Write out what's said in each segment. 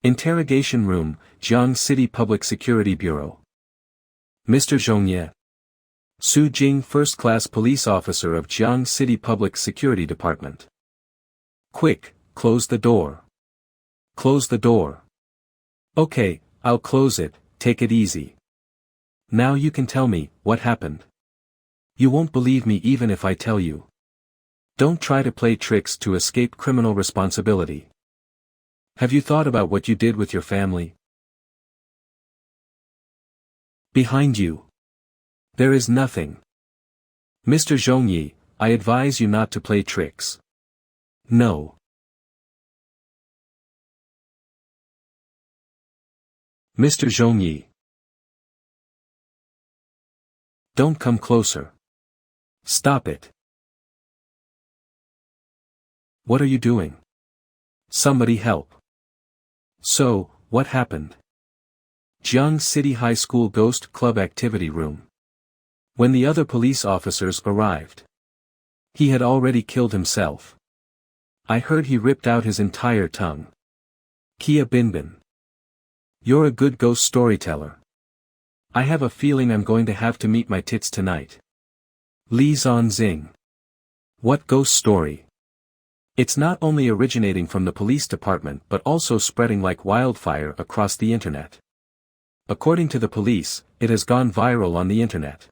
Interrogation Room, Jiang City Public Security Bureau. Mr. Zhongye. Su Jing, first-class police officer of Jiang City Public Security Department. Quick, close the door. Close the door. Okay, I'll close it, take it easy. Now you can tell me, what happened? You won't believe me even if I tell you. Don't try to play tricks to escape criminal responsibility. Have you thought about what you did with your family? Behind you. There is nothing. Mr. Zhongyi, I advise you not to play tricks. No. Mr. Zhongyi. Don't come closer. Stop it. What are you doing? Somebody help. So, what happened? Jiang City High School Ghost Club Activity Room. When the other police officers arrived, he had already killed himself. I heard he ripped out his entire tongue. Kia Binbin. You're a good ghost storyteller. I have a feeling I'm going to have to meet my tits tonight. Li Zhang. What ghost story? It's not only originating from the police department but also spreading like wildfire across the internet. According to the police, it has gone viral on the internet.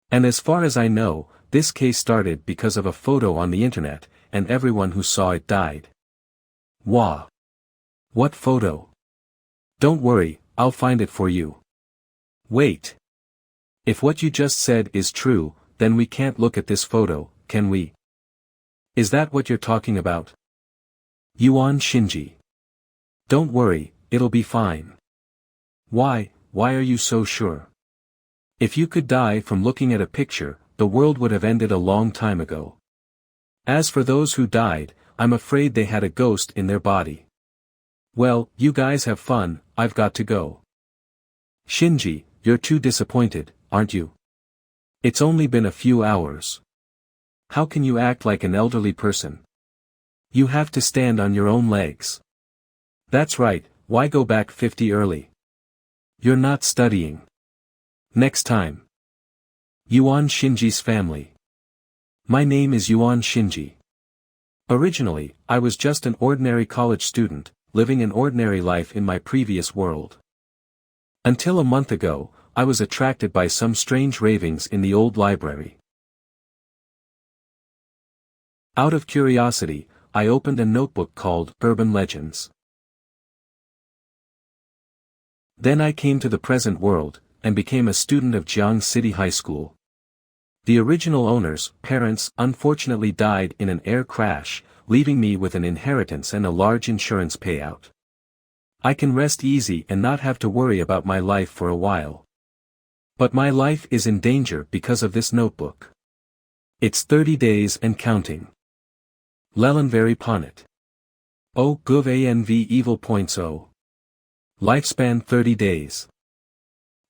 And as far as I know, this case started because of a photo on the internet, and everyone who saw it died. Wah! What photo? Don't worry, I'll find it for you. Wait. If what you just said is true, then we can't look at this photo, can we? Is that what you're talking about? Yuan Shinji. Don't worry, it'll be fine. Why are you so sure? If you could die from looking at a picture, the world would have ended a long time ago. As for those who died, I'm afraid they had a ghost in their body. Well, you guys have fun, I've got to go. Shinji, you're too disappointed, aren't you? It's only been a few hours. How can you act like an elderly person? You have to stand on your own legs. That's right, why go back 50 early? You're not studying. Next time. Yuan Shinji's family. My name is Yuan Shinji. Originally, I was just an ordinary college student, living an ordinary life in my previous world. Until a month ago, I was attracted by some strange ravings in the old library. Out of curiosity, I opened a notebook called Urban Legends. Then I came to the present world, and became a student of Jiang City High School. The original owners, parents, unfortunately died in an air crash, leaving me with an inheritance and a large insurance payout. I can rest easy and not have to worry about my life for a while. But my life is in danger because of this notebook. It's 30 days and counting. Lelanvari Ponit. O Guv Anv Evil Points O. Lifespan 30 days.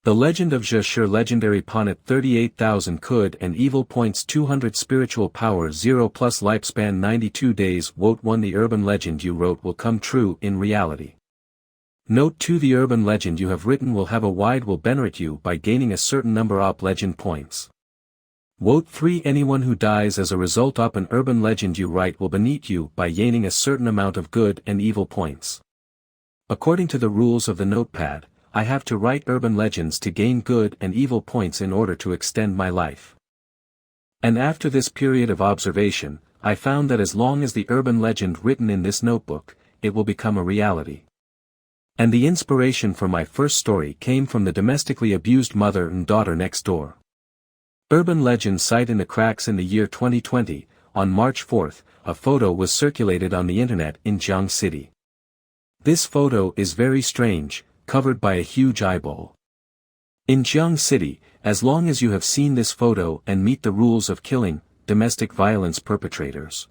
The Legend of Jashur Legendary Ponit 38,000 Could and Evil Points 200 Spiritual Power 0 plus Lifespan 92 days. Vote 1. The urban legend you wrote will come true in reality. Note 2. The urban legend you have written will have a wide will benefit you by gaining a certain number of legend points. Vote 3. Anyone who dies as a result of an urban legend you write will benefit you by gaining a certain amount of good and evil points. According to the rules of the notepad, I have to write urban legends to gain good and evil points in order to extend my life. And after this period of observation, I found that as long as the urban legend written in this notebook, it will become a reality. And the inspiration for my first story came from the domestically abused mother and daughter next door. Urban legend site in the cracks. In the year 2020, on March 4th, a photo was circulated on the internet in Jiang City. This photo is very strange, covered by a huge eyeball. In Jiang City, as long as you have seen this photo and meet the rules of killing, domestic violence perpetrators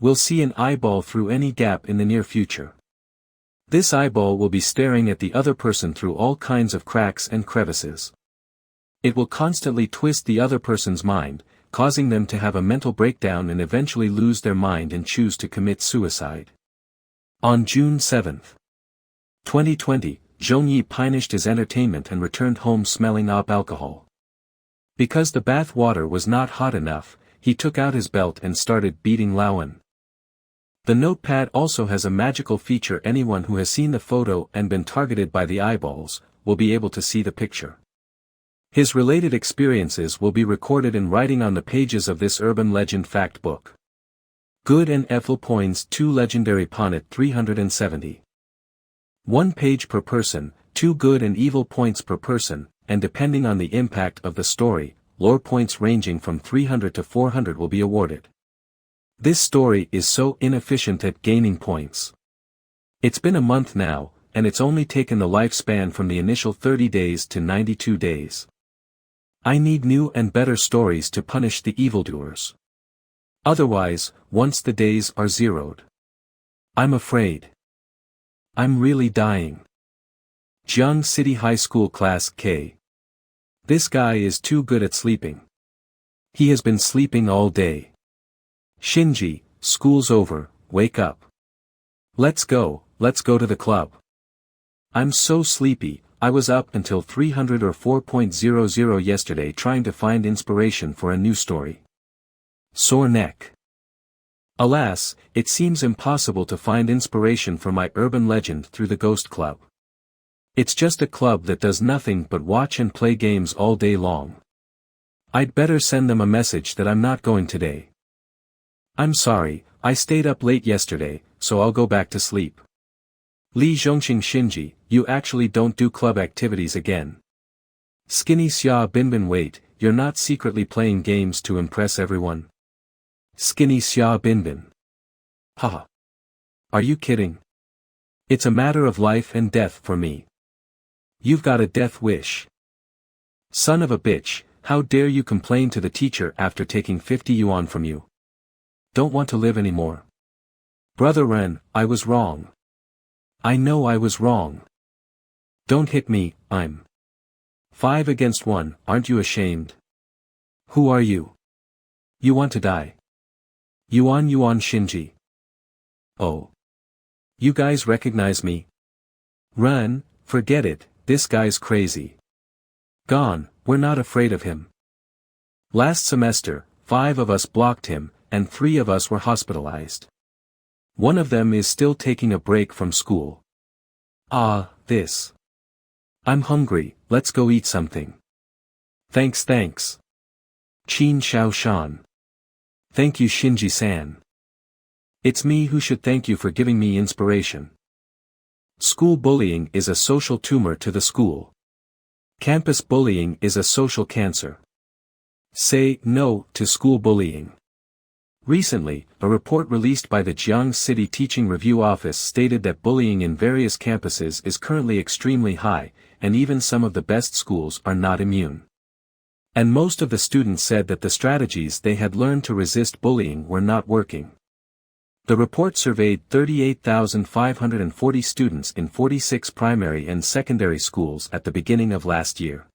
will see an eyeball through any gap in the near future. This eyeball will be staring at the other person through all kinds of cracks and crevices. It will constantly twist the other person's mind, causing them to have a mental breakdown and eventually lose their mind and choose to commit suicide. On June 7th. 2020, Zhongyi punished his entertainment and returned home smelling of alcohol. Because the bath water was not hot enough, he took out his belt and started beating Lauan. The notepad also has a magical feature. Anyone who has seen the photo and been targeted by the eyeballs will be able to see the picture. His related experiences will be recorded in writing on the pages of this urban legend fact book. Good and evil points 2 legendary Ponit 370. 1 page per person, 2 good and evil points per person, and depending on the impact of the story, lore points ranging from 300 to 400 will be awarded. This story is so inefficient at gaining points. It's been a month now, and it's only taken the lifespan from the initial 30 days to 92 days. I need new and better stories to punish the evildoers. Otherwise, once the days are zeroed, I'm afraid I'm really dying. Jiang City High School Class K. This guy is too good at sleeping. He has been sleeping all day. Shinji, school's over, wake up. Let's go to the club. I'm so sleepy. I was up until 300 or 4.00 yesterday trying to find inspiration for a new story. Sore neck. Alas, it seems impossible to find inspiration for my urban legend through the Ghost Club. It's just a club that does nothing but watch and play games all day long. I'd better send them a message that I'm not going today. I'm sorry, I stayed up late yesterday, so I'll go back to sleep. Li Zhongxing Shinji, you actually don't do club activities again. Skinny Xia Binbin, wait, you're not secretly playing games to impress everyone? Skinny Xia Binbin. Haha. Are you kidding? It's a matter of life and death for me. You've got a death wish. Son of a bitch, how dare you complain to the teacher after taking 50 yuan from you? Don't want to live anymore. Brother Ren, I was wrong. I know I was wrong. Don't hit me, I'm 5 against 1, aren't you ashamed? Who are you? You want to die? Yuan Shinji. Oh. You guys recognize me? Run, forget it, this guy's crazy. Gone, we're not afraid of him. Last semester, 5 of us blocked him, and 3 of us were hospitalized. One of them is still taking a break from school. Ah, this. I'm hungry, let's go eat something. Thanks. Qin Xiao Shan. Thank you Shinji-san. It's me who should thank you for giving me inspiration. School bullying is a social tumor to the school. Campus bullying is a social cancer. Say no to school bullying. Recently, a report released by the Jiang City Teaching Review Office stated that bullying in various campuses is currently extremely high, and even some of the best schools are not immune. And most of the students said that the strategies they had learned to resist bullying were not working. The report surveyed 38,540 students in 46 primary and secondary schools at the beginning of last year.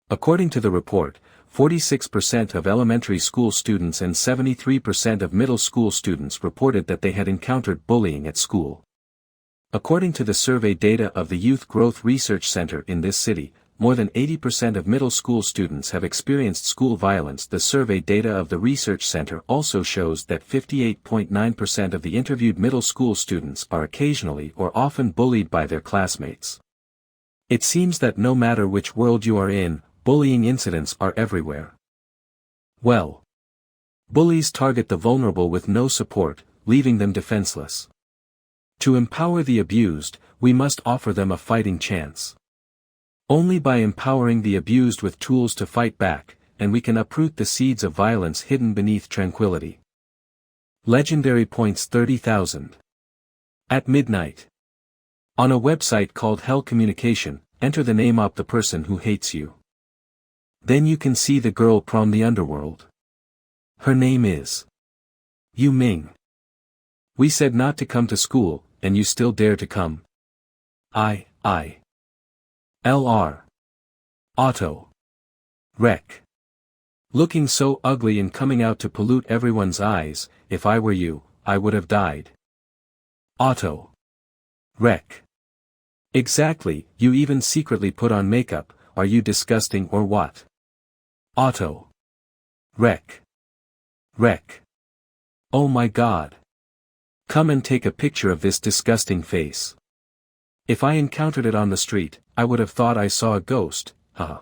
According to the report, 46% of elementary school students and 73% of middle school students reported that they had encountered bullying at school. According to the survey data of the Youth Growth Research Center in this city, more than 80% of middle school students have experienced school violence. The survey data of the research center also shows that 58.9% of the interviewed middle school students are occasionally or often bullied by their classmates. It seems that no matter which world you are in, bullying incidents are everywhere. Well, bullies target the vulnerable with no support, leaving them defenseless. To empower the abused, we must offer them a fighting chance. Only by empowering the abused with tools to fight back, and we can uproot the seeds of violence hidden beneath tranquility. Legendary points 30,000. At midnight. On a website called Hell Communication, enter the name of the person who hates you. Then you can see the girl from the underworld. Her name is Yu Ming. We said not to come to school, and you still dare to come. LR. Auto. Wreck. Looking so ugly and coming out to pollute everyone's eyes, if I were you, I would have died. Auto. Wreck. Exactly, you even secretly put on makeup, are you disgusting or what? Auto. Rec. Rec. Oh my god. Come and take a picture of this disgusting face. If I encountered it on the street, I would have thought I saw a ghost, haha.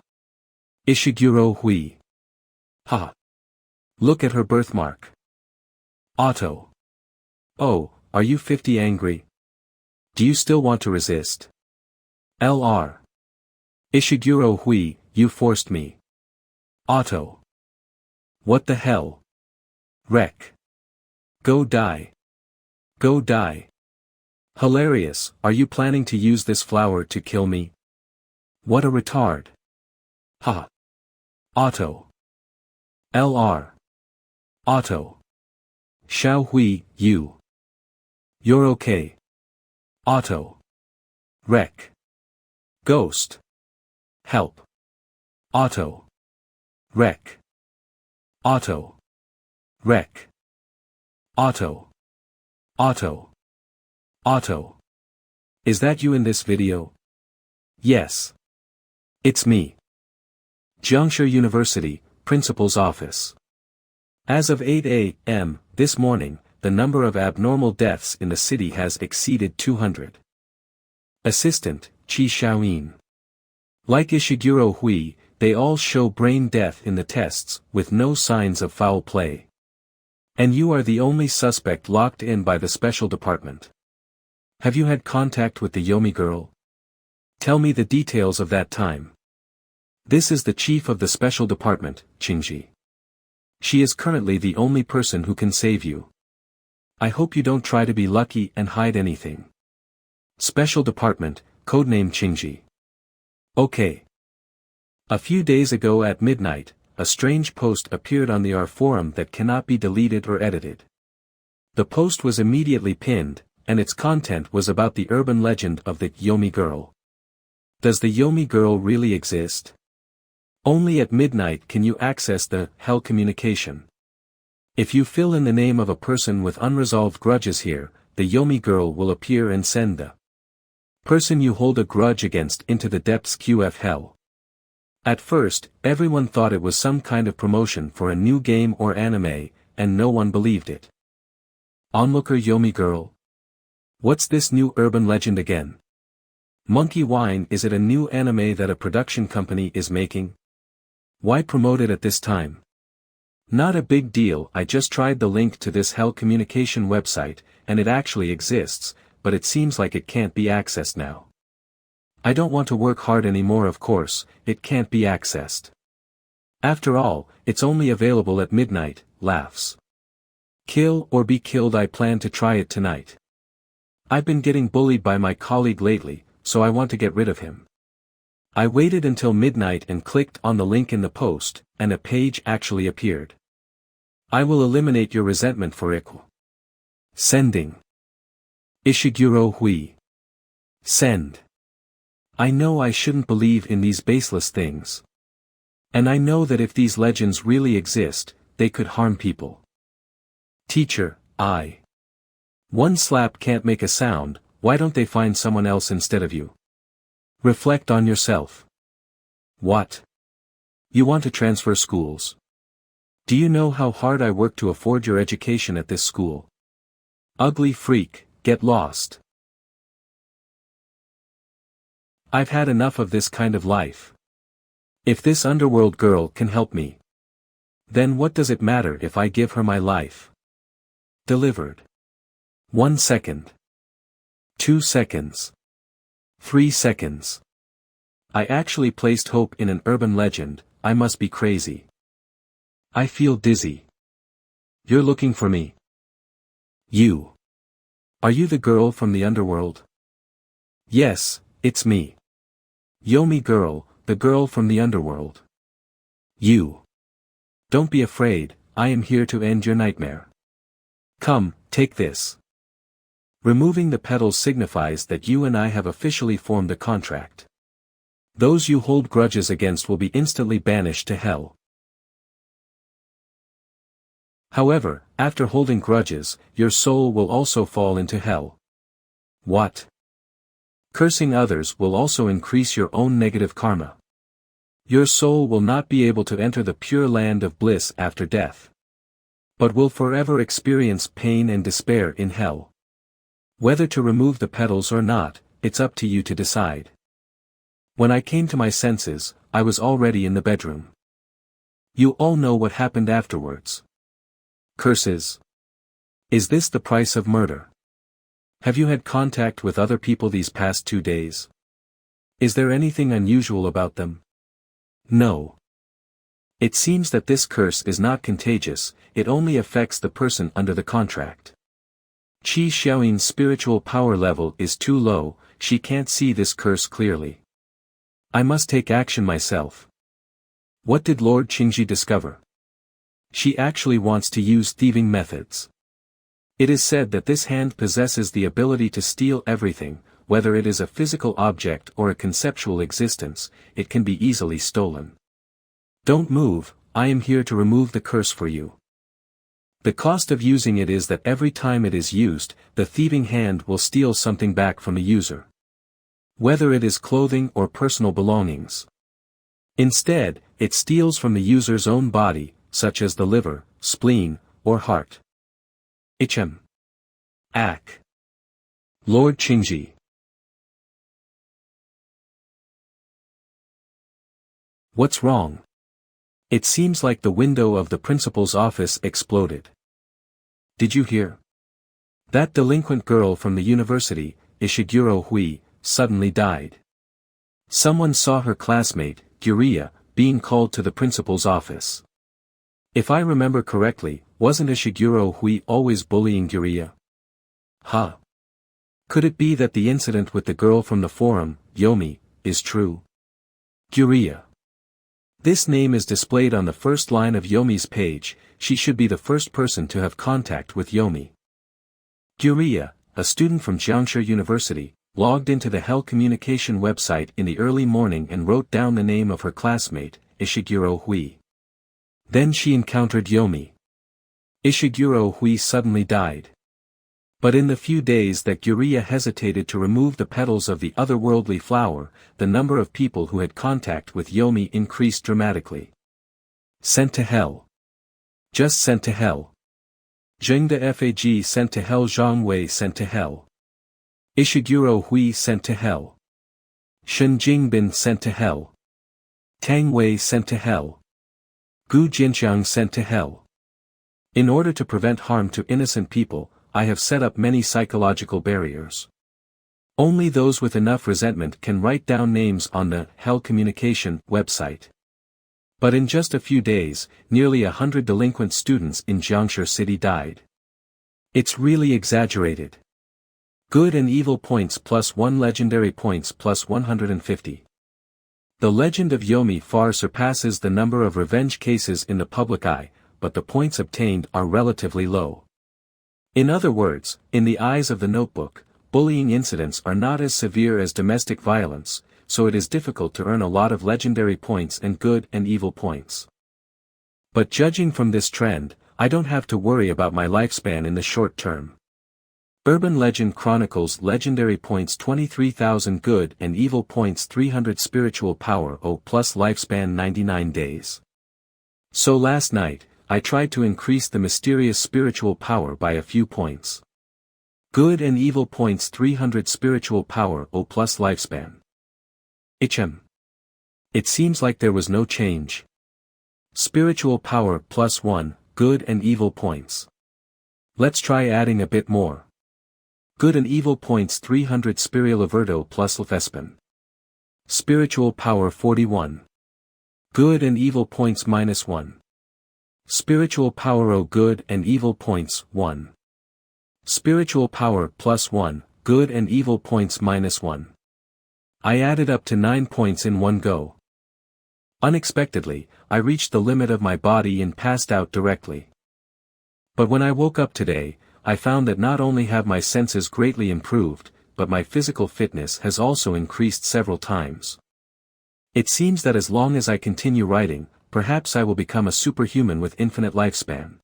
Ishiguro Hui. Haha. Look at her birthmark. Auto. Oh, are you 50 angry? Do you still want to resist? LR. Ishiguro Hui, you forced me. Auto. What the hell? Rec. Go die. Go die. Hilarious, are you planning to use this flower to kill me? What a retard. Ha. Auto. LR. Auto. Xiao Hui, you. You're okay. Auto. Rec. Ghost. Help. Auto. Rec. Auto. Rec. Auto. Auto. Auto. Is that you in this video? Yes. It's me. Jiangshi University, Principal's Office. As of 8 a.m. this morning, the number of abnormal deaths in the city has exceeded 200. Assistant, Qi Xiaoyin. Like Ishiguro Hui, they all show brain death in the tests, with no signs of foul play. And you are the only suspect locked in by the special department. Have you had contact with the Yomi girl? Tell me the details of that time. This is the chief of the special department, Qingji. She is currently the only person who can save you. I hope you don't try to be lucky and hide anything. Special department, codename Qingji. Okay. A few days ago at midnight, a strange post appeared on the R forum that cannot be deleted or edited. The post was immediately pinned, and its content was about the urban legend of the Yomi girl. Does the Yomi girl really exist? Only at midnight can you access the hell communication. If you fill in the name of a person with unresolved grudges here, the Yomi girl will appear and send the person you hold a grudge against into the depths QF hell. At first, everyone thought it was some kind of promotion for a new game or anime, and no one believed it. Onlooker Yomi girl? What's this new urban legend again? Monkey Wine, is it a new anime that a production company is making? Why promote it at this time? Not a big deal, I just tried the link to this hell communication website, and it actually exists, but it seems like it can't be accessed now. I don't want to work hard anymore, of course, it can't be accessed. After all, it's only available at midnight, laughs. Kill or be killed, I plan to try it tonight. I've been getting bullied by my colleague lately, so I want to get rid of him. I waited until midnight and clicked on the link in the post, and a page actually appeared. I will eliminate your resentment for Iku. Sending. Ishiguro Hui. Send. I know I shouldn't believe in these baseless things. And I know that if these legends really exist, they could harm people. Teacher, One slap can't make a sound, why don't they find someone else instead of you? Reflect on yourself. What? You want to transfer schools? Do you know how hard I work to afford your education at this school? Ugly freak, get lost. I've had enough of this kind of life. If this underworld girl can help me, then what does it matter if I give her my life? Delivered. 1 second. 2 seconds. 3 seconds. I actually placed hope in an urban legend, I must be crazy. I feel dizzy. You're looking for me. You. Are you the girl from the underworld? Yes, it's me. Yomi girl, the girl from the underworld. You. Don't be afraid, I am here to end your nightmare. Come, take this. Removing the petals signifies that you and I have officially formed a contract. Those you hold grudges against will be instantly banished to hell. However, after holding grudges, your soul will also fall into hell. What? Cursing others will also increase your own negative karma. Your soul will not be able to enter the pure land of bliss after death, but will forever experience pain and despair in hell. Whether to remove the petals or not, it's up to you to decide. When I came to my senses, I was already in the bedroom. You all know what happened afterwards. Curses. Is this the price of murder? Have you had contact with other people these past 2 days? Is there anything unusual about them? No. It seems that this curse is not contagious, it only affects the person under the contract. Qi Xiaoyin's spiritual power level is too low, she can't see this curse clearly. I must take action myself. What did Lord Qingji discover? She actually wants to use thieving methods. It is said that this hand possesses the ability to steal everything, whether it is a physical object or a conceptual existence, it can be easily stolen. Don't move, I am here to remove the curse for you. The cost of using it is that every time it is used, the thieving hand will steal something back from the user. Whether it is clothing or personal belongings. Instead, it steals from the user's own body, such as the liver, spleen, or heart. Hm. Ak. Lord Qingji. What's wrong? It seems like the window of the principal's office exploded. Did you hear? That delinquent girl from the university, Ishiguro Hui, suddenly died. Someone saw her classmate, Guriya, being called to the principal's office. If I remember correctly, wasn't Ishiguro Hui always bullying Guriya? Huh. Could it be that the incident with the girl from the forum, Yomi, is true? Guriya. This name is displayed on the first line of Yomi's page, she should be the first person to have contact with Yomi. Guriya, a student from Jiangshi University, logged into the Hell Communication website in the early morning and wrote down the name of her classmate, Ishiguro Hui. Then she encountered Yomi. Ishiguro Hui suddenly died. But in the few days that Guriya hesitated to remove the petals of the otherworldly flower, the number of people who had contact with Yomi increased dramatically. Sent to hell. Just sent to hell. Zheng de Fag sent to hell, Zhang Wei sent to hell. Ishiguro Hui sent to hell. Shen Jingbin sent to hell. Tang Wei sent to hell. Gu Jinqiang sent to hell. In order to prevent harm to innocent people, I have set up many psychological barriers. Only those with enough resentment can write down names on the Hell Communication website. But in just a few days, nearly 100 delinquent students in Jiangshi City died. It's really exaggerated. Good and evil points +1, legendary points +150. The legend of Yomi far surpasses the number of revenge cases in the public eye, but the points obtained are relatively low. In other words, in the eyes of the notebook, bullying incidents are not as severe as domestic violence, so it is difficult to earn a lot of legendary points and good and evil points. But judging from this trend, I don't have to worry about my lifespan in the short term. Urban Legend Chronicles legendary points 23,000, good and evil points 300, spiritual power O plus lifespan 99 days. So last night, I tried to increase the mysterious spiritual power by a few points. Good and evil points 300, spiritual power O plus lifespan. It seems like there was no change. Spiritual power +1, good and evil points. Let's try adding a bit more. Good and evil points 300, spiritual Verto plus Lefespan. Spiritual power 41. Good and evil points -1. Spiritual power O, good and evil points 1. Spiritual power +1, good and evil points -1. I added up to 9 points in one go. Unexpectedly, I reached the limit of my body and passed out directly. But when I woke up today, I found that not only have my senses greatly improved, but my physical fitness has also increased several times. It seems that as long as I continue writing, perhaps I will become a superhuman with infinite lifespan.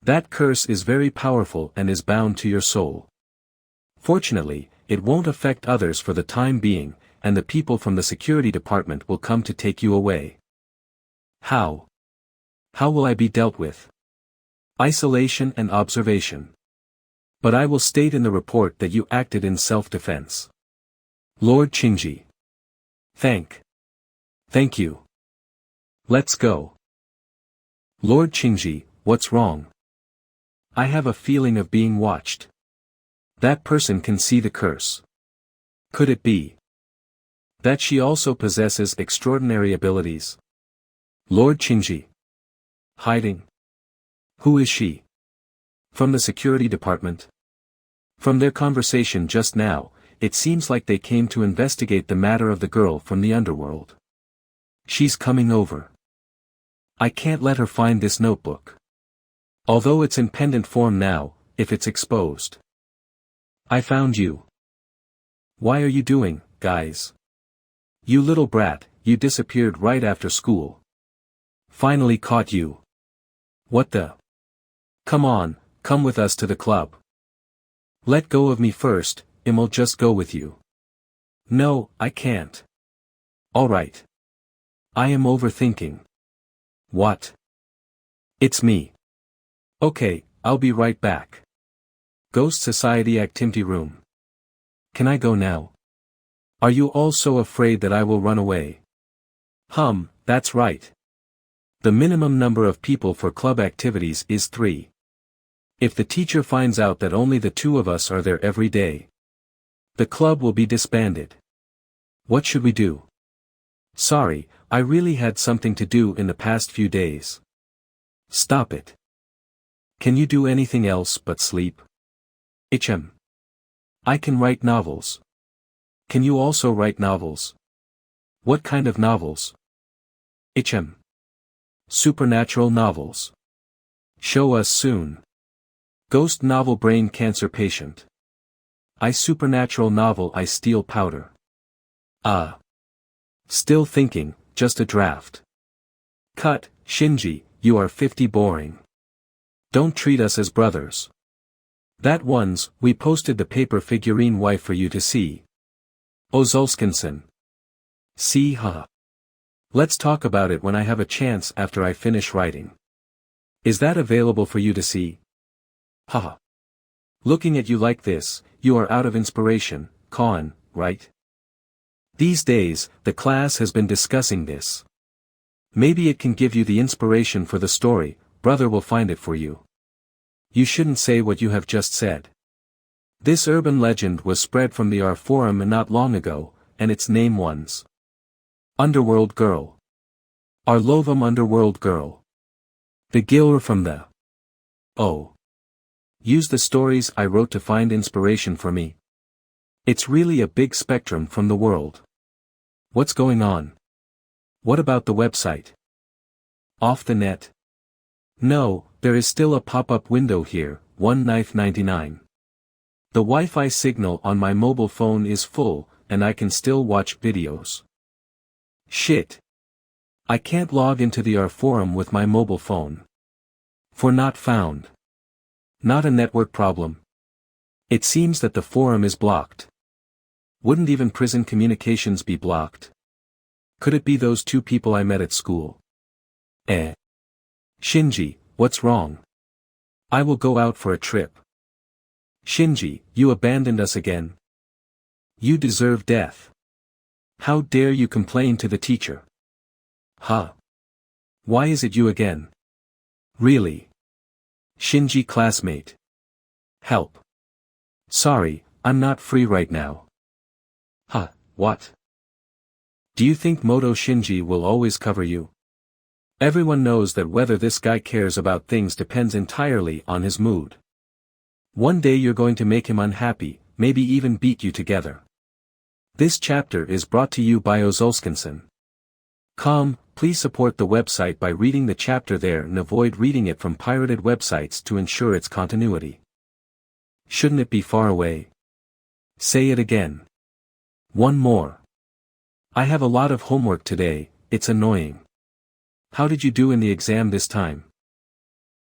That curse is very powerful and is bound to your soul. Fortunately, it won't affect others for the time being, and the people from the security department will come to take you away. How? How will I be dealt with? Isolation and observation. But I will state in the report that you acted in self-defense. Lord Qingji. Thank you. Let's go. Lord Qingji, what's wrong? I have a feeling of being watched. That person can see the curse. Could it be that she also possesses extraordinary abilities? Lord Qingji. Hiding. Who is she? From the security department? From their conversation just now, it seems like they came to investigate the matter of the girl from the underworld. She's coming over. I can't let her find this notebook. Although it's in pendant form now, if it's exposed. I found you. Why are you doing, guys? You little brat, you disappeared right after school. Finally caught you. What the? Come on, come with us to the club. Let go of me first, I'll just go with you. No, I can't. Alright. I am overthinking. What? It's me. Okay, I'll be right back. Ghost Society Activity Room. Can I go now? Are you all so afraid that I will run away? That's right. The minimum number of people for club activities is 3. If the teacher finds out that only the 2 of us are there every day, the club will be disbanded. What should we do? Sorry, I really had something to do in the past few days. Stop it. Can you do anything else but sleep? I can write novels. Can you also write novels? What kind of novels? Supernatural novels. Show us soon. Ghost novel brain cancer patient. I supernatural novel I steal powder. Still thinking, just a draft. Cut, Shinji, you are 50 boring. Don't treat us as brothers. That one's, we posted the paper figurine wife for you to see. Ozulskinson. See haha. Let's talk about it when I have a chance after I finish writing. Is that available for you to see? Haha. Looking at you like this, you are out of inspiration, Kaon, right? These days, the class has been discussing this. Maybe it can give you the inspiration for the story, brother will find it for you. You shouldn't say what you have just said. This urban legend was spread from the R forum not long ago, and its name was Underworld Girl. Arlovam Underworld Girl. The Gilr from the Use the stories I wrote to find inspiration for me. It's really a big spectrum from the world. What's going on? What about the website? Off the net? No, there is still a pop-up window here, $1.99. The Wi-Fi signal on my mobile phone is full, and I can still watch videos. Shit. I can't log into the R forum with my mobile phone. For not found. Not a network problem. It seems that the forum is blocked. Wouldn't even prison communications be blocked? Could it be those 2 people I met at school? Shinji, what's wrong? I will go out for a trip. Shinji, you abandoned us again. You deserve death. How dare you complain to the teacher? Why is it you again? Really? Shinji classmate. Help. Sorry, I'm not free right now. What? Do you think Moto Shinji will always cover you? Everyone knows that whether this guy cares about things depends entirely on his mood. One day you're going to make him unhappy, maybe even beat you together. This chapter is brought to you by Ozulskinson. Please support the website by reading the chapter there and avoid reading it from pirated websites to ensure its continuity. Shouldn't it be far away? Say it again. One more. I have a lot of homework today, it's annoying. How did you do in the exam this time?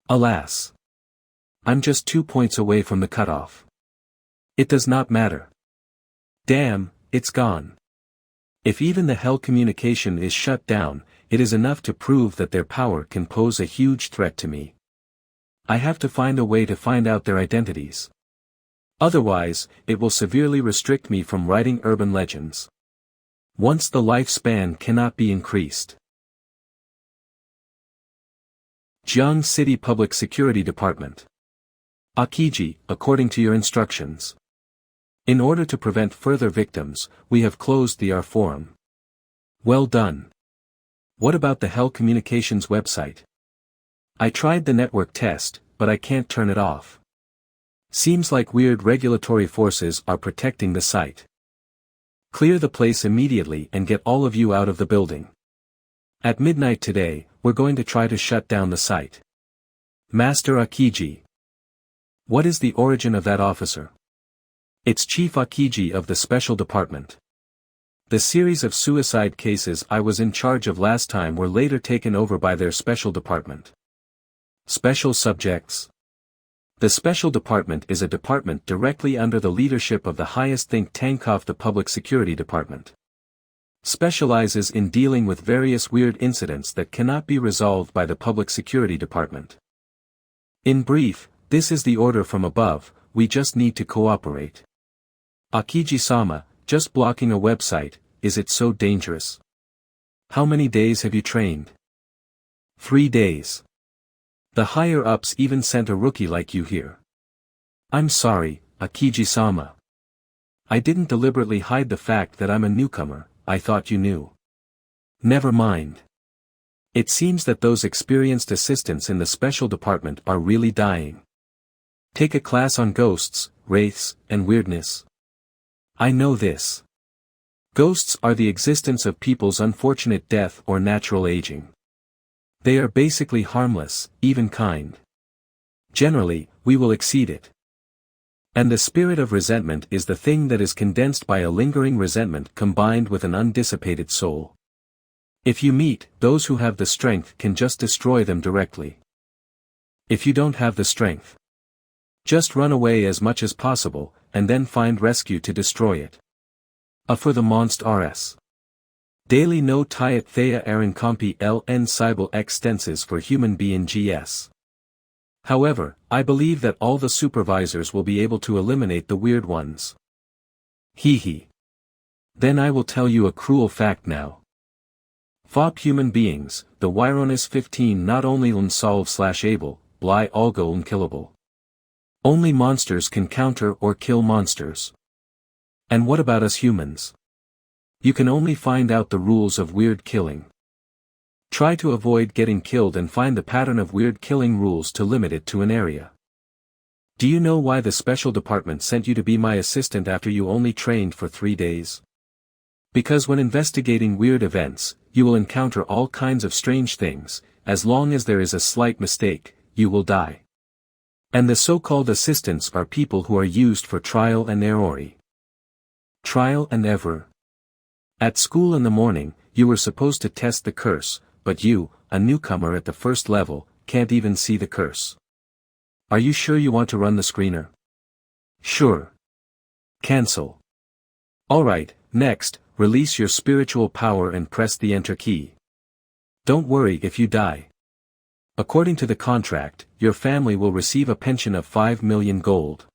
Alas. I'm just 2 points away from the cutoff. It does not matter. Damn, it's gone. If even the Hell communication is shut down, it is enough to prove that their power can pose a huge threat to me. I have to find a way to find out their identities. Otherwise, it will severely restrict me from writing urban legends. Once the lifespan cannot be increased. Jiang City Public Security Department. Akiji, according to your instructions. In order to prevent further victims, we have closed the R forum. Well done. What about the Hell Communications website? I tried the network test, but I can't turn it off. Seems like weird regulatory forces are protecting the site. Clear the place immediately and get all of you out of the building. At midnight today, we're going to try to shut down the site. Master Akiji. What is the origin of that officer? It's Chief Akiji of the Special Department. The series of suicide cases I was in charge of last time were later taken over by their Special Department. Special subjects. The Special Department is a department directly under the leadership of the highest think tank of the Public Security Department. Specializes in dealing with various weird incidents that cannot be resolved by the Public Security Department. In brief, this is the order from above, we just need to cooperate. Akiji-sama, just blocking a website, is it so dangerous? How many days have you trained? 3 days. The higher-ups even sent a rookie like you here. I'm sorry, Akiji-sama. I didn't deliberately hide the fact that I'm a newcomer, I thought you knew. Never mind. It seems that those experienced assistants in the special department are really dying. Take a class on ghosts, wraiths, and weirdness. I know this. Ghosts are the existence of people's unfortunate death or natural aging. They are basically harmless, even kind. Generally, we will exceed it. And the spirit of resentment is the thing that is condensed by a lingering resentment combined with an undissipated soul. If you meet those who have the strength can just destroy them directly. If you don't have the strength, just run away as much as possible, and then find rescue to destroy it. For the monst rs. Daily no tiat thea aren compi ln cybel extenses for human being gs. However, I believe that all the supervisors will be able to eliminate the weird ones. Hee. Then I will tell you a cruel fact now. Fop human beings, the Wyronis 15 not only unsolve/able, bly algo unkillable. Only monsters can counter or kill monsters. And what about us humans? You can only find out the rules of weird killing. Try to avoid getting killed and find the pattern of weird killing rules to limit it to an area. Do you know why the special department sent you to be my assistant after you only trained for 3 days? Because when investigating weird events, you will encounter all kinds of strange things, as long as there is a slight mistake, you will die. And the so-called assistants are people who are used for trial and error. Trial and error. At school in the morning, you were supposed to test the curse, but you, a newcomer at the first level, can't even see the curse. Are you sure you want to run the screener? Sure. Cancel. Alright, next, release your spiritual power and press the enter key. Don't worry if you die. According to the contract, your family will receive a pension of 5 million gold.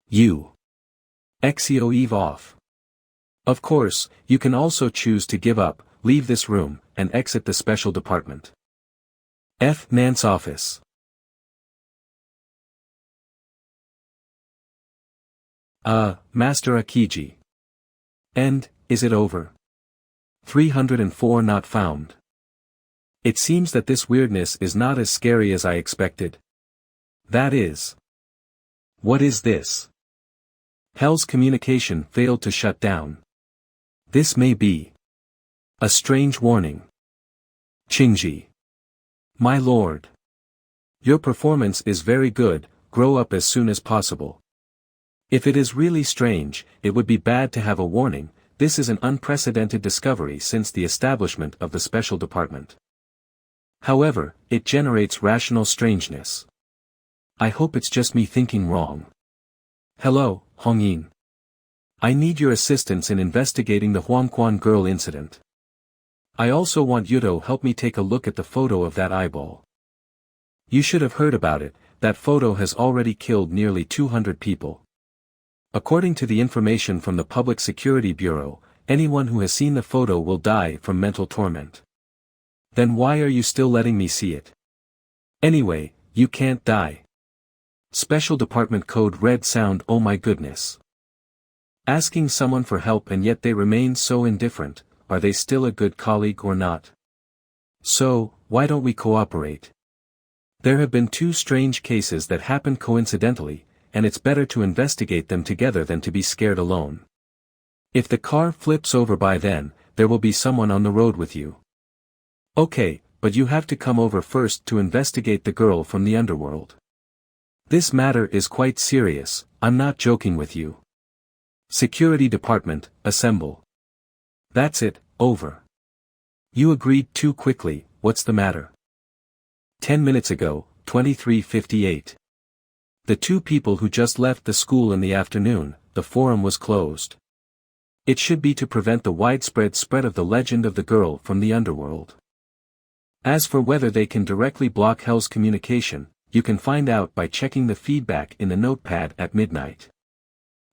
You. Exio Eve off. Of course, you can also choose to give up, leave this room, and exit the special department. F. Nance office. Master Akiji. And, is it over? 304 not found. It seems that this weirdness is not as scary as I expected. That is. What is this? Hell's communication failed to shut down. This may be a strange warning. Qingji. My lord. Your performance is very good, grow up as soon as possible. If it is really strange, it would be bad to have a warning. This is an unprecedented discovery since the establishment of the special department. However, it generates rational strangeness. I hope it's just me thinking wrong. Hello, Hongyin. I need your assistance in investigating the Huangquan girl incident. I also want you to help me take a look at the photo of that eyeball. You should have heard about it, that photo has already killed nearly 200 people. According to the information from the Public Security Bureau, anyone who has seen the photo will die from mental torment. Then why are you still letting me see it? Anyway, you can't die. Special Department Code Red Sound. Oh my goodness. Asking someone for help and yet they remain so indifferent, are they still a good colleague or not? So, why don't we cooperate? There have been two strange cases that happened coincidentally, and it's better to investigate them together than to be scared alone. If the car flips over by then, there will be someone on the road with you. Okay, but you have to come over first to investigate the girl from the underworld. This matter is quite serious, I'm not joking with you. Security Department, assemble. That's it, over. You agreed too quickly, what's the matter? 10 minutes ago, 23:58. The two people who just left the school in the afternoon, the forum was closed. It should be to prevent the widespread spread of the legend of the girl from the underworld. As for whether they can directly block Hell's communication, you can find out by checking the feedback in the notepad at midnight.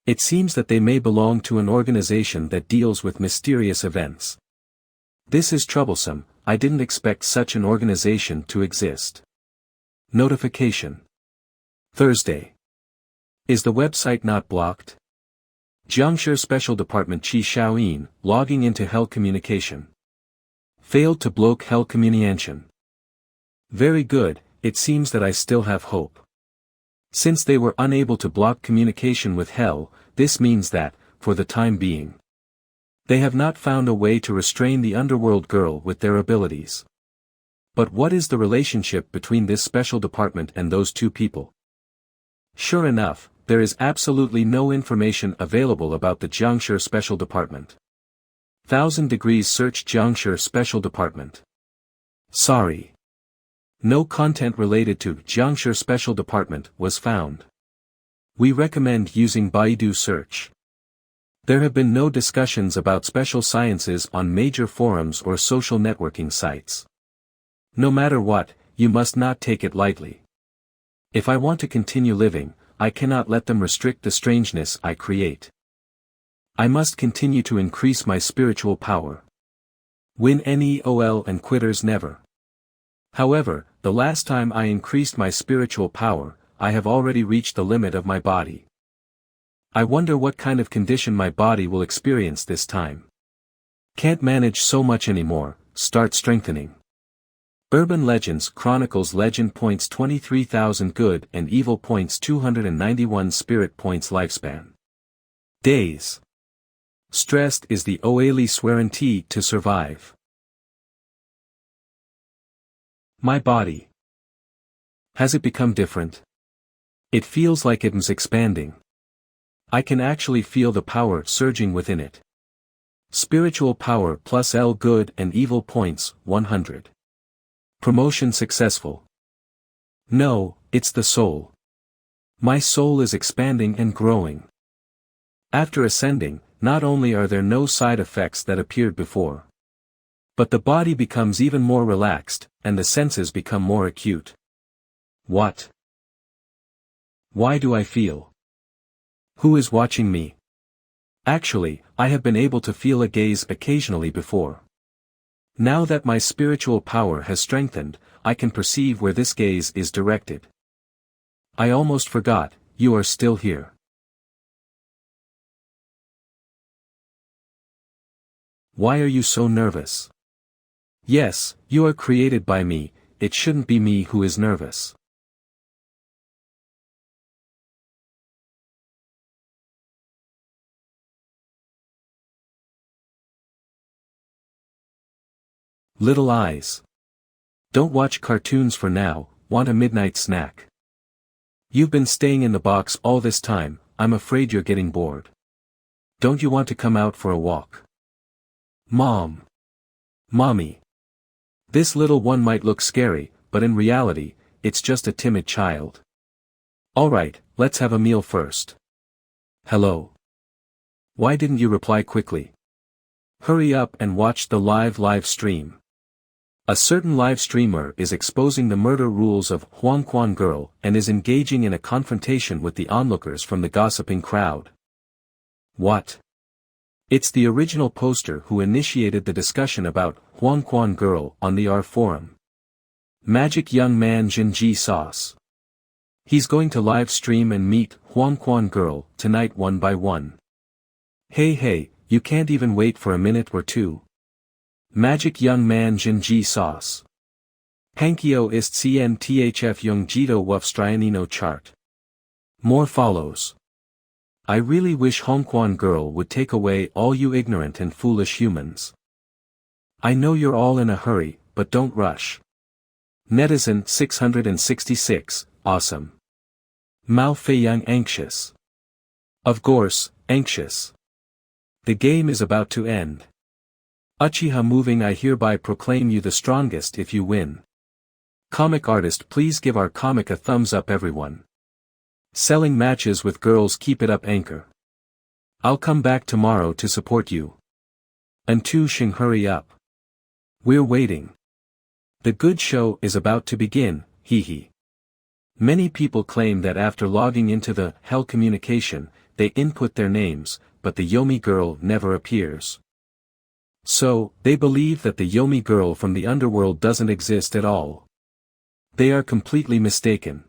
It seems that they may belong to an organization that deals with mysterious events. This is troublesome, I didn't expect such an organization to exist. Notification. Thursday. Is the website not blocked? Jiangshi Special Department Qi Xiaoyin, logging into Hell Communication. Failed to block Hell Communication. Very good, it seems that I still have hope. Since they were unable to block communication with Hell, this means that, for the time being, they have not found a way to restrain the underworld girl with their abilities. But what is the relationship between this special department and those two people? Sure enough, there is absolutely no information available about the Jiangshi Special Department. 1000 degrees search Jiangshi Special Department. Sorry. No content related to Jiangshi Special Department was found. We recommend using Baidu search. There have been no discussions about special sciences on major forums or social networking sites. No matter what, you must not take it lightly. If I want to continue living, I cannot let them restrict the strangeness I create. I must continue to increase my spiritual power. Win NEOL and quitters never. However, the last time I increased my spiritual power, I have already reached the limit of my body. I wonder what kind of condition my body will experience this time. Can't manage so much anymore, start strengthening. Urban Legends Chronicles Legend points 23,000 good and evil points 291 spirit points lifespan. Days. Stressed is the only guarantee to survive. My body. Has it become different? It feels like it's expanding. I can actually feel the power surging within it. Spiritual power plus L good and evil points, 100. Promotion successful. No, it's the soul. My soul is expanding and growing. After ascending, not only are there no side effects that appeared before, but the body becomes even more relaxed, and the senses become more acute. What? Why do I feel? Who is watching me? Actually, I have been able to feel a gaze occasionally before. Now that my spiritual power has strengthened, I can perceive where this gaze is directed. I almost forgot, you are still here. Why are you so nervous? Yes, you are created by me, it shouldn't be me who is nervous. Little eyes. Don't watch cartoons for now, want a midnight snack. You've been staying in the box all this time, I'm afraid you're getting bored. Don't you want to come out for a walk? Mom. Mommy. This little one might look scary, but in reality, it's just a timid child. Alright, let's have a meal first. Hello. Why didn't you reply quickly? Hurry up and watch the live stream. A certain live streamer is exposing the murder rules of Huangquan girl and is engaging in a confrontation with the onlookers from the gossiping crowd. What? It's the original poster who initiated the discussion about Huangquan girl on the R forum. Magic young man Jinji Sauce. He's going to live stream and meet Huangquan girl tonight one by one. Hey, you can't even wait for a minute or two. Magic young man Jinji Sauce. Hankio ist CNTHF Jung Jito Wufstrianino chart. More follows. I really wish Huangquan girl would take away all you ignorant and foolish humans. I know you're all in a hurry, but don't rush. Netizen 666, awesome. Mao Feiyang anxious. Of course, anxious. The game is about to end. Uchiha moving, I hereby proclaim you the strongest if you win. Comic artist, please give our comic a thumbs up everyone. Selling matches with girls, keep it up anchor. I'll come back tomorrow to support you. And Tu Xing, hurry up. We're waiting. The good show is about to begin, hee. Many people claim that after logging into the Hell communication, they input their names, but the Yomi girl never appears. So, they believe that the Yomi girl from the underworld doesn't exist at all. They are completely mistaken.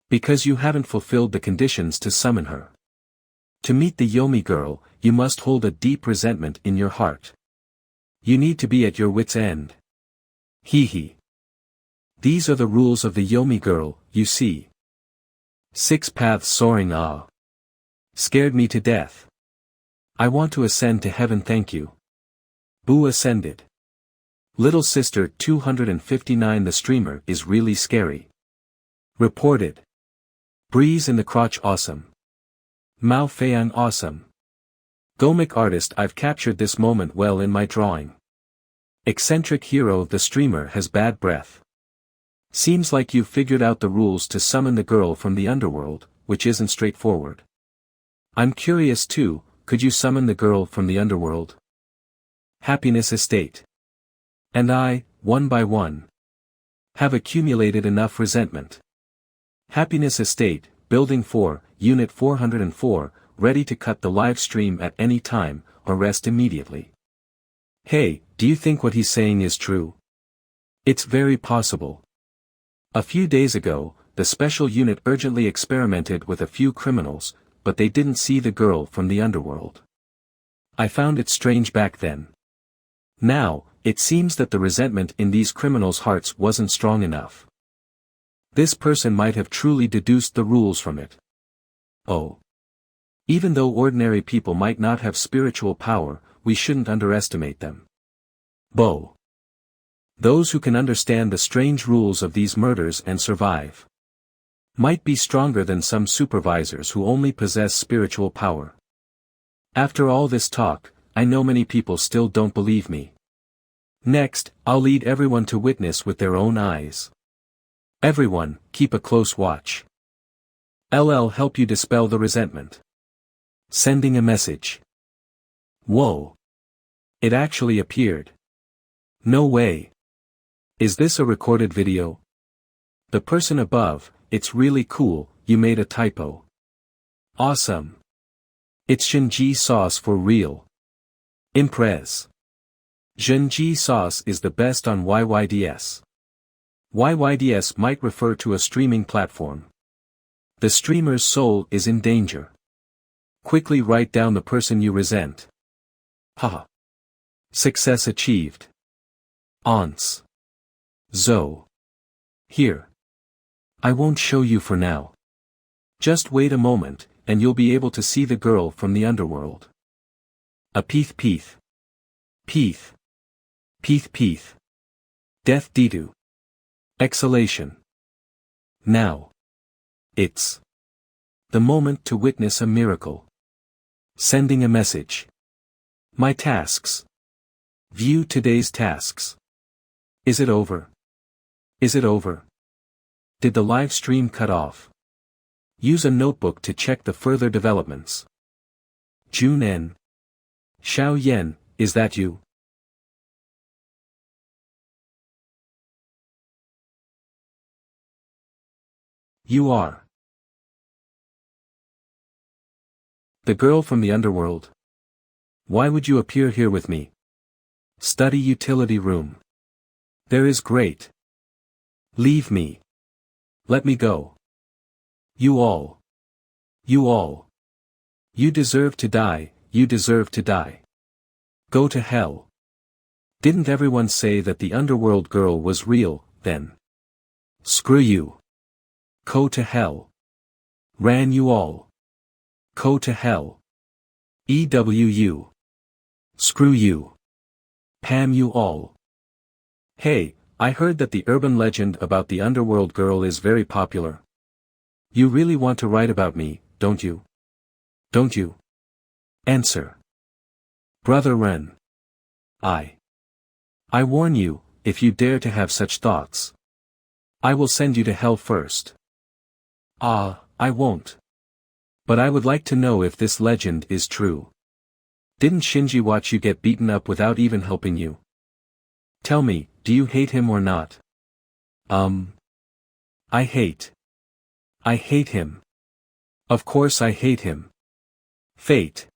Because you haven't fulfilled the conditions to summon her. To meet the Yomi girl, you must hold a deep resentment in your heart. You need to be at your wit's end. Hee. These are the rules of the Yomi girl, you see. 6 paths soaring, ah. Scared me to death. I want to ascend to heaven, thank you. Boo ascended. Little Sister 259, the streamer is really scary. Reported. Breeze in the crotch, awesome. Mao Feiyang, awesome. Gomic artist, I've captured this moment well in my drawing. Eccentric hero, the streamer has bad breath. Seems like you've figured out the rules to summon the girl from the underworld, which isn't straightforward. I'm curious too, could you summon the girl from the underworld? Happiness Estate. And I, one by one, have accumulated enough resentment. Happiness Estate, Building 4, Unit 404, ready to cut the live stream at any time, or rest immediately. Hey, do you think what he's saying is true? It's very possible. A few days ago, the special unit urgently experimented with a few criminals, but they didn't see the girl from the underworld. I found it strange back then. Now, it seems that the resentment in these criminals' hearts wasn't strong enough. This person might have truly deduced the rules from it. Oh. Even though ordinary people might not have spiritual power, we shouldn't underestimate them. Bo. Those who can understand the strange rules of these murders and survive might be stronger than some supervisors who only possess spiritual power. After all this talk, I know many people still don't believe me. Next, I'll lead everyone to witness with their own eyes. Everyone, keep a close watch. LL help you dispel the resentment. Sending a message. Whoa. It actually appeared. No way. Is this a recorded video? The person above, it's really cool, you made a typo. Awesome. It's Jinji Sauce for real. Impress. Jinji Sauce is the best on YYDS. YYDS might refer to a streaming platform. The streamer's soul is in danger. Quickly write down the person you resent. Haha. Success achieved. Aunts. Zo. Here. I won't show you for now. Just wait a moment, and you'll be able to see the girl from the underworld. A peeth. Peeth. Peeth. Death Didu. Exhalation. Now. It's the moment to witness a miracle. Sending a message. My tasks. View today's tasks. Is it over? Is it over? Did the live stream cut off? Use a notebook to check the further developments. Jun N. Xiao Yen, is that you? You are. The girl from the underworld. Why would you appear here with me? Study utility room. There is great. Leave me. Let me go. You all. You all. You deserve to die, you deserve to die. Go to hell. Didn't everyone say that the underworld girl was real, then? Screw you. Go to hell. Ran you all. Go to hell. EWU. Screw you. Pam you all. Hey, I heard that the urban legend about the underworld girl is very popular. You really want to write about me, don't you? Don't you? Answer. Brother Ren. I warn you, if you dare to have such thoughts, I will send you to hell first. I won't. But I would like to know if this legend is true. Didn't Shinji watch you get beaten up without even helping you? Tell me, do you hate him or not? I hate him. Of course I hate him. Fate.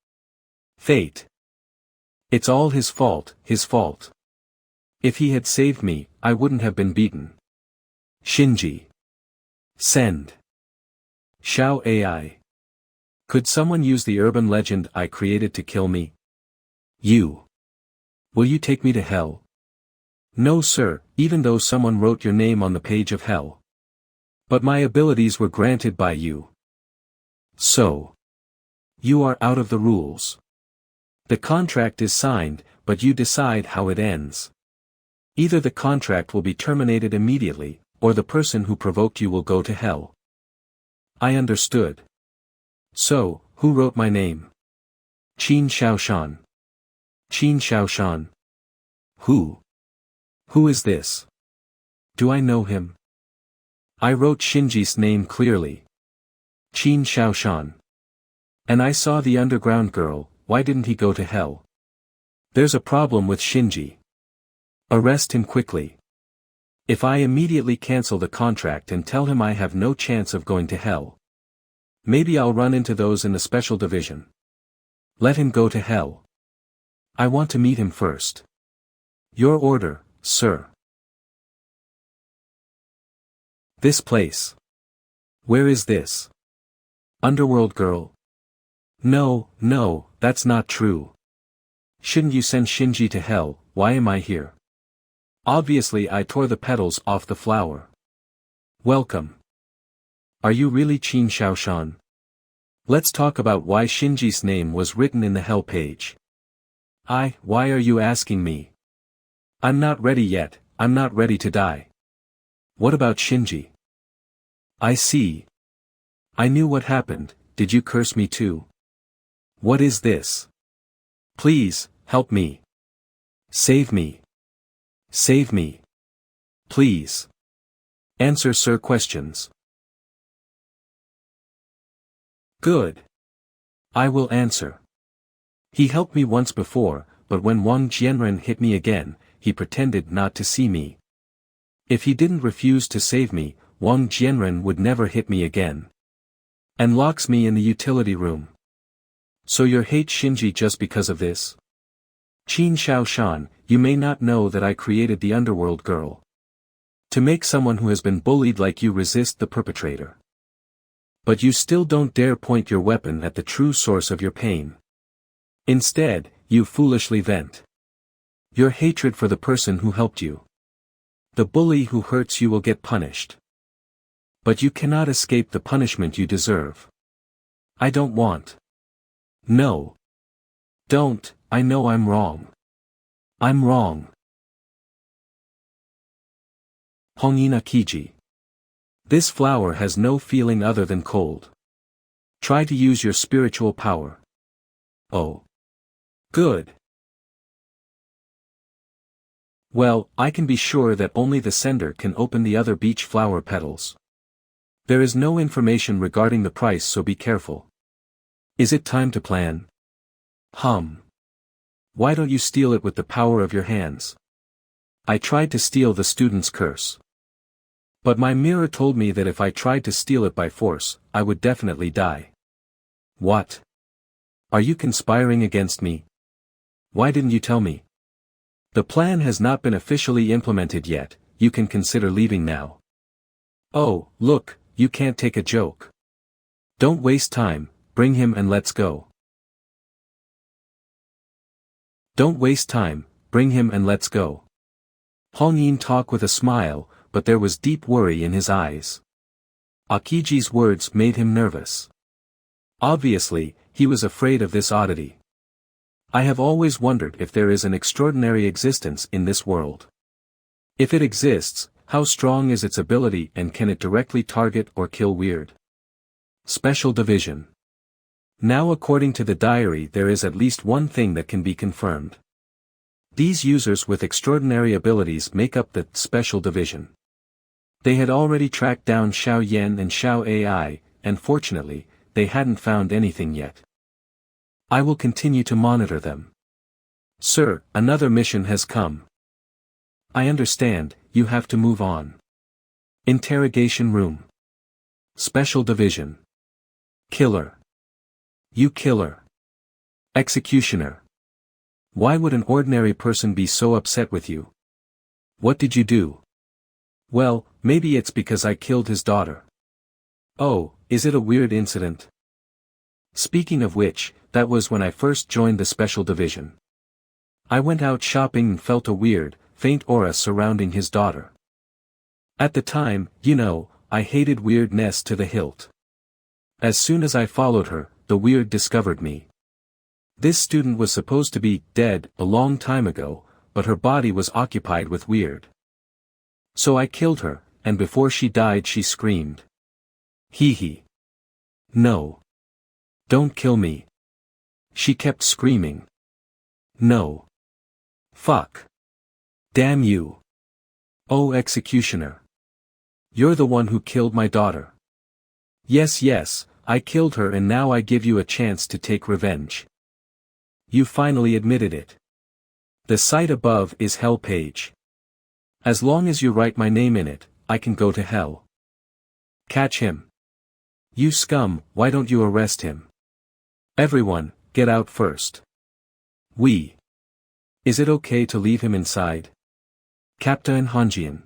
It's all his fault, his fault. If he had saved me, I wouldn't have been beaten. Shinji. Send. Xiao AI. Could someone use the urban legend I created to kill me? You. Will you take me to hell? No sir, even though someone wrote your name on the page of hell. But my abilities were granted by you. So. You are out of the rules. The contract is signed, but you decide how it ends. Either the contract will be terminated immediately, or the person who provoked you will go to hell. I understood. So, who wrote my name? Qin Shaoshan. Qin Shaoshan. Who? Who is this? Do I know him? I wrote Shinji's name clearly. Qin Shaoshan. And I saw the underground girl, why didn't he go to hell? There's a problem with Shinji. Arrest him quickly. If I immediately cancel the contract and tell him I have no chance of going to hell, maybe I'll run into those in the special division. Let him go to hell. I want to meet him first. Your order, sir. This place. Where is this? Underworld girl? No, that's not true. Shouldn't you send Shinji to hell, why am I here? Obviously I tore the petals off the flower. Welcome. Are you really Qin Shaoshan? Let's talk about why Shinji's name was written in the hell page. Why are you asking me? I'm not ready yet, I'm not ready to die. What about Shinji? I see. I knew what happened, did you curse me too? What is this? Please, help me. Save me. Save me. Please. Answer sir questions. Good. I will answer. He helped me once before, but when Wang Jianren hit me again, he pretended not to see me. If he didn't refuse to save me, Wang Jianren would never hit me again. And locks me in the utility room. So you hate Shinji just because of this? Qin Shaoshan, you may not know that I created the underworld girl. To make someone who has been bullied like you resist the perpetrator. But you still don't dare point your weapon at the true source of your pain. Instead, you foolishly vent your hatred for the person who helped you. The bully who hurts you will get punished. But you cannot escape the punishment you deserve. I don't want. No. Don't, I know I'm wrong. I'm wrong. Hongina Kiji. This flower has no feeling other than cold. Try to use your spiritual power. Oh. Good. Well, I can be sure that only the sender can open the other beach flower petals. There is no information regarding the price, so be careful. Is it time to plan? Why don't you steal it with the power of your hands? I tried to steal the student's curse. But my mirror told me that if I tried to steal it by force, I would definitely die. What? Are you conspiring against me? Why didn't you tell me? The plan has not been officially implemented yet, you can consider leaving now. Oh, look, you can't take a joke. Don't waste time, bring him and let's go. Don't waste time, bring him and let's go. Hong Yin talked with a smile, but there was deep worry in his eyes. Akiji's words made him nervous. Obviously, he was afraid of this oddity. I have always wondered if there is an extraordinary existence in this world. If it exists, how strong is its ability and can it directly target or kill weird? Special Division. Now according to the diary there is at least one thing that can be confirmed. These users with extraordinary abilities make up the Special Division. They had already tracked down Xiao Yan and Xiao AI, and fortunately, they hadn't found anything yet. I will continue to monitor them. Sir, another mission has come. I understand, you have to move on. Interrogation room. Special Division. Killer. You killer. Executioner. Why would an ordinary person be so upset with you? What did you do? Well, maybe it's because I killed his daughter. Oh, is it a weird incident? Speaking of which, that was when I first joined the Special Division. I went out shopping and felt a weird, faint aura surrounding his daughter. At the time, I hated weirdness to the hilt. As soon as I followed her, the weird discovered me. This student was supposed to be dead a long time ago, but her body was occupied with weird. So I killed her, and before she died she screamed. Hee hee. No. Don't kill me. She kept screaming. No. Fuck. Damn you. Oh executioner. You're the one who killed my daughter. Yes, I killed her and now I give you a chance to take revenge. You finally admitted it. The site above is Hell page. As long as you write my name in it, I can go to hell. Catch him. You scum, why don't you arrest him? Everyone, get out first. Is it okay to leave him inside? Captain Hanjian.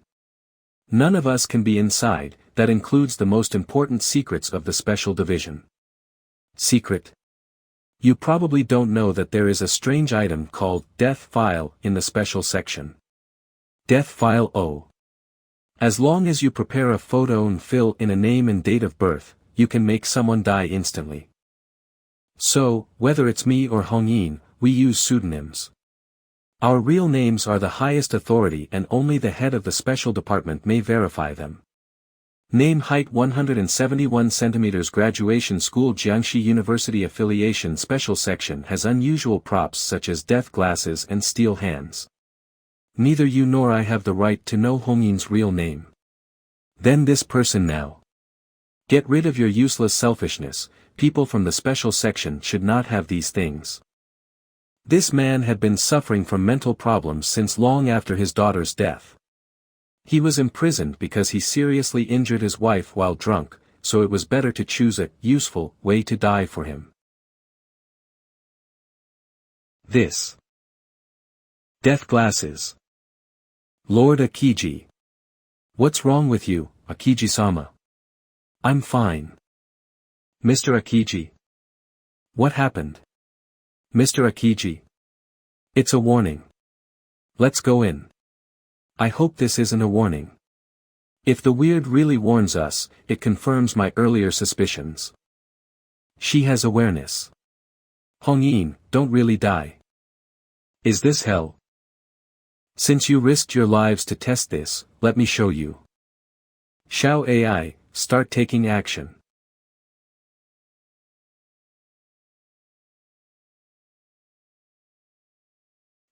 None of us can be inside, that includes the most important secrets of the Special Division. Secret? You probably don't know that there is a strange item called Death File in the Special section. Death File O. As long as you prepare a photo and fill in a name and date of birth, you can make someone die instantly. So, whether it's me or Hong Yin, we use pseudonyms. Our real names are the highest authority and only the head of the special department may verify them. Name height 171 cm Graduation School Jiangxi University Affiliation Special Section has unusual props such as death glasses and steel hands. Neither you nor I have the right to know Hong Yin's real name. Then this person now. Get rid of your useless selfishness, people from the special section should not have these things. This man had been suffering from mental problems since long after his daughter's death. He was imprisoned because he seriously injured his wife while drunk, so it was better to choose a useful way to die for him. This. Death glasses. Lord Akiji. What's wrong with you, Akiji-sama? I'm fine. Mr. Akiji. What happened? Mr. Akiji. It's a warning. Let's go in. I hope this isn't a warning. If the weird really warns us, it confirms my earlier suspicions. She has awareness. Hong Yin, don't really die. Is this hell? Since you risked your lives to test this, let me show you. Xiao AI, start taking action.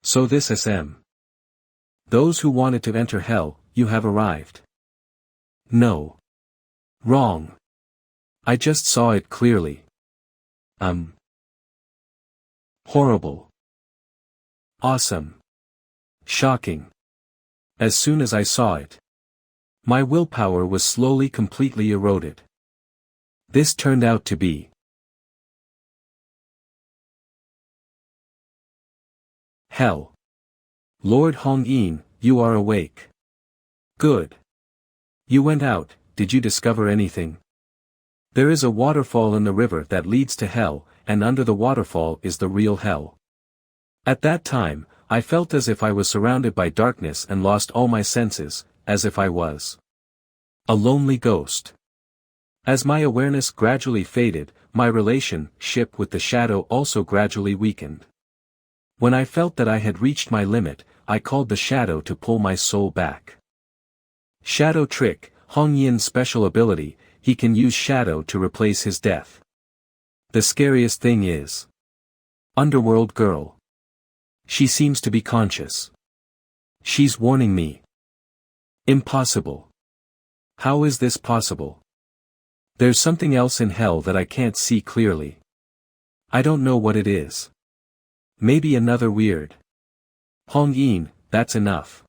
So this SM. Those who wanted to enter hell, you have arrived. No. Wrong. I just saw it clearly. Horrible. Awesome. Shocking. As soon as I saw it, my willpower was slowly completely eroded. This turned out to be hell. Lord Hong-in, you are awake. Good. You went out, did you discover anything? There is a waterfall in the river that leads to hell, and under the waterfall is the real hell. At that time, I felt as if I was surrounded by darkness and lost all my senses, as if I was a lonely ghost. As my awareness gradually faded, my relationship with the shadow also gradually weakened. When I felt that I had reached my limit, I called the shadow to pull my soul back. Shadow trick, Hong Yin's special ability, he can use shadow to replace his death. The scariest thing is Underworld Girl. She seems to be conscious. She's warning me. Impossible. How is this possible? There's something else in hell that I can't see clearly. I don't know what it is. Maybe another weird. Hong Yin, that's enough.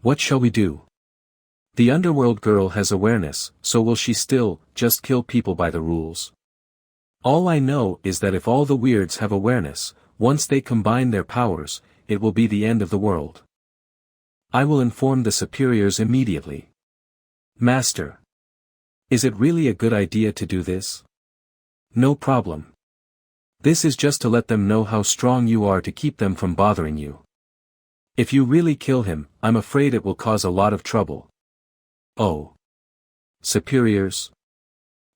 What shall we do? The underworld girl has awareness, so will she still just kill people by the rules? All I know is that if all the weirds have awareness, once they combine their powers, it will be the end of the world. I will inform the superiors immediately. Master. Is it really a good idea to do this? No problem. This is just to let them know how strong you are to keep them from bothering you. If you really kill him, I'm afraid it will cause a lot of trouble. Oh. Superiors.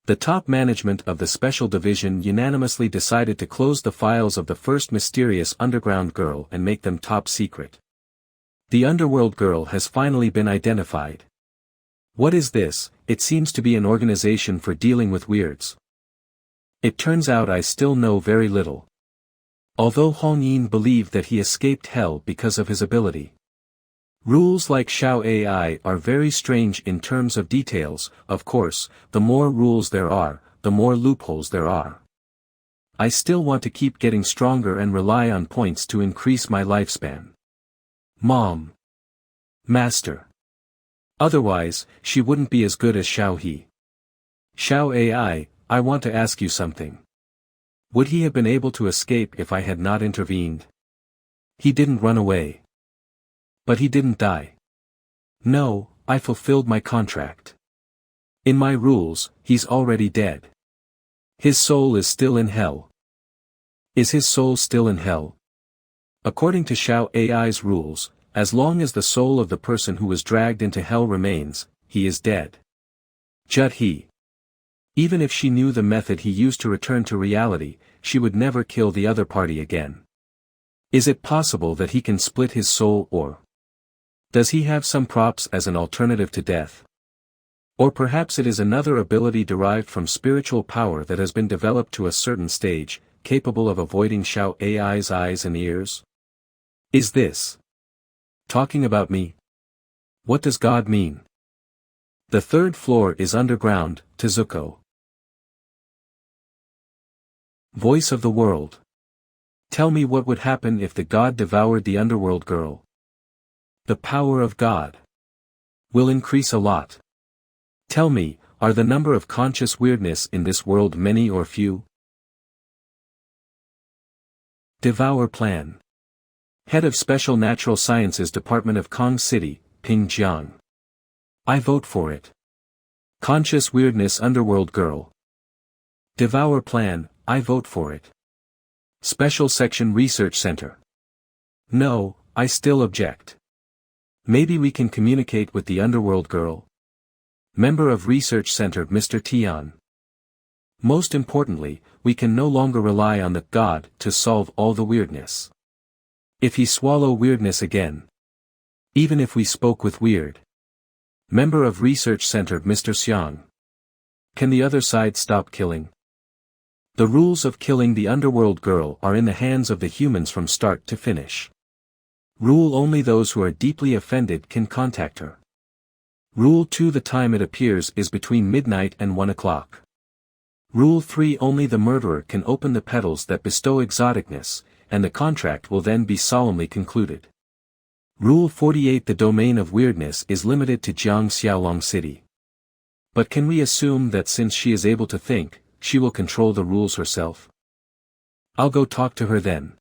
The top management of the special division unanimously decided to close the files of the first mysterious underground girl and make them top secret. The underworld girl has finally been identified. What is this? It seems to be an organization for dealing with weirds. It turns out I still know very little. Although Hong Yin believed that he escaped hell because of his ability. Rules like Xiao AI are very strange in terms of details. Of course, the more rules there are, the more loopholes there are. I still want to keep getting stronger and rely on points to increase my lifespan. Mom. Master. Otherwise, she wouldn't be as good as Xiao He. Xiao AI, I want to ask you something. Would he have been able to escape if I had not intervened? He didn't run away. But he didn't die. No, I fulfilled my contract. In my rules, he's already dead. His soul is still in hell. Is his soul still in hell? According to Xiao AI's rules, as long as the soul of the person who was dragged into hell remains, he is dead. Jut He. Even if she knew the method he used to return to reality, she would never kill the other party again. Is it possible that he can split his soul, or does he have some props as an alternative to death? Or perhaps it is another ability derived from spiritual power that has been developed to a certain stage, capable of avoiding Xiao AI's eyes and ears? Is this talking about me? What does God mean? The third floor is underground, Tezuko. Voice of the world. Tell me what would happen if the god devoured the underworld girl. The power of God will increase a lot. Tell me, are the number of conscious weirdness in this world many or few? Devour Plan. Head of Special Natural Sciences Department of Kong City, Pingjiang. I vote for it. Conscious Weirdness Underworld Girl. Devour Plan, I vote for it. Special Section Research Center. No, I still object. Maybe we can communicate with the Underworld Girl. Member of Research Center Mr. Tian. Most importantly, we can no longer rely on the God to solve all the weirdness. If he swallow weirdness again. Even if we spoke with weird. Member of Research Center Mr. Xiang. Can the other side stop killing? The rules of killing the underworld girl are in the hands of the humans from start to finish. Rule only those who are deeply offended can contact her. Rule 2 The time it appears is between midnight and 1 o'clock. Rule 3: only the murderer can open the petals that bestow exoticness, and the contract will then be solemnly concluded. Rule 48: the domain of weirdness is limited to Jiang Xiaolong City. But can we assume that since she is able to think, she will control the rules herself? I'll go talk to her then.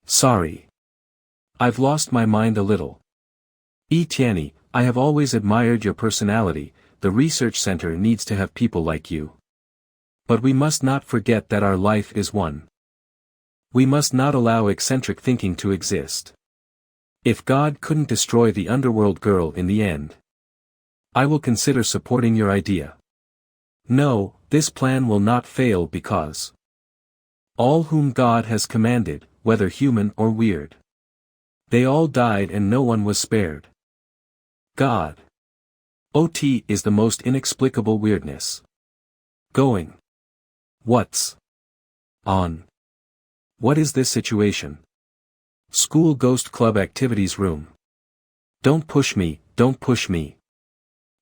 Sorry. I've lost my mind a little. Tianyi, I have always admired your personality. The research center needs to have people like you. But we must not forget that our life is one. We must not allow eccentric thinking to exist. If God couldn't destroy the underworld girl in the end, I will consider supporting your idea. No, this plan will not fail because all whom God has commanded, whether human or weird, they all died and no one was spared. God. OT is the most inexplicable weirdness. Going. What's on? What is this situation? School Ghost Club Activities Room. Don't push me, don't push me.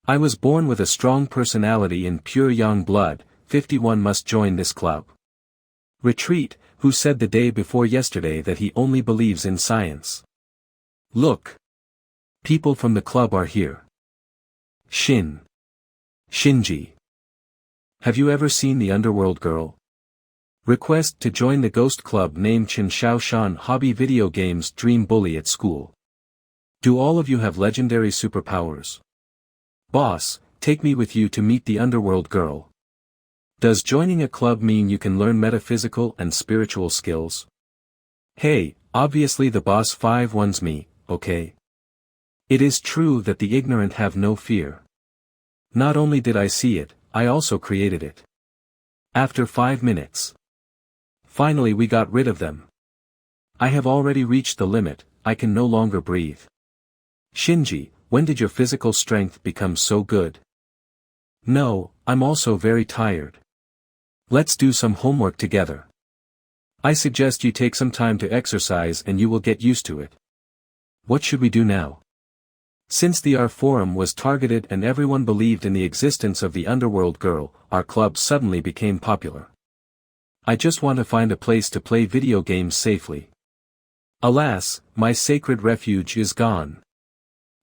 I was born with a strong personality in pure young blood. 51 must join this club. Retreat, who said the day before yesterday that he only believes in science. Look. People from the club are here. Shinji. Have you ever seen the underworld girl? Request to join the ghost club named Chen Shaoshan Hobby Video Games Dream Bully at school. Do all of you have legendary superpowers? Boss, take me with you to meet the underworld girl. Does joining a club mean you can learn metaphysical and spiritual skills? Hey, obviously the boss 5 wants me, okay? It is true that the ignorant have no fear. Not only did I see it, I also created it. After 5 minutes. Finally we got rid of them. I have already reached the limit, I can no longer breathe. Shinji, when did your physical strength become so good? No, I'm also very tired. Let's do some homework together. I suggest you take some time to exercise and you will get used to it. What should we do now? Since the R forum was targeted and everyone believed in the existence of the underworld girl, our club suddenly became popular. I just want to find a place to play video games safely. Alas, my sacred refuge is gone.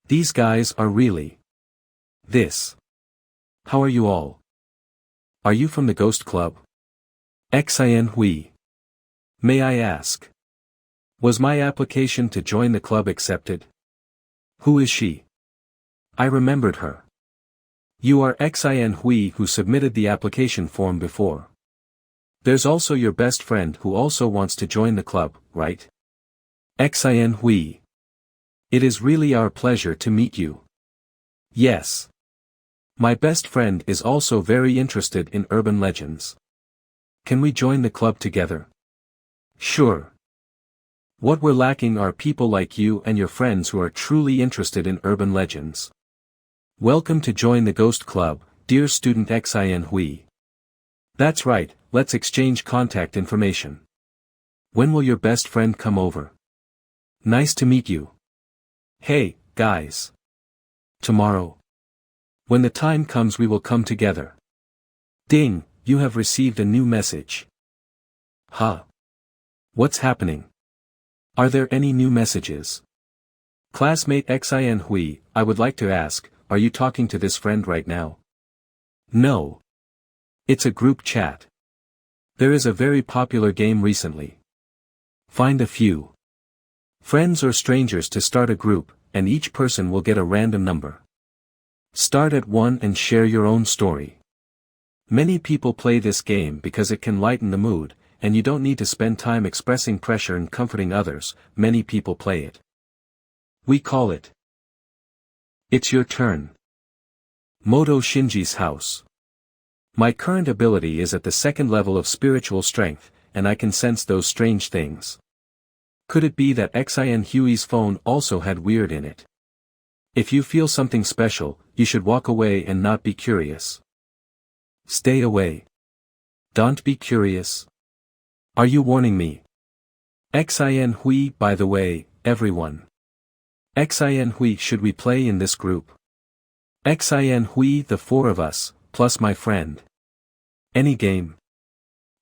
These guys are really this. How are you all? Are you from the Ghost Club? Xin Hui. May I ask? Was my application to join the club accepted? Who is she? I remembered her. You are Xin Hui who submitted the application form before. There's also your best friend who also wants to join the club, right? Xin Hui. It is really our pleasure to meet you. Yes. My best friend is also very interested in urban legends. Can we join the club together? Sure. What we're lacking are people like you and your friends who are truly interested in urban legends. Welcome to join the Ghost Club, dear student Xin Hui. That's right, let's exchange contact information. When will your best friend come over? Nice to meet you. Hey, guys. Tomorrow. When the time comes we will come together. Ding, you have received a new message. Huh? What's happening? Are there any new messages? Classmate Xin Hui, I would like to ask, are you talking to this friend right now? No. It's a group chat. There is a very popular game recently. Find a few friends or strangers to start a group, and each person will get a random number. Start at 1 and share your own story. Many people play this game because it can lighten the mood, and you don't need to spend time expressing pressure and comforting others. Many people play it. We call it It's Your Turn. Moto Shinji's house. My current ability is at the 2nd level of spiritual strength, and I can sense those strange things. Could it be that Xin Hui's phone also had weird in it? If you feel something special, you should walk away and not be curious. Stay away. Don't be curious. Are you warning me? Xin Hui, by the way, everyone. Xin Hui, should we play in this group? Xin Hui, the 4 of us, plus my friend. Any game?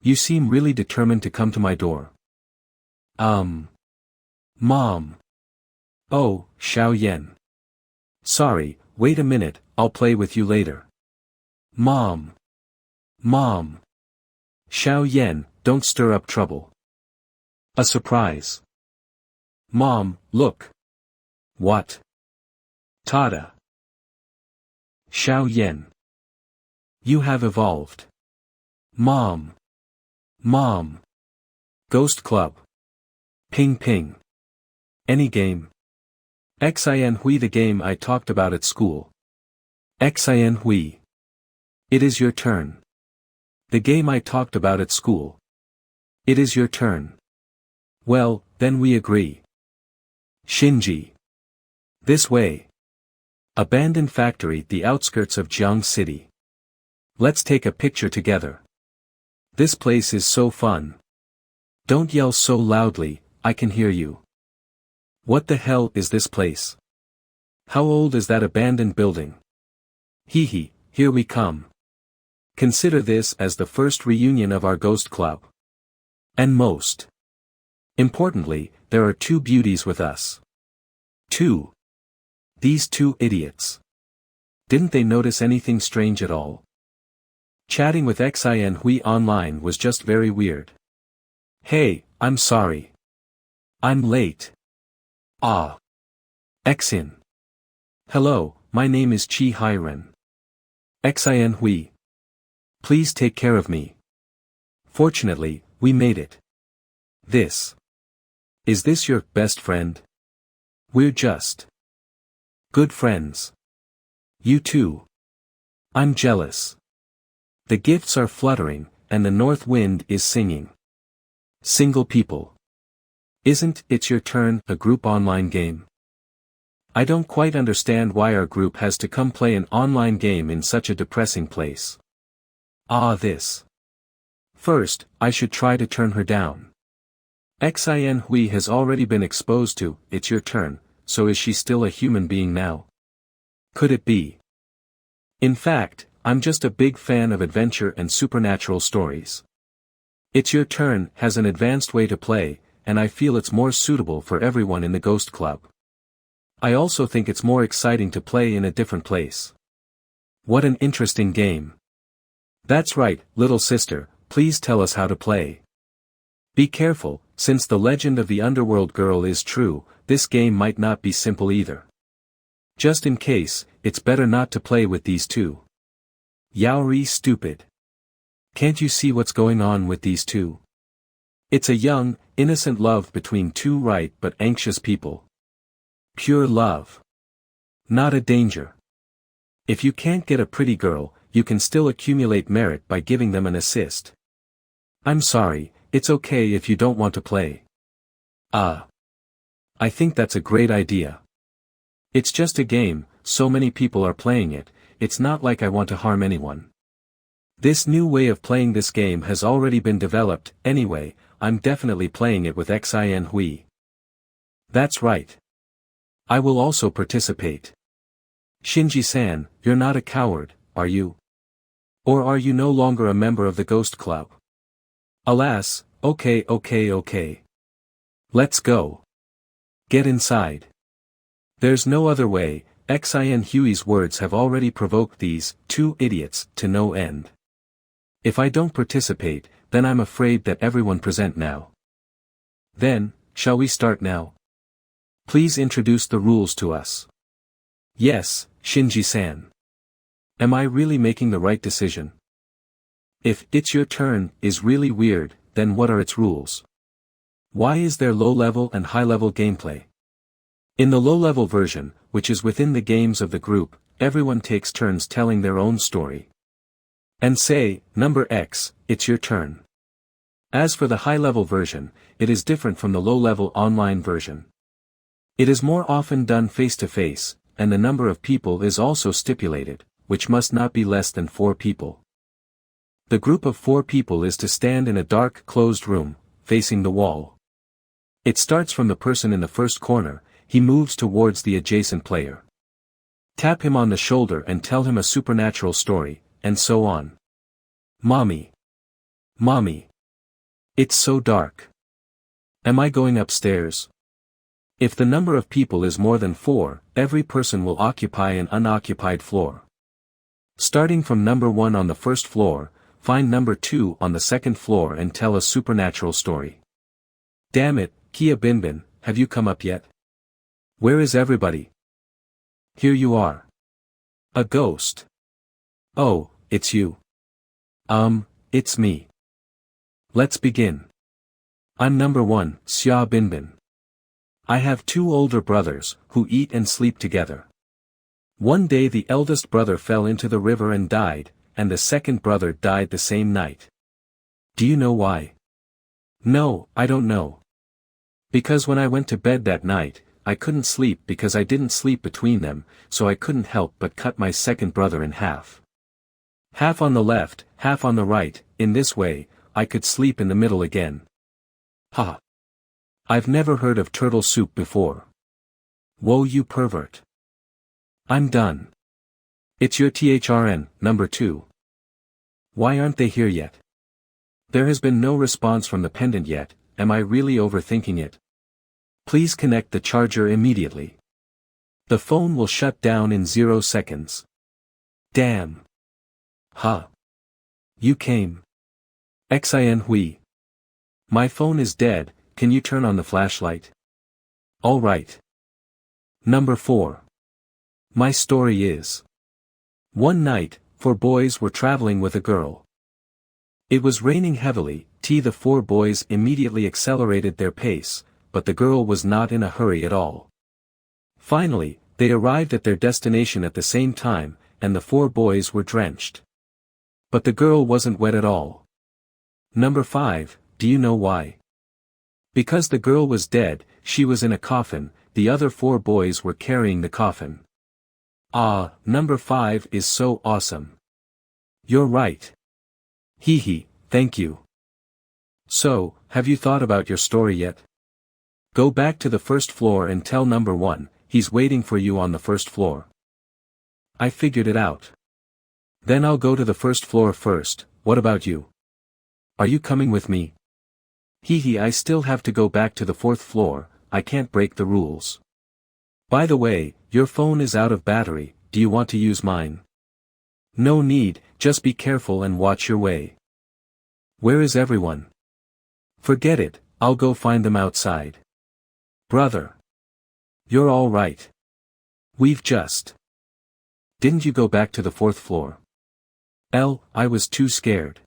You seem really determined to come to my door. Mom. Oh, Xiao Yan. Sorry, wait a minute, I'll play with you later. Mom. Mom. Xiao Yan, don't stir up trouble. A surprise. Mom, look. What? Tada. Xiao Yan. You have evolved. Mom. Mom. Ghost Club. Ping ping. Any game? Xin Hui, the game I talked about at school. Xin Hui. It is your turn. The game I talked about at school. It is your turn. Well, then we agree. Shinji. This way. Abandoned factory, the outskirts of Jiang City. Let's take a picture together. This place is so fun. Don't yell so loudly, I can hear you. What the hell is this place? How old is that abandoned building? Hee hee, here we come. Consider this as the first reunion of our ghost club. And most importantly, there are two beauties with us. Two. These two idiots. Didn't they notice anything strange at all? Chatting with Xin Hui online was just very weird. Hey, I'm sorry. I'm late. Ah. Xin. Hello, my name is Chi Hiren. Xin Hui. Please take care of me. Fortunately, we made it. This. Is this your best friend? We're just good friends. You too. I'm jealous. The gifts are fluttering, and the north wind is singing. Single people. Isn't It's Your Turn a group online game? I don't quite understand why our group has to come play an online game in such a depressing place. This. First, I should try to turn her down. Xin Hui has already been exposed to It's Your Turn, so is she still a human being now? Could it be? In fact, I'm just a big fan of adventure and supernatural stories. It's Your Turn has an advanced way to play, and I feel it's more suitable for everyone in the Ghost Club. I also think it's more exciting to play in a different place. What an interesting game. That's right, little sister, please tell us how to play. Be careful, since the legend of the underworld girl is true, this game might not be simple either. Just in case, it's better not to play with these two. Yaori stupid. Can't you see what's going on with these two? It's a young, innocent love between two right but anxious people. Pure love. Not a danger. If you can't get a pretty girl, you can still accumulate merit by giving them an assist. I'm sorry, it's okay if you don't want to play. I think that's a great idea. It's just a game, so many people are playing it, it's not like I want to harm anyone. This new way of playing this game has already been developed, anyway, I'm definitely playing it with Xin Hui. That's right. I will also participate. Shinji-san, you're not a coward, are you? Or are you no longer a member of the Ghost Club? Alas, okay. Let's go. Get inside. There's no other way, Xin Hui's words have already provoked these two idiots to no end. If I don't participate, then I'm afraid that everyone present now. Then, shall we start now? Please introduce the rules to us. Yes, Shinji-san. Am I really making the right decision? If It's Your Turn is really weird, then what are its rules? Why is there low-level and high-level gameplay? In the low-level version, which is within the games of the group, everyone takes turns telling their own story. And say, number X, it's your turn. As for the high-level version, it is different from the low-level online version. It is more often done face-to-face, and the number of people is also stipulated, which must not be less than 4 people. The group of 4 people is to stand in a dark, closed room, facing the wall. It starts from the person in the first corner, he moves towards the adjacent player. Tap him on the shoulder and tell him a supernatural story, and so on. Mommy. Mommy. It's so dark. Am I going upstairs? If the number of people is more than 4, every person will occupy an unoccupied floor. Starting from number 1 on the first floor, find number 2 on the second floor and tell a supernatural story. Damn it, Kia Binbin, have you come up yet? Where is everybody? Here you are. A ghost. Oh, it's you. It's me. Let's begin. I'm number 1, Xia Binbin. I have 2 older brothers, who eat and sleep together. One day the eldest brother fell into the river and died, and the second brother died the same night. Do you know why? No, I don't know. Because when I went to bed that night, I couldn't sleep because I didn't sleep between them, so I couldn't help but cut my second brother in half. Half on the left, half on the right, in this way, I could sleep in the middle again. Ha! I've never heard of turtle soup before. Whoa, you pervert. I'm done. It's your THRN, number 2. Why aren't they here yet? There has been no response from the pendant yet, am I really overthinking it? Please connect the charger immediately. The phone will shut down in 0 seconds. Damn. Ha. You came. Xin Hui. My phone is dead, can you turn on the flashlight? Alright. Number 4. My story is. One night, 4 boys were traveling with a girl. It was raining heavily, the 4 boys immediately accelerated their pace, but the girl was not in a hurry at all. Finally, they arrived at their destination at the same time, and the 4 boys were drenched. But the girl wasn't wet at all. Number 5, do you know why? Because the girl was dead, she was in a coffin, the other 4 boys were carrying the coffin. Ah, number 5 is so awesome. You're right. Hee hee, thank you. So, have you thought about your story yet? Go back to the first floor and tell number 1, he's waiting for you on the first floor. I figured it out. Then I'll go to the first floor first, what about you? Are you coming with me? Hee hee, I still have to go back to the 4th floor, I can't break the rules. By the way, your phone is out of battery, do you want to use mine? No need, just be careful and watch your way. Where is everyone? Forget it, I'll go find them outside. Brother. You're all right. We've just. Didn't you go back to the 4th floor? I was too scared.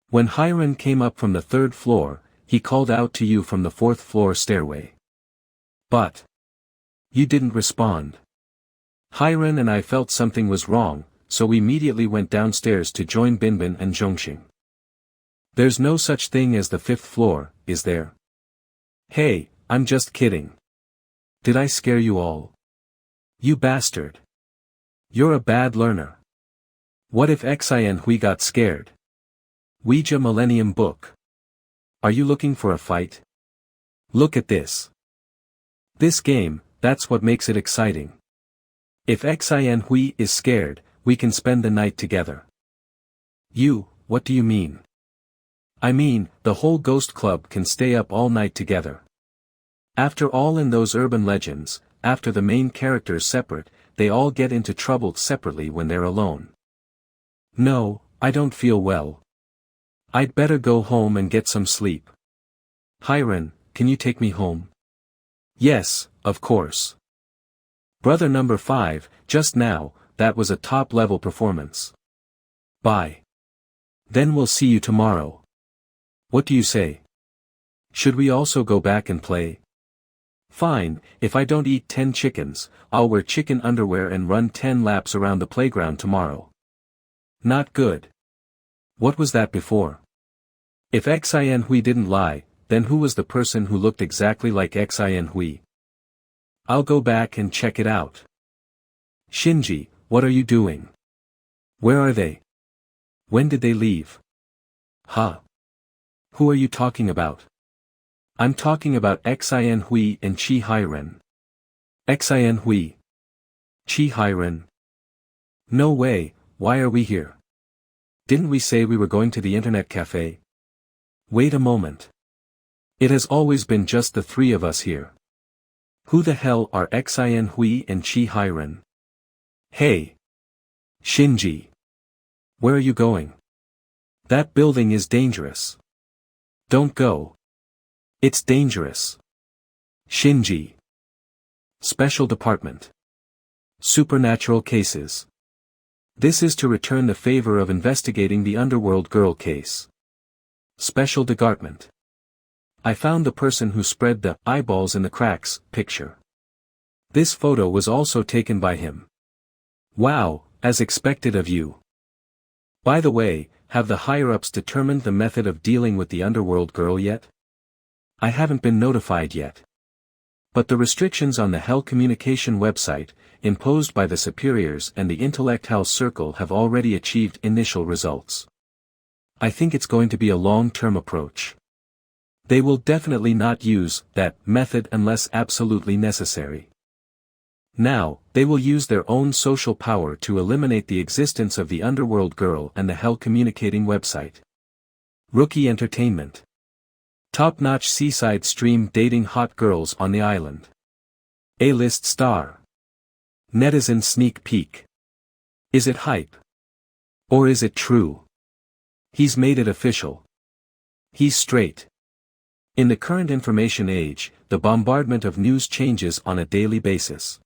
When Hiram came up from the 3rd floor, he called out to you from the 4th floor stairway. But. You didn't respond. Hiram and I felt something was wrong, so we immediately went downstairs to join Binbin and Zhongxing. There's no such thing as the 5th floor, is there? Hey, I'm just kidding. Did I scare you all? You bastard. You're a bad learner. What if Xin Hui got scared? Ouija Millennium Book. Are you looking for a fight? Look at this. This game, that's what makes it exciting. If Xin Hui is scared, we can spend the night together. What do you mean? I mean, the whole ghost club can stay up all night together. After all, in those urban legends, after the main characters separate, they all get into trouble separately when they're alone. No, I don't feel well. I'd better go home and get some sleep. Hiram, can you take me home? Yes, of course. Brother number 5, just now, that was a top-level performance. Bye. Then we'll see you tomorrow. What do you say? Should we also go back and play? Fine, if I don't eat 10 chickens, I'll wear chicken underwear and run 10 laps around the playground tomorrow. Not good. What was that before? If Xin Hui didn't lie, then who was the person who looked exactly like Xin Hui? I'll go back and check it out. Shinji, what are you doing? Where are they? When did they leave? Huh? Who are you talking about? I'm talking about Xin Hui and Chi Hiren. Xin Hui. Chi Hiren. No way, why are we here? Didn't we say we were going to the internet cafe? Wait a moment. It has always been just the three of us here. Who the hell are Xin Hui and Chi Hiren? Hey! Shinji! Where are you going? That building is dangerous. Don't go. It's dangerous. Shinji. Special Department. Supernatural cases. This is to return the favor of investigating the Underworld Girl case. Special Department. I found the person who spread the eyeballs in the cracks picture. This photo was also taken by him. Wow, as expected of you. By the way, have the higher-ups determined the method of dealing with the Underworld Girl yet? I haven't been notified yet. But the restrictions on the Hell Communication website, imposed by the superiors and the Intellect Hell Circle have already achieved initial results. I think it's going to be a long-term approach. They will definitely not use that method unless absolutely necessary. Now, they will use their own social power to eliminate the existence of the Underworld Girl and the Hell Communicating website. Rookie Entertainment. Top-notch seaside stream dating hot girls on the island. A-list star. Netizen sneak peek. Is it hype? Or is it true? He's made it official. He's straight. In the current information age, the bombardment of news changes on a daily basis.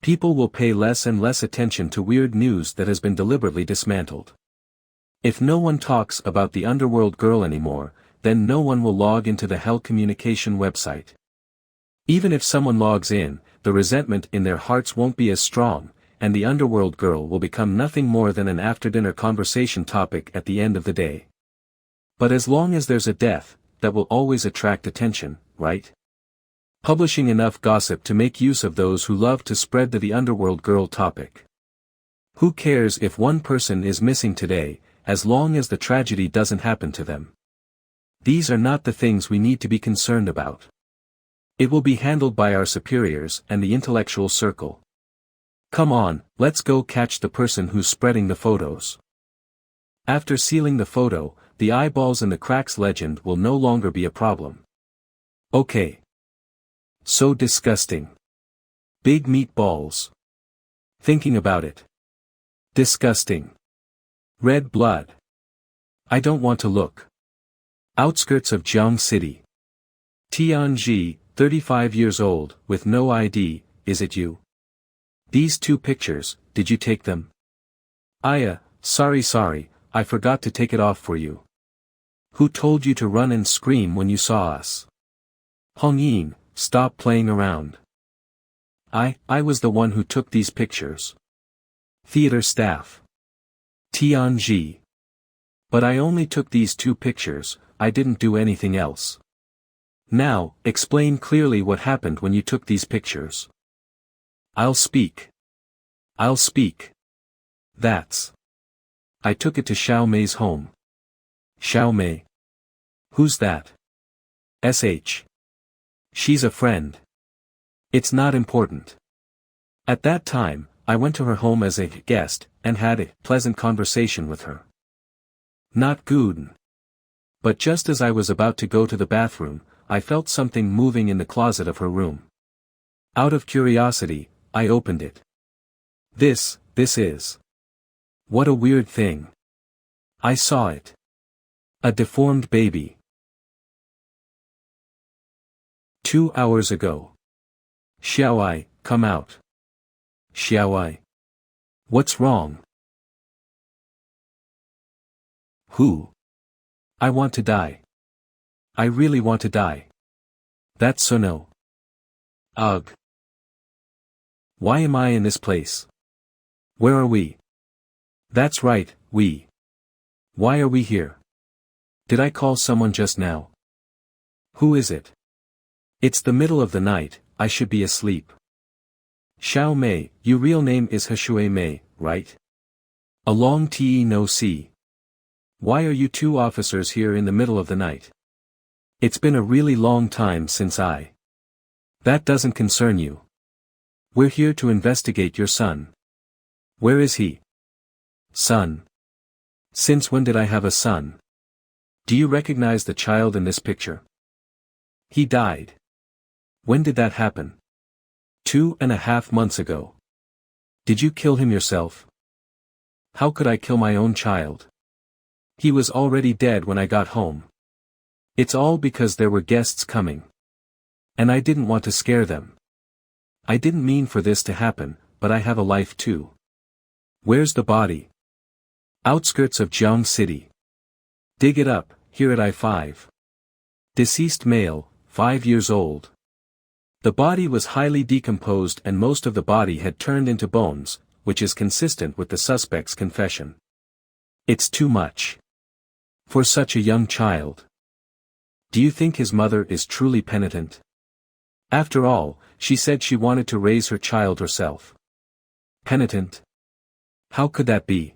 People will pay less and less attention to weird news that has been deliberately dismantled. If no one talks about the Underworld Girl anymore, then no one will log into the Hell Communication website. Even if someone logs in, the resentment in their hearts won't be as strong, and the Underworld Girl will become nothing more than an after-dinner conversation topic at the end of the day. But as long as there's a death, that will always attract attention, right? Publishing enough gossip to make use of those who love to spread the Underworld Girl topic. Who cares if one person is missing today, as long as the tragedy doesn't happen to them? These are not the things we need to be concerned about. It will be handled by our superiors and the intellectual circle. Come on, let's go catch the person who's spreading the photos. After sealing the photo, the eyeballs and the cracks legend will no longer be a problem. Okay. So disgusting. Big meatballs. Thinking about it. Disgusting. Red blood. I don't want to look. Outskirts of Jiang City. Tianji, 35 years old, with no ID, is it you? These two pictures, did you take them? Sorry, I forgot to take it off for you. Who told you to run and scream when you saw us? Hongyin, stop playing around. I was the one who took these pictures. Theater staff. Tianji. But I only took these two pictures, I didn't do anything else. Now, explain clearly what happened when you took these pictures. I'll speak. That's. I took it to Xiao Mei's home. Xiao Mei. Who's that? SH. She's a friend. It's not important. At that time, I went to her home as a guest, and had a pleasant conversation with her. Not good. But just as I was about to go to the bathroom, I felt something moving in the closet of her room. Out of curiosity, I opened it. This is. What a weird thing. I saw it. A deformed baby. 2 hours ago. Xiaoai, come out. Xiaoai. What's wrong? Who? I want to die. I really want to die. That's so no. Ugh. Why am I in this place? Where are we? That's right, we. Why are we here? Did I call someone just now? Who is it? It's the middle of the night, I should be asleep. Xiao Mei, your real name is Hshui Mei, right? A long te no see. Why are you two officers here in the middle of the night? It's been a really long time since I. That doesn't concern you. We're here to investigate your son. Where is he? Son. Since when did I have a son? Do you recognize the child in this picture? He died. When did that happen? 2.5 months ago. Did you kill him yourself? How could I kill my own child? He was already dead when I got home. It's all because there were guests coming. And I didn't want to scare them. I didn't mean for this to happen, but I have a life too. Where's the body? Outskirts of Jiang City. Dig it up, here at I-5. Deceased male, 5 years old. The body was highly decomposed and most of the body had turned into bones, which is consistent with the suspect's confession. It's too much. For such a young child. Do you think his mother is truly penitent? After all, she said she wanted to raise her child herself. Penitent? How could that be?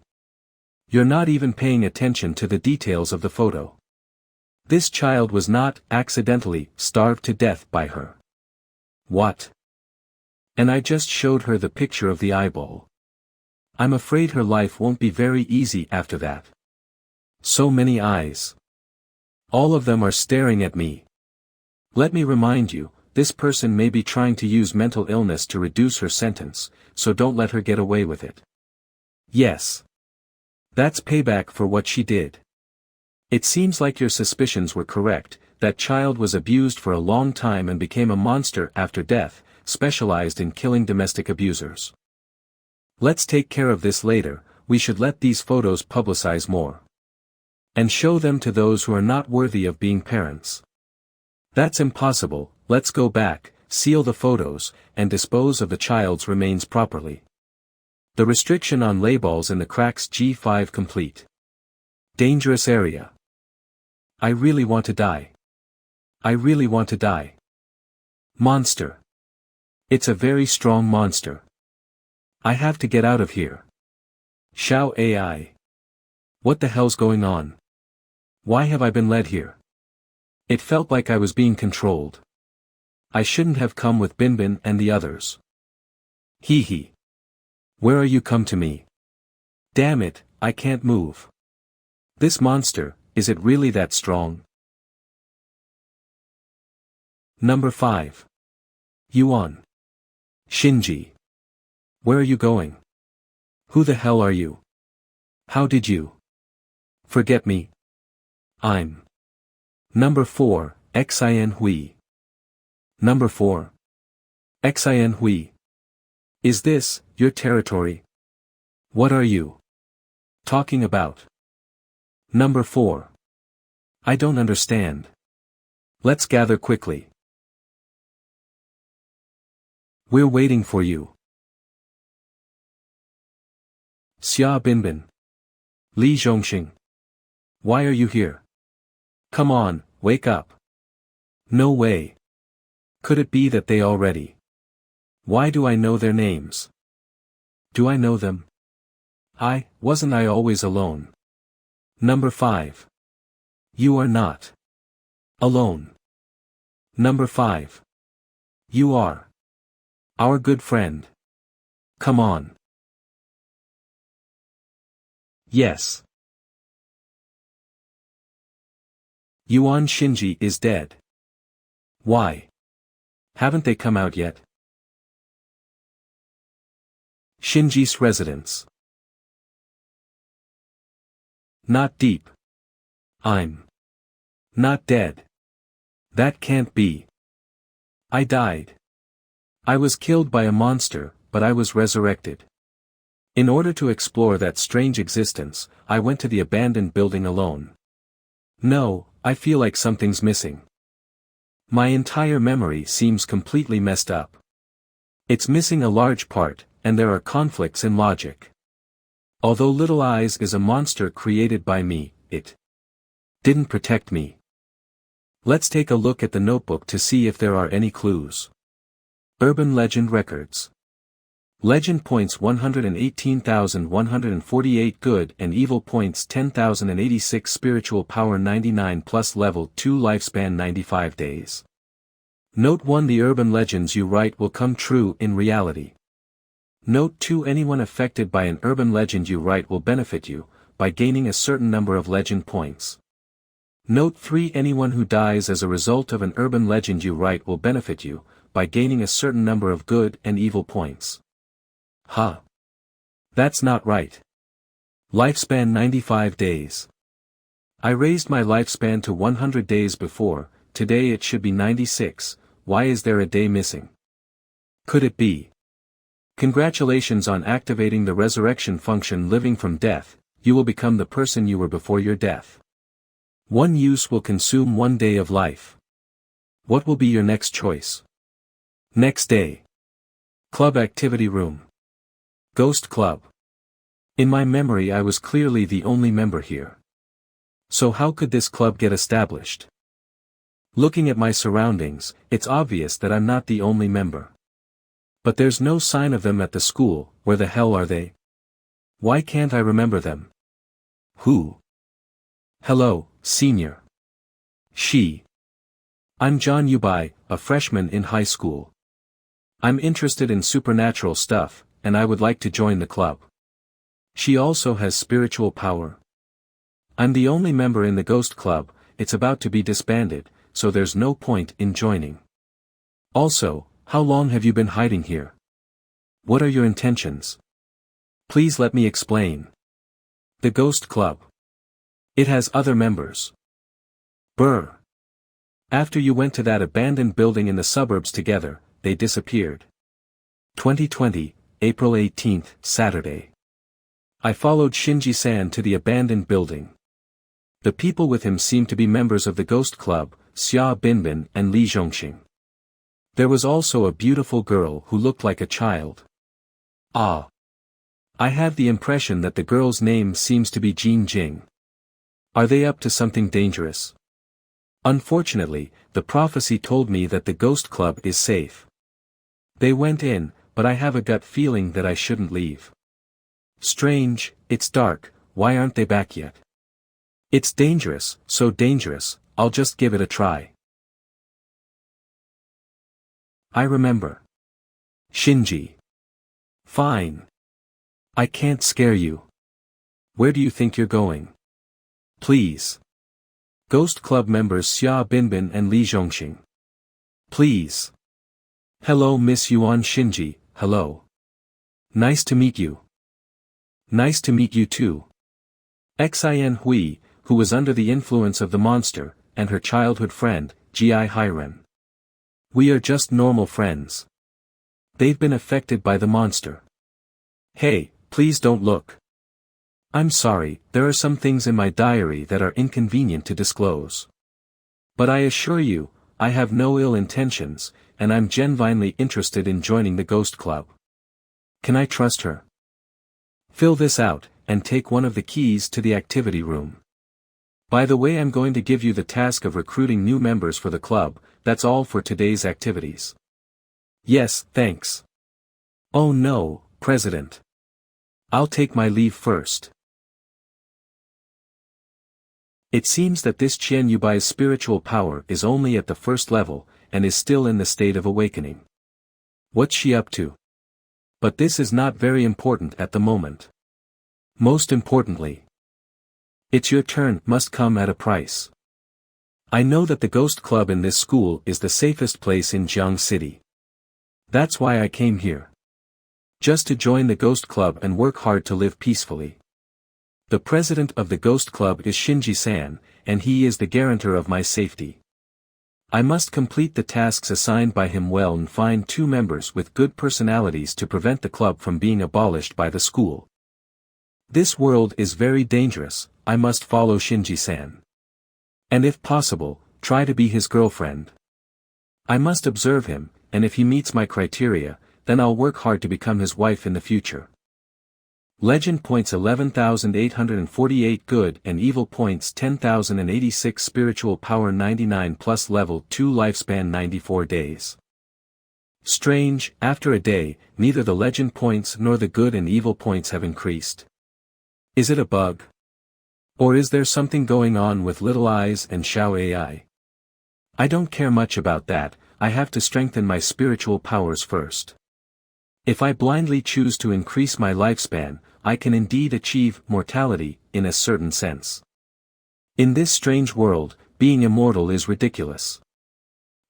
You're not even paying attention to the details of the photo. This child was not, accidentally, starved to death by her. What? And I just showed her the picture of the eyeball. I'm afraid her life won't be very easy after that. So many eyes. All of them are staring at me. Let me remind you, this person may be trying to use mental illness to reduce her sentence, so don't let her get away with it. Yes. That's payback for what she did. It seems like your suspicions were correct, that child was abused for a long time and became a monster after death, specialized in killing domestic abusers. Let's take care of this later, we should let these photos publicize more. And show them to those who are not worthy of being parents. That's impossible, let's go back, seal the photos, and dispose of the child's remains properly. The restriction on layballs in the cracks G5 complete. Dangerous area. I really want to die. I really want to die. Monster. It's a very strong monster. I have to get out of here. Xiao AI. What the hell's going on? Why have I been led here? It felt like I was being controlled. I shouldn't have come with Binbin and the others. Hee hee. Where are you come to me? Damn it, I can't move. This monster, is it really that strong? Number 5. Yuan. Shinji. Where are you going? Who the hell are you? How did you forget me? I'm. Number 4, Xin Hui. Number 4. Xin Hui. Is this, your territory? What are you talking about? Number 4. I don't understand. Let's gather quickly. We're waiting for you. Xia Binbin. Li Zhongxing. Why are you here? Come on, wake up. No way. Could it be that they already? Why do I know their names? Do I know them? Wasn't I always alone? Number 5. You are not alone. Number 5. You are our good friend. Come on. Yes. Yuan Shinji is dead. Why? Haven't they come out yet? Shinji's residence. Not deep. I'm not dead. That can't be. I died. I was killed by a monster, but I was resurrected. In order to explore that strange existence, I went to the abandoned building alone. No, I feel like something's missing. My entire memory seems completely messed up. It's missing a large part, and there are conflicts in logic. Although Little Eyes is a monster created by me, it didn't protect me. Let's take a look at the notebook to see if there are any clues. Urban Legend Records. Legend points 118,148 good and evil points 10,086 spiritual power 99 plus level 2 lifespan 95 days. Note 1 The urban legends you write will come true in reality. Note 2 Anyone affected by an urban legend you write will benefit you, by gaining a certain number of legend points. Note 3. Anyone who dies as a result of an urban legend you write will benefit you, by gaining a certain number of good and evil points. Huh. That's not right. Lifespan 95 days. I raised my lifespan to 100 days before, today it should be 96, why is there a day missing? Could it be? Congratulations on activating the resurrection function. Living from death, you will become the person you were before your death. One use will consume 1 day of life. What will be your next choice? Next day. Club activity room. Ghost Club. In my memory I was clearly the only member here. So how could this club get established? Looking at my surroundings, it's obvious that I'm not the only member. But there's no sign of them at the school. Where the hell are they? Why can't I remember them? Who? Hello, senior. She. I'm John Yubai, a freshman in high school. I'm interested in supernatural stuff, and I would like to join the club. She also has spiritual power. I'm the only member in the ghost club. It's about to be disbanded, so there's no point in joining. Also, how long have you been hiding here? What are your intentions? Please let me explain. The ghost club. It has other members. Brr. After you went to that abandoned building in the suburbs together, they disappeared. 2020, April 18th, Saturday. I followed Shinji-san to the abandoned building. The people with him seemed to be members of the ghost club, Xia Binbin and Li Zhongxing. There was also a beautiful girl who looked like a child. Ah. I have the impression that the girl's name seems to be Jean Jing. Are they up to something dangerous? Unfortunately, the prophecy told me that the ghost club is safe. They went in, but I have a gut feeling that I shouldn't leave. Strange, it's dark, why aren't they back yet? It's dangerous, so dangerous, I'll just give it a try. I remember. Shinji. Fine. I can't scare you. Where do you think you're going? Please. Ghost Club members Xia Binbin and Li Zhongxing. Please. Hello Miss Yuan. Shinji, hello. Nice to meet you. Nice to meet you too. Xin Hui, who was under the influence of the monster, and her childhood friend, Gi Hiren. We are just normal friends. They've been affected by the monster. Hey, please don't look. I'm sorry, there are some things in my diary that are inconvenient to disclose. But I assure you, I have no ill intentions, and I'm genuinely interested in joining the ghost club. Can I trust her? Fill this out, and take one of the keys to the activity room. By the way, I'm going to give you the task of recruiting new members for the club. That's all for today's activities. Yes, thanks. Oh no, President. I'll take my leave first. It seems that this Qian Yubai's spiritual power is only at the first level, and is still in the state of awakening. What's she up to? But this is not very important at the moment. Most importantly, it's your turn must come at a price. I know that the ghost club in this school is the safest place in Jiang City. That's why I came here. Just to join the ghost club and work hard to live peacefully. The president of the ghost club is Shinji-san, and he is the guarantor of my safety. I must complete the tasks assigned by him well and find 2 members with good personalities to prevent the club from being abolished by the school. This world is very dangerous, I must follow Shinji-san. And if possible, try to be his girlfriend. I must observe him, and if he meets my criteria, then I'll work hard to become his wife in the future. Legend points 11,848 good and evil points 10,086 spiritual power 99 plus level 2 lifespan 94 days. Strange, after a day, neither the legend points nor the good and evil points have increased. Is it a bug? Or is there something going on with Little Eyes and Xiao AI? I don't care much about that, I have to strengthen my spiritual powers first. If I blindly choose to increase my lifespan, I can indeed achieve mortality in a certain sense. In this strange world, being immortal is ridiculous.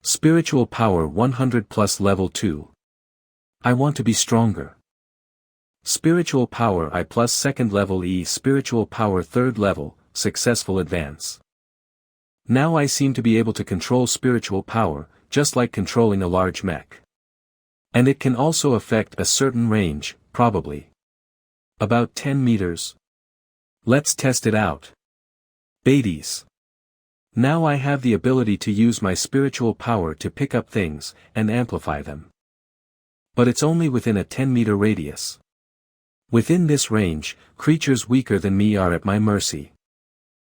Spiritual power 100 plus level 2. I want to be stronger. Spiritual power I plus second level E. Spiritual power third level, successful advance. Now I seem to be able to control spiritual power, just like controlling a large mech. And it can also affect a certain range, probably. About 10 meters. Let's test it out. Betes. Now I have the ability to use my spiritual power to pick up things, and amplify them. But it's only within a 10-meter radius. Within this range, creatures weaker than me are at my mercy.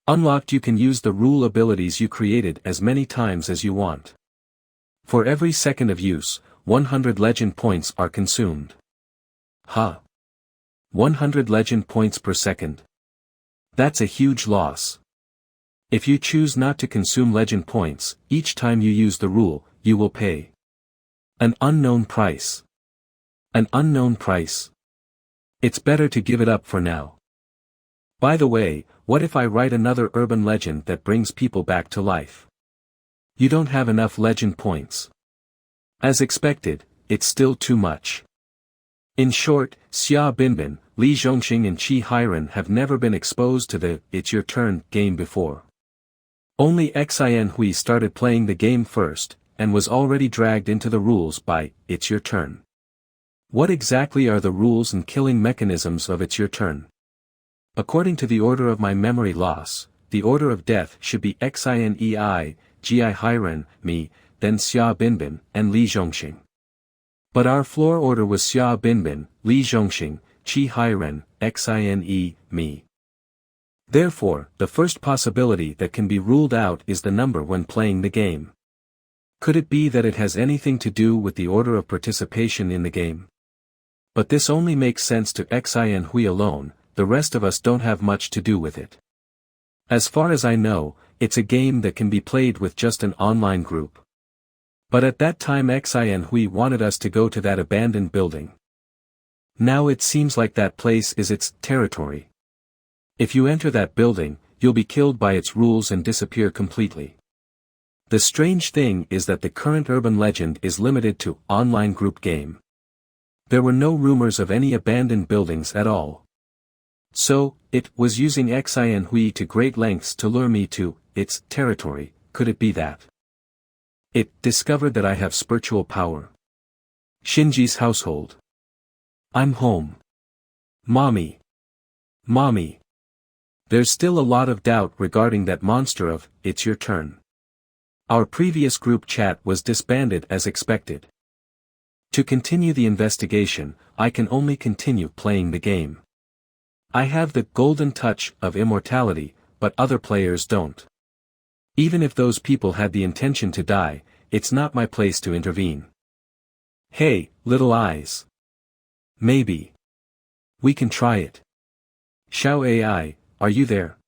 Unlocked, you can use the rule abilities you created as many times as you want. For every second of use, 100 legend points are consumed. 100 legend points per second. That's a huge loss. If you choose not to consume legend points, each time you use the rule, you will pay an unknown price. An unknown price. It's better to give it up for now. By the way, what if I write another urban legend that brings people back to life? You don't have enough legend points. As expected, it's still too much. In short, Xia Binbin, Li Zhongxing and Qi Hiren have never been exposed to the "It's Your Turn" game before. Only Xin Hui started playing the game first, and was already dragged into the rules by "It's Your Turn." What exactly are the rules and killing mechanisms of "It's Your Turn"? According to the order of my memory loss, the order of death should be Xinei, Ji Hiren, me, then Xia Binbin, and Li Zhongxing. But our floor order was Xia Binbin, Li Zhongxing, Qi Hiren, Xine, me. Therefore, the first possibility that can be ruled out is the number when playing the game. Could it be that it has anything to do with the order of participation in the game? But this only makes sense to Xin Hui alone, the rest of us don't have much to do with it. As far as I know, it's a game that can be played with just an online group. But at that time Xin Hui wanted us to go to that abandoned building. Now it seems like that place is its territory. If you enter that building, you'll be killed by its rules and disappear completely. The strange thing is that the current urban legend is limited to online group game. There were no rumors of any abandoned buildings at all. So, it was using Xin Hui to great lengths to lure me to its territory. Could it be that it discovered that I have spiritual power? Shinji's household. I'm home. Mommy. Mommy. There's still a lot of doubt regarding that monster of "It's Your Turn." Our previous group chat was disbanded as expected. To continue the investigation, I can only continue playing the game. I have the golden touch of immortality, but other players don't. Even if those people had the intention to die, it's not my place to intervene. Hey, little eyes. Maybe we can try it. Xiao AI, are you there?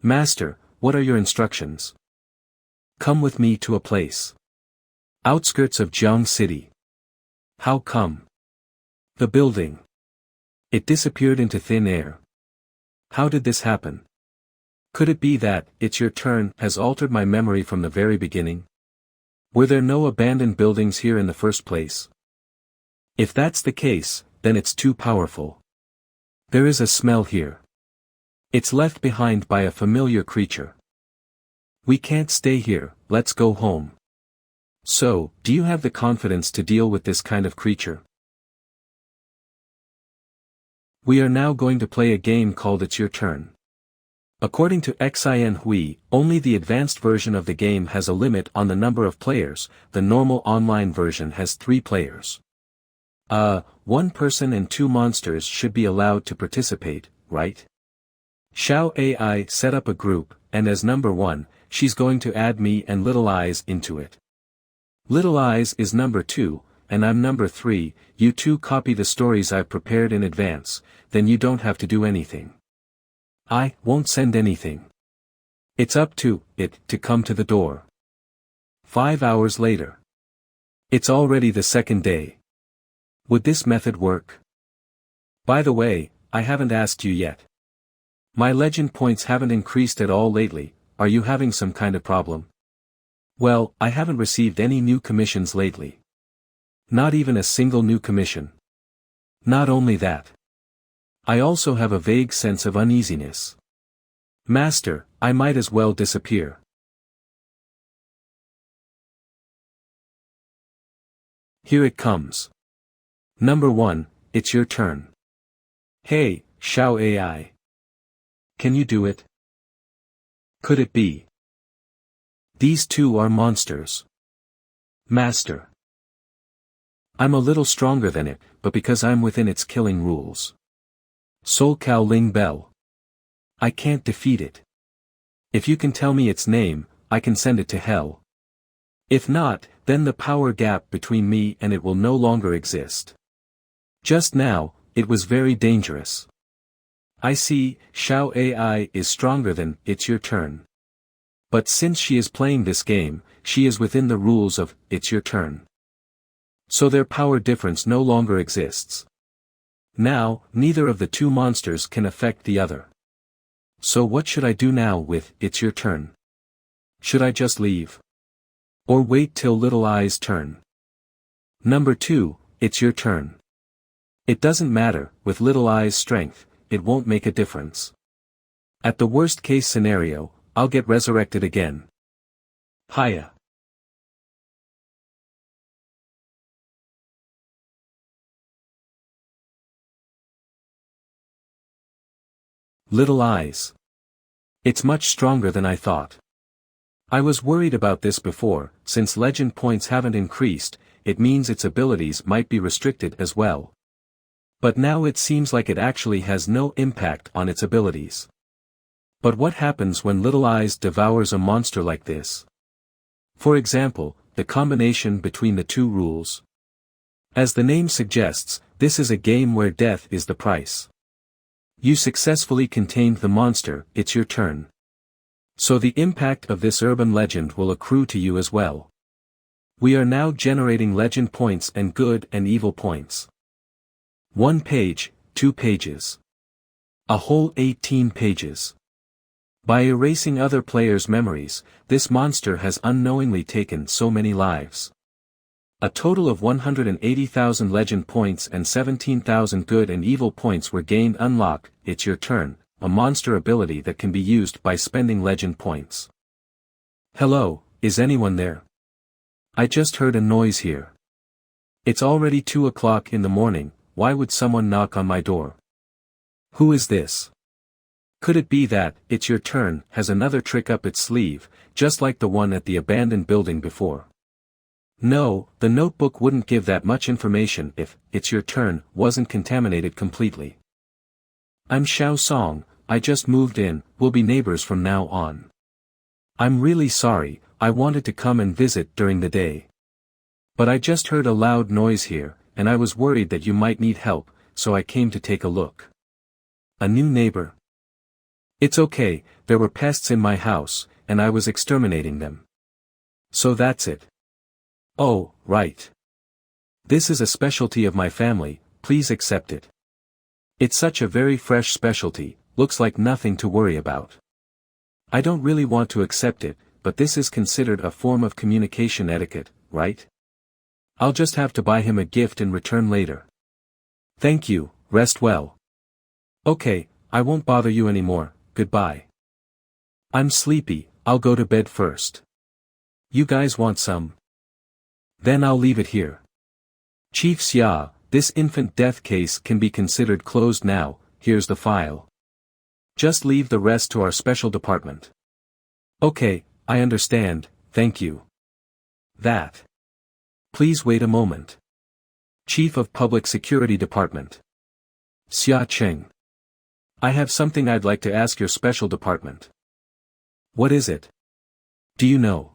Master, what are your instructions? Come with me to a place. Outskirts of Jiang City. How come? The building. It disappeared into thin air. How did this happen? Could it be that "It's Your Turn" has altered my memory from the very beginning? Were there no abandoned buildings here in the first place? If that's the case, then it's too powerful. There is a smell here. It's left behind by a familiar creature. We can't stay here, let's go home. So, do you have the confidence to deal with this kind of creature? We are now going to play a game called "It's Your Turn." According to Xin Hui, only the advanced version of the game has a limit on the number of players, the normal online version has 3 players. 1 person and 2 monsters should be allowed to participate, right? Xiao AI set up a group, and as number 1, she's going to add me and Little Eyes into it. Little Eyes is number 2, and I'm number 3, you 2 copy the stories I've prepared in advance, then you don't have to do anything. I won't send anything. It's up to it to come to the door. 5 hours later. It's already the second day. Would this method work? By the way, I haven't asked you yet. My legend points haven't increased at all lately. Are you having some kind of problem? Well, I haven't received any new commissions lately. Not even a single new commission. Not only that. I also have a vague sense of uneasiness. Master, I might as well disappear. Here it comes. Number 1, it's your turn. Hey, Xiao AI. Can you do it? Could it be? These two are monsters. Master. I'm a little stronger than it, but because I'm within its killing rules. Sol Cao Ling Bell. I can't defeat it. If you can tell me its name, I can send it to hell. If not, then the power gap between me and it will no longer exist. Just now, it was very dangerous. I see, Xiao AI is stronger than, it's your turn. But since she is playing this game, she is within the rules of, it's your turn. So their power difference no longer exists. Now, neither of the two monsters can affect the other. So what should I do now with, it's your turn? Should I just leave? Or wait till Little Eye's turn? Number 2, it's your turn. It doesn't matter, with Little Eye's strength, it won't make a difference. At the worst case scenario, I'll get resurrected again. Hiya. Little Eyes. It's much stronger than I thought. I was worried about this before, since legend points haven't increased, it means its abilities might be restricted as well. But now it seems like it actually has no impact on its abilities. But what happens when Little Eyes devours a monster like this? For example, the combination between the two rules. As the name suggests, this is a game where death is the price. You successfully contained the monster, it's your turn. So the impact of this urban legend will accrue to you as well. We are now generating legend points and good and evil points. 1 page, 2 pages. A whole 18 pages. By erasing other players' memories, this monster has unknowingly taken so many lives. A total of 180,000 legend points and 17,000 good and evil points were gained. Unlock, it's your turn, a monster ability that can be used by spending legend points. Hello, is anyone there? I just heard a noise here. It's already 2 o'clock in the morning, why would someone knock on my door? Who is this? Could it be that, it's your turn, has another trick up its sleeve, just like the one at the abandoned building before? No, the notebook wouldn't give that much information if, it's your turn, wasn't contaminated completely. I'm Xiao Song, I just moved in, we'll be neighbors from now on. I'm really sorry, I wanted to come and visit during the day. But I just heard a loud noise here, and I was worried that you might need help, so I came to take a look. A new neighbor? It's okay, there were pests in my house, and I was exterminating them. So that's it. Oh, right. This is a specialty of my family, please accept it. It's such a very fresh specialty, looks like nothing to worry about. I don't really want to accept it, but this is considered a form of communication etiquette, right? I'll just have to buy him a gift in return later. Thank you, rest well. Okay, I won't bother you anymore, goodbye. I'm sleepy, I'll go to bed first. You guys want some? Then I'll leave it here. Chief Xia, this infant death case can be considered closed now, here's the file. Just leave the rest to our special department. Okay, I understand, thank you. That. Please wait a moment. Chief of Public Security Department. Xia Cheng. I have something I'd like to ask your special department. What is it? Do you know?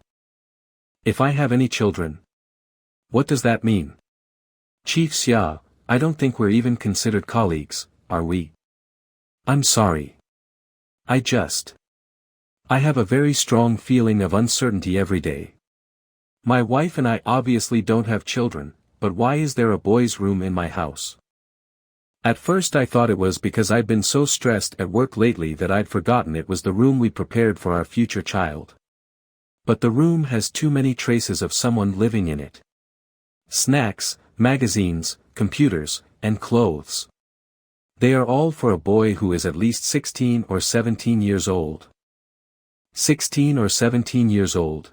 If I have any children. What does that mean? Chief Xia, I don't think we're even considered colleagues, are we? I'm sorry. I have a very strong feeling of uncertainty every day. My wife and I obviously don't have children, but why is there a boys' room in my house? At first I thought it was because I'd been so stressed at work lately that I'd forgotten it was the room we prepared for our future child. But the room has too many traces of someone living in it. Snacks, magazines, computers, and clothes. They are all for a boy who is at least 16 or 17 years old. 16 or 17 years old.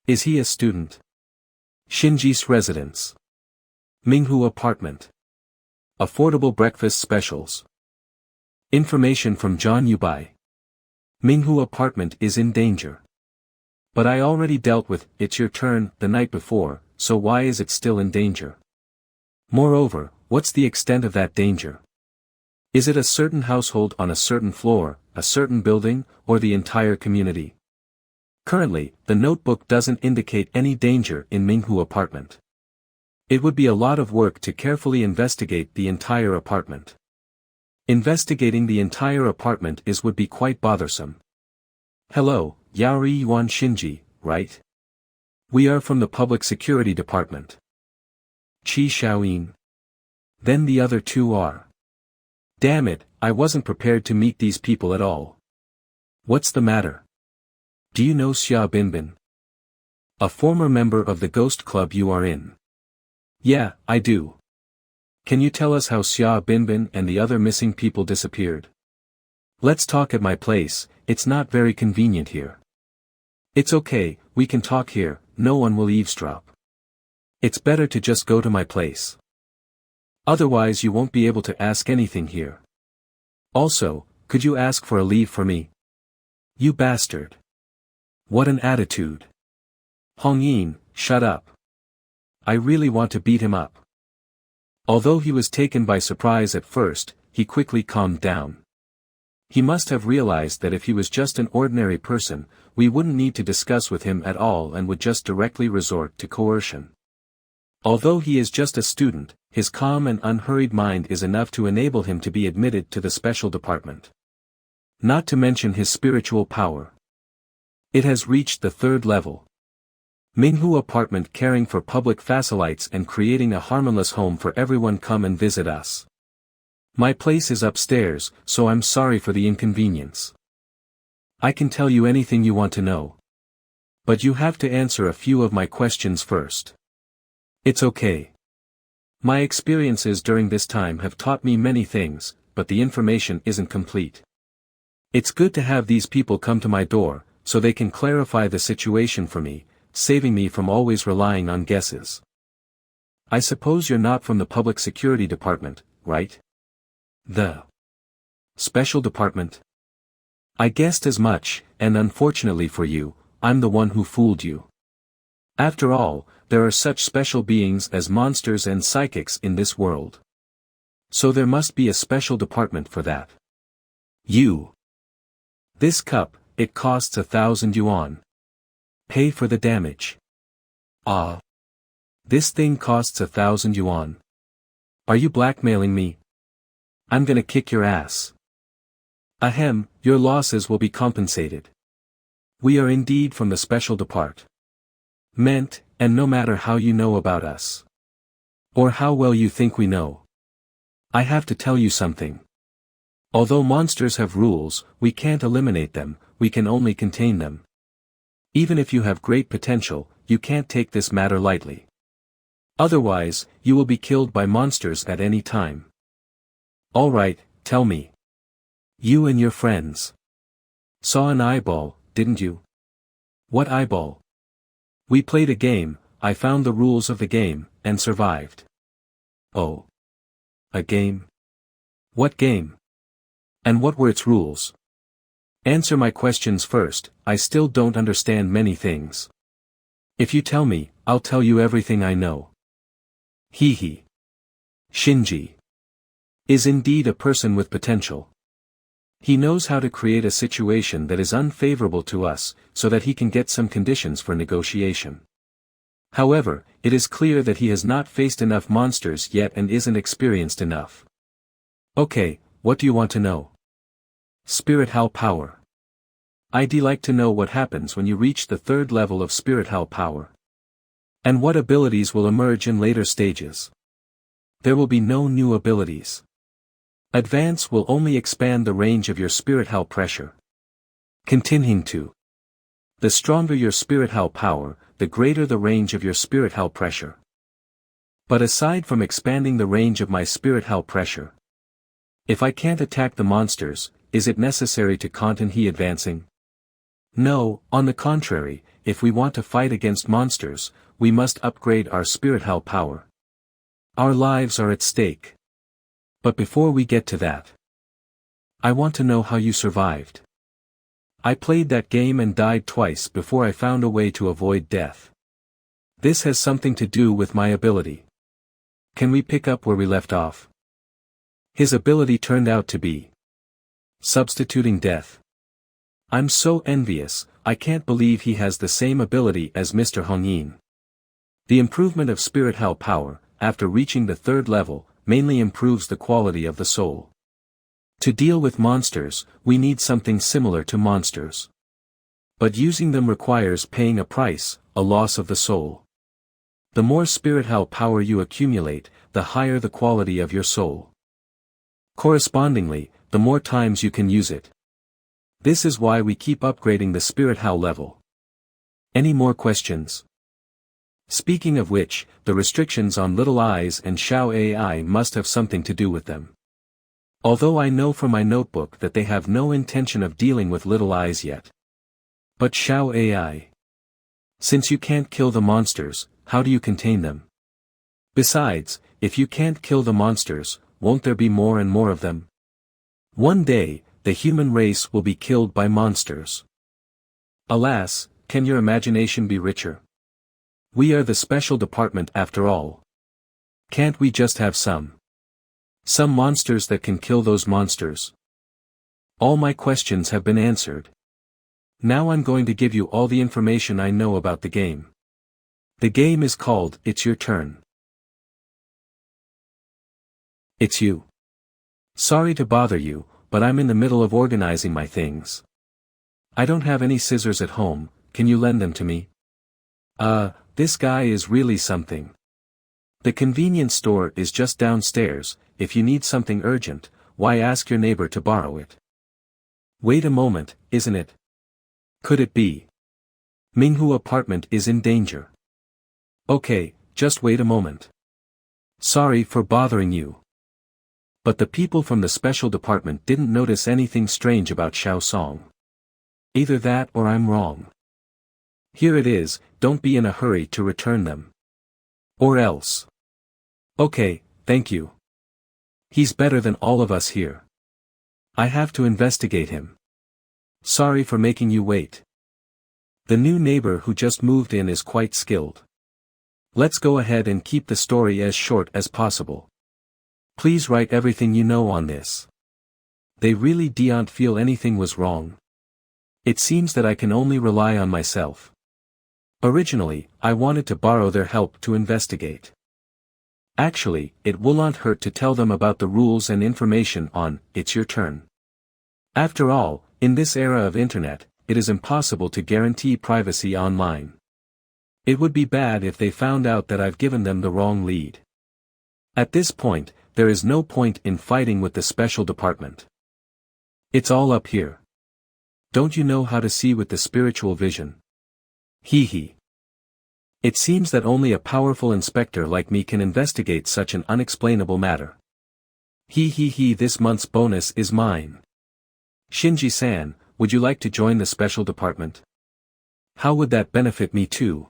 Is he a student? Shinji's residence. Minghu apartment. Affordable breakfast specials. Information from John Yubai. Minghu apartment is in danger. But I already dealt with "it's your turn" the night before, so why is it still in danger? Moreover, what's the extent of that danger? Is it a certain household on a certain floor, a certain building, or the entire community? Currently, the notebook doesn't indicate any danger in Minghu apartment. It would be a lot of work to carefully investigate the entire apartment. Investigating the entire apartment would be quite bothersome. Hello, Yaori Yuan Shinji, right? We are from the Public Security Department. Qi Xiaoyin. Then the other two are. Damn it, I wasn't prepared to meet these people at all. What's the matter? Do you know Xia Binbin? A former member of the ghost club you are in. Yeah, I do. Can you tell us how Xia Binbin and the other missing people disappeared? Let's talk at my place, it's not very convenient here. It's okay, we can talk here, no one will eavesdrop. It's better to just go to my place. Otherwise you won't be able to ask anything here. Also, could you ask for a leave for me? You bastard. What an attitude. Hongyin, shut up. I really want to beat him up. Although he was taken by surprise at first, he quickly calmed down. He must have realized that if he was just an ordinary person, we wouldn't need to discuss with him at all and would just directly resort to coercion. Although he is just a student, his calm and unhurried mind is enough to enable him to be admitted to the special department. Not to mention his spiritual power. It has reached the 3rd level. Minghu apartment caring for public facilities and creating a harmless home for everyone come and visit us. My place is upstairs, so I'm sorry for the inconvenience. I can tell you anything you want to know. But you have to answer a few of my questions first. It's okay. My experiences during this time have taught me many things, but the information isn't complete. It's good to have these people come to my door, so they can clarify the situation for me, saving me from always relying on guesses. I suppose you're not from the Public Security Department, right? The Special Department? I guessed as much, and unfortunately for you, I'm the one who fooled you. After all, there are such special beings as monsters and psychics in this world. So there must be a special department for that. You. This cup, it costs 1,000 yuan. Pay for the damage. Ah. This thing costs 1,000 yuan. Are you blackmailing me? I'm gonna kick your ass. Ahem, your losses will be compensated. We are indeed from the special department. And no matter how you know about us. Or how well you think we know. I have to tell you something. Although monsters have rules, we can't eliminate them, we can only contain them. Even if you have great potential, you can't take this matter lightly. Otherwise, you will be killed by monsters at any time. Alright, tell me. You and your friends saw an eyeball, didn't you? What eyeball? We played a game, I found the rules of the game, and survived. Oh. A game? What game? And what were its rules? Answer my questions first, I still don't understand many things. If you tell me, I'll tell you everything I know. Hee. Shinji is indeed a person with potential. He knows how to create a situation that is unfavorable to us, so that he can get some conditions for negotiation. However, it is clear that he has not faced enough monsters yet and isn't experienced enough. Okay, what do you want to know? Spirit Hell power. I'd like to know what happens when you reach the 3rd level of Spirit Hell power. And what abilities will emerge in later stages. There will be no new abilities. Advance will only expand the range of your spirit hell pressure. Continuing to. The stronger your spirit hell power, the greater the range of your spirit hell pressure. But aside from expanding the range of my spirit hell pressure, if I can't attack the monsters, is it necessary to continue advancing? No, on the contrary, if we want to fight against monsters, we must upgrade our spirit hell power. Our lives are at stake. But before we get to that, I want to know how you survived. I played that game and died twice before I found a way to avoid death. This has something to do with my ability. Can we pick up where we left off? His ability turned out to be substituting death. I'm so envious, I can't believe he has the same ability as Mr. Hongyin. The improvement of spirit hell power, after reaching the 3rd level, mainly improves the quality of the soul. To deal with monsters, we need something similar to monsters. But using them requires paying a price, a loss of the soul. The more spirit hell power you accumulate, the higher the quality of your soul. Correspondingly, the more times you can use it. This is why we keep upgrading the spirit hell level. Any more questions? Speaking of which, the restrictions on Little Eyes and Xiao AI must have something to do with them. Although I know from my notebook that they have no intention of dealing with Little Eyes yet. But Xiao AI. Since you can't kill the monsters, how do you contain them? Besides, if you can't kill the monsters, won't there be more and more of them? One day, the human race will be killed by monsters. Alas, can your imagination be richer? We are the special department after all. Can't we just have some monsters that can kill those monsters? All my questions have been answered. Now I'm going to give you all the information I know about the game. The game is called It's Your Turn. It's you. Sorry to bother you, but I'm in the middle of organizing my things. I don't have any scissors at home, can you lend them to me? This guy is really something. The convenience store is just downstairs, if you need something urgent, why ask your neighbor to borrow it? Wait a moment, isn't it? Could it be? Manhua apartment is in danger. Okay, just wait a moment. Sorry for bothering you. But the people from the special department didn't notice anything strange about Xiao Song. Either that or I'm wrong. Here it is, don't be in a hurry to return them. Or else. Okay, thank you. He's better than all of us here. I have to investigate him. Sorry for making you wait. The new neighbor who just moved in is quite skilled. Let's go ahead and keep the story as short as possible. Please write everything you know on this. They really don't feel anything was wrong. It seems that I can only rely on myself. Originally, I wanted to borrow their help to investigate. Actually, it will not hurt to tell them about the rules and information on It's Your Turn. After all, in this era of internet, it is impossible to guarantee privacy online. It would be bad if they found out that I've given them the wrong lead. At this point, there is no point in fighting with the special department. It's all up here. Don't you know how to see with the spiritual vision? Hee hee. It seems that only a powerful inspector like me can investigate such an unexplainable matter. Hee hee hee, this month's bonus is mine. Shinji-san, would you like to join the special department? How would that benefit me too?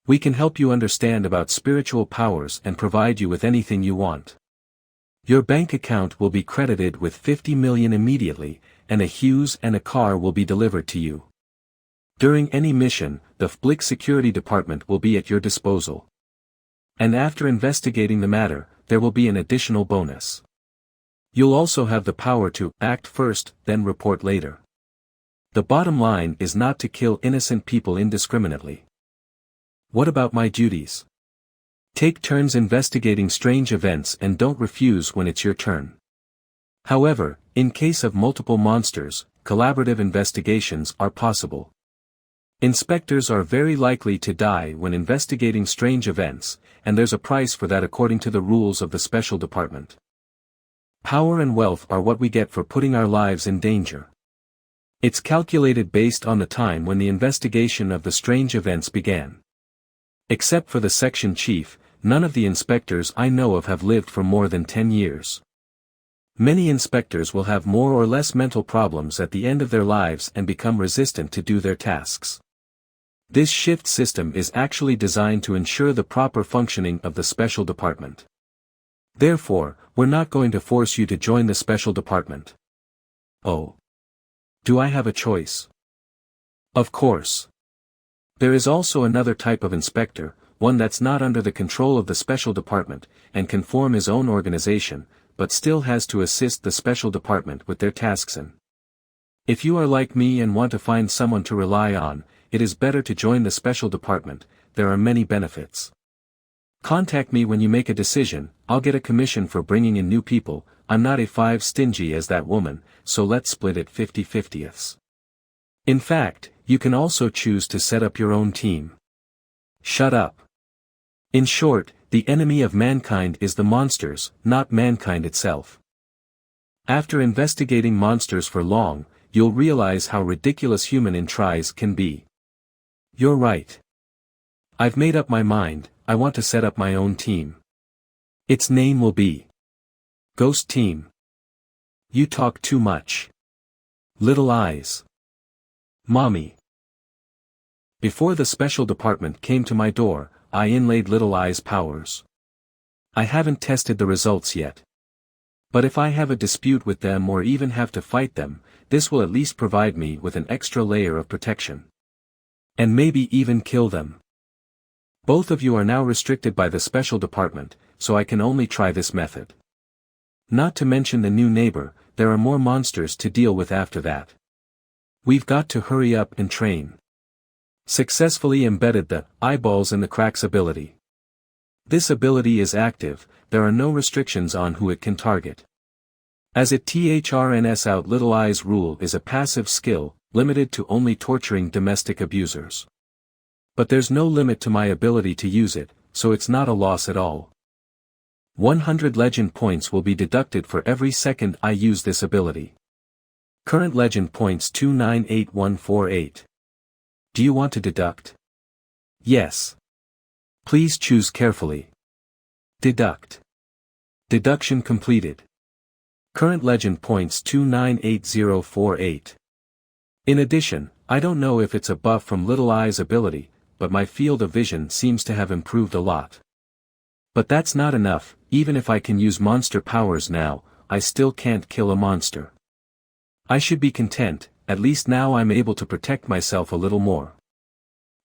We can help you understand about spiritual powers and provide you with anything you want. Your bank account will be credited with 50 million immediately, and a Hughes and a car will be delivered to you. During any mission, the FBLIC security department will be at your disposal. And after investigating the matter, there will be an additional bonus. You'll also have the power to act first, then report later. The bottom line is not to kill innocent people indiscriminately. What about my duties? Take turns investigating strange events and don't refuse when it's your turn. However, in case of multiple monsters, collaborative investigations are possible. Inspectors are very likely to die when investigating strange events, and there's a price for that according to the rules of the special department. Power and wealth are what we get for putting our lives in danger. It's calculated based on the time when the investigation of the strange events began. Except for the section chief, none of the inspectors I know of have lived for more than 10 years. Many inspectors will have more or less mental problems at the end of their lives and become resistant to do their tasks. This shift system is actually designed to ensure the proper functioning of the special department. Therefore, we're not going to force you to join the special department. Oh. Do I have a choice? Of course. There is also another type of inspector, one that's not under the control of the special department, and can form his own organization, but still has to assist the special department with their tasks in. If you are like me and want to find someone to rely on, it is better to join the special department. There are many benefits. Contact me when you make a decision. I'll get a commission for bringing in new people. I'm not a stingy as that woman, so let's split it 50-50ths. In fact, you can also choose to set up your own team. Shut up. In short, the enemy of mankind is the monsters, not mankind itself. After investigating monsters for long, you'll realize how ridiculous human entries can be. You're right. I've made up my mind. I want to set up my own team. Its name will be Ghost Team. You talk too much. Little Eyes. Mommy. Before the special department came to my door, I inlaid Little Eyes' powers. I haven't tested the results yet. But if I have a dispute with them or even have to fight them, this will at least provide me with an extra layer of protection. And maybe even kill them. Both of you are now restricted by the special department, so I can only try this method. Not to mention the new neighbor, there are more monsters to deal with after that. We've got to hurry up and train. Successfully embedded the eyeballs in the cracks ability. This ability is active, there are no restrictions on who it can target. As it turns out, Little Eyes' rule is a passive skill, limited to only torturing domestic abusers. But there's no limit to my ability to use it, so it's not a loss at all. 100 legend points will be deducted for every second I use this ability. Current legend points 298148. Do you want to deduct? Yes. Please choose carefully. Deduct. Deduction completed. Current legend points 298048. In addition, I don't know if it's a buff from Little Eyes' ability, but my field of vision seems to have improved a lot. But that's not enough. Even if I can use monster powers now, I still can't kill a monster. I should be content, at least now I'm able to protect myself a little more.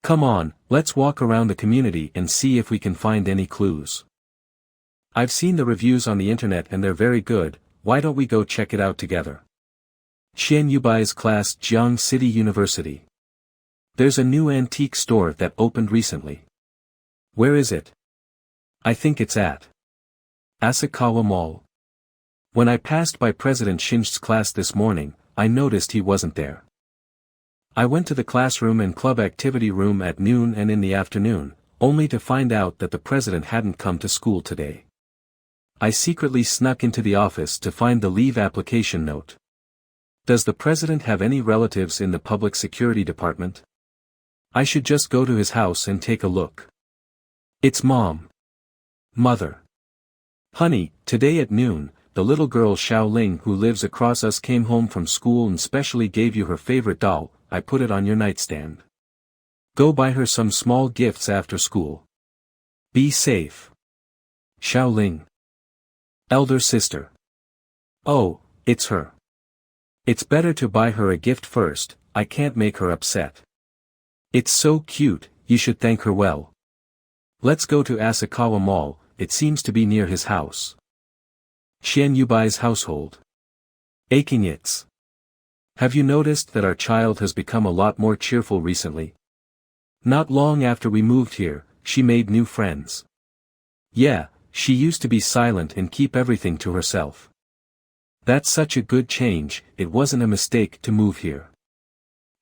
Come on, let's walk around the community and see if we can find any clues. I've seen the reviews on the internet and they're very good. Why don't we go check it out together? Xian Yubai's class, Jiang City University. There's a new antique store that opened recently. Where is it? I think it's at Asakawa Mall. When I passed by President Shinji's class this morning, I noticed he wasn't there. I went to the classroom and club activity room at noon and in the afternoon, only to find out that the president hadn't come to school today. I secretly snuck into the office to find the leave application note. Does the president have any relatives in the public security department? I should just go to his house and take a look. It's Mom. Mother. Honey, today at noon, the little girl Xiaoling who lives across us came home from school and specially gave you her favorite doll. I put it on your nightstand. Go buy her some small gifts after school. Be safe. Xiaoling. Elder sister. Oh, it's her. It's better to buy her a gift first, I can't make her upset. It's so cute, you should thank her well. Let's go to Asakawa Mall, it seems to be near his house. Xian Yubai's household. Aching its. Have you noticed that our child has become a lot more cheerful recently? Not long after we moved here, she made new friends. Yeah, she used to be silent and keep everything to herself. That's such a good change, it wasn't a mistake to move here.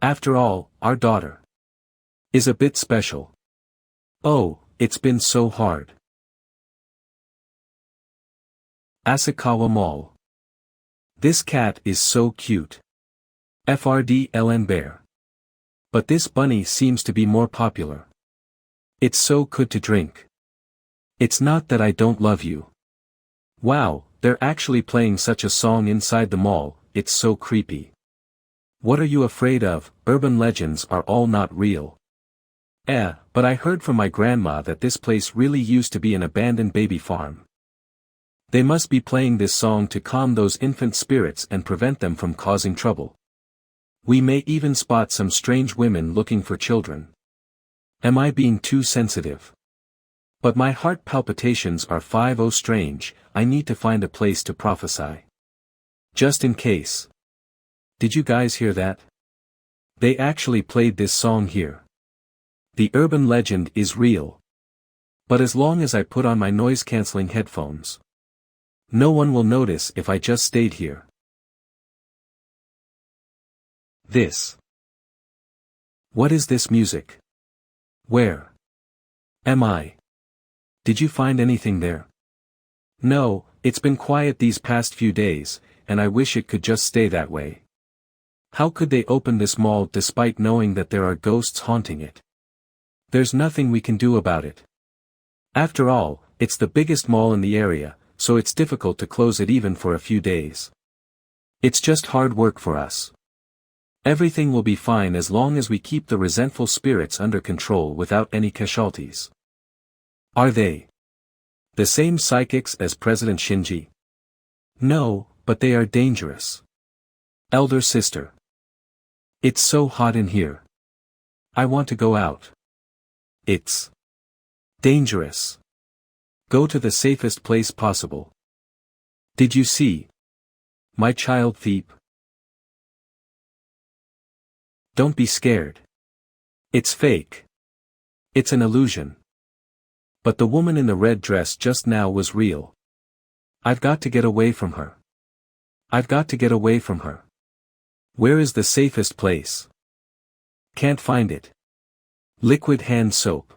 After all, our daughter is a bit special. Oh, it's been so hard. Asakawa Mall. This cat is so cute. FRDLN bear. But this bunny seems to be more popular. It's so good to drink. It's not that I don't love you. Wow, they're actually playing such a song inside the mall, it's so creepy. What are you afraid of? Urban legends are all not real. But I heard from my grandma that this place really used to be an abandoned baby farm. They must be playing this song to calm those infant spirits and prevent them from causing trouble. We may even spot some strange women looking for children. Am I being too sensitive? But my heart palpitations are 50 strange, I need to find a place to prophesy. Just in case. Did you guys hear that? They actually played this song here. The urban legend is real. But as long as I put on my noise-canceling headphones, no one will notice if I just stayed here. This. What is this music? Where am I? Did you find anything there? No, it's been quiet these past few days, and I wish it could just stay that way. How could they open this mall despite knowing that there are ghosts haunting it? There's nothing we can do about it. After all, it's the biggest mall in the area, so it's difficult to close it even for a few days. It's just hard work for us. Everything will be fine as long as we keep the resentful spirits under control without any casualties. Are they the same psychics as President Shinji? No, but they are dangerous. Elder sister. It's so hot in here. I want to go out. It's dangerous. Go to the safest place possible. Did you see my child Veep? Don't be scared. It's fake. It's an illusion. But the woman in the red dress just now was real. I've got to get away from her. I've got to get away from her. Where is the safest place? Can't find it. Liquid hand soap.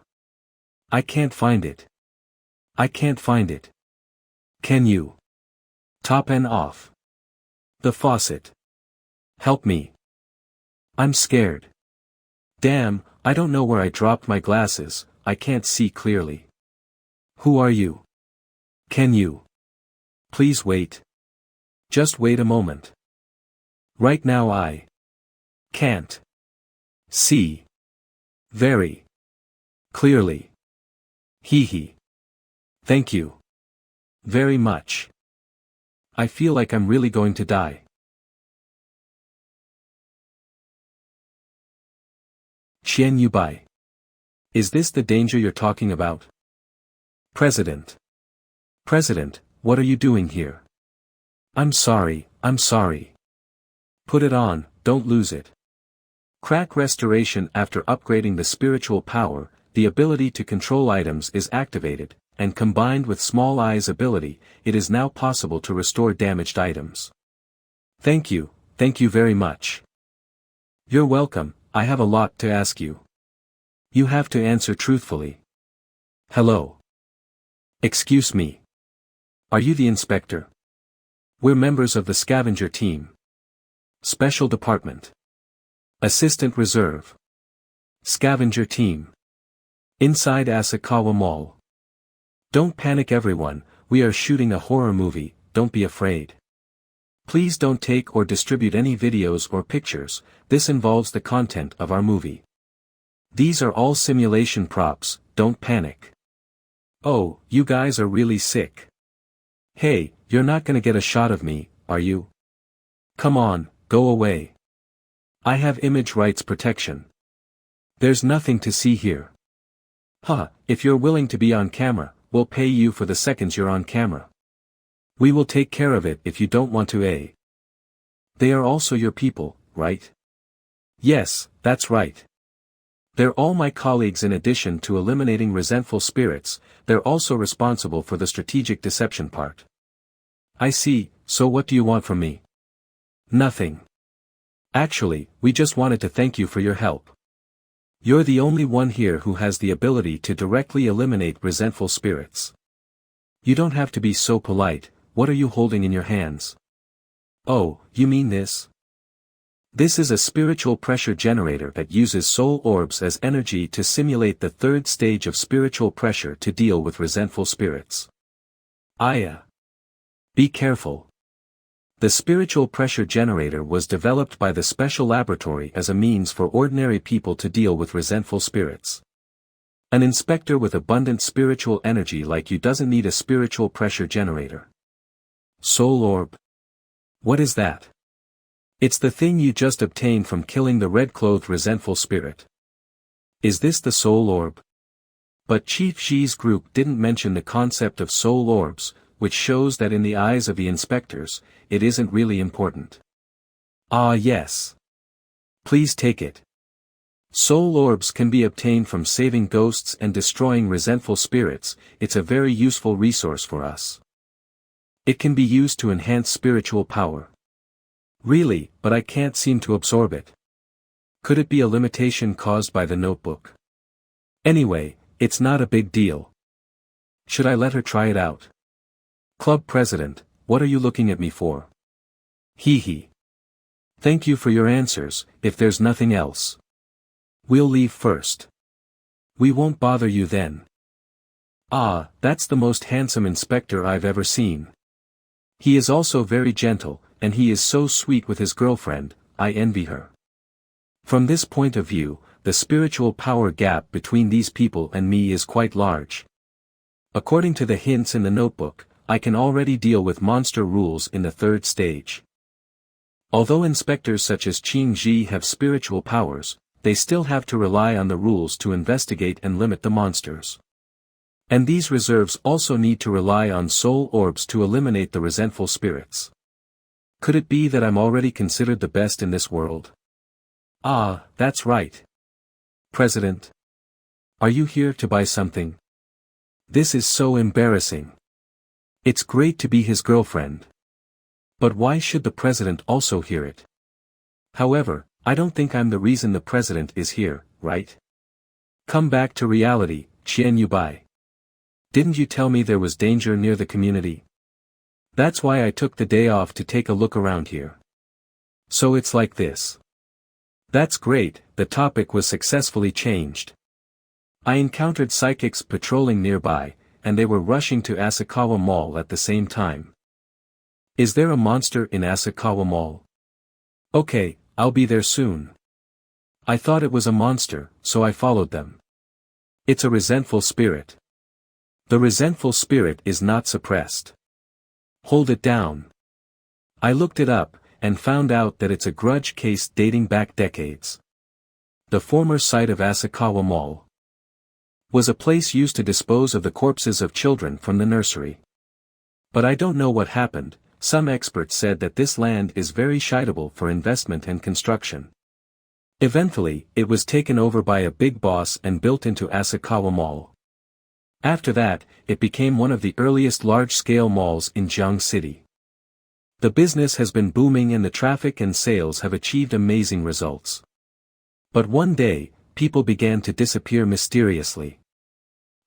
I can't find it. I can't find it. Can you? Top and off. The faucet. Help me. I'm scared. Damn, I don't know where I dropped my glasses, I can't see clearly. Who are you? Can you? Please wait. Just wait a moment. Right now I can't see very clearly. Hee hee. Thank you very much. I feel like I'm really going to die. Qian Yubai. Is this the danger you're talking about? President. President, what are you doing here? I'm sorry. Put it on, don't lose it. Crack restoration. After upgrading the spiritual power, the ability to control items is activated, and combined with Small Eye's ability, it is now possible to restore damaged items. Thank you very much. You're welcome, I have a lot to ask you. You have to answer truthfully. Hello. Excuse me. Are you the inspector? We're members of the scavenger team. Special department. Assistant reserve. Scavenger team. Inside Asakawa Mall. Don't panic everyone, we are shooting a horror movie, don't be afraid. Please don't take or distribute any videos or pictures, this involves the content of our movie. These are all simulation props, don't panic. Oh, you guys are really sick. Hey, you're not gonna get a shot of me, are you? Come on, go away. I have image rights protection. There's nothing to see here. If you're willing to be on camera, we'll pay you for the seconds you're on camera. We will take care of it if you don't want to. They are also your people, right? Yes, that's right. They're all my colleagues. In addition to eliminating resentful spirits, they're also responsible for the strategic deception part. I see, so what do you want from me? Nothing. Actually, we just wanted to thank you for your help. You're the only one here who has the ability to directly eliminate resentful spirits. You don't have to be so polite, what are you holding in your hands? Oh, you mean this? This is a spiritual pressure generator that uses soul orbs as energy to simulate the third stage of spiritual pressure to deal with resentful spirits. Aya. Be careful. The spiritual pressure generator was developed by the special laboratory as a means for ordinary people to deal with resentful spirits. An inspector with abundant spiritual energy like you doesn't need a spiritual pressure generator. Soul orb. What is that? It's the thing you just obtained from killing the red-clothed resentful spirit. Is this the soul orb? But Chief Xi's group didn't mention the concept of soul orbs, which shows that in the eyes of the inspectors, it isn't really important. Ah yes. Please take it. Soul orbs can be obtained from saving ghosts and destroying resentful spirits. It's a very useful resource for us. It can be used to enhance spiritual power. Really, but I can't seem to absorb it. Could it be a limitation caused by the notebook? Anyway, it's not a big deal. Should I let her try it out? Club president, what are you looking at me for? Hee hee. Thank you for your answers, if there's nothing else. We'll leave first. We won't bother you then. Ah, that's the most handsome inspector I've ever seen. He is also very gentle, and he is so sweet with his girlfriend, I envy her. From this point of view, the spiritual power gap between these people and me is quite large. According to the hints in the notebook, I can already deal with monster rules in the third stage. Although inspectors such as Qing Ji have spiritual powers, they still have to rely on the rules to investigate and limit the monsters. And these reserves also need to rely on soul orbs to eliminate the resentful spirits. Could it be that I'm already considered the best in this world? Ah, that's right. President. Are you here to buy something? This is so embarrassing. It's great to be his girlfriend. But why should the president also hear it? However, I don't think I'm the reason the president is here, right? Come back to reality, Qian Yubai. Didn't you tell me there was danger near the community? That's why I took the day off to take a look around here. So it's like this. That's great, the topic was successfully changed. I encountered psychics patrolling nearby, and they were rushing to Asakawa Mall at the same time. Is there a monster in Asakawa Mall? Okay, I'll be there soon. I thought it was a monster, so I followed them. It's a resentful spirit. The resentful spirit is not suppressed. Hold it down. I looked it up, and found out that it's a grudge case dating back decades. The former site of Asakawa Mall was a place used to dispose of the corpses of children from the nursery. But I don't know what happened. Some experts said that this land is very suitable for investment and construction. Eventually, it was taken over by a big boss and built into Asakawa Mall. After that, it became one of the earliest large-scale malls in Jiang City. The business has been booming and the traffic and sales have achieved amazing results. But one day, people began to disappear mysteriously.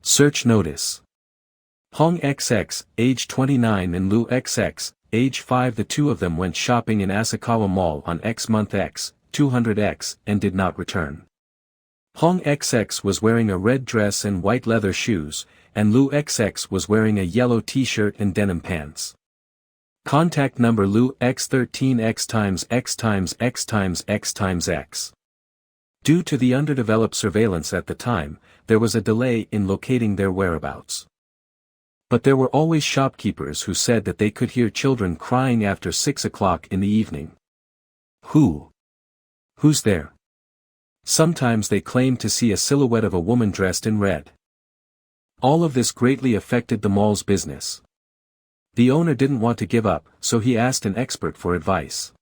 Search notice. Hong XX, age 29 and Lu XX, age 5. The two of them went shopping in Asakawa Mall on X month X, 200X, and did not return. Hong XX was wearing a red dress and white leather shoes, and Lu XX was wearing a yellow t-shirt and denim pants. Contact number Lu X13X times X times X times X times X. Due to the underdeveloped surveillance at the time, there was a delay in locating their whereabouts. But there were always shopkeepers who said that they could hear children crying after 6 o'clock in the evening. Who's there? Sometimes they claimed to see a silhouette of a woman dressed in red. All of this greatly affected the mall's business. The owner didn't want to give up, so he asked an expert for advice.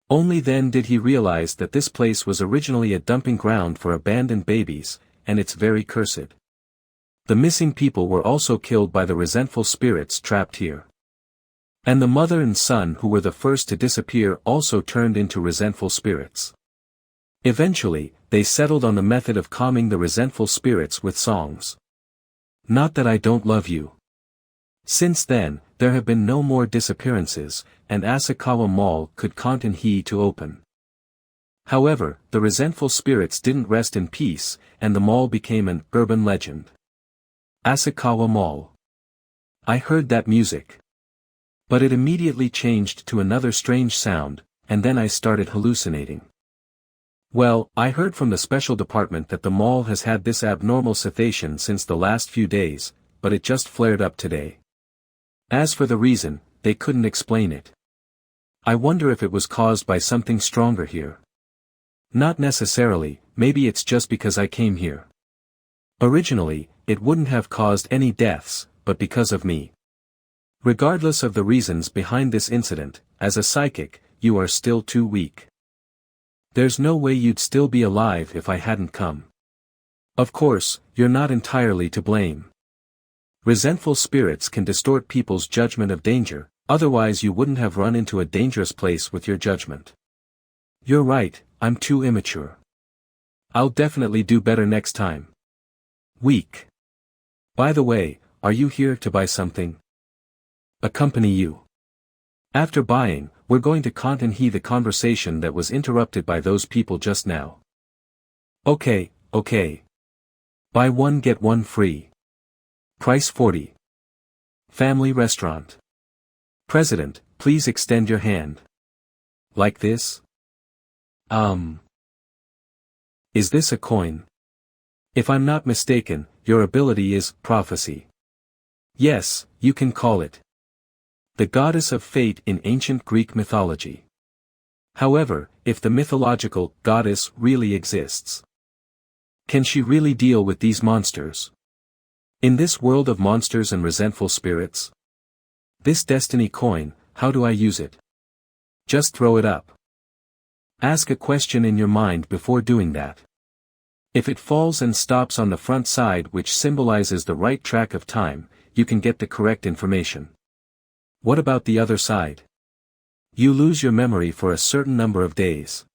Only then did he realize that this place was originally a dumping ground for abandoned babies, and it's very cursed. The missing people were also killed by the resentful spirits trapped here. And the mother and son who were the first to disappear also turned into resentful spirits. Eventually, they settled on the method of calming the resentful spirits with songs. Not that I don't love you. Since then, there have been no more disappearances, and Asakawa Mall could continue to open. However, the resentful spirits didn't rest in peace, and the mall became an urban legend. Asakawa Mall. I heard that music. But it immediately changed to another strange sound, and then I started hallucinating. Well, I heard from the special department that the mall has had this abnormal sensation since the last few days, but it just flared up today. As for the reason, they couldn't explain it. I wonder if it was caused by something stronger here. Not necessarily, maybe it's just because I came here. Originally, it wouldn't have caused any deaths, but because of me. Regardless of the reasons behind this incident, as a psychic, you are still too weak. There's no way you'd still be alive if I hadn't come. Of course, you're not entirely to blame. Resentful spirits can distort people's judgment of danger, otherwise you wouldn't have run into a dangerous place with your judgment. You're right, I'm too immature. I'll definitely do better next time. Weak. By the way, are you here to buy something? Accompany you. After buying, we're going to continue the conversation that was interrupted by those people just now. Okay. Buy one get one free. Price 40. Family restaurant. President, please extend your hand. Like this? Is this a coin? If I'm not mistaken, your ability is prophecy. Yes, you can call it. The goddess of fate in ancient Greek mythology. However, if the mythological goddess really exists, can she really deal with these monsters? In this world of monsters and resentful spirits? This destiny coin, how do I use it? Just throw it up. Ask a question in your mind before doing that. If it falls and stops on the front side, which symbolizes the right track of time, you can get the correct information. What about the other side? You lose your memory for a certain number of days.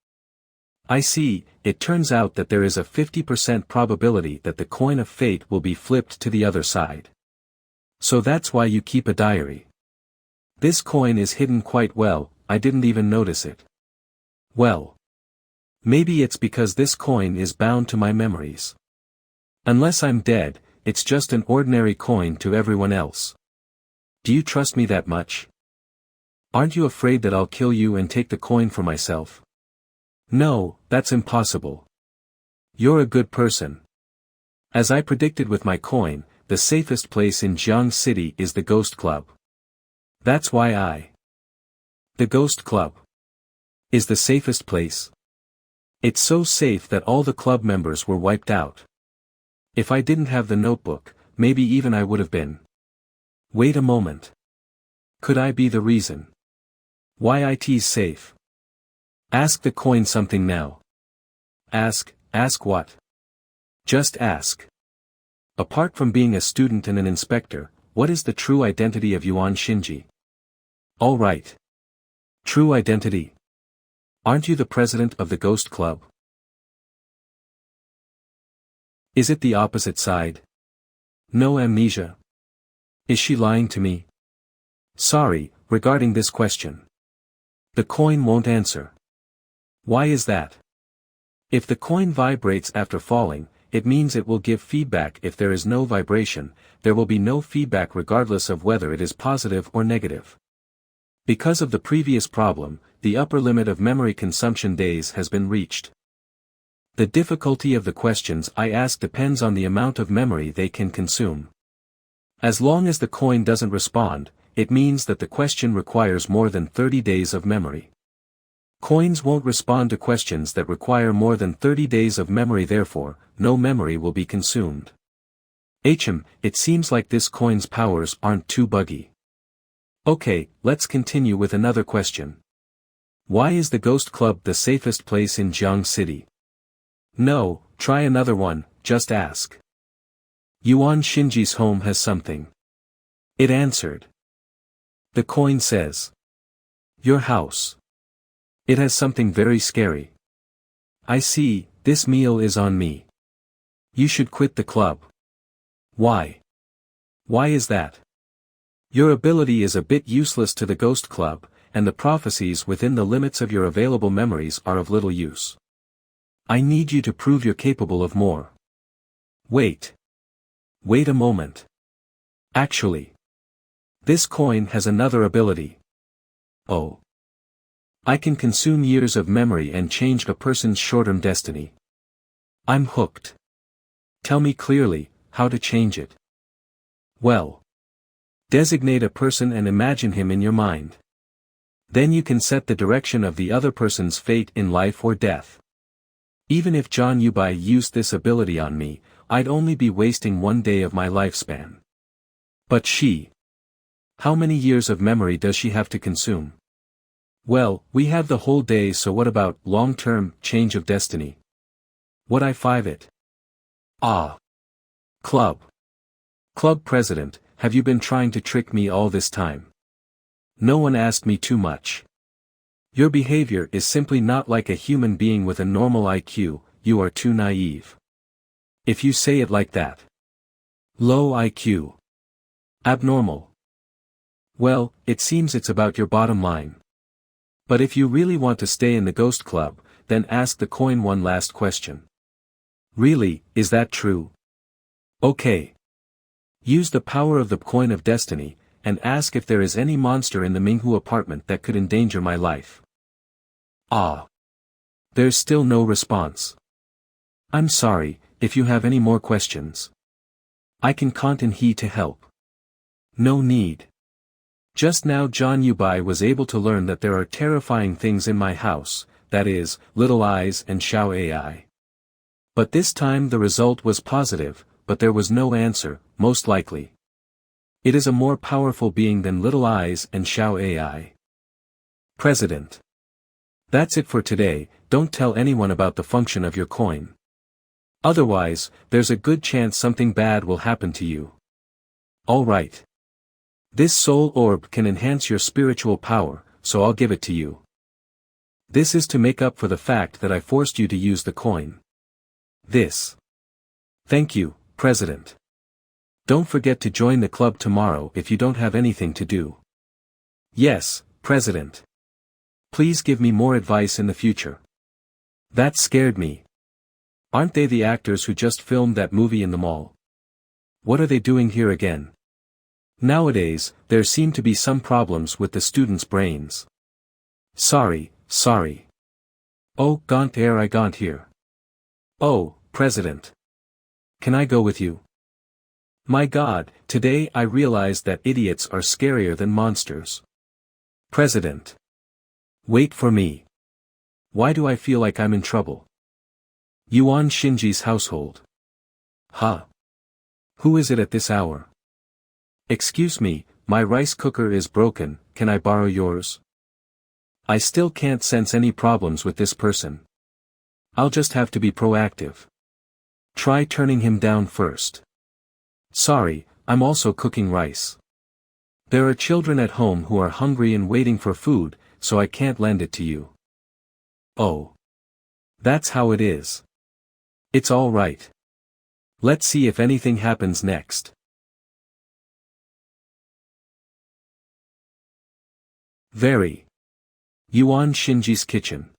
I see, it turns out that there is a 50% probability that the coin of fate will be flipped to the other side. So that's why you keep a diary. This coin is hidden quite well, I didn't even notice it. Well. Maybe it's because this coin is bound to my memories. Unless I'm dead, it's just an ordinary coin to everyone else. Do you trust me that much? Aren't you afraid that I'll kill you and take the coin for myself? No, that's impossible. You're a good person. As I predicted with my coin, the safest place in Jiang City is the Ghost Club. That's why The Ghost Club is the safest place. It's so safe that all the club members were wiped out. If I didn't have the notebook, maybe even I would have been. Wait a moment. Could I be the reason? Why it's safe? Ask the coin something now. Ask what? Just ask. Apart from being a student and an inspector, what is the true identity of Yuan Shinji? All right. True identity. Aren't you the president of the Ghost Club? Is it the opposite side? No amnesia. Is she lying to me? Sorry, regarding this question. The coin won't answer. Why is that? If the coin vibrates after falling, it means it will give feedback. If there is no vibration, there will be no feedback regardless of whether it is positive or negative. Because of the previous problem, the upper limit of memory consumption days has been reached. The difficulty of the questions I ask depends on the amount of memory they can consume. As long as the coin doesn't respond, it means that the question requires more than 30 days of memory. Coins won't respond to questions that require more than 30 days of memory, therefore, no memory will be consumed. It seems like this coin's powers aren't too buggy. Okay, let's continue with another question. Why is the Ghost Club the safest place in Jiang City? No, try another one, just ask. Yuan Shinji's home has something. It answered. The coin says. Your house. It has something very scary. I see, this meal is on me. You should quit the club. Why? Why is that? Your ability is a bit useless to the Ghost Club, and the prophecies within the limits of your available memories are of little use. I need you to prove you're capable of more. Wait. Wait a moment. Actually, this coin has another ability. Oh. I can consume years of memory and change a person's short-term destiny. I'm hooked. Tell me clearly, how to change it. Well. Designate a person and imagine him in your mind. Then you can set the direction of the other person's fate in life or death. Even if John Yubai used this ability on me, I'd only be wasting 1 day of my lifespan. But she. How many years of memory does she have to consume? Well, we have the whole day, so what about long-term change of destiny? Would I 5 it? Ah. Club. Club president, have you been trying to trick me all this time? No one asked me too much. Your behavior is simply not like a human being with a normal IQ, you are too naive. If you say it like that. Low IQ. Abnormal. Well, it seems it's about your bottom line. But if you really want to stay in the Ghost Club, then ask the coin one last question. Really, is that true? Okay. Use the power of the coin of destiny, and ask if there is any monster in the Manhua apartment that could endanger my life. Ah. There's still no response. I'm sorry, if you have any more questions. I can count on he to help. No need. Just now John Yubai was able to learn that there are terrifying things in my house, that is, Little Eyes and Xiao AI. But this time the result was positive, but there was no answer, most likely. It is a more powerful being than Little Eyes and Xiao AI. President. That's it for today, don't tell anyone about the function of your coin. Otherwise, there's a good chance something bad will happen to you. Alright. This soul orb can enhance your spiritual power, so I'll give it to you. This is to make up for the fact that I forced you to use the coin. This. Thank you, President. Don't forget to join the club tomorrow if you don't have anything to do. Yes, President. Please give me more advice in the future. That scared me. Aren't they the actors who just filmed that movie in the mall? What are they doing here again? Nowadays, there seem to be some problems with the students' brains. Sorry. Oh, gaunt air I gaunt here. Oh, President. Can I go with you? My God, today I realized that idiots are scarier than monsters. President. Wait for me. Why do I feel like I'm in trouble? Yuan Shinji's household. Huh? Who is it at this hour? Excuse me, my rice cooker is broken, can I borrow yours? I still can't sense any problems with this person. I'll just have to be proactive. Try turning him down first. Sorry, I'm also cooking rice. There are children at home who are hungry and waiting for food, so I can't lend it to you. Oh. That's how it is. It's all right. Let's see if anything happens next. Very. Yuan Shinji's kitchen.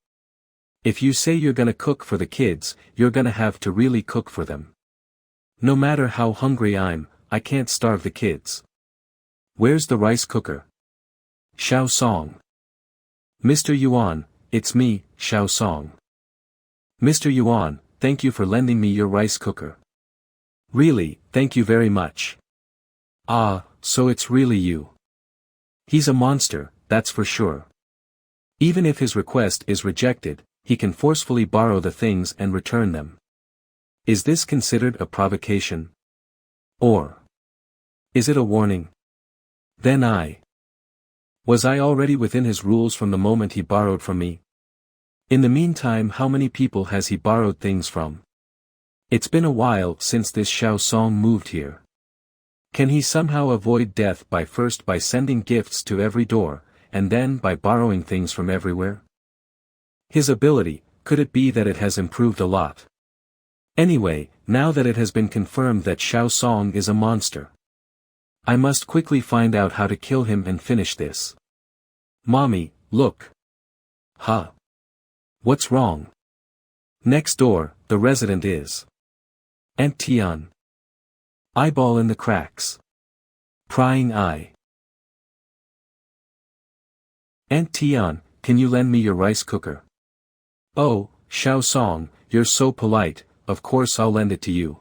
If you say you're gonna cook for the kids, you're gonna have to really cook for them. No matter how hungry I can't starve the kids. Where's the rice cooker? Xiao Song. Mr. Yuan, it's me, Xiao Song. Mr. Yuan, thank you for lending me your rice cooker. Really, thank you very much. Ah, so it's really you. He's a monster, that's for sure. Even if his request is rejected, he can forcefully borrow the things and return them. Is this considered a provocation? Or is it a warning? Then was I already within his rules from the moment he borrowed from me? In the meantime, how many people has he borrowed things from? It's been a while since this Xiao Song moved here. Can he somehow avoid death by sending gifts to every door, and then by borrowing things from everywhere? His ability, could it be that it has improved a lot? Anyway, now that it has been confirmed that Xiao Song is a monster. I must quickly find out how to kill him and finish this. Mommy, look. Huh? What's wrong? Next door, the resident is. Aunt Tian. Eyeball in the cracks. Prying eye. Aunt Tian, can you lend me your rice cooker? Oh, Xiao Song, you're so polite, of course I'll lend it to you.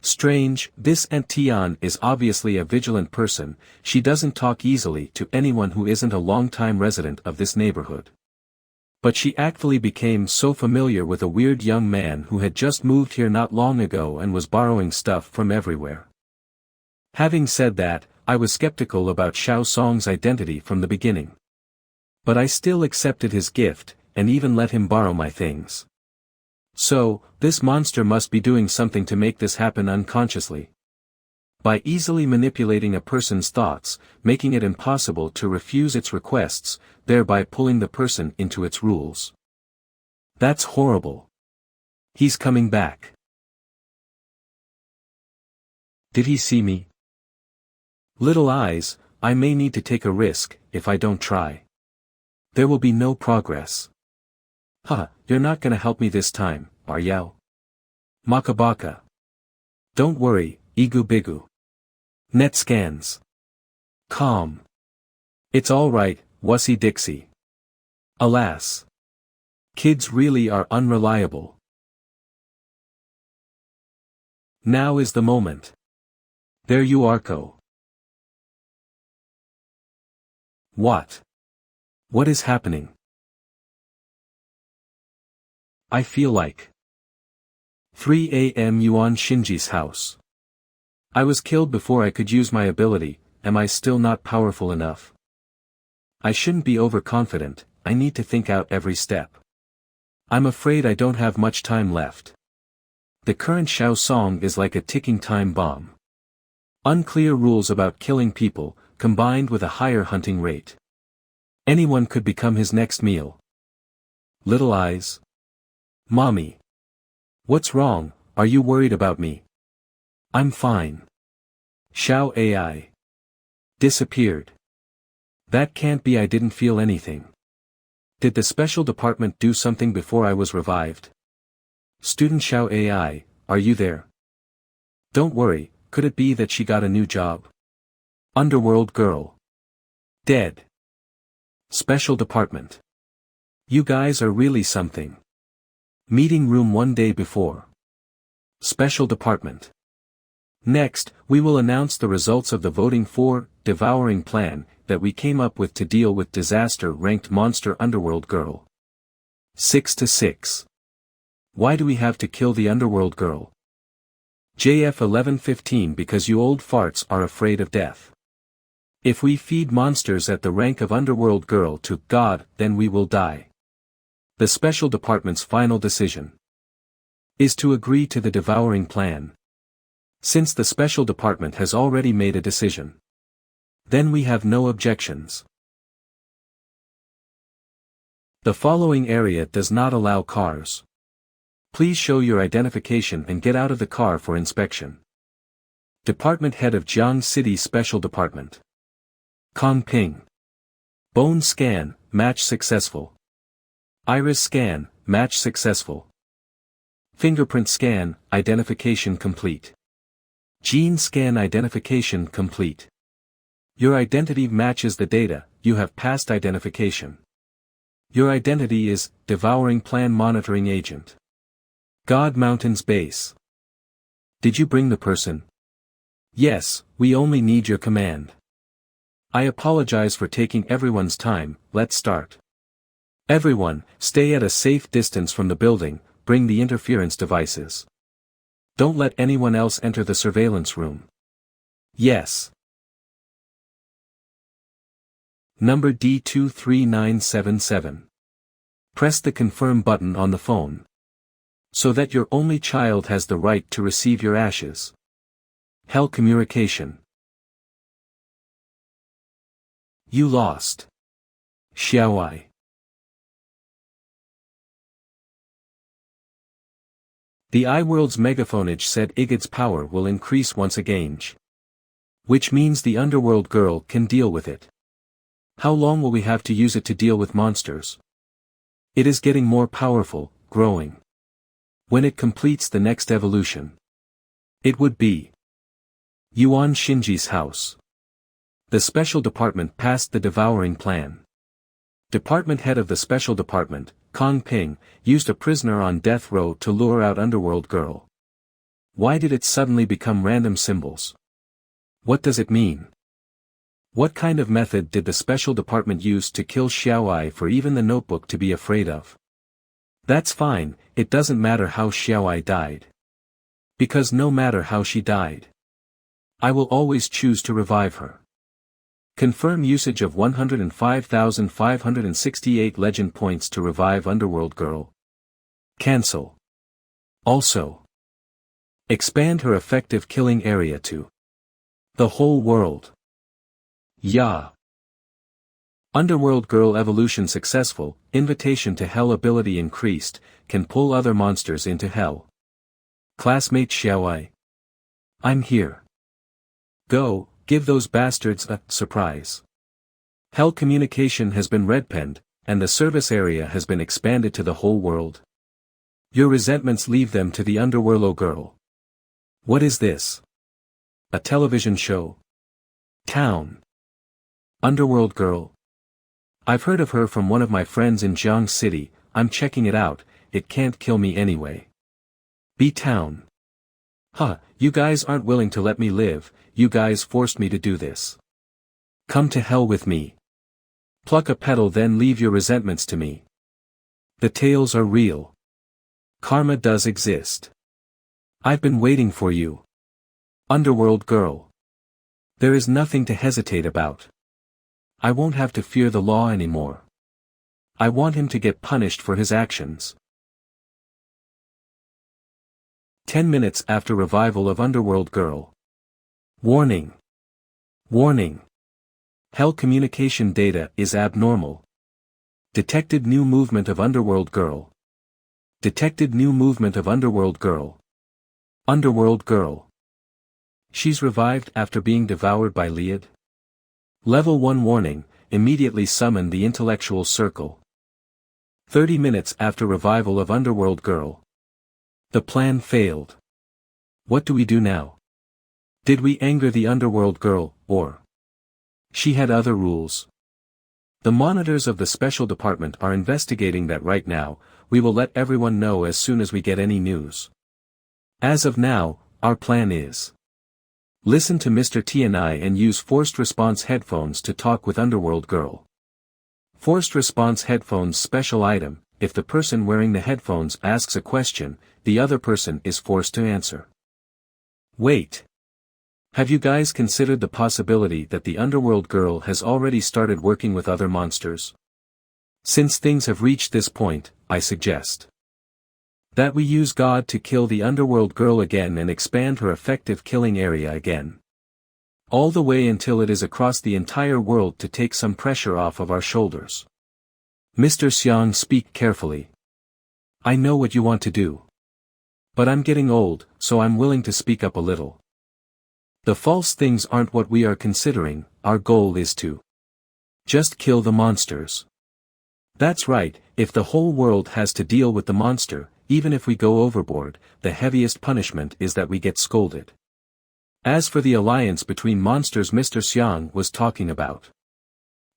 Strange, this Aunt Tian is obviously a vigilant person, she doesn't talk easily to anyone who isn't a long-time resident of this neighborhood. But she actually became so familiar with a weird young man who had just moved here not long ago and was borrowing stuff from everywhere. Having said that, I was skeptical about Xiao Song's identity from the beginning. But I still accepted his gift, and even let him borrow my things. So, this monster must be doing something to make this happen unconsciously. By easily manipulating a person's thoughts, making it impossible to refuse its requests, thereby pulling the person into its rules. That's horrible. He's coming back. Did he see me? Little eyes, I may need to take a risk, if I don't try. There will be no progress. You're not gonna help me this time, are you? Makabaka. Don't worry, Igu Bigu. Net scans. Calm. It's alright, Wussy Dixie. Alas. Kids really are unreliable. Now is the moment. There you are, Ko. What? What is happening? I feel like 3 a.m. Yuan Shinji's house. I was killed before I could use my ability, am I still not powerful enough? I shouldn't be overconfident, I need to think out every step. I'm afraid I don't have much time left. The current Xiao Song is like a ticking time bomb. Unclear rules about killing people, combined with a higher hunting rate. Anyone could become his next meal. Little eyes. Mommy. What's wrong, are you worried about me? I'm fine. Xiao AI. Disappeared. That can't be, I didn't feel anything. Did the special department do something before I was revived? Student Xiao AI, are you there? Don't worry, could it be that she got a new job? Underworld girl. Dead. Special department. You guys are really something. Meeting room one day before. Special department. Next, we will announce the results of the voting for devouring plan that we came up with to deal with disaster-ranked monster Underworld girl. 6 to 6. Why do we have to kill the Underworld girl? JF 1115 because you old farts are afraid of death. If we feed monsters at the rank of Underworld girl to God, then we will die. The special department's final decision is to agree to the devouring plan. Since the special department has already made a decision, then we have no objections. The following area does not allow cars. Please show your identification and get out of the car for inspection. Department Head of Jiang City Special Department. Kong Ping. Bone scan, match successful. Iris scan, match successful. Fingerprint scan, identification complete. Gene scan, identification complete. Your identity matches the data, you have passed identification. Your identity is Devouring Plan Monitoring Agent. God Mountains Base. Did you bring the person? Yes, we only need your command. I apologize for taking everyone's time, let's start. Everyone, stay at a safe distance from the building, bring the interference devices. Don't let anyone else enter the surveillance room. Yes. Number D23977. Press the confirm button on the phone. So that your only child has the right to receive your ashes. Hell communication. You lost. Xiaowai. The iWorld's megaphonage said Igid's power will increase once again. Which means the underworld girl can deal with it. How long will we have to use it to deal with monsters? It is getting more powerful, growing. When it completes the next evolution, it would be Yuan Shinji's house. The special department passed the devouring plan. Department head of the special department, Kong Ping, used a prisoner on death row to lure out underworld girl. Why did it suddenly become random symbols? What does it mean? What kind of method did the special department use to kill Xiaoai for even the notebook to be afraid of? That's fine, it doesn't matter how Xiaoai died. Because no matter how she died, I will always choose to revive her. Confirm usage of 105,568 legend points to revive underworld girl. Cancel. Also, expand her effective killing area to the whole world. Yeah. Underworld girl evolution successful, invitation to hell ability increased, can pull other monsters into hell. Classmate Xiaoai. I'm here. Go, give those bastards a surprise. Hell communication has been red-penned, and the service area has been expanded to the whole world. Your resentments leave them to the underworld girl. What is this? A television show? Town. Underworld girl. I've heard of her from one of my friends in Jiang City, I'm checking it out, it can't kill me anyway. B-Town. Huh, you guys aren't willing to let me live, you guys forced me to do this. Come to hell with me. Pluck a petal then leave your resentments to me. The tales are real. Karma does exist. I've been waiting for you. Underworld girl. There is nothing to hesitate about. I won't have to fear the law anymore. I want him to get punished for his actions. 10 minutes after revival of underworld girl. Warning. Warning. Hell communication data is abnormal. Detected new movement of underworld girl. Detected new movement of underworld girl. Underworld girl. She's revived after being devoured by Liad. Level 1 warning, immediately summon the intellectual circle. 30 minutes after revival of underworld girl. The plan failed. What do we do now? Did we anger the underworld girl, or she had other rules? The monitors of the special department are investigating that right now, we will let everyone know as soon as we get any news. As of now, our plan is listen to Mr. TNI and use forced response headphones to talk with underworld girl. Forced response headphones special item, if the person wearing the headphones asks a question, the other person is forced to answer. Wait. Have you guys considered the possibility that the underworld girl has already started working with other monsters? Since things have reached this point, I suggest that we use God to kill the underworld girl again and expand her effective killing area again. All the way until it is across the entire world to take some pressure off of our shoulders. Mr. Xiang, speak carefully. I know what you want to do. But I'm getting old, so I'm willing to speak up a little. The false things aren't what we are considering, our goal is to just kill the monsters. That's right, if the whole world has to deal with the monster, even if we go overboard, the heaviest punishment is that we get scolded. As for the alliance between monsters Mr. Xiang was talking about,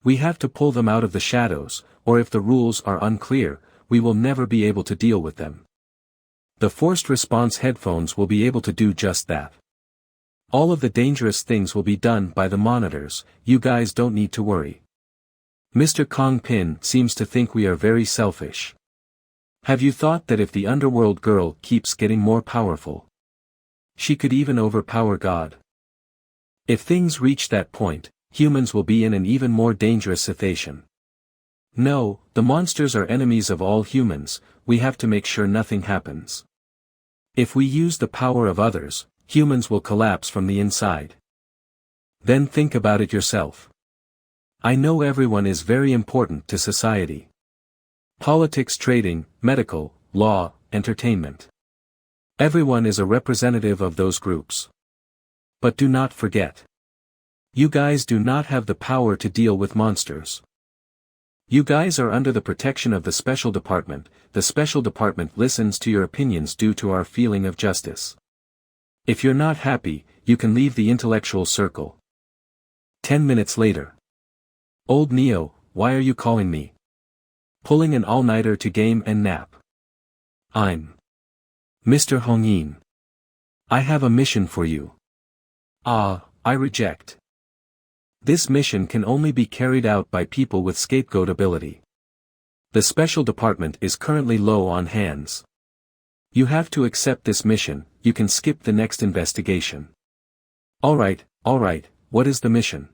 we have to pull them out of the shadows, or if the rules are unclear, we will never be able to deal with them. The forced response headphones will be able to do just that. All of the dangerous things will be done by the monitors, you guys don't need to worry. Mr. Kong Pin seems to think we are very selfish. Have you thought that if the underworld girl keeps getting more powerful, she could even overpower God? If things reach that point, humans will be in an even more dangerous situation. No, the monsters are enemies of all humans, we have to make sure nothing happens. If we use the power of others, humans will collapse from the inside. Then think about it yourself. I know everyone is very important to society. Politics, trading, medical, law, entertainment. Everyone is a representative of those groups. But do not forget. You guys do not have the power to deal with monsters. You guys are under the protection of the special department. The special department listens to your opinions due to our feeling of justice. If you're not happy, you can leave the intellectual circle. 10 minutes later. Old Neo, why are you calling me? Pulling an all-nighter to game and nap. I'm Mr. Hongyin. I have a mission for you. I reject. This mission can only be carried out by people with scapegoat ability. The special department is currently low on hands. You have to accept this mission. You can skip the next investigation. Alright, what is the mission?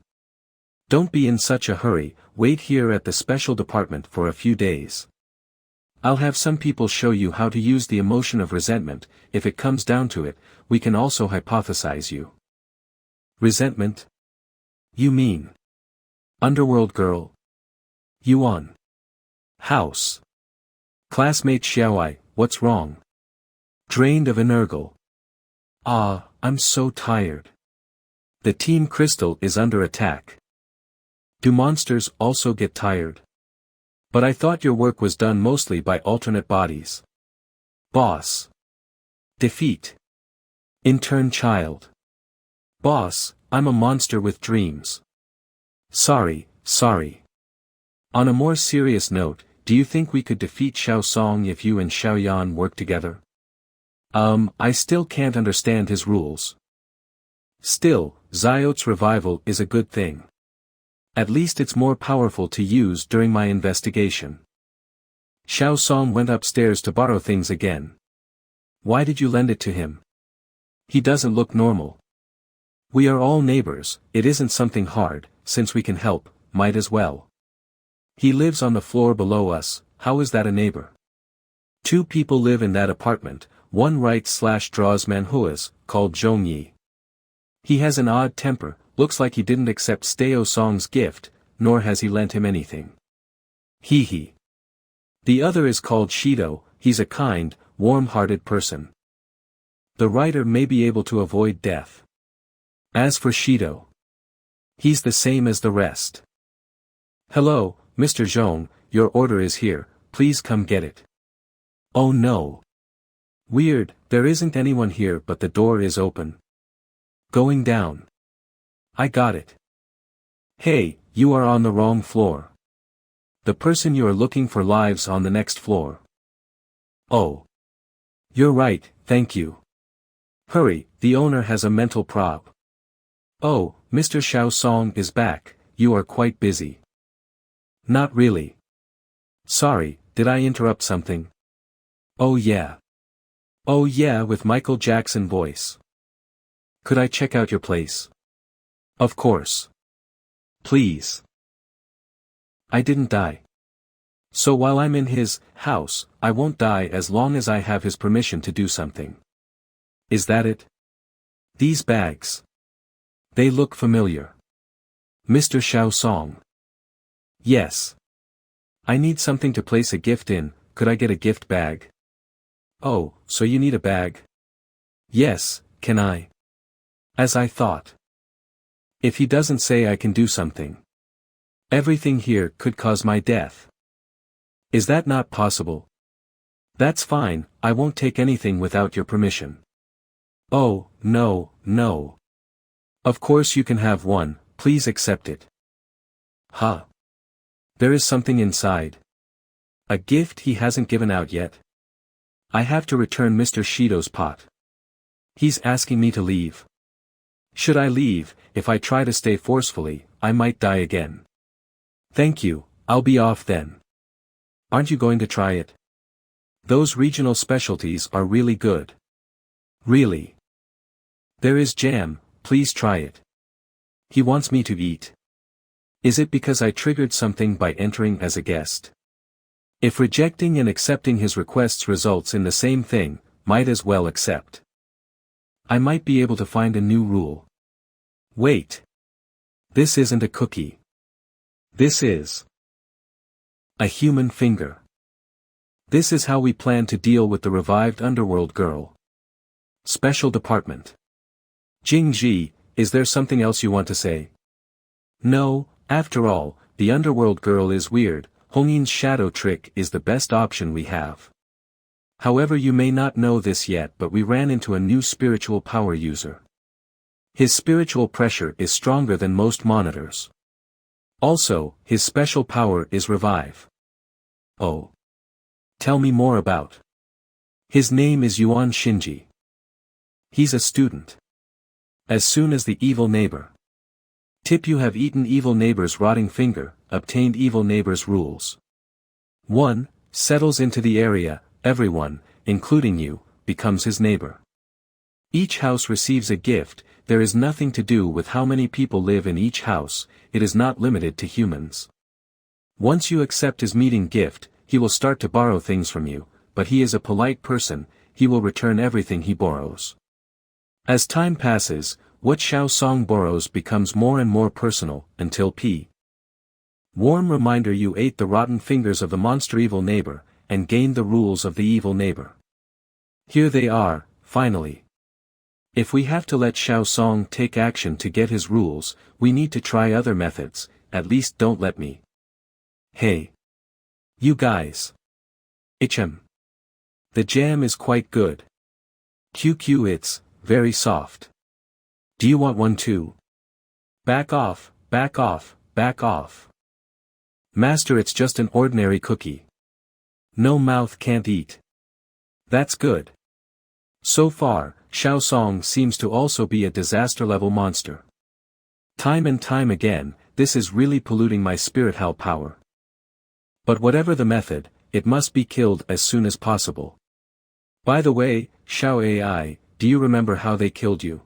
Don't be in such a hurry, wait here at the special department for a few days. I'll have some people show you how to use the emotion of resentment. If it comes down to it, we can also hypothesize you. Resentment? You mean Underworld Girl? Yuan. House. Classmate Xiaowai, what's wrong? Drained of energal. I'm so tired. The Team Crystal is under attack. Do monsters also get tired? But I thought your work was done mostly by alternate bodies. Boss. Defeat. Intern child. Boss, I'm a monster with dreams. Sorry. On a more serious note, do you think we could defeat Xiao Song if you and Xiao Yan work together? I still can't understand his rules. Still, Xiao's revival is a good thing. At least it's more powerful to use during my investigation. Xiao Song went upstairs to borrow things again. Why did you lend it to him? He doesn't look normal. We are all neighbors, it isn't something hard, since we can help, might as well. He lives on the floor below us, how is that a neighbor? 2 people live in that apartment, one writes/draws manhuas, called Zhongyi. He has an odd temper, looks like he didn't accept Steo Song's gift, nor has he lent him anything. Hee. The other is called Shido, he's a kind, warm-hearted person. The writer may be able to avoid death. As for Shido, he's the same as the rest. Hello, Mr. Zhong, your order is here, please come get it. Oh no. Weird, there isn't anyone here but the door is open. Going down. I got it. Hey, you are on the wrong floor. The person you are looking for lives on the next floor. Oh. You're right, thank you. Hurry, the owner has a mental prob. Oh, Mr. Xiao Song is back, you are quite busy. Not really. Sorry, did I interrupt something? Oh yeah. With Michael Jackson voice. Could I check out your place? Of course. Please. I didn't die. So while I'm in his house, I won't die as long as I have his permission to do something. Is that it? These bags. They look familiar. Mr. Xiao Song. Yes. I need something to place a gift in, could I get a gift bag? Oh, so you need a bag? Yes, can I? As I thought. If he doesn't say I can do something. Everything here could cause my death. Is that not possible? That's fine, I won't take anything without your permission. Oh, no. Of course you can have one, please accept it. Huh? There is something inside. A gift he hasn't given out yet. I have to return Mr. Shido's pot. He's asking me to leave. Should I leave? If I try to stay forcefully, I might die again. Thank you, I'll be off then. Aren't you going to try it? Those regional specialties are really good. Really? There is jam, please try it. He wants me to eat. Is it because I triggered something by entering as a guest? If rejecting and accepting his requests results in the same thing, might as well accept. I might be able to find a new rule. Wait. This isn't a cookie. This is a human finger. This is how we plan to deal with the revived underworld girl. Special Department. Jingji, is there something else you want to say? No, after all, the underworld girl is weird. Hongin's shadow trick is the best option we have. However, you may not know this yet, but we ran into a new spiritual power user. His spiritual pressure is stronger than most monitors. Also, his special power is revive. Oh. Tell me more about. His name is Yuan Shinji. He's a student. As soon as the evil neighbor. Tip: you have eaten evil neighbor's rotting finger, obtained evil neighbor's rules. 1. Settles into the area, everyone, including you, becomes his neighbor. Each house receives a gift. There is nothing to do with how many people live in each house, it is not limited to humans. Once you accept his meeting gift, he will start to borrow things from you, but he is a polite person, he will return everything he borrows. As time passes, what Xiao Song borrows becomes more and more personal, until p. Warm reminder: you ate the rotten fingers of the monster evil neighbor, and gained the rules of the evil neighbor. Here they are, finally. If we have to let Xiao Song take action to get his rules, we need to try other methods, at least don't let me. Hey. You guys. HM. The jam is quite good. QQ, it's very soft. Do you want one too? Back off, back off, back off. Master, it's just an ordinary cookie. No mouth can't eat. That's good. So far, Xiao Song seems to also be a disaster-level monster. Time and time again, this is really polluting my spirit hell power. But whatever the method, it must be killed as soon as possible. By the way, Xiao AI, do you remember how they killed you?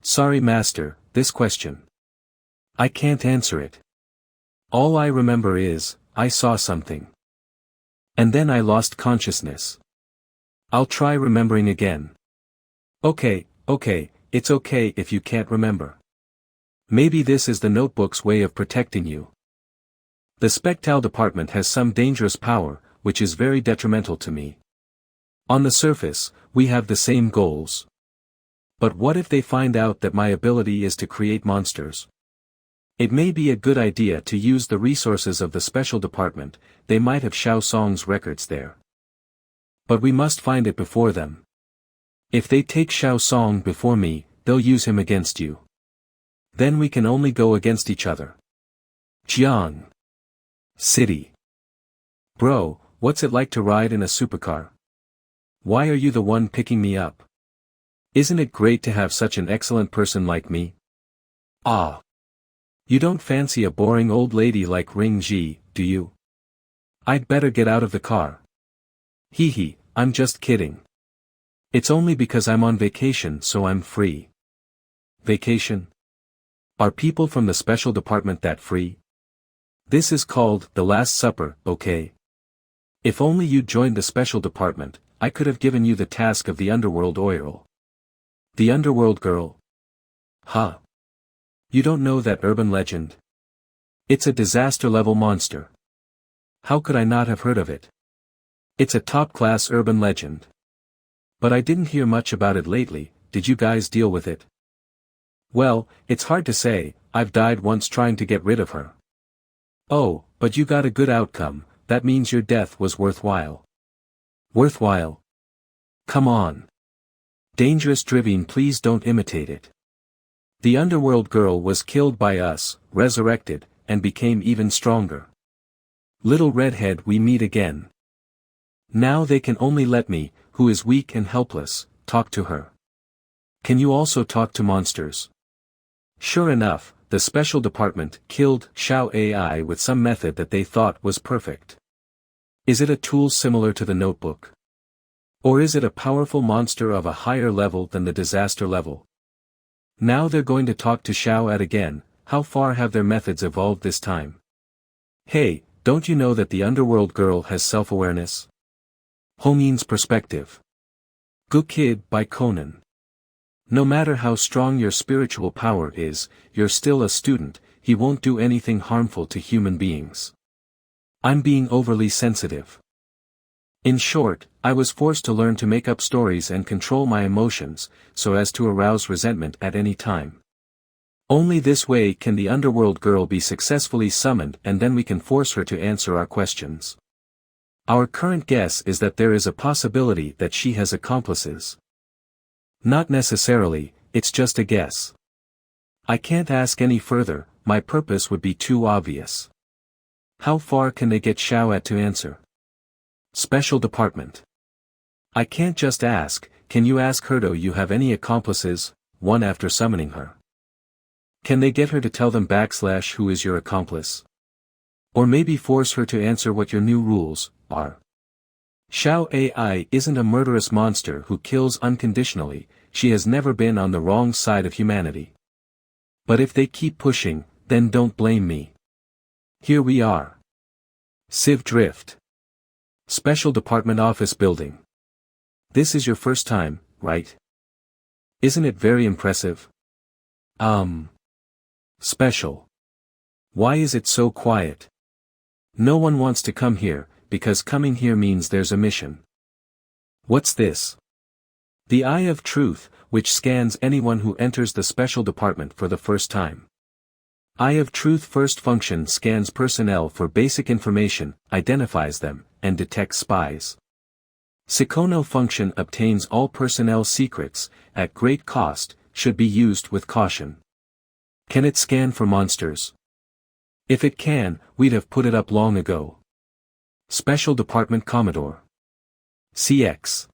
Sorry master, this question. I can't answer it. All I remember is, I saw something. And then I lost consciousness. I'll try remembering again. Okay, it's okay if you can't remember. Maybe this is the notebook's way of protecting you. The Spectral department has some dangerous power, which is very detrimental to me. On the surface, we have the same goals. But what if they find out that my ability is to create monsters? It may be a good idea to use the resources of the special department. They might have Xiao Song's records there. But we must find it before them. If they take Xiao Song before me, they'll use him against you. Then we can only go against each other. Jiang City. Bro, what's it like to ride in a supercar? Why are you the one picking me up? Isn't it great to have such an excellent person like me? Ah. You don't fancy a boring old lady like Ring Ji, do you? I'd better get out of the car. Hee hee, I'm just kidding. It's only because I'm on vacation, so I'm free. Vacation? Are people from the special department that free? This is called the Last Supper, okay? If only you'd joined the special department, I could have given you the task of the underworld oil. The underworld girl? Huh? You don't know that urban legend? It's a disaster-level monster. How could I not have heard of it? It's a top-class urban legend. But I didn't hear much about it lately. Did you guys deal with it? Well, it's hard to say. I've died once trying to get rid of her. Oh, but you got a good outcome. That means your death was worthwhile. Worthwhile? Come on. Dangerous Driving, please don't imitate it. The underworld girl was killed by us, resurrected, and became even stronger. Little redhead, we meet again. Now they can only let me, who is weak and helpless, talk to her. Can you also talk to monsters? Sure enough, the special department killed Xiao AI with some method that they thought was perfect. Is it a tool similar to the notebook? Or is it a powerful monster of a higher level than the disaster level? Now they're going to talk to Xiao at again. How far have their methods evolved this time? Hey, don't you know that the underworld girl has self-awareness? Hongin's perspective. Good Kid by Conan. No matter how strong your spiritual power is, you're still a student. He won't do anything harmful to human beings. I'm being overly sensitive. In short, I was forced to learn to make up stories and control my emotions, so as to arouse resentment at any time. Only this way can the underworld girl be successfully summoned, and then we can force her to answer our questions. Our current guess is that there is a possibility that she has accomplices. Not necessarily, it's just a guess. I can't ask any further, my purpose would be too obvious. How far can they get Xiao to answer? Special Department. I can't just ask, can you ask her do you have any accomplices, one after summoning her? Can they get her to tell them / who is your accomplice? Or maybe force her to answer what your new rules are. Xiao Ai isn't a murderous monster who kills unconditionally, she has never been on the wrong side of humanity. But if they keep pushing, then don't blame me. Here we are. Civ Drift. Special Department Office Building. This is your first time, right? Isn't it very impressive? Special. Why is it so quiet? No one wants to come here, because coming here means there's a mission. What's this? The Eye of Truth, which scans anyone who enters the special department for the first time. Eye of Truth first function scans personnel for basic information, identifies them, and detects spies. Secono function obtains all personnel secrets, at great cost, should be used with caution. Can it scan for monsters? If it can, we'd have put it up long ago. Special Department Commodore. CX.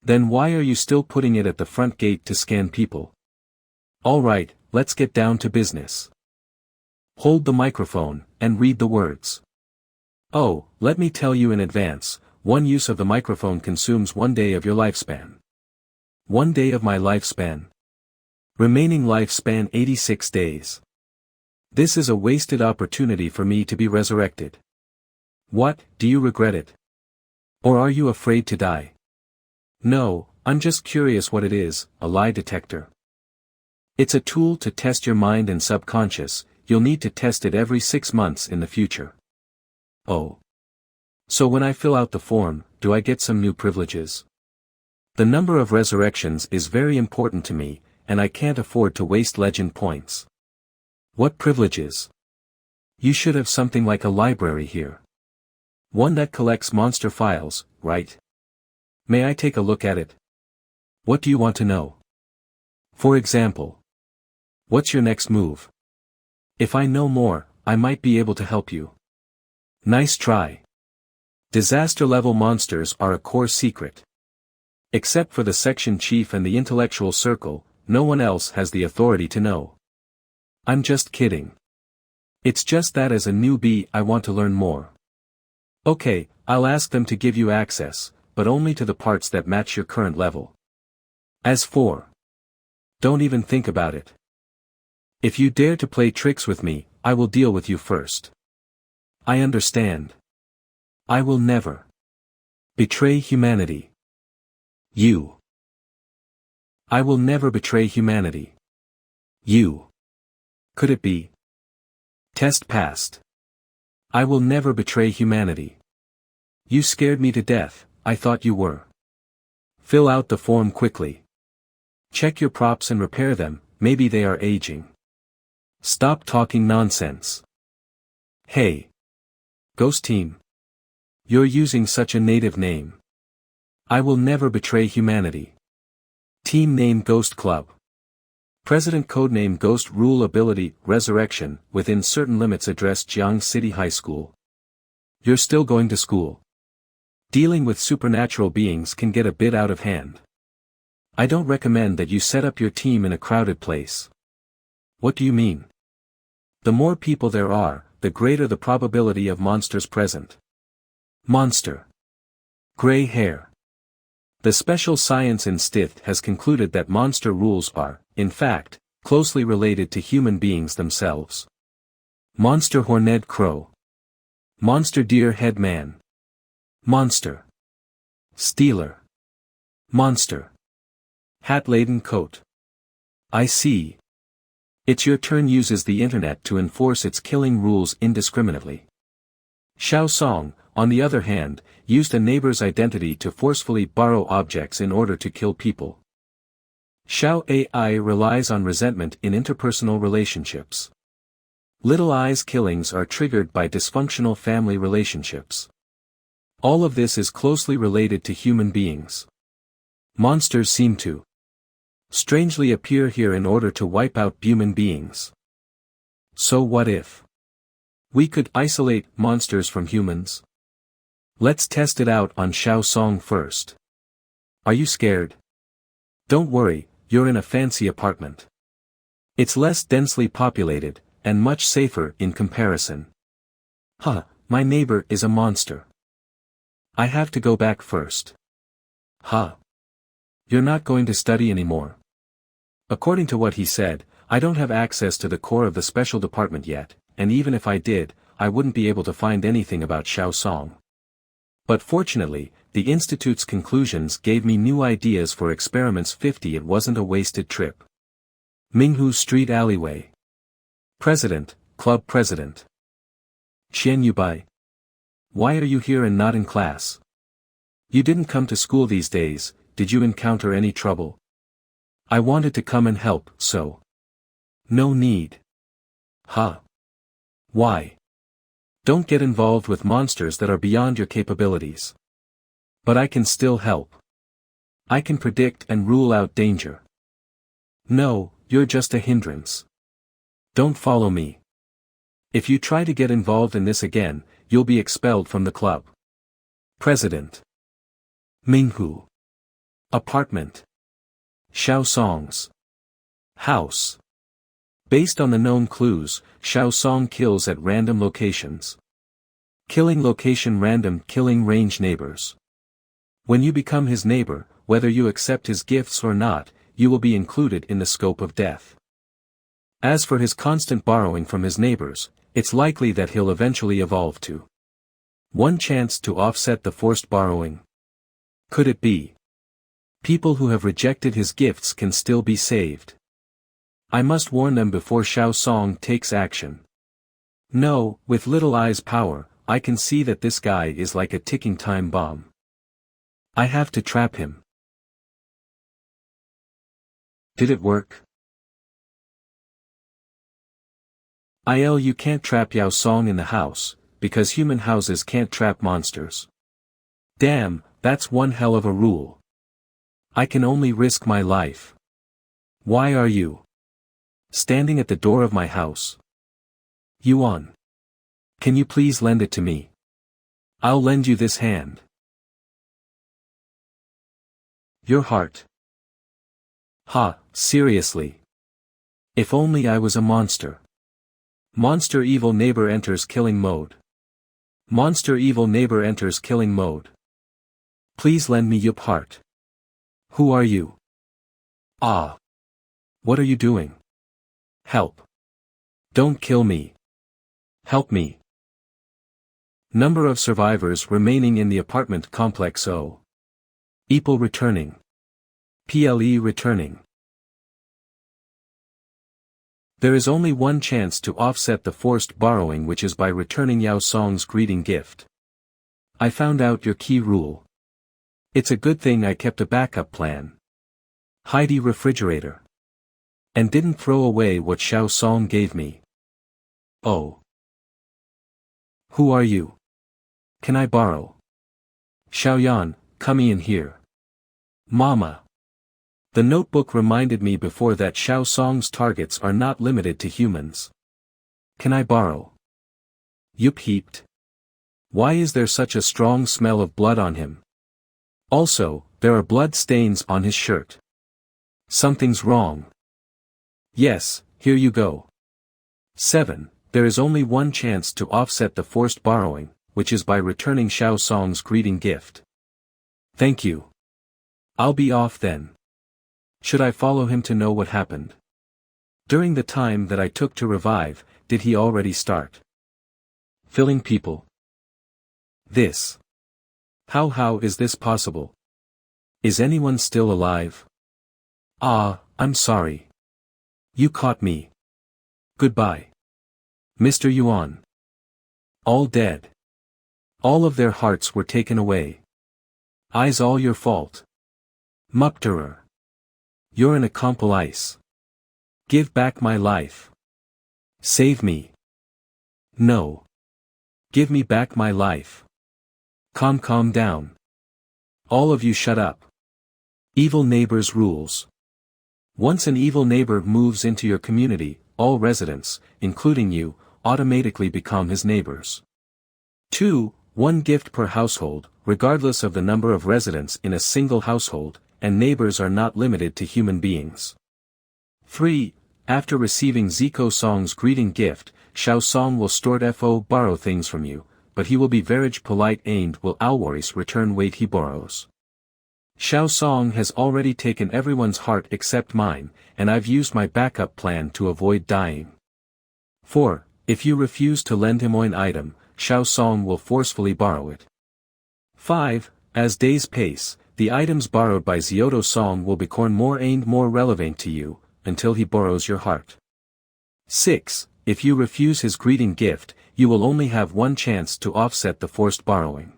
Then why are you still putting it at the front gate to scan people? Alright, let's get down to business. Hold the microphone, and read the words. Oh, let me tell you in advance, one use of the microphone consumes 1 day of your lifespan. 1 day of my lifespan. Remaining lifespan 86 days. This is a wasted opportunity for me to be resurrected. What, do you regret it? Or are you afraid to die? No, I'm just curious what it is, a lie detector. It's a tool to test your mind and subconscious, you'll need to test it every 6 months in the future. Oh. So when I fill out the form, do I get some new privileges? The number of resurrections is very important to me, and I can't afford to waste legend points. What privileges? You should have something like a library here. One that collects monster files, right? May I take a look at it? What do you want to know? For example. What's your next move? If I know more, I might be able to help you. Nice try. Disaster-level monsters are a core secret. Except for the section chief and the intellectual circle, no one else has the authority to know. I'm just kidding. It's just that as a newbie I want to learn more. Okay, I'll ask them to give you access, but only to the parts that match your current level. As for, don't even think about it. If you dare to play tricks with me, I will deal with you first. I understand. I will never betray humanity. You. I will never betray humanity. You. Could it be? Test passed. I will never betray humanity. You scared me to death, I thought you were. Fill out the form quickly. Check your props and repair them, maybe they are aging. Stop talking nonsense. Hey. Ghost Team. You're using such a native name. I will never betray humanity. Team name Ghost Club. President codename Ghost Rule Ability Resurrection, within certain limits address Jiang City High School. You're still going to school. Dealing with supernatural beings can get a bit out of hand. I don't recommend that you set up your team in a crowded place. What do you mean? The more people there are, the greater the probability of monsters present. Monster. Gray hair. The special science in Stith has concluded that monster rules are, in fact, closely related to human beings themselves. Monster horned crow. Monster deer head man. Monster. Stealer. Monster. Hat-laden coat. I see. It's your turn uses the internet to enforce its killing rules indiscriminately. Xiao Song, on the other hand, used a neighbor's identity to forcefully borrow objects in order to kill people. Xiao AI relies on resentment in interpersonal relationships. Little I's killings are triggered by dysfunctional family relationships. All of this is closely related to human beings. Monsters seem to strangely appear here in order to wipe out human beings. So what if we could isolate monsters from humans? Let's test it out on Xiao Song first. Are you scared? Don't worry, you're in a fancy apartment. It's less densely populated, and much safer in comparison. Huh, my neighbor is a monster. I have to go back first. Huh. You're not going to study anymore. According to what he said, I don't have access to the core of the special department yet, and even if I did, I wouldn't be able to find anything about Xiao Song. But fortunately, the Institute's conclusions gave me new ideas for experiments 50. It wasn't a wasted trip. Minghu Street Alleyway. President, Club President. Qian Yubai. Why are you here and not in class? You didn't come to school these days, did you encounter any trouble? I wanted to come and help, so. No need. Huh. Why? Don't get involved with monsters that are beyond your capabilities. But I can still help. I can predict and rule out danger. No, you're just a hindrance. Don't follow me. If you try to get involved in this again, you'll be expelled from the club. President. Minghu. Apartment. Xiao Song's house. Based on the known clues, Xiao Song kills at random locations. Killing location random, killing range neighbors. When you become his neighbor, whether you accept his gifts or not, you will be included in the scope of death. As for his constant borrowing from his neighbors, it's likely that he'll eventually evolve to one chance to offset the forced borrowing. Could it be? People who have rejected his gifts can still be saved. I must warn them before Xiao Song takes action. No, with Little I's power, I can see that this guy is like a ticking time bomb. I have to trap him. Did it work? You can't trap Yao Song in the house, because human houses can't trap monsters. Damn, that's one hell of a rule. I can only risk my life. Why are you standing at the door of my house? Yuan. Can you please lend it to me? I'll lend you this hand. Your heart. Ha, seriously. If only I was a monster. Monster evil neighbor enters killing mode. Monster evil neighbor enters killing mode. Please lend me your heart. Who are you? Ah. What are you doing? Help. Don't kill me. Help me. Number of survivors remaining in the apartment complex O. Equal returning. PLE returning. There is only one chance to offset the forced borrowing, which is by returning Yao Song's greeting gift. I found out your key rule. It's a good thing I kept a backup plan. Heidi refrigerator. And didn't throw away what Xiao Song gave me. Oh. Who are you? Can I borrow? Xiaoyan, come in here. Mama. The notebook reminded me before that Xiao Song's targets are not limited to humans. Can I borrow? Yup heaped. Why is there such a strong smell of blood on him? Also, there are blood stains on his shirt. Something's wrong. Yes, here you go. 7. There is only one chance to offset the forced borrowing, which is by returning Xiao Song's greeting gift. Thank you. I'll be off then. Should I follow him to know what happened? During the time that I took to revive, did he already start filling people? This. How is this possible? Is anyone still alive? Ah, I'm sorry. You caught me. Goodbye. Mr. Yuan. All dead. All of their hearts were taken away. Eyes all your fault. Mupterer. You're in a comple ice. Give back my life. Save me. No. Give me back my life. Calm down. All of you shut up. Evil neighbors rules. Once an evil neighbor moves into your community, all residents, including you, automatically become his neighbors. 2. One gift per household, regardless of the number of residents in a single household, and neighbors are not limited to human beings. 3. After receiving Zico Song's greeting gift, Xiao Song will borrow things from you, but he will be very polite and will always return what he borrows. Xiao Song has already taken everyone's heart except mine, and I've used my backup plan to avoid dying. 4. If you refuse to lend him an item, Xiao Song will forcefully borrow it. 5. As days pace, the items borrowed by Ziodo Song will become more and more relevant to you, until he borrows your heart. 6. If you refuse his greeting gift, you will only have one chance to offset the forced borrowing.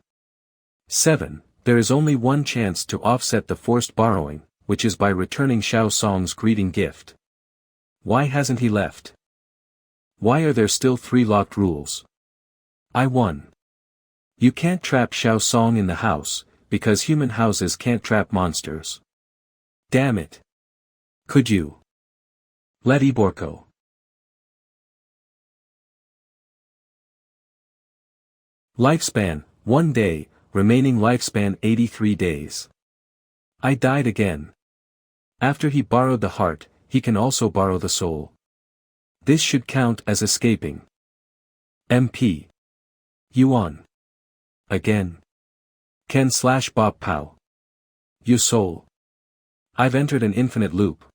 7. There is only one chance to offset the forced borrowing, which is by returning Xiao Song's greeting gift. Why hasn't he left? Why are there still 3 locked rules? 1. You can't trap Xiao Song in the house, because human houses can't trap monsters. Damn it. Could you? Let Iborko. Lifespan, 1 day, remaining lifespan 83 days. I died again. After he borrowed the heart, he can also borrow the soul. This should count as escaping. MP. Yuan. Again. Ken/Bob Pow. You soul. I've entered an infinite loop.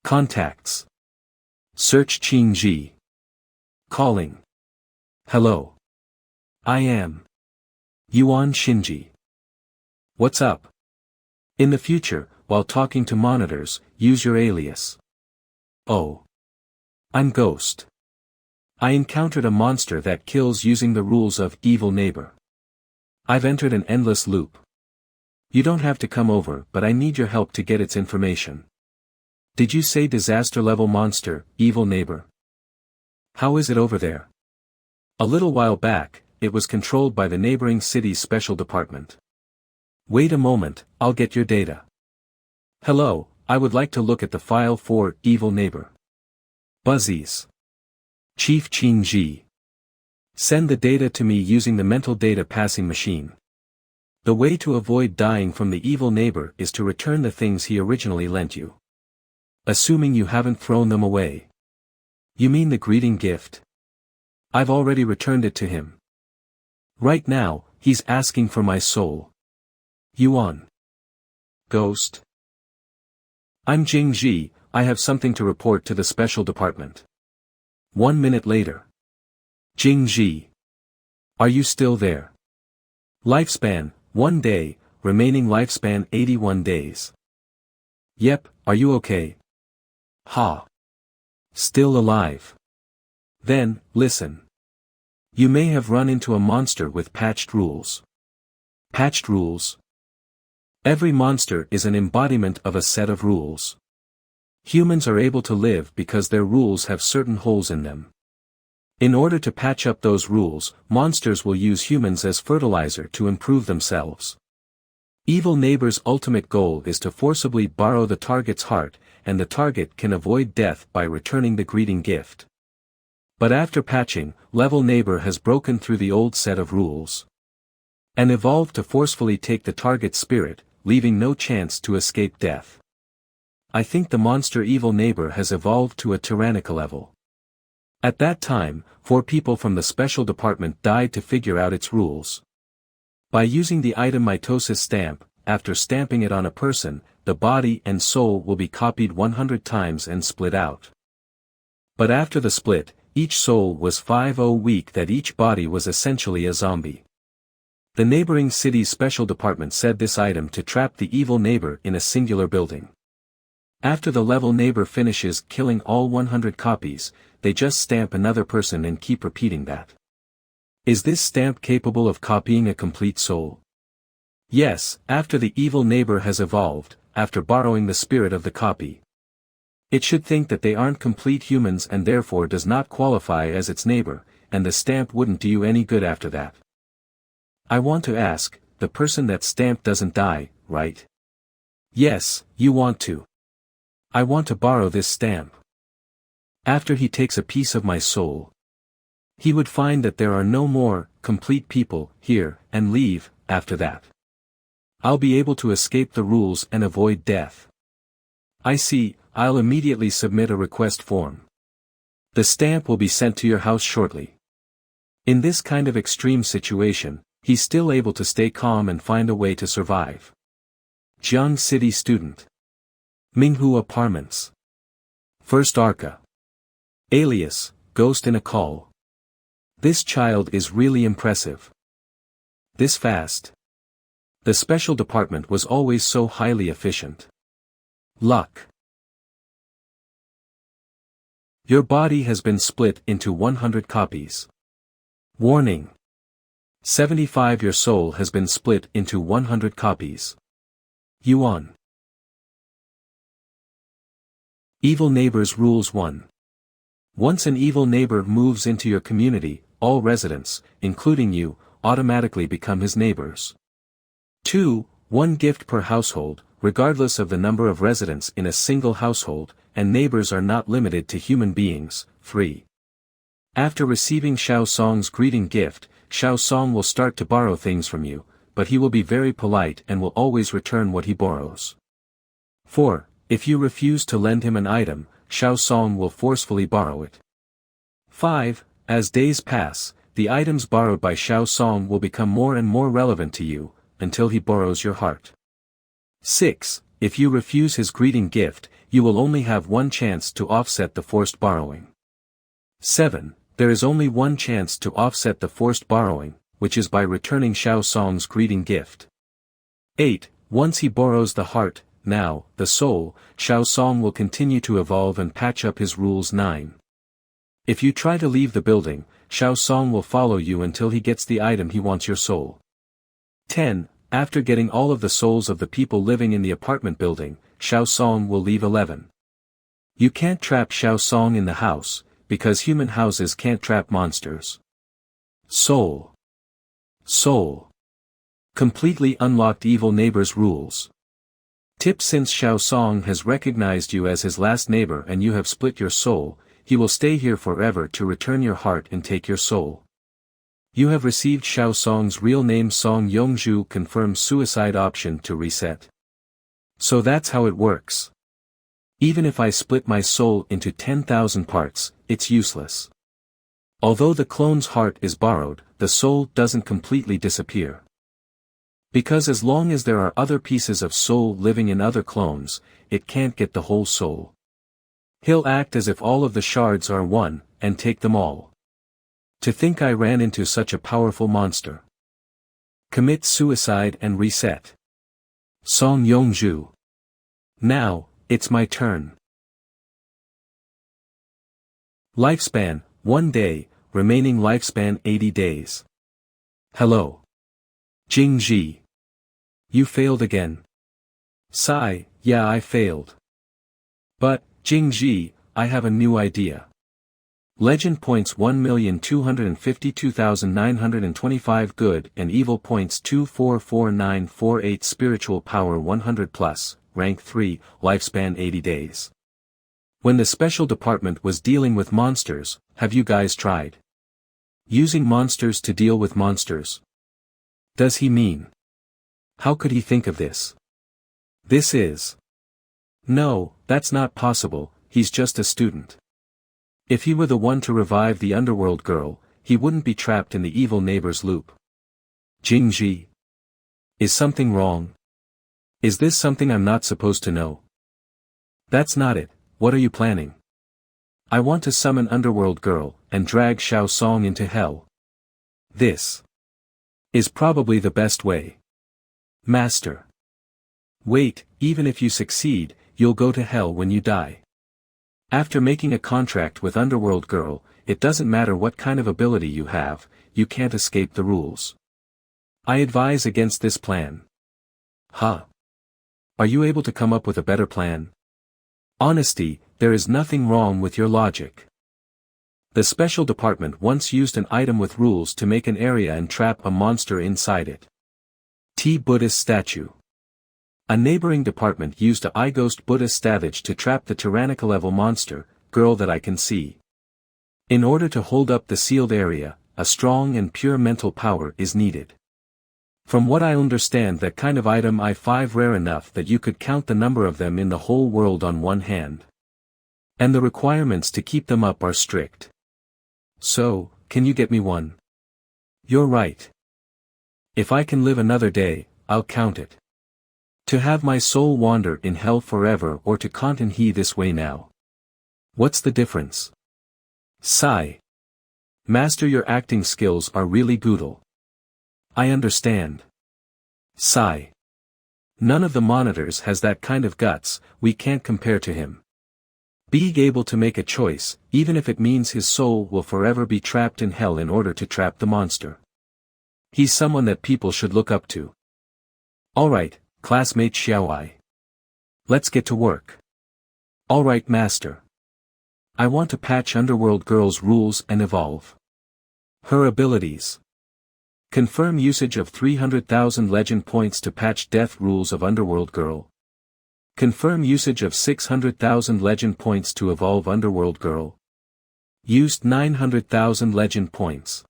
Contacts. Search Qing Ji. Calling. Hello. I am. Yuan Shinji. What's up? In the future, while talking to monitors, use your alias. Oh. I'm Ghost. I encountered a monster that kills using the rules of Evil Neighbor. I've entered an endless loop. You don't have to come over, but I need your help to get its information. Did you say disaster level monster, Evil Neighbor? How is it over there? A little while back, it was controlled by the neighboring city's special department. Wait a moment, I'll get your data. Hello, I would like to look at the file for Evil Neighbor. Buzzies. Chief Qing Ji. Send the data to me using the mental data passing machine. The way to avoid dying from the evil neighbor is to return the things he originally lent you. Assuming you haven't thrown them away. You mean the greeting gift? I've already returned it to him. Right now, he's asking for my soul. Yuan. Ghost. I'm Jing Ji, I have something to report to the special department. 1 minute later. Jing Ji. Are you still there? Lifespan, 1 day, remaining lifespan 81 days. Yep, are you okay? Ha. Still alive. Then, listen. You may have run into a monster with patched rules. Patched rules? Every monster is an embodiment of a set of rules. Humans are able to live because their rules have certain holes in them. In order to patch up those rules, monsters will use humans as fertilizer to improve themselves. Evil Neighbor's ultimate goal is to forcibly borrow the target's heart, and the target can avoid death by returning the greeting gift. But after patching, Level Neighbor has broken through the old set of rules. And evolved to forcefully take the target's spirit, leaving no chance to escape death. I think the monster Evil Neighbor has evolved to a tyrannical level. At that time, 4 people from the special department died to figure out its rules. By using the item mitosis stamp, after stamping it on a person, the body and soul will be copied 100 times and split out. But after the split, each soul was 50 weak that each body was essentially a zombie. The neighboring city's special department said this item to trap the evil neighbor in a singular building. After the level neighbor finishes killing all 100 copies, they just stamp another person and keep repeating that. Is this stamp capable of copying a complete soul? Yes, after the evil neighbor has evolved, after borrowing the spirit of the copy. It should think that they aren't complete humans and therefore does not qualify as its neighbor, and the stamp wouldn't do you any good after that. I want to ask, the person that stamped doesn't die, right? Yes, you want to. I want to borrow this stamp. After he takes a piece of my soul, he would find that there are no more complete people here, and leave. After that, I'll be able to escape the rules and avoid death. I see. I'll immediately submit a request form. The stamp will be sent to your house shortly. In this kind of extreme situation, he's still able to stay calm and find a way to survive. Jiang City Student. Manhua Apartments. First Arca. Alias, Ghost in a Call. This child is really impressive. This fast. The special department was always so highly efficient. Luck. Your body has been split into 100 copies. Warning. 75 Your soul has been split into 100 copies. Yuan. Evil Neighbors Rules 1. Once an evil neighbor moves into your community, all residents, including you, automatically become his neighbors. 2. One gift per household, regardless of the number of residents in a single household, and neighbors are not limited to human beings. 3. After receiving Xiao Song's greeting gift, Xiao Song will start to borrow things from you, but he will be very polite and will always return what he borrows. 4. If you refuse to lend him an item, Xiao Song will forcefully borrow it. 5. As days pass, the items borrowed by Xiao Song will become more and more relevant to you, until he borrows your heart. 6. If you refuse his greeting gift, you will only have one chance to offset the forced borrowing. 7. There is only one chance to offset the forced borrowing, which is by returning Xiao Song's greeting gift. 8. Once he borrows the heart, now, the soul, Xiao Song will continue to evolve and patch up his rules. 9. If you try to leave the building, Xiao Song will follow you until he gets the item he wants, your soul. 10. After getting all of the souls of the people living in the apartment building, Xiao Song will leave. 11. You can't trap Xiao Song in the house, because human houses can't trap monsters. Soul. Soul. Completely unlocked Evil Neighbors Rules. Tip: since Xiao Song has recognized you as his last neighbor and you have split your soul, he will stay here forever to return your heart and take your soul. You have received Xiao Song's real name. Song Yongzhu confirms suicide option to reset. So that's how it works. Even if I split my soul into 10,000 parts, it's useless. Although the clone's heart is borrowed, the soul doesn't completely disappear. Because as long as there are other pieces of soul living in other clones, it can't get the whole soul. He'll act as if all of the shards are one, and take them all. To think I ran into such a powerful monster. Commit suicide and reset. Song Yongzhu. Now, it's my turn. Lifespan, 1 day, remaining lifespan 80 days. Hello. Jingji. You failed again. Sigh, yeah, I failed. But, Jingji, I have a new idea. Legend points 1,252,925 good and evil points 244948 spiritual power 100 plus, rank 3, lifespan 80 days. When the special department was dealing with monsters, have you guys tried using monsters to deal with monsters? Does he mean? How could he think of this? This is. No, that's not possible, he's just a student. If he were the one to revive the underworld girl, he wouldn't be trapped in the evil neighbor's loop. Jingji. Is something wrong? Is this something I'm not supposed to know? That's not it, what are you planning? I want to summon underworld girl, and drag Xiao Song into hell. This is probably the best way. Master. Wait, even if you succeed, you'll go to hell when you die. After making a contract with Underworld Girl, it doesn't matter what kind of ability you have, you can't escape the rules. I advise against this plan. Huh. Are you able to come up with a better plan? Honesty, there is nothing wrong with your logic. The special department once used an item with rules to make an area and trap a monster inside it. Buddhist statue. A neighboring department used a ghost Buddhist statue to trap the tyrannical evil monster, girl that I can see. In order to hold up the sealed area, a strong and pure mental power is needed. From what I understand, that kind of item I-5 rare enough that you could count the number of them in the whole world on one hand. And the requirements to keep them up are strict. So, can you get me one? You're right. If I can live another day, I'll count it. To have my soul wander in hell forever, or to content he this way now. What's the difference? Sigh. Master, your acting skills are really brutal. I understand. Sigh. None of the monitors has that kind of guts, we can't compare to him. Being able to make a choice, even if it means his soul will forever be trapped in hell in order to trap the monster. He's someone that people should look up to. Alright, classmate Xiaowai. Let's get to work. Alright, master. I want to patch Underworld Girl's rules and evolve her abilities. Confirm usage of 300,000 legend points to patch death rules of Underworld Girl. Confirm usage of 600,000 legend points to evolve Underworld Girl. Used 900,000 legend points.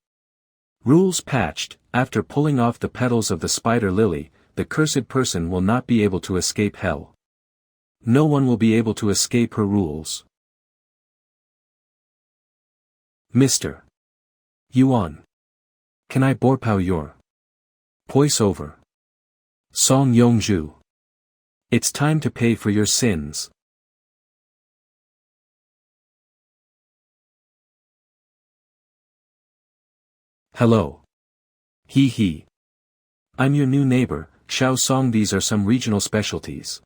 Rules patched. After pulling off the petals of the spider lily, the cursed person will not be able to escape hell. No one will be able to escape her rules. Mr. Yuan. Can I borpow your voiceover? Song Yongju. It's time to pay for your sins. Hello. Hee. I'm your new neighbor, Xiao Song. These are some regional specialties.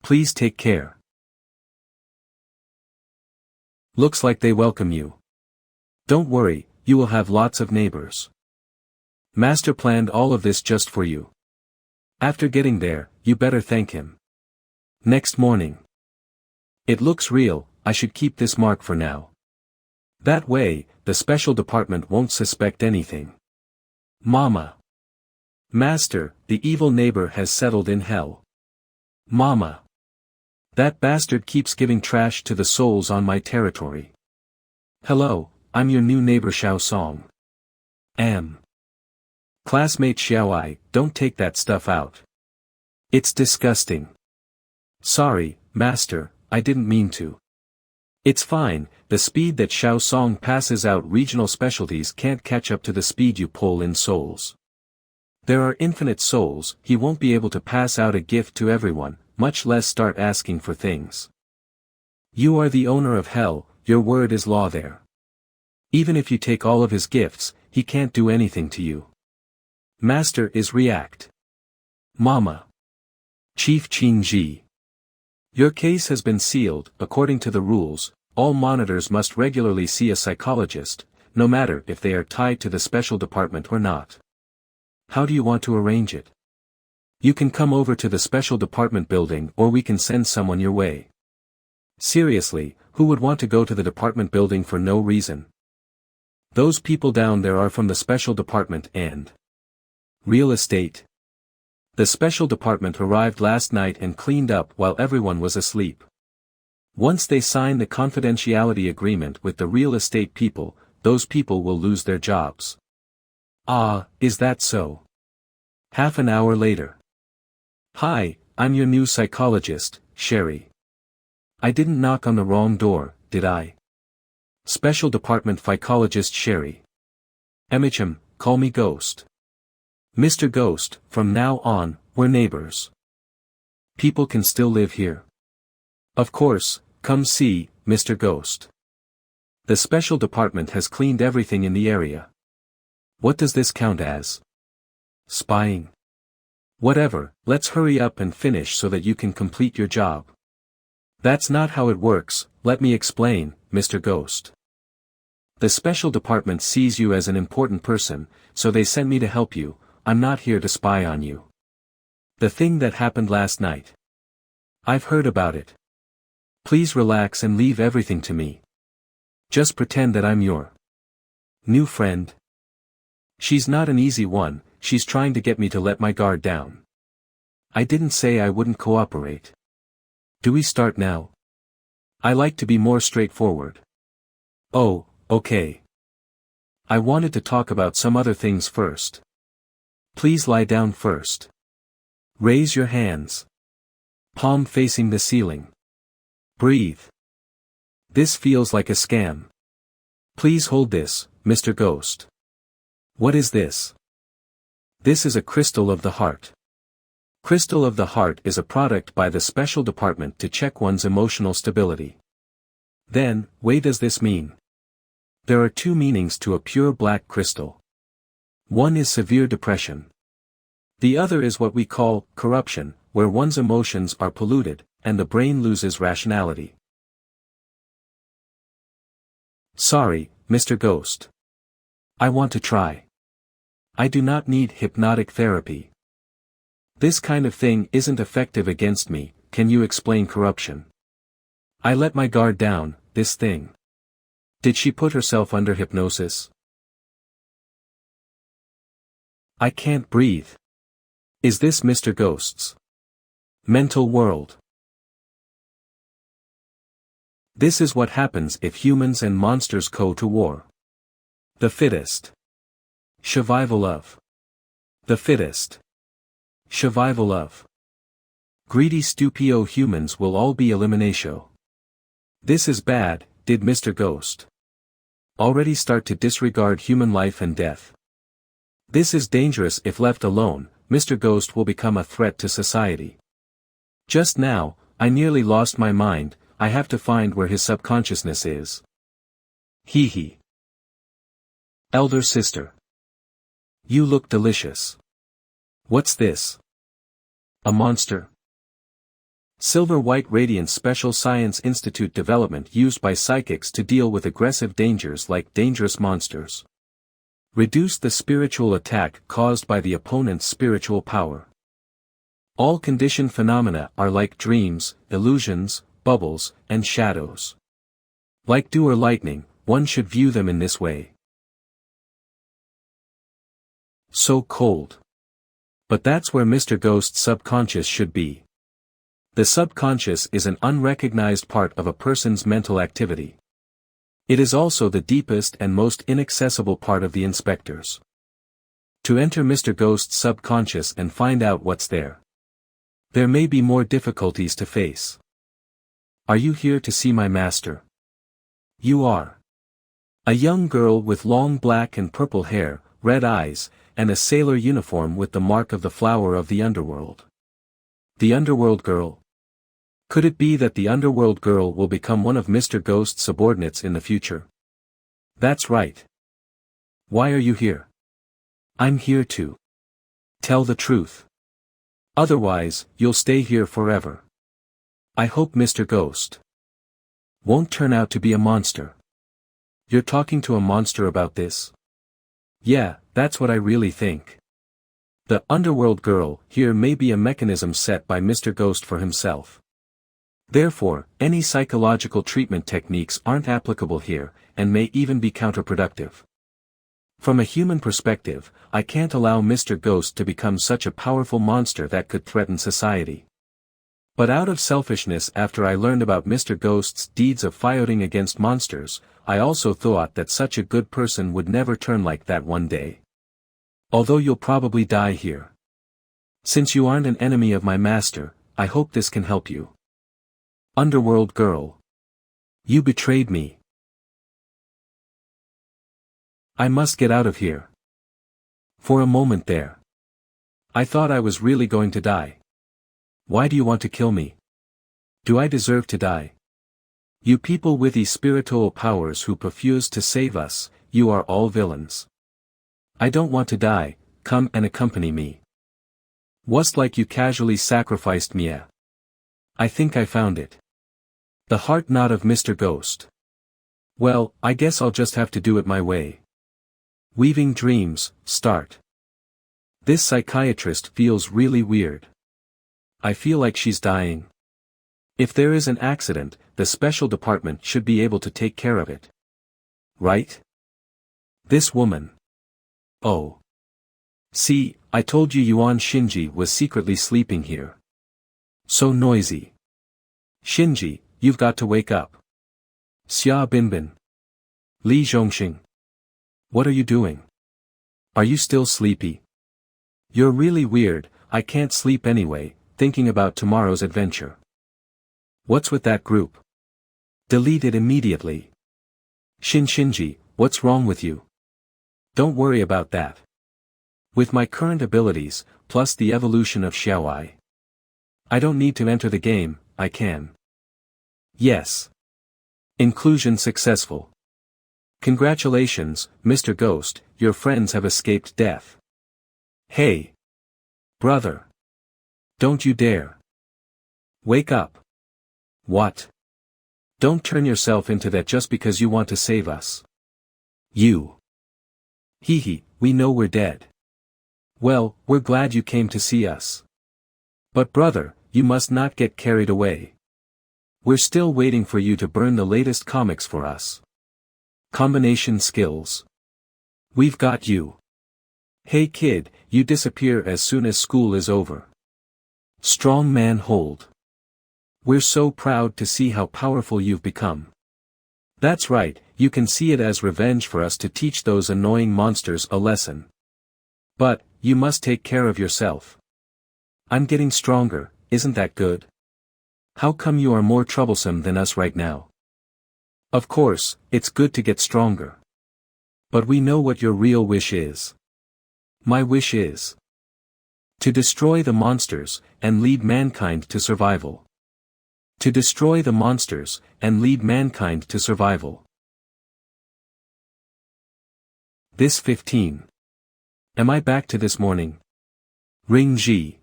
Please take care. Looks like they welcome you. Don't worry, you will have lots of neighbors. Master planned all of this just for you. After getting there, you better thank him. Next morning. It looks real, I should keep this mark for now. That way, the special department won't suspect anything. Mama. Master, the evil neighbor has settled in hell. Mama. That bastard keeps giving trash to the souls on my territory. Hello, I'm your new neighbor Xiao Song. Classmate Xiaowai, don't take that stuff out. It's disgusting. Sorry, master, I didn't mean to. It's fine, the speed that Xiao Song passes out regional specialties can't catch up to the speed you pull in souls. There are infinite souls, he won't be able to pass out a gift to everyone, much less start asking for things. You are the owner of hell, your word is law there. Even if you take all of his gifts, he can't do anything to you. Master is react. Mama. Chief Qing Ji. Your case has been sealed. According to the rules, all monitors must regularly see a psychologist, no matter if they are tied to the special department or not. How do you want to arrange it? You can come over to the special department building or we can send someone your way. Seriously, who would want to go to the department building for no reason? Those people down there are from the special department and real estate. The special department arrived last night and cleaned up while everyone was asleep. Once they sign the confidentiality agreement with the real estate people, those people will lose their jobs. Ah, is that so? Half an hour later. Hi, I'm your new psychologist, Sherry. I didn't knock on the wrong door, did I? Special Department Psychologist Sherry. Call me Ghost. Mr. Ghost, from now on, we're neighbors. People can still live here. Of course, come see, Mr. Ghost. The special department has cleaned everything in the area. What does this count as? Spying. Whatever, let's hurry up and finish so that you can complete your job. That's not how it works, let me explain, Mr. Ghost. The special department sees you as an important person, so they sent me to help you, I'm not here to spy on you. The thing that happened last night. I've heard about it. Please relax and leave everything to me. Just pretend that I'm your new friend. She's not an easy one, she's trying to get me to let my guard down. I didn't say I wouldn't cooperate. Do we start now? I like to be more straightforward. Oh, okay. I wanted to talk about some other things first. Please lie down first. Raise your hands. Palm facing the ceiling. Breathe. This feels like a scam. Please hold this, Mr. Ghost. What is this? This is a crystal of the heart. Crystal of the heart is a product by the special department to check one's emotional stability. Then, what does this mean? There are two meanings to a pure black crystal. One is severe depression. The other is what we call corruption, where one's emotions are polluted, and the brain loses rationality. Sorry, Mr. Ghost. I want to try. I do not need hypnotic therapy. This kind of thing isn't effective against me, can you explain corruption? I let my guard down, this thing. Did she put herself under hypnosis? I can't breathe. Is this Mr. Ghost's mental world? This is what happens if humans and monsters go to war. The fittest. Survival of. The fittest. Survival of. Greedy stupio humans will all be eliminatio. This is bad, did Mr. Ghost already start to disregard human life and death? This is dangerous. If left alone, Mr. Ghost will become a threat to society. Just now, I nearly lost my mind, I have to find where his subconsciousness is. Hee hee. Elder sister. You look delicious. What's this? A monster? Silver White Radiance Special Science Institute development used by psychics to deal with aggressive dangers like dangerous monsters. Reduce the spiritual attack caused by the opponent's spiritual power. All conditioned phenomena are like dreams, illusions, bubbles, and shadows. Like dew or lightning, one should view them in this way. So cold. But that's where Mr. Ghost's subconscious should be. The subconscious is an unrecognized part of a person's mental activity. It is also the deepest and most inaccessible part of the inspectors. To enter Mr. Ghost's subconscious and find out what's there. There may be more difficulties to face. Are you here to see my master? You are. A young girl with long black and purple hair, red eyes, and a sailor uniform with the mark of the flower of the underworld. The underworld girl. Could it be that the underworld girl will become one of Mr. Ghost's subordinates in the future? That's right. Why are you here? I'm here to tell the truth. Otherwise, you'll stay here forever. I hope Mr. Ghost won't turn out to be a monster. You're talking to a monster about this? Yeah, that's what I really think. The underworld girl here may be a mechanism set by Mr. Ghost for himself. Therefore, any psychological treatment techniques aren't applicable here, and may even be counterproductive. From a human perspective, I can't allow Mr. Ghost to become such a powerful monster that could threaten society. But out of selfishness, after I learned about Mr. Ghost's deeds of fighting against monsters, I also thought that such a good person would never turn like that one day. Although you'll probably die here. Since you aren't an enemy of my master, I hope this can help you. Underworld girl. You betrayed me. I must get out of here. For a moment there. I thought I was really going to die. Why do you want to kill me? Do I deserve to die? You people with these spiritual powers who refuse to save us, you are all villains. I don't want to die, come and accompany me. Was like you casually sacrificed me. I think I found it. The heart knot of Mr. Ghost. Well, I guess I'll just have to do it my way. Weaving dreams, start. This psychiatrist feels really weird. I feel like she's dying. If there is an accident, the special department should be able to take care of it. Right? This woman. Oh. See, I told you Yuan Shinji was secretly sleeping here. So noisy. Shinji, you've got to wake up. Xia Binbin. Li Zhongxing. What are you doing? Are you still sleepy? You're really weird. I can't sleep anyway, thinking about tomorrow's adventure. What's with that group? Delete it immediately. Shinji, what's wrong with you? Don't worry about that. With my current abilities, plus the evolution of Xiaowai, I don't need to enter the game, I can. Yes. Inclusion successful. Congratulations, Mr. Ghost, your friends have escaped death. Hey. Brother. Don't you dare. Wake up. What? Don't turn yourself into that just because you want to save us. You. Hee, we know we're dead. Well, we're glad you came to see us. But brother, you must not get carried away. We're still waiting for you to burn the latest comics for us. Combination skills. We've got you. Hey kid, you disappear as soon as school is over. Strong man hold. We're so proud to see how powerful you've become. That's right, you can see it as revenge for us to teach those annoying monsters a lesson. But, you must take care of yourself. I'm getting stronger, isn't that good? How come you are more troublesome than us right now? Of course, it's good to get stronger. But we know what your real wish is. My wish is to destroy the monsters, and lead mankind to survival. To destroy the monsters, and lead mankind to survival. This 15. Am I back to this morning? Ring Ji.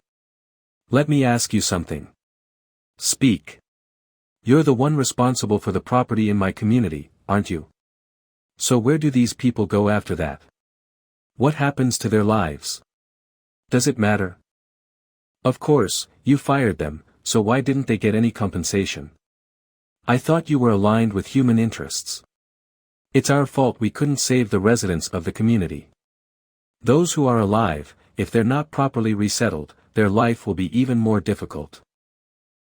Let me ask you something. Speak. You're the one responsible for the property in my community, aren't you? So where do these people go after that? What happens to their lives? Does it matter? Of course, you fired them, so why didn't they get any compensation? I thought you were aligned with human interests. It's our fault we couldn't save the residents of the community. Those who are alive, if they're not properly resettled, their life will be even more difficult.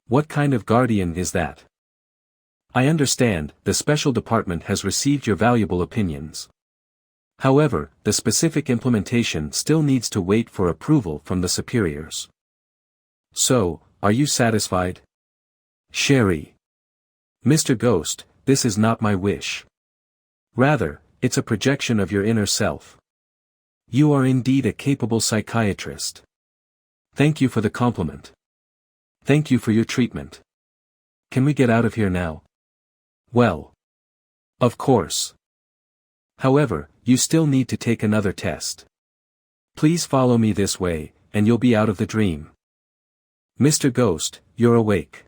What kind of guardian is that? I understand, the special department has received your valuable opinions. However, the specific implementation still needs to wait for approval from the superiors. So, are you satisfied? Sherry. Mr. Ghost, this is not my wish. Rather, it's a projection of your inner self. You are indeed a capable psychiatrist. Thank you for the compliment. Thank you for your treatment. Can we get out of here now? Well. Of course. However, you still need to take another test. Please follow me this way, and you'll be out of the dream. Mr. Ghost, you're awake.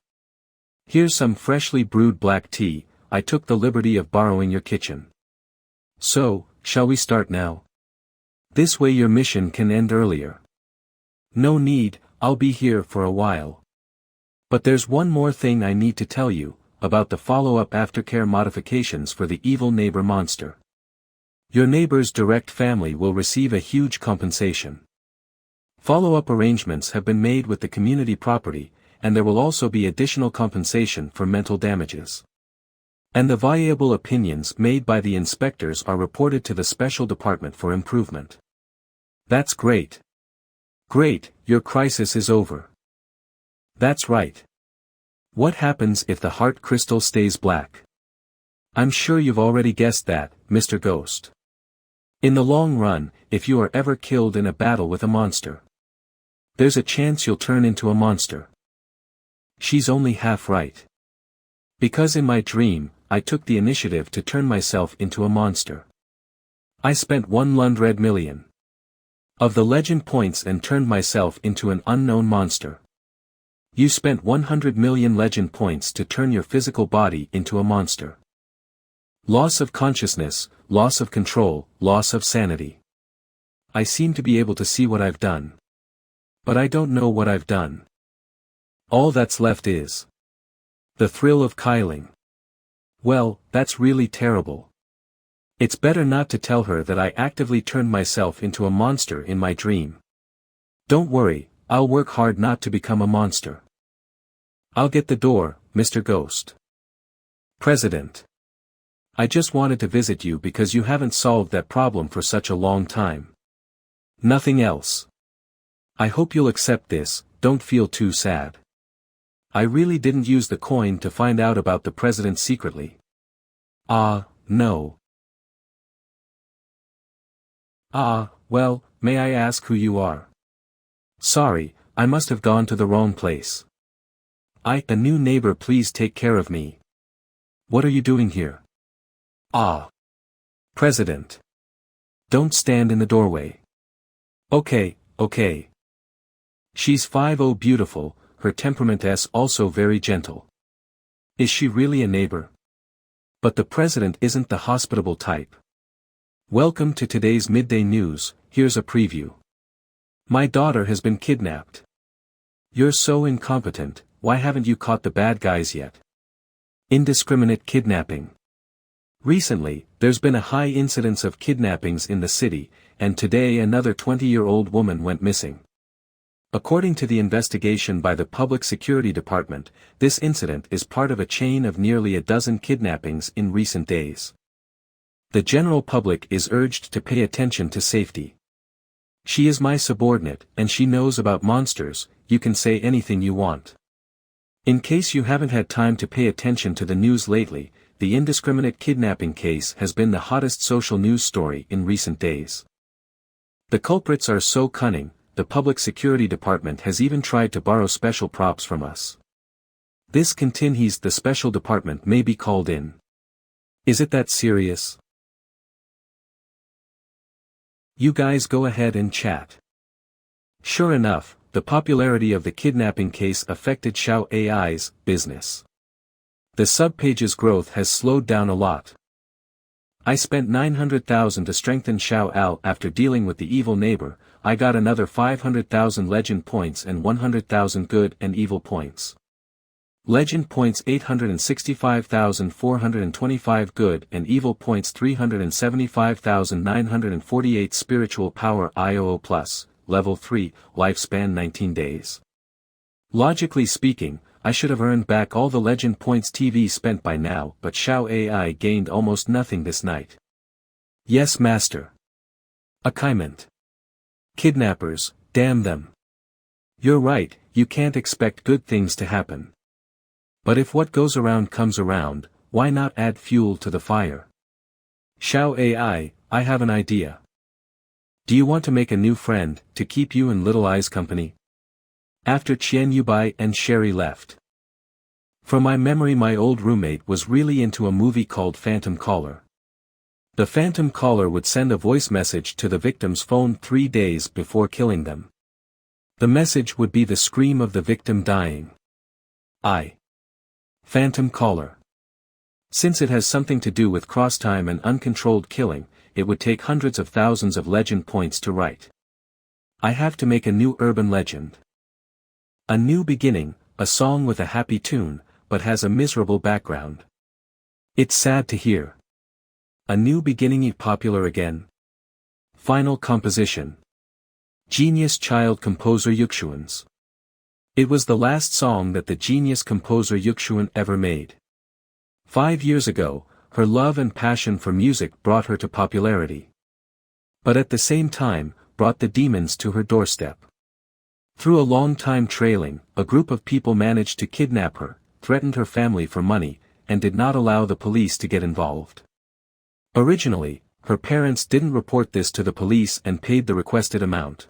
Here's some freshly brewed black tea, I took the liberty of borrowing your kitchen. So, shall we start now? This way your mission can end earlier. No need, I'll be here for a while. But there's one more thing I need to tell you, about the follow-up aftercare modifications for the evil neighbor monster. Your neighbor's direct family will receive a huge compensation. Follow-up arrangements have been made with the community property, and there will also be additional compensation for mental damages. And the viable opinions made by the inspectors are reported to the special department for improvement. That's great. Great, your crisis is over. That's right. What happens if the heart crystal stays black? I'm sure you've already guessed that, Mr. Ghost. In the long run, if you are ever killed in a battle with a monster, there's a chance you'll turn into a monster. She's only half right. Because in my dream, I took the initiative to turn myself into a monster. I spent 100 million of the legend points and turned myself into an unknown monster. You spent 100 million legend points to turn your physical body into a monster. Loss of consciousness, loss of control, loss of sanity. I seem to be able to see what I've done. But I don't know what I've done. All that's left is the thrill of killing. Well, that's really terrible. It's better not to tell her that I actively turned myself into a monster in my dream. Don't worry, I'll work hard not to become a monster. I'll get the door, Mr. Ghost. President. I just wanted to visit you because you haven't solved that problem for such a long time. Nothing else. I hope you'll accept this, don't feel too sad. I really didn't use the coin to find out about the president secretly. No. Well, may I ask who you are? Sorry, I must have gone to the wrong place. A new neighbor, please take care of me. What are you doing here? President. Don't stand in the doorway. Okay. She's 5'0" beautiful, her temperament also very gentle. Is she really a neighbor? But the president isn't the hospitable type. Welcome to today's midday news, here's a preview. My daughter has been kidnapped. You're so incompetent, why haven't you caught the bad guys yet? Indiscriminate kidnapping. Recently, there's been a high incidence of kidnappings in the city, and today another 20-year-old woman went missing. According to the investigation by the Public Security Department, this incident is part of a chain of nearly a dozen kidnappings in recent days. The general public is urged to pay attention to safety. She is my subordinate, and she knows about monsters, you can say anything you want. In case you haven't had time to pay attention to the news lately, the indiscriminate kidnapping case has been the hottest social news story in recent days. The culprits are so cunning, the Public Security Department has even tried to borrow special props from us. This continues, the special department may be called in. Is it that serious? You guys go ahead and chat. Sure enough, the popularity of the kidnapping case affected Xiao AI's business. The subpage's growth has slowed down a lot. I spent 900,000 to strengthen Xiao Al after dealing with the evil neighbor. I got another 500,000 legend points and 100,000 good and evil points. Legend points 865,425 good and evil points 375,948 spiritual power IOO plus, level 3, lifespan 19 days. Logically speaking, I should have earned back all the legend points TV spent by now, but Xiao AI gained almost nothing this night. Yes, master. Achievement. Kidnappers, damn them. You're right, you can't expect good things to happen. But if what goes around comes around, why not add fuel to the fire? Xiao AI, I have an idea. Do you want to make a new friend, to keep you and Little Eyes company? After Qian Yubai and Sherry left. From my memory, my old roommate was really into a movie called Phantom Caller. The Phantom Caller would send a voice message to the victim's phone 3 days before killing them. The message would be the scream of the victim dying. Phantom Caller. Since it has something to do with cross-time and uncontrolled killing, it would take hundreds of thousands of legend points to write. I have to make a new urban legend. A new beginning, a song with a happy tune, but has a miserable background. It's sad to hear. A new beginning, popular again. Final composition. Genius child composer Yuxuan's. It was the last song that the genius composer Yuxuan ever made. 5 years ago, her love and passion for music brought her to popularity. But at the same time, brought the demons to her doorstep. Through a long time trailing, a group of people managed to kidnap her, threatened her family for money, and did not allow the police to get involved. Originally, her parents didn't report this to the police and paid the requested amount.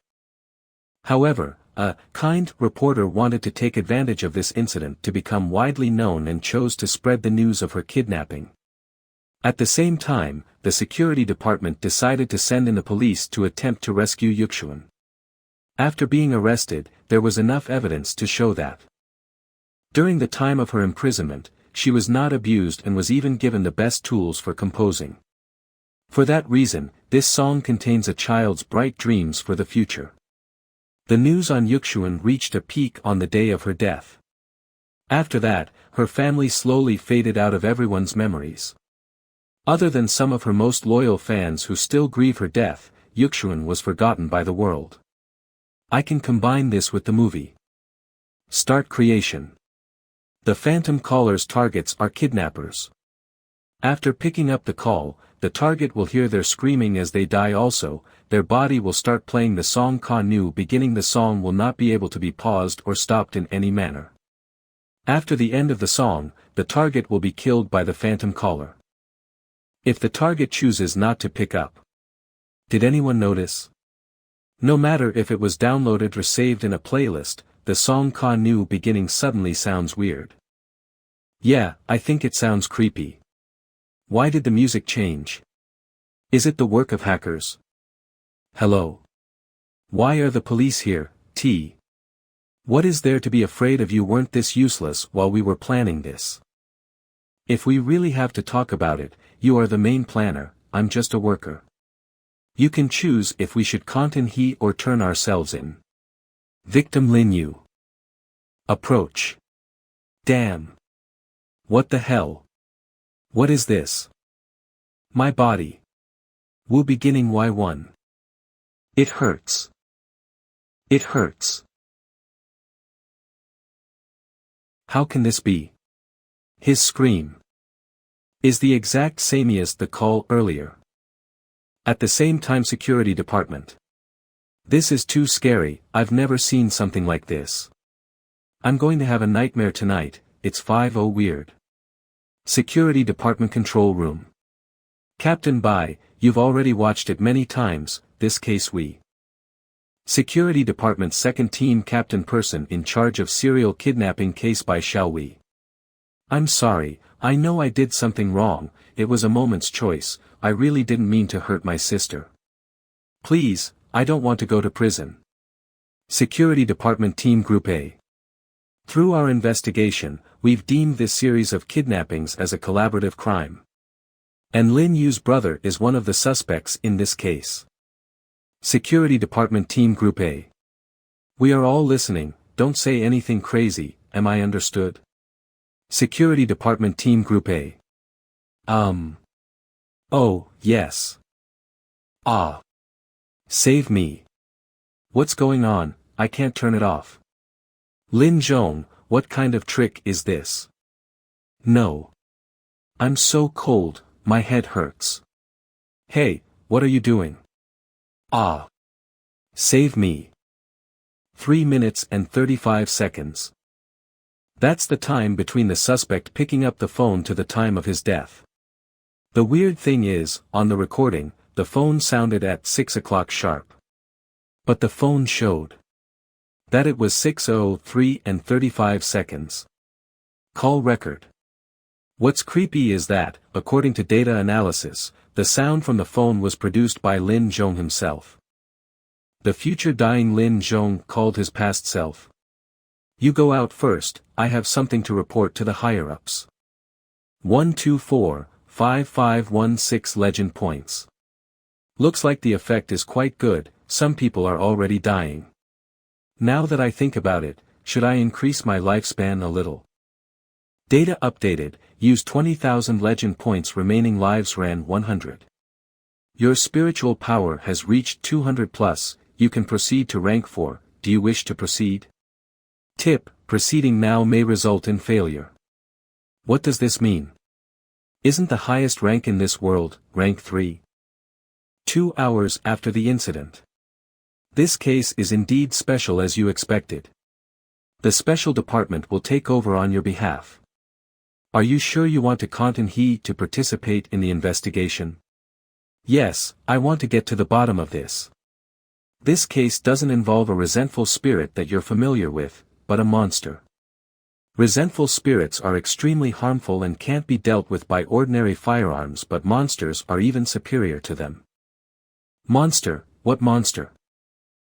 However, a kind reporter wanted to take advantage of this incident to become widely known and chose to spread the news of her kidnapping. At the same time, the security department decided to send in the police to attempt to rescue Yuxuan. After being arrested, there was enough evidence to show that during the time of her imprisonment, she was not abused and was even given the best tools for composing. For that reason, this song contains a child's bright dreams for the future. The news on Yuxuan reached a peak on the day of her death. After that, her family slowly faded out of everyone's memories. Other than some of her most loyal fans who still grieve her death, Yuxuan was forgotten by the world. I can combine this with the movie. Start creation. The phantom caller's targets are kidnappers. After picking up the call, the target will hear their screaming as they die also, their body will start playing the song Ka Nu beginning the song will not be able to be paused or stopped in any manner. After the end of the song, the target will be killed by the phantom caller. If the target chooses not to pick up. Did anyone notice? No matter if it was downloaded or saved in a playlist, the song Ka Nu beginning suddenly sounds weird. Yeah, I think it sounds creepy. Why did the music change? Is it the work of hackers? Hello? Why are the police here, T? What is there to be afraid of? You weren't this useless while we were planning this. If we really have to talk about it, you are the main planner, I'm just a worker. You can choose if we should content he or turn ourselves in. Victim Lin Yu. Approach. Damn. What the hell? What is this? My body. Wu beginning Y1. It hurts. It hurts. How can this be? His scream is the exact same as the call earlier. At the same time security department. This is too scary, I've never seen something like this. I'm going to have a nightmare tonight, it's 5:00 weird. Security department control room. Captain Bai, you've already watched it many times, this case we. Security department second team captain person in charge of serial kidnapping case by Xiao Wei. I'm sorry, I know I did something wrong, it was a moment's choice, I really didn't mean to hurt my sister. Please, I don't want to go to prison. Security Department Team Group A. Through our investigation, we've deemed this series of kidnappings as a collaborative crime. And Lin Yu's brother is one of the suspects in this case. Security Department Team Group A. We are all listening, don't say anything crazy, am I understood? Security Department Team Group A. Oh, yes. Ah. Save me. What's going on, I can't turn it off. Lin Zhong, what kind of trick is this? No. I'm so cold, my head hurts. Hey, what are you doing? Ah. Save me. 3 minutes and 35 seconds. That's the time between the suspect picking up the phone to the time of his death. The weird thing is, on the recording, the phone sounded at 6 o'clock sharp. But the phone showed that it was 6:03 and 35 seconds. Call record. What's creepy is that, according to data analysis, the sound from the phone was produced by Lin Zhong himself. The future dying Lin Zhong called his past self. You go out first, I have something to report to the higher-ups. 124-5516 legend points. Looks like the effect is quite good, some people are already dying. Now that I think about it, should I increase my lifespan a little? Data updated, use 20,000 legend points remaining lives ran 100. Your spiritual power has reached 200 plus, you can proceed to rank 4, do you wish to proceed? Tip, proceeding now may result in failure. What does this mean? Isn't the highest rank in this world, rank 3? 2 hours after the incident. This case is indeed special as you expected. The special department will take over on your behalf. Are you sure you want to content he to participate in the investigation? Yes, I want to get to the bottom of this. This case doesn't involve a resentful spirit that you're familiar with, but a monster. Resentful spirits are extremely harmful and can't be dealt with by ordinary firearms, but monsters are even superior to them. Monster, what monster?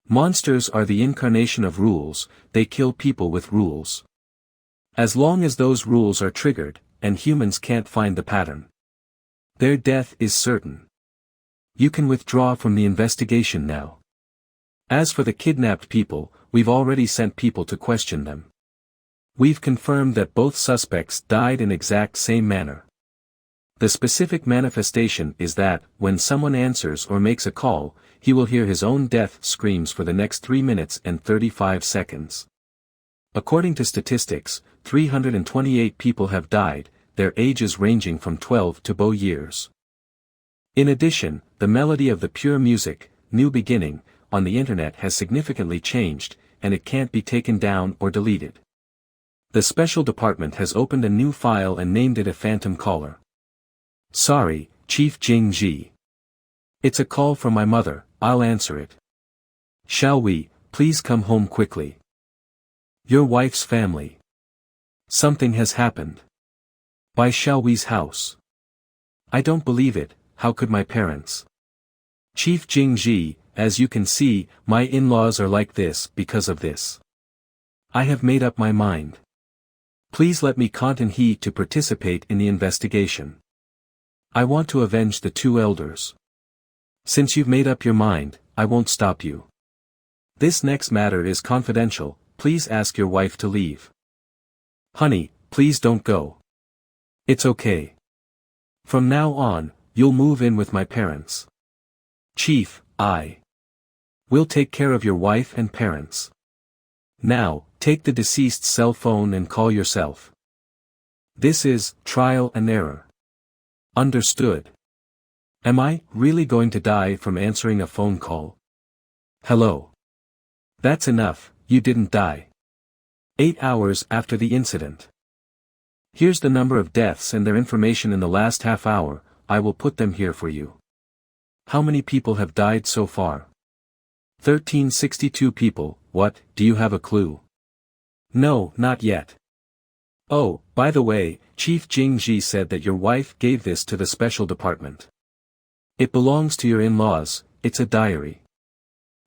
Monsters are the incarnation of rules, they kill people with rules. As long as those rules are triggered, and humans can't find the pattern, their death is certain. You can withdraw from the investigation now. As for the kidnapped people, we've already sent people to question them. We've confirmed that both suspects died in exact same manner. The specific manifestation is that, when someone answers or makes a call, he will hear his own death screams for the next 3 minutes and 35 seconds. According to statistics, 328 people have died, their ages ranging from 12 to 0 years. In addition, the melody of the pure music, New Beginning, on the internet has significantly changed, and it can't be taken down or deleted. The special department has opened a new file and named it a phantom caller. Sorry, Chief Jing Ji. It's a call from my mother, I'll answer it. Shall we, please come home quickly. Your wife's family. Something has happened. By Shall We's house. I don't believe it, how could my parents? Chief Jing Ji, as you can see, my in-laws are like this because of this. I have made up my mind. Please let me content he to participate in the investigation. I want to avenge the 2 elders. Since you've made up your mind, I won't stop you. This next matter is confidential, please ask your wife to leave. Honey, please don't go. It's okay. From now on, you'll move in with my parents. Chief, I will take care of your wife and parents. Now, take the deceased's cell phone and call yourself. This is trial and error. Understood. Am I really going to die from answering a phone call? Hello. That's enough, you didn't die. 8 hours after the incident. Here's the number of deaths and their information in the last half hour, I will put them here for you. How many people have died so far? 1362 people, what, do you have a clue? No, not yet. Oh, by the way, Chief Jing Ji said that your wife gave this to the special department. It belongs to your in-laws, it's a diary.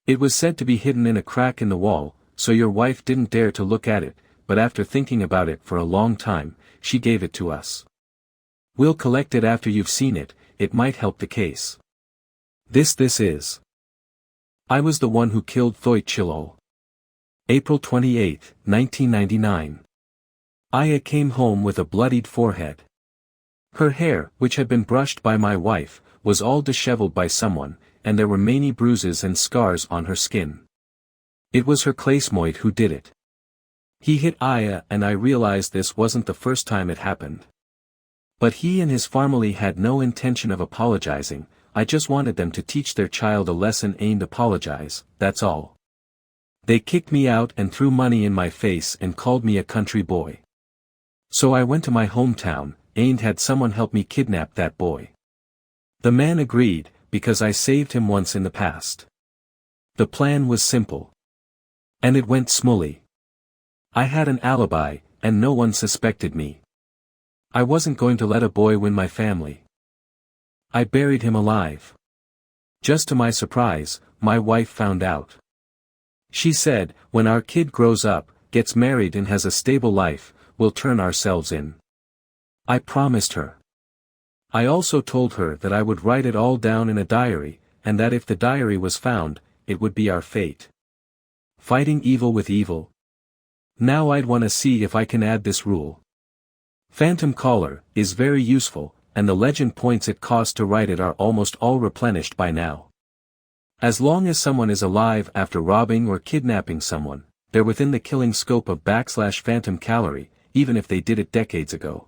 It was said to be hidden in a crack in the wall, so your wife didn't dare to look at it, but after thinking about it for a long time, she gave it to us. We'll collect it after you've seen it, it might help the case. This is. I was the one who killed Thoi Chilol. April 28, 1999. Aya came home with a bloodied forehead. Her hair, which had been brushed by my wife, was all disheveled by someone, and there were many bruises and scars on her skin. It was her classmate who did it. He hit Aya and I realized this wasn't the first time it happened. But he and his family had no intention of apologizing, I just wanted them to teach their child a lesson and apologize, that's all. They kicked me out and threw money in my face and called me a country boy. So I went to my hometown, and had someone help me kidnap that boy. The man agreed, because I saved him once in the past. The plan was simple. And it went smoothly. I had an alibi, and no one suspected me. I wasn't going to let a boy win my family. I buried him alive. Just to my surprise, my wife found out. She said, when our kid grows up, gets married and has a stable life, we'll turn ourselves in. I promised her. I also told her that I would write it all down in a diary, and that if the diary was found, it would be our fate. Fighting evil with evil. Now I'd want to see if I can add this rule. Phantom caller is very useful, and the legend points it cost to write it are almost all replenished by now. As long as someone is alive after robbing or kidnapping someone, they're within the killing scope of /phantom calorie, even if they did it decades ago.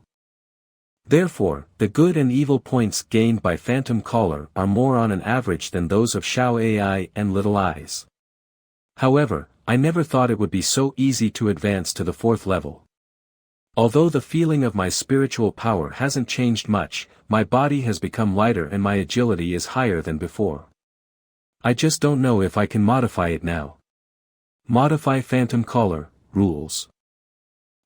Therefore, the good and evil points gained by phantom caller are more on an average than those of Xiao AI and Little Eyes. However, I never thought it would be so easy to advance to the 4th level. Although the feeling of my spiritual power hasn't changed much, my body has become lighter and my agility is higher than before. I just don't know if I can modify it now. Modify phantom caller, rules.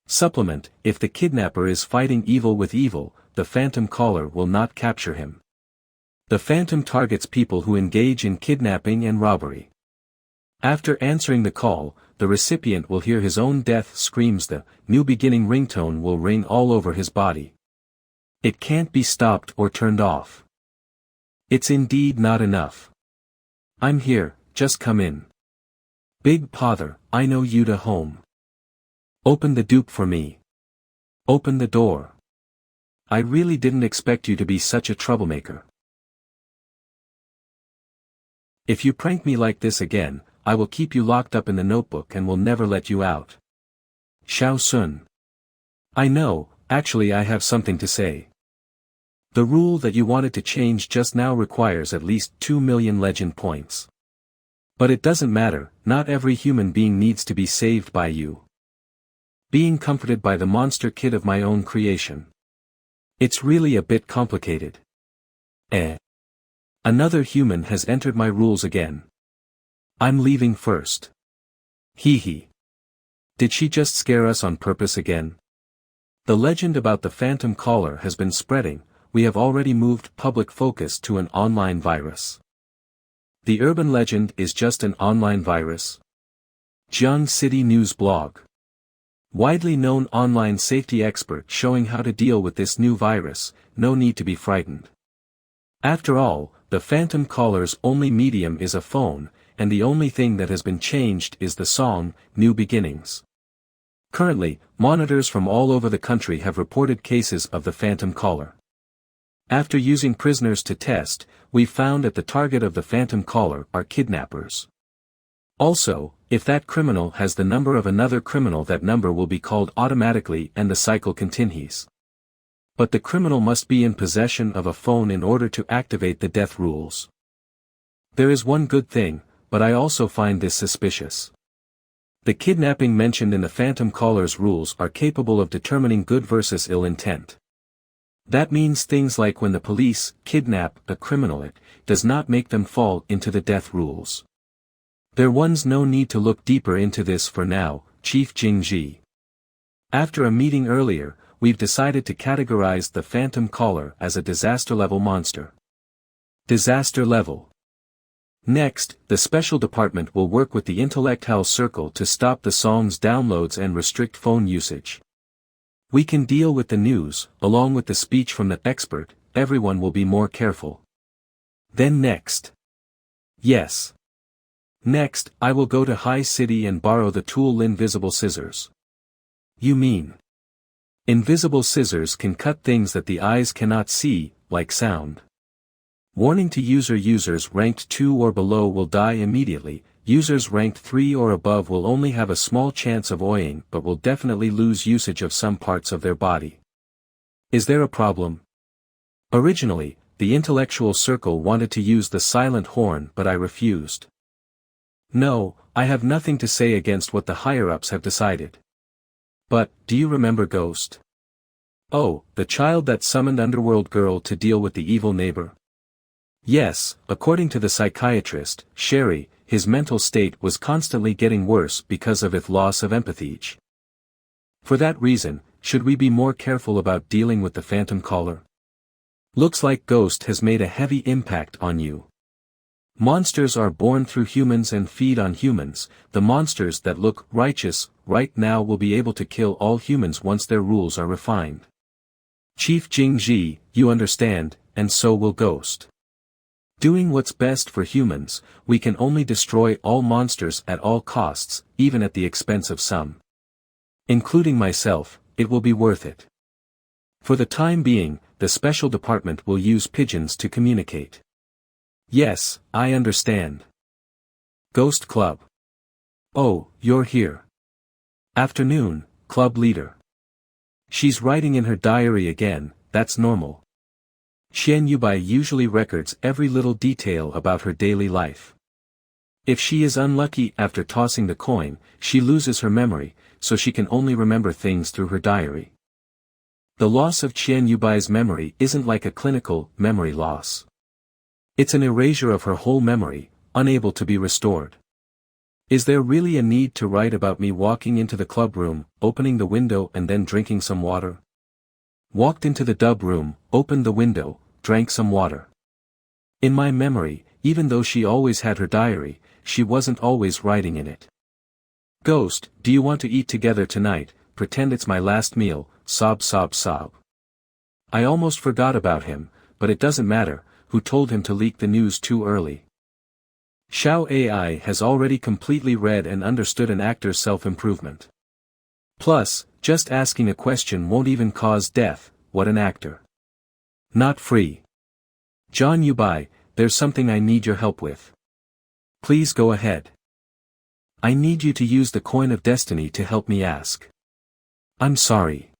Supplement, if the kidnapper is fighting evil with evil, the phantom caller will not capture him. The phantom targets people who engage in kidnapping and robbery. After answering the call, the recipient will hear his own death screams. The new beginning ringtone will ring all over his body. It can't be stopped or turned off. It's indeed not enough. I'm here, just come in. Big Pother, I know you to home. Open the dupe for me. Open the door. I really didn't expect you to be such a troublemaker. If you prank me like this again, I will keep you locked up in the notebook and will never let you out. Xiao Sun. I know, actually I have something to say. The rule that you wanted to change just now requires at least 2 million legend points. But it doesn't matter, not every human being needs to be saved by you. Being comforted by the monster kid of my own creation. It's really a bit complicated. Another human has entered my rules again. I'm leaving first. Hee hee. Did she just scare us on purpose again? The legend about the phantom caller has been spreading. We have already moved public focus to an online virus. The urban legend is just an online virus. Jiang City News Blog. Widely known online safety expert showing how to deal with this new virus, no need to be frightened. After all, the phantom caller's only medium is a phone, and the only thing that has been changed is the song, New Beginnings. Currently, monitors from all over the country have reported cases of the phantom caller. After using prisoners to test, we found that the target of the phantom caller are kidnappers. Also, if that criminal has the number of another criminal, that number will be called automatically and the cycle continues. But the criminal must be in possession of a phone in order to activate the death rules. There is one good thing, but I also find this suspicious. The kidnapping mentioned in the phantom caller's rules are capable of determining good versus ill intent. That means things like when the police kidnap a criminal, it does not make them fall into the death rules. There was no need to look deeper into this for now, Chief Jingji. After a meeting earlier, we've decided to categorize the phantom caller as a disaster level monster. Disaster level. Next, the special department will work with the intellectual circle to stop the song's downloads and restrict phone usage. We can deal with the news, along with the speech from the expert. Everyone will be more careful. Then next. Yes. Next, I will go to High City and borrow the tool Invisible Scissors. You mean? Invisible scissors can cut things that the eyes cannot see, like sound. Warning to users ranked 2 or below will die immediately. Users ranked 3 or above will only have a small chance of oying but will definitely lose usage of some parts of their body. Is there a problem? Originally, the intellectual circle wanted to use the silent horn, but I refused. No, I have nothing to say against what the higher-ups have decided. But, do you remember Ghost? Oh, the child that summoned Underworld Girl to deal with the evil neighbor? Yes, according to the psychiatrist, Sherry, his mental state was constantly getting worse because of his loss of empathy. For that reason, should we be more careful about dealing with the phantom caller? Looks like Ghost has made a heavy impact on you. Monsters are born through humans and feed on humans. The monsters that look righteous right now will be able to kill all humans once their rules are refined. Chief Jingji, you understand, and so will Ghost. Doing what's best for humans, we can only destroy all monsters at all costs, even at the expense of some. Including myself, it will be worth it. For the time being, the special department will use pigeons to communicate. Yes, I understand. Ghost Club. Oh, you're here. Afternoon, club leader. She's writing in her diary again, that's normal. Xian Yubai usually records every little detail about her daily life. If she is unlucky after tossing the coin, she loses her memory, so she can only remember things through her diary. The loss of Xian Yubai's memory isn't like a clinical memory loss. It's an erasure of her whole memory, unable to be restored. Is there really a need to write about me walking into the club room, opening the window and then drinking some water? Walked into the dub room, opened the window, drank some water. In my memory, even though she always had her diary, she wasn't always writing in it. Ghost, do you want to eat together tonight? Pretend it's my last meal, sob sob sob. I almost forgot about him, but it doesn't matter, who told him to leak the news too early. Xiao AI has already completely read and understood an actor's self-improvement. Plus, just asking a question won't even cause death. What an actor. Not free. John Yubai, there's something I need your help with. Please go ahead. I need you to use the coin of destiny to help me ask. I'm sorry.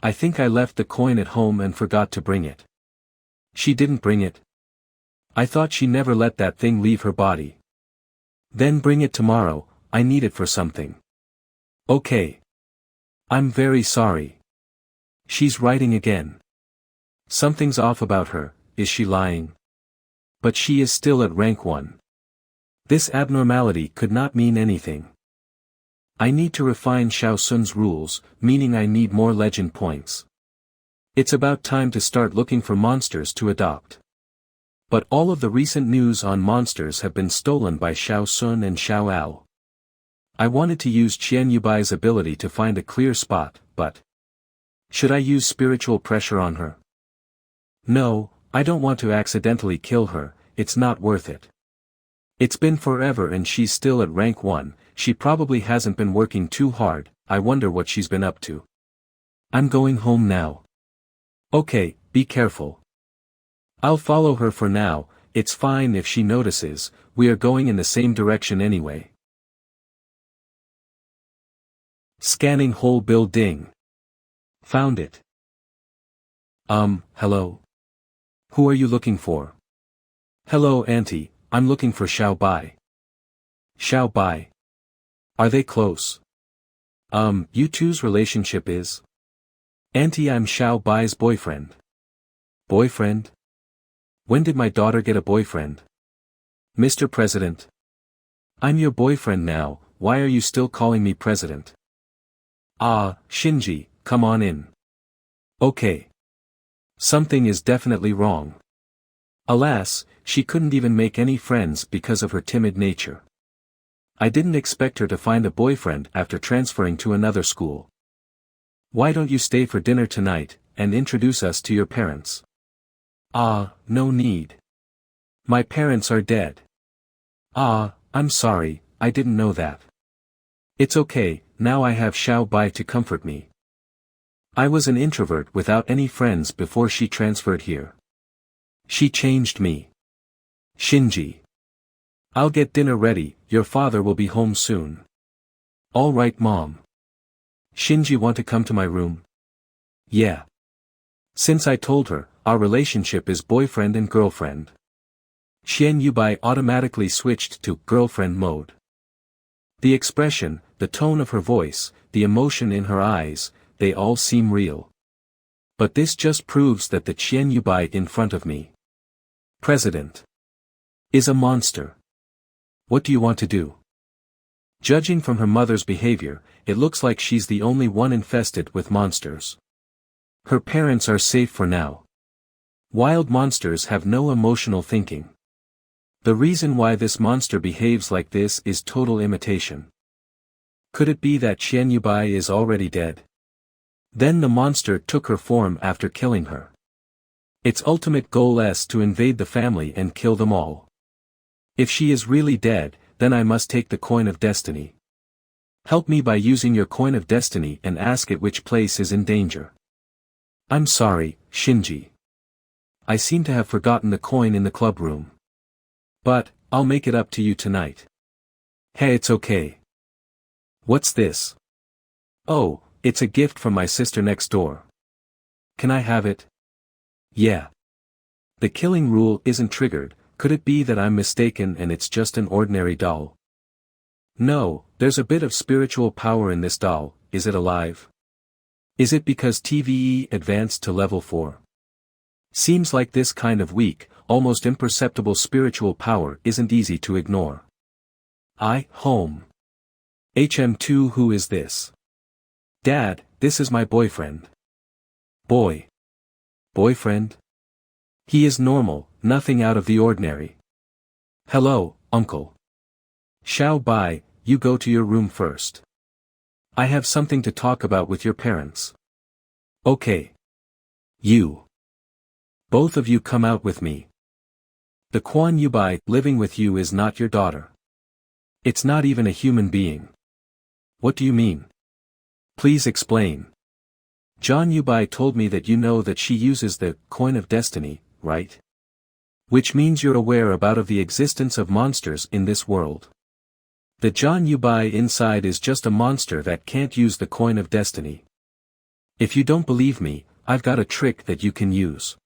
I think I left the coin at home and forgot to bring it. She didn't bring it. I thought she never let that thing leave her body. Then bring it tomorrow, I need it for something. Okay. I'm very sorry. She's writing again. Something's off about her, is she lying? But she is still at rank 1. This abnormality could not mean anything. I need to refine Xiao Sun's rules, meaning I need more legend points. It's about time to start looking for monsters to adopt. But all of the recent news on monsters have been stolen by Xiao Sun and Xiao Ao. I wanted to use Qian Yubai's ability to find a clear spot, but... should I use spiritual pressure on her? No, I don't want to accidentally kill her, it's not worth it. It's been forever and she's still at rank 1, she probably hasn't been working too hard, I wonder what she's been up to. I'm going home now. Okay, be careful. I'll follow her for now, it's fine if she notices, we are going in the same direction anyway. Scanning whole building. Found it. Hello? Who are you looking for? Hello Auntie, I'm looking for Xiao Bai. Xiao Bai. Are they close? You two's relationship is? Auntie, I'm Xiao Bai's boyfriend. Boyfriend? When did my daughter get a boyfriend? Mr. President. I'm your boyfriend now, why are you still calling me president? Ah, Shinji, come on in. Okay. Something is definitely wrong. Alas, she couldn't even make any friends because of her timid nature. I didn't expect her to find a boyfriend after transferring to another school. Why don't you stay for dinner tonight, and introduce us to your parents? Ah, no need. My parents are dead. Ah, I'm sorry, I didn't know that. It's okay, now I have Xiao Bai to comfort me. I was an introvert without any friends before she transferred here. She changed me. Shinji. I'll get dinner ready, your father will be home soon. All right Mom. Shinji, want to come to my room? Yeah. Since I told her, our relationship is boyfriend and girlfriend. Qian Yubai automatically switched to girlfriend mode. The expression, the tone of her voice, the emotion in her eyes, they all seem real. But this just proves that the Qian Yubai in front of me, President, is a monster. What do you want to do? Judging from her mother's behavior, it looks like she's the only one infested with monsters. Her parents are safe for now. Wild monsters have no emotional thinking. The reason why this monster behaves like this is total imitation. Could it be that Qian Yubai is already dead? Then the monster took her form after killing her. Its ultimate goal is to invade the family and kill them all. If she is really dead, then I must take the coin of destiny. Help me by using your coin of destiny and ask it which place is in danger. I'm sorry, Shinji. I seem to have forgotten the coin in the club room. But, I'll make it up to you tonight. Hey, it's okay. What's this? Oh, it's a gift from my sister next door. Can I have it? Yeah. The killing rule isn't triggered, could it be that I'm mistaken and it's just an ordinary doll? No, there's a bit of spiritual power in this doll, is it alive? Is it because TVE advanced to level 4? Seems like this kind of weak, almost imperceptible spiritual power isn't easy to ignore. Home. HM2, who is this? Dad, this is my boyfriend. Boy. Boyfriend? He is normal, nothing out of the ordinary. Hello, uncle. Xiao Bai, you go to your room first. I have something to talk about with your parents. Okay. You. Both of you come out with me. The Quan Yubai living with you is not your daughter. It's not even a human being. What do you mean? Please explain. John Yubai told me that you know that she uses the coin of destiny, right? Which means you're aware of the existence of monsters in this world. The John Yubai inside is just a monster that can't use the coin of destiny. If you don't believe me, I've got a trick that you can use.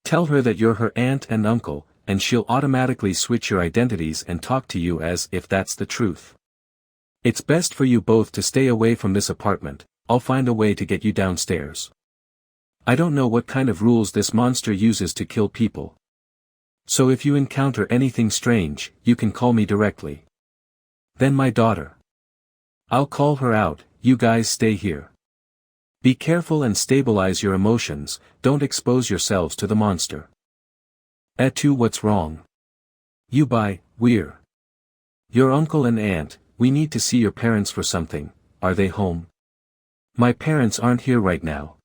Tell her that you're her aunt and uncle, and she'll automatically switch your identities and talk to you as if that's the truth. It's best for you both to stay away from this apartment. I'll find a way to get you downstairs. I don't know what kind of rules this monster uses to kill people. So if you encounter anything strange, you can call me directly. Then my daughter. I'll call her out. You guys stay here. Be careful and stabilize your emotions, don't expose yourselves to the monster. Etu, what's wrong? Yubai, we're your uncle and aunt, we need to see your parents for something, are they home? My parents aren't here right now.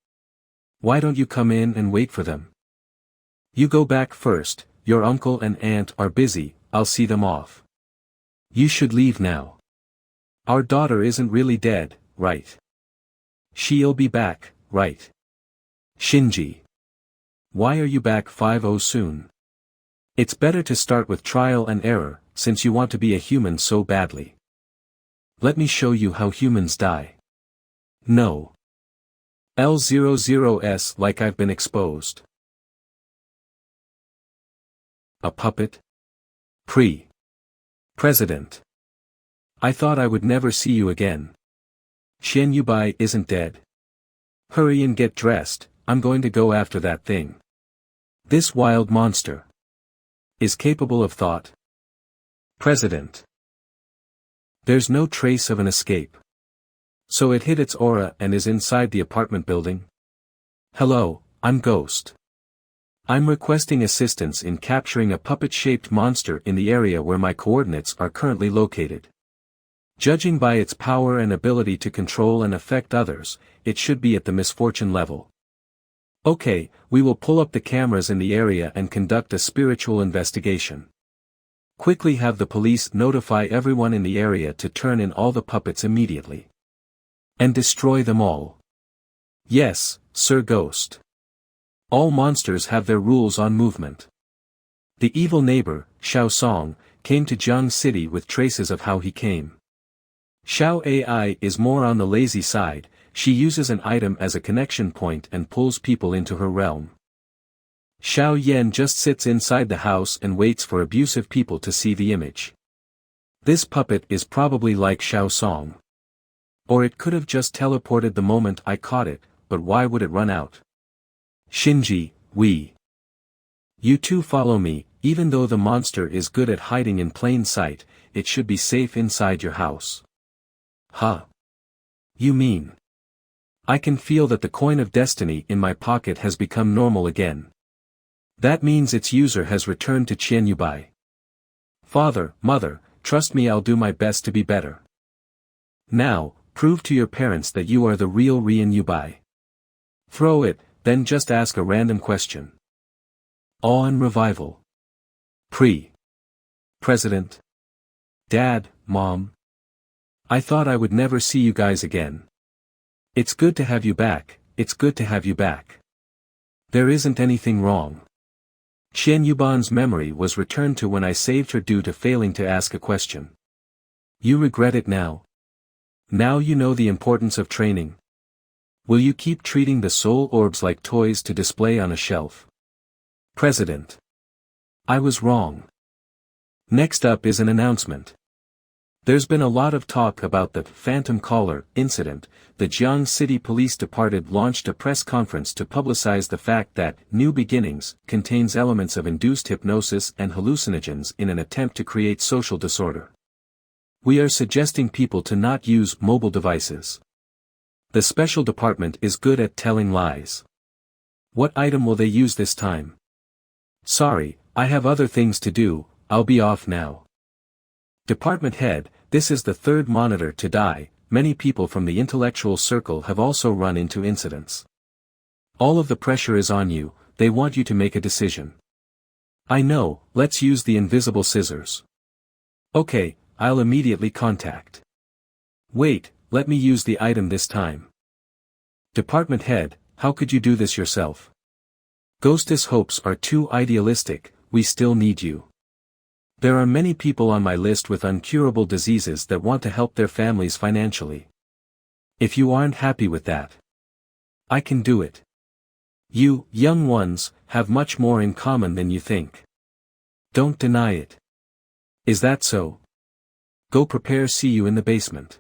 Why don't you come in and wait for them? You go back first, your uncle and aunt are busy, I'll see them off. You should leave now. Our daughter isn't really dead, right? She'll be back, right? Shinji. Why are you back 5-0 soon? It's better to start with trial and error, since you want to be a human so badly. Let me show you how humans die. No. L00S like I've been exposed. A puppet? President. I thought I would never see you again. Xian Yubai isn't dead. Hurry and get dressed, I'm going to go after that thing. This wild monster is capable of thought. President. There's no trace of an escape. So it hid its aura and is inside the apartment building? Hello, I'm Ghost. I'm requesting assistance in capturing a puppet-shaped monster in the area where my coordinates are currently located. Judging by its power and ability to control and affect others, it should be at the misfortune level. Okay, we will pull up the cameras in the area and conduct a spiritual investigation. Quickly have the police notify everyone in the area to turn in all the puppets immediately. And destroy them all. Yes, Sir Ghost. All monsters have their rules on movement. The evil neighbor, Xiao Song, came to Jiang City with traces of how he came. Xiao AI is more on the lazy side, she uses an item as a connection point and pulls people into her realm. Xiao Yan just sits inside the house and waits for abusive people to see the image. This puppet is probably like Xiao Song. Or it could have just teleported the moment I caught it, but why would it run out? Shinji, you two follow me, even though the monster is good at hiding in plain sight, it should be safe inside your house. Huh? You mean? I can feel that the coin of destiny in my pocket has become normal again. That means its user has returned to Qian Yubai. Father, mother, trust me, I'll do my best to be better. Now, prove to your parents that you are the real Rian Yubai. Throw it, then just ask a random question. Awe and revival. President. Dad, Mom. I thought I would never see you guys again. It's good to have you back, it's good to have you back. There isn't anything wrong. Qian Yuban's memory was returned to when I saved her due to failing to ask a question. You regret it now? Now you know the importance of training. Will you keep treating the soul orbs like toys to display on a shelf? President. I was wrong. Next up is an announcement. There's been a lot of talk about the Phantom Caller incident. The Jiang City Police Department launched a press conference to publicize the fact that New Beginnings contains elements of induced hypnosis and hallucinogens in an attempt to create social disorder. We are suggesting people to not use mobile devices. The special department is good at telling lies. What item will they use this time? Sorry, I have other things to do, I'll be off now. Department head, this is the third monitor to die, many people from the intellectual circle have also run into incidents. All of the pressure is on you, they want you to make a decision. I know, let's use the invisible scissors. Okay, I'll immediately contact. Wait, let me use the item this time. Department head, how could you do this yourself? Ghostess hopes are too idealistic, we still need you. There are many people on my list with incurable diseases that want to help their families financially. If you aren't happy with that, I can do it. You, young ones, have much more in common than you think. Don't deny it. Is that so? Go prepare, see you in the basement.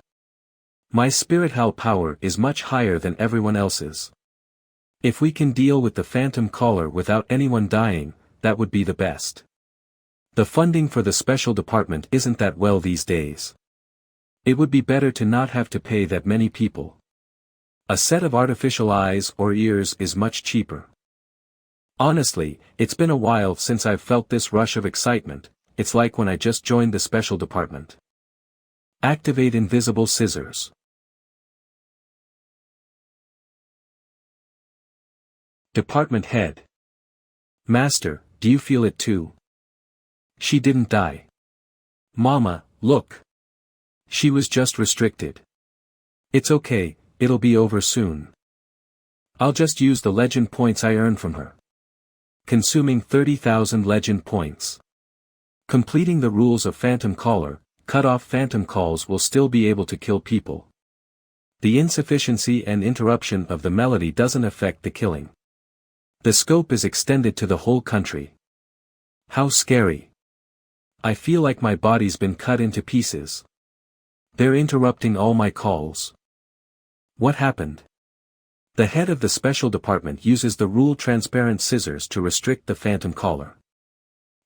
My spirit howl power is much higher than everyone else's. If we can deal with the phantom caller without anyone dying, that would be the best. The funding for the special department isn't that well these days. It would be better to not have to pay that many people. A set of artificial eyes or ears is much cheaper. Honestly, it's been a while since I've felt this rush of excitement. It's like when I just joined the special department. Activate invisible scissors. Department head. Master, do you feel it too? She didn't die. Mama, look. She was just restricted. It's okay, it'll be over soon. I'll just use the legend points I earned from her. Consuming 30,000 legend points. Completing the rules of Phantom Caller, cut off phantom calls will still be able to kill people. The insufficiency and interruption of the melody doesn't affect the killing. The scope is extended to the whole country. How scary. I feel like my body's been cut into pieces. They're interrupting all my calls. What happened? The head of the special department uses the rule transparent scissors to restrict the phantom caller.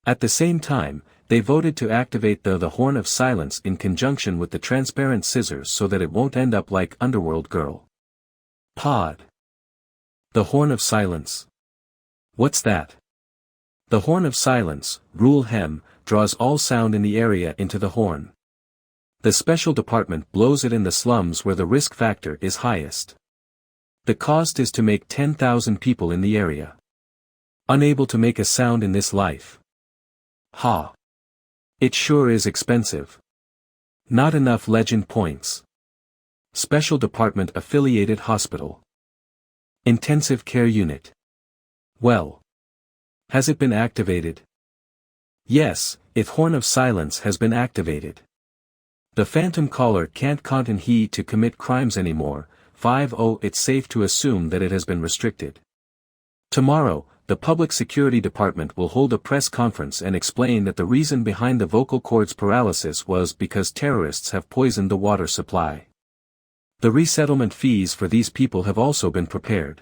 At the same time, they voted to activate the Horn of Silence in conjunction with the transparent scissors so that it won't end up like Underworld Girl. Pod. The Horn of Silence. What's that? The Horn of Silence, Rule Hem, draws all sound in the area into the horn. The special department blows it in the slums where the risk factor is highest. The cost is to make 10,000 people in the area unable to make a sound in this life. Ha! It sure is expensive. Not enough legend points. Special Department Affiliated Hospital. Intensive Care Unit. Well. Has it been activated? Yes, its Horn of Silence has been activated. The phantom caller can't continue to commit crimes anymore. 5-0 It's safe to assume that it has been restricted. Tomorrow, the Public Security Department will hold a press conference and explain that the reason behind the vocal cords paralysis was because terrorists have poisoned the water supply. The resettlement fees for these people have also been prepared.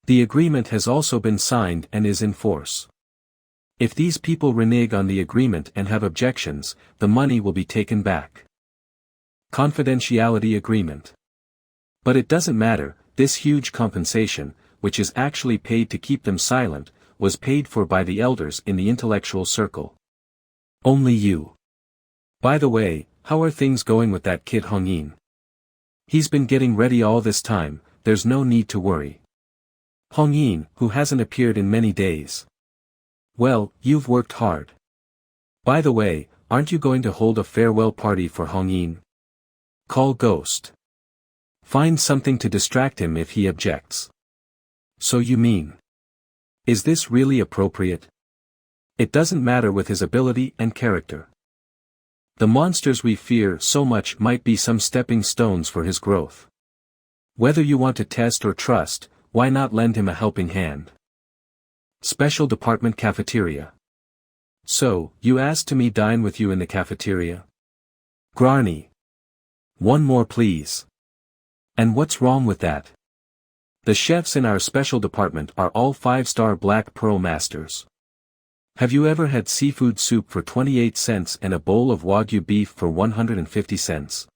The agreement has also been signed and is in force. If these people renege on the agreement and have objections, the money will be taken back. Confidentiality agreement. But it doesn't matter, this huge compensation, which is actually paid to keep them silent, was paid for by the elders in the intellectual circle. Only you. By the way, how are things going with that kid Hongyin? He's been getting ready all this time, there's no need to worry. Hongyin, who hasn't appeared in many days. Well, you've worked hard. By the way, aren't you going to hold a farewell party for Hongyin? Call Ghost. Find something to distract him if he objects. So you mean? Is this really appropriate? It doesn't matter with his ability and character. The monsters we fear so much might be some stepping stones for his growth. Whether you want to test or trust, why not lend him a helping hand? Special Department Cafeteria. So, you asked to me dine with you in the cafeteria? Granny. One more please. And what's wrong with that? The chefs in our special department are all 5-star Black Pearl masters. Have you ever had seafood soup for 28 cents and a bowl of Wagyu beef for 150 cents?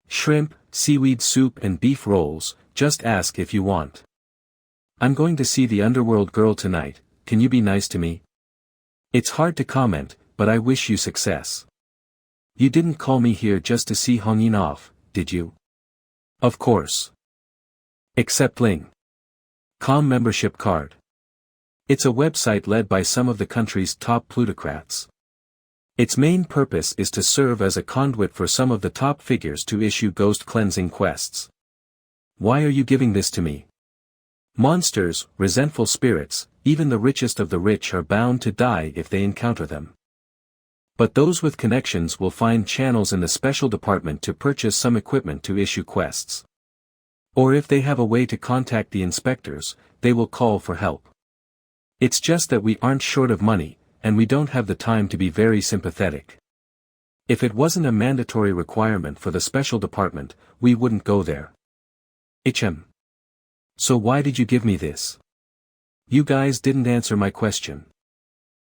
Shrimp, seaweed soup and beef rolls, just ask if you want. I'm going to see the Underworld Girl tonight, can you be nice to me? It's hard to comment, but I wish you success. You didn't call me here just to see Hongyin off, did you? Of course. Except Ling. Com membership card. It's a website led by some of the country's top plutocrats. Its main purpose is to serve as a conduit for some of the top figures to issue ghost cleansing quests. Why are you giving this to me? Monsters, resentful spirits, even the richest of the rich are bound to die if they encounter them. But those with connections will find channels in the special department to purchase some equipment to issue quests. Or if they have a way to contact the inspectors, they will call for help. It's just that we aren't short of money, and we don't have the time to be very sympathetic. If it wasn't a mandatory requirement for the special department, we wouldn't go there. So why did you give me this? You guys didn't answer my question.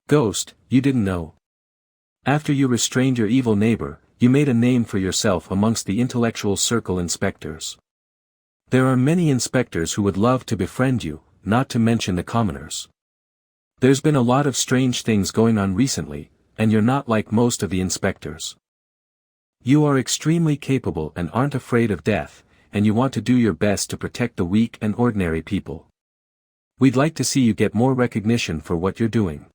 Ghost, you didn't know. After you restrained your evil neighbor, you made a name for yourself amongst the intellectual circle inspectors. There are many inspectors who would love to befriend you, not to mention the commoners. There's been a lot of strange things going on recently, and you're not like most of the inspectors. You are extremely capable and aren't afraid of death, and you want to do your best to protect the weak and ordinary people. We'd like to see you get more recognition for what you're doing.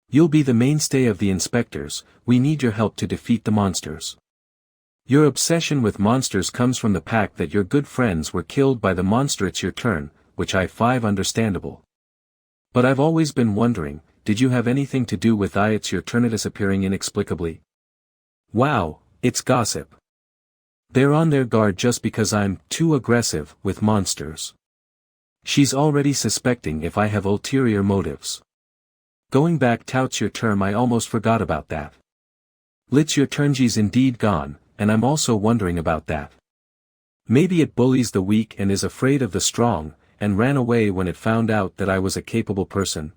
You'll be the mainstay of the inspectors, we need your help to defeat the monsters. Your obsession with monsters comes from the fact that your good friends were killed by the monster. It's your turn, which I find understandable. But I've always been wondering, did you have anything to do with It's your turn disappearing inexplicably? Wow, it's gossip. They're on their guard just because I'm too aggressive with monsters. She's already suspecting if I have ulterior motives. Going back touts your term, I almost forgot about that. Lit's your turn's indeed gone, and I'm also wondering about that. Maybe it bullies the weak and is afraid of the strong, and ran away when it found out that I was a capable person.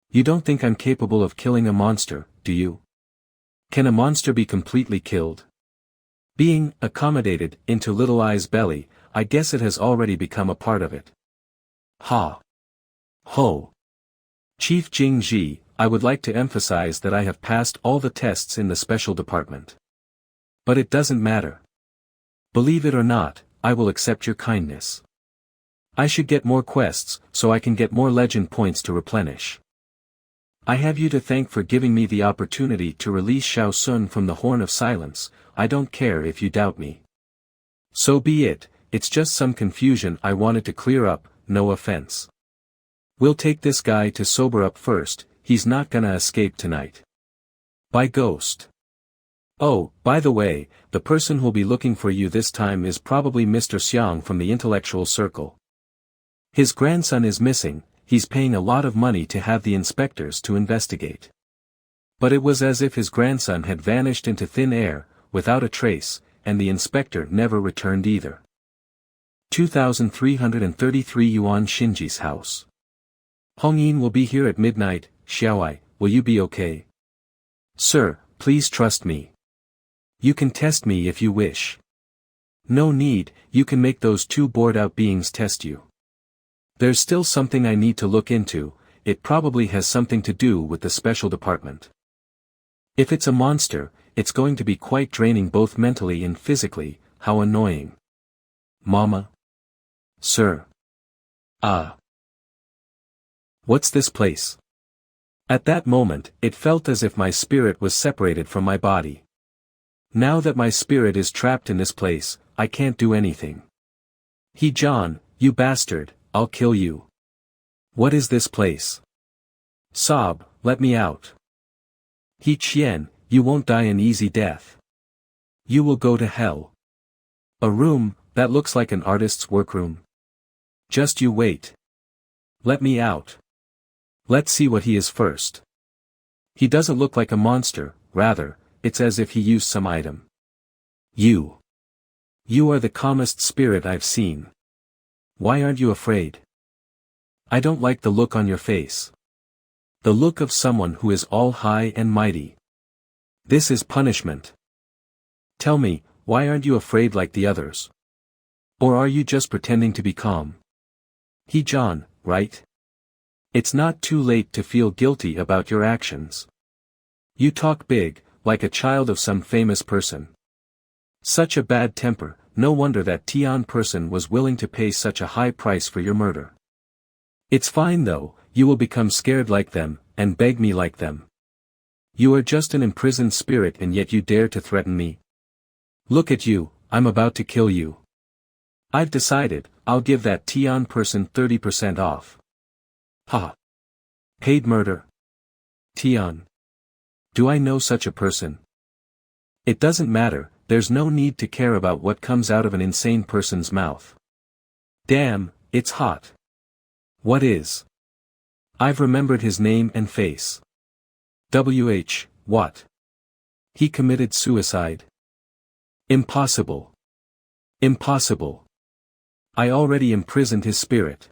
You don't think I'm capable of killing a monster, do you? Can a monster be completely killed? Being accommodated into Little Eye's belly, I guess it has already become a part of it. Ha! Ho! Chief Jingji, I would like to emphasize that I have passed all the tests in the special department. But it doesn't matter. Believe it or not, I will accept your kindness. I should get more quests, so I can get more legend points to replenish. I have you to thank for giving me the opportunity to release Shao Sun from the Horn of Silence. I don't care if you doubt me. So be it, it's just some confusion I wanted to clear up, no offense. We'll take this guy to sober up first, he's not gonna escape tonight. By Ghost. Oh, by the way, the person who'll be looking for you this time is probably Mr. Xiang from the intellectual circle. His grandson is missing, he's paying a lot of money to have the inspectors to investigate. But it was as if his grandson had vanished into thin air, without a trace, and the inspector never returned either. 2,333 Yuan Shinji's house. Hongyin will be here at midnight. Xiaowai, will you be okay? Sir, please trust me. You can test me if you wish. No need, you can make those two bored-out beings test you. There's still something I need to look into, it probably has something to do with the special department. If it's a monster, it's going to be quite draining both mentally and physically. How annoying. Mama? Sir. What's this place? At that moment, it felt as if my spirit was separated from my body. Now that my spirit is trapped in this place, I can't do anything. John, you bastard, I'll kill you. What is this place? Sob, let me out. Qian, you won't die an easy death. You will go to hell. A room, that looks like an artist's workroom. Just you wait. Let me out. Let's see what he is first. He doesn't look like a monster, rather, it's as if he used some item. You are the calmest spirit I've seen. Why aren't you afraid? I don't like the look on your face. The look of someone who is all high and mighty. This is punishment. Tell me, why aren't you afraid like the others? Or are you just pretending to be calm? John, right? It's not too late to feel guilty about your actions. You talk big, like a child of some famous person. Such a bad temper, no wonder that Tian person was willing to pay such a high price for your murder. It's fine though, you will become scared like them, and beg me like them. You are just an imprisoned spirit and yet you dare to threaten me. Look at you, I'm about to kill you. I've decided, I'll give that Tian person 30% off. Ha! Paid murder? Tian. Do I know such a person? It doesn't matter, there's no need to care about what comes out of an insane person's mouth. Damn, it's hot. What is? I've remembered his name and face. What? He committed suicide. Impossible. Impossible. I already imprisoned his spirit.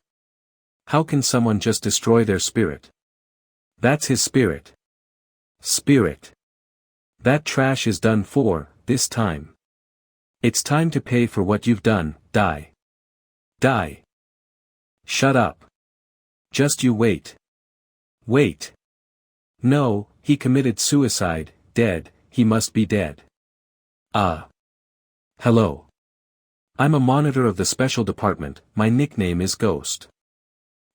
How can someone just destroy their spirit? That's his spirit. Spirit. That trash is done for, this time. It's time to pay for what you've done, die. Die. Shut up. Just you wait. Wait. No, he committed suicide, dead, he must be dead. Hello. I'm a monitor of the special department, my nickname is Ghost.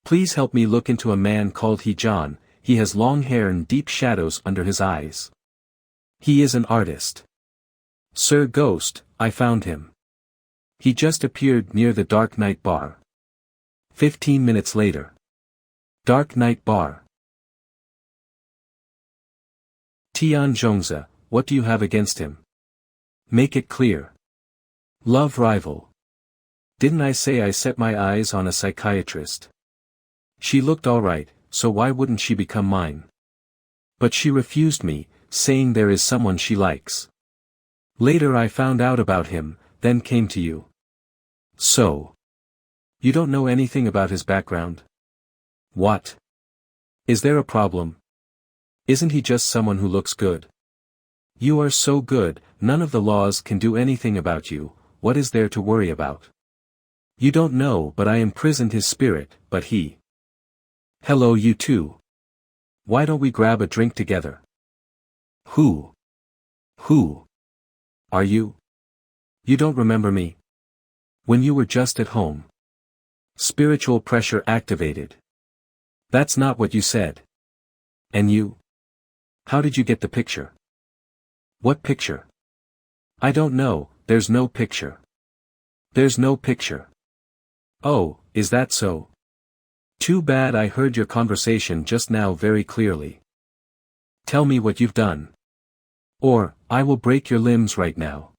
Please help me look into a man called He-John, he has long hair and deep shadows under his eyes. He is an artist. Sir Ghost, I found him. He just appeared near the Dark Night Bar. 15 minutes later. Dark Night Bar. Tian Zhongzi, what do you have against him? Make it clear. Love rival. Didn't I say I set my eyes on a psychiatrist? She looked alright, so why wouldn't she become mine? But she refused me, saying there is someone she likes. Later I found out about him, then came to you. So. You don't know anything about his background? What? Is there a problem? Isn't he just someone who looks good? You are so good, none of the laws can do anything about you, what is there to worry about? You don't know but I imprisoned his spirit, but he. Hello you two. Why don't we grab a drink together? Who? Who? Are you? You don't remember me? When you were just at home. Spiritual pressure activated. That's not what you said. And you? How did you get the picture? What picture? I don't know, there's no picture. There's no picture. Oh, is that so? Too bad I heard your conversation just now very clearly. Tell me what you've done. Or, I will break your limbs right now.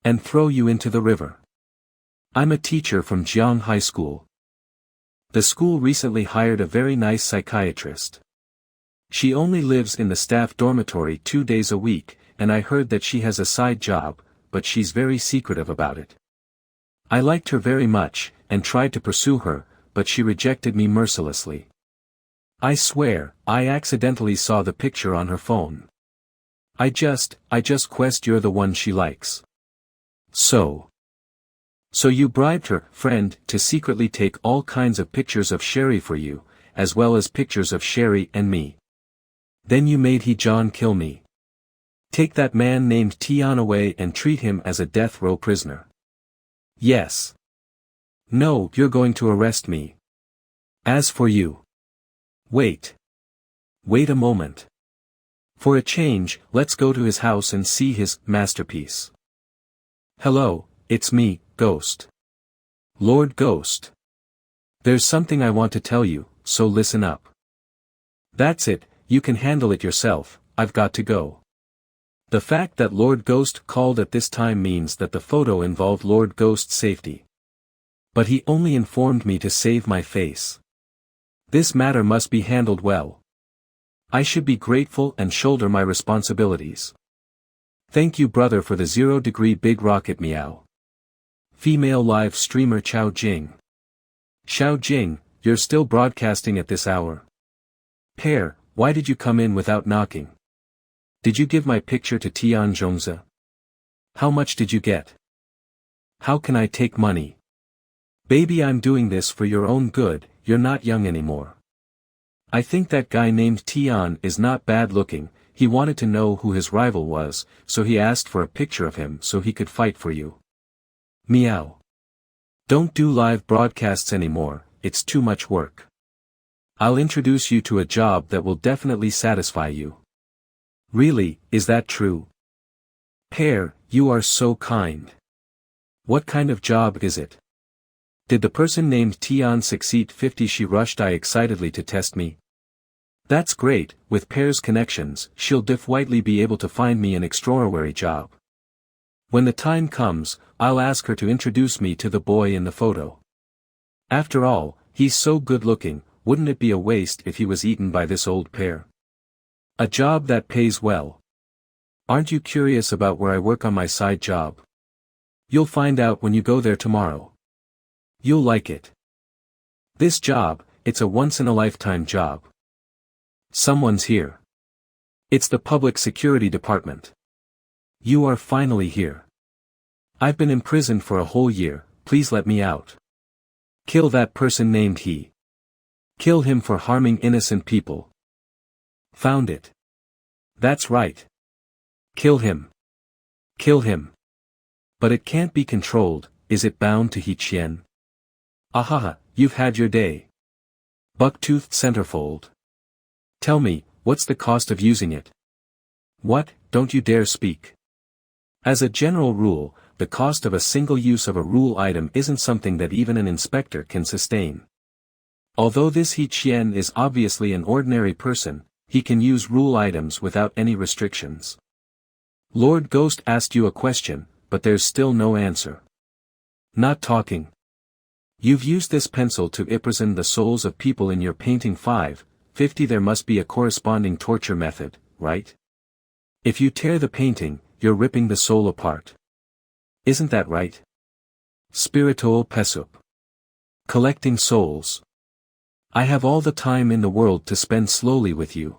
And throw you into the river. I'm a teacher from Jiang High School. The school recently hired a very nice psychiatrist. She only lives in the staff dormitory 2 days a week, and I heard that she has a side job, but she's very secretive about it. I liked her very much, and tried to pursue her, but she rejected me mercilessly. I swear, I accidentally saw the picture on her phone. I just quest you're the one she likes. So you bribed her, friend, to secretly take all kinds of pictures of Sherry for you, as well as pictures of Sherry and me. Then you made He-John kill me. Take that man named Tian away and treat him as a death row prisoner. Yes. No, you're going to arrest me. As for you. Wait. Wait a moment. For a change, let's go to his house and see his masterpiece. Hello, it's me, Ghost. Lord Ghost. There's something I want to tell you, so listen up. That's it, you can handle it yourself, I've got to go. The fact that Lord Ghost called at this time means that the photo involved Lord Ghost's safety. But he only informed me to save my face. This matter must be handled well. I should be grateful and shoulder my responsibilities. Thank you brother for the 0° big rocket meow. Female live streamer Chao Jing. Xiao Jing, you're still broadcasting at this hour. Pair, why did you come in without knocking? Did you give my picture to Tian Zhongzi? How much did you get? How can I take money? Baby, I'm doing this for your own good, you're not young anymore. I think that guy named Tian is not bad looking, he wanted to know who his rival was, so he asked for a picture of him so he could fight for you. Meow. Don't do live broadcasts anymore, it's too much work. I'll introduce you to a job that will definitely satisfy you. Really, is that true? Pear, you are so kind. What kind of job is it? Did the person named Tian succeed 50? She rushed I excitedly to test me. That's great, with Pear's connections, she'll definitely be able to find me an extraordinary job. When the time comes, I'll ask her to introduce me to the boy in the photo. After all, he's so good looking, wouldn't it be a waste if he was eaten by this old Pear? A job that pays well. Aren't you curious about where I work on my side job? You'll find out when you go there tomorrow. You'll like it. This job, it's a once-in-a-lifetime job. Someone's here. It's the public security department. You are finally here. I've been imprisoned for a whole year, please let me out. Kill that person named he. Kill him for harming innocent people. Found it. That's right. Kill him. Kill him. But it can't be controlled, is it bound to He Chien? Ahaha, you've had your day. Buck-toothed centerfold. Tell me, what's the cost of using it? What, don't you dare speak. As a general rule, the cost of a single use of a rule item isn't something that even an inspector can sustain. Although this He Chien is obviously an ordinary person, he can use rule items without any restrictions. Lord Ghost asked you a question, but there's still no answer. Not talking. You've used this pencil to imprison the souls of people in your painting 550. There must be a corresponding torture method, right? If you tear the painting, you're ripping the soul apart. Isn't that right? Spiritual pesup. Collecting souls. I have all the time in the world to spend slowly with you.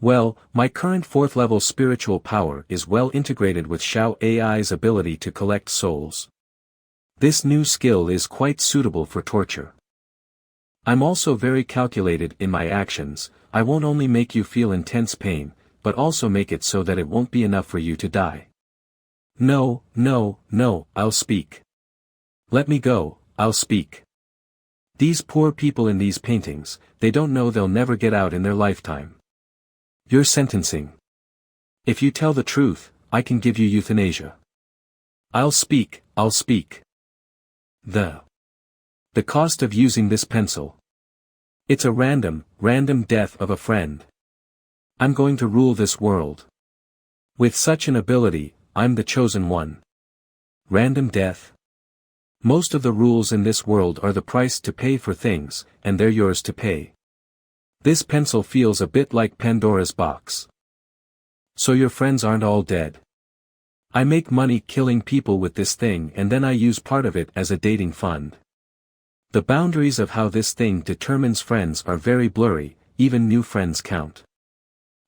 Well, my current 4th level spiritual power is well integrated with Xiao AI's ability to collect souls. This new skill is quite suitable for torture. I'm also very calculated in my actions. I won't only make you feel intense pain, but also make it so that it won't be enough for you to die. No, no, no, I'll speak. Let me go, I'll speak. These poor people in these paintings, they don't know they'll never get out in their lifetime. You're sentencing. If you tell the truth, I can give you euthanasia. I'll speak, I'll speak. The cost of using this pencil. It's a random death of a friend. I'm going to rule this world. With such an ability, I'm the chosen one. Random death? Most of the rules in this world are the price to pay for things, and they're yours to pay. This pencil feels a bit like Pandora's box. So your friends aren't all dead. I make money killing people with this thing and then I use part of it as a dating fund. The boundaries of how this thing determines friends are very blurry, even new friends count.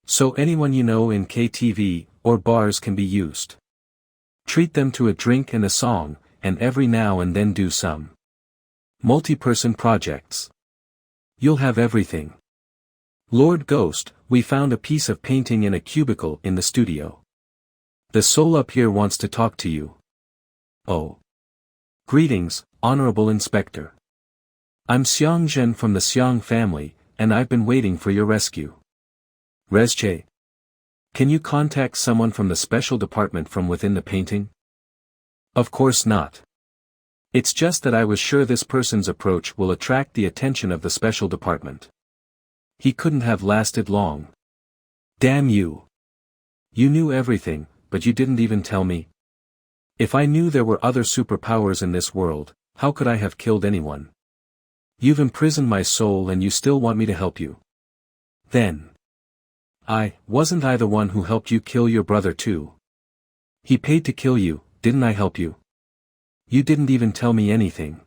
So anyone you know in KTV or bars can be used. Treat them to a drink and a song, and every now and then do some multi-person projects. You'll have everything. Lord Ghost, we found a piece of painting in a cubicle in the studio. The soul up here wants to talk to you. Oh. Greetings, Honorable Inspector. I'm Xiang Zhen from the Xiang family, and I've been waiting for your rescue. Resche. Can you contact someone from the special department from within the painting? Of course not. It's just that I was sure this person's approach will attract the attention of the special department. He couldn't have lasted long. Damn you. You knew everything, but you didn't even tell me. If I knew there were other superpowers in this world, how could I have killed anyone? You've imprisoned my soul and you still want me to help you. Then. Wasn't I the one who helped you kill your brother too? He paid to kill you, didn't I help you? You didn't even tell me anything.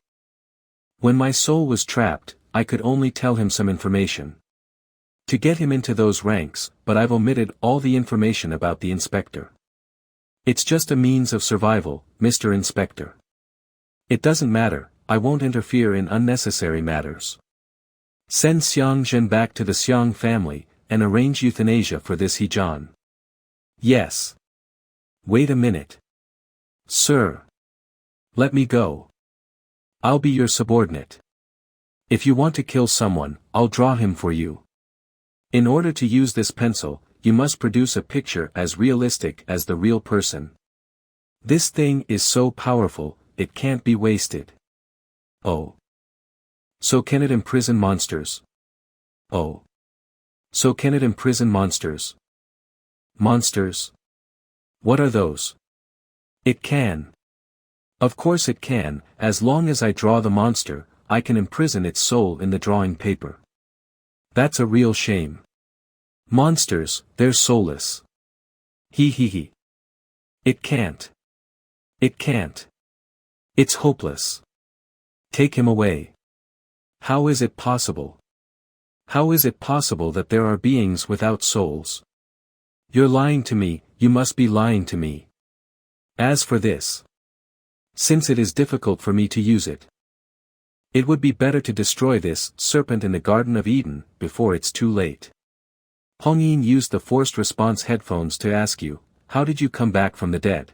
When my soul was trapped, I could only tell him some information. To get him into those ranks, but I've omitted all the information about the inspector. It's just a means of survival, Mr. Inspector. It doesn't matter, I won't interfere in unnecessary matters. Send Xiang Zhen back to the Xiang family, and arrange euthanasia for this Hejan. Yes. Wait a minute. Sir. Let me go. I'll be your subordinate. If you want to kill someone, I'll draw him for you. In order to use this pencil, you must produce a picture as realistic as the real person. This thing is so powerful, it can't be wasted. Oh. So can it imprison monsters? Oh. So can it imprison monsters? Monsters? What are those? It can. Of course it can, as long as I draw the monster, I can imprison its soul in the drawing paper. That's a real shame. Monsters, they're soulless. He. It can't. It can't. It's hopeless. Take him away. How is it possible? How is it possible that there are beings without souls? You're lying to me, you must be lying to me. As for this, since it is difficult for me to use it, it would be better to destroy this serpent in the Garden of Eden before it's too late. Hongyin used the forced response headphones to ask you, how did you come back from the dead?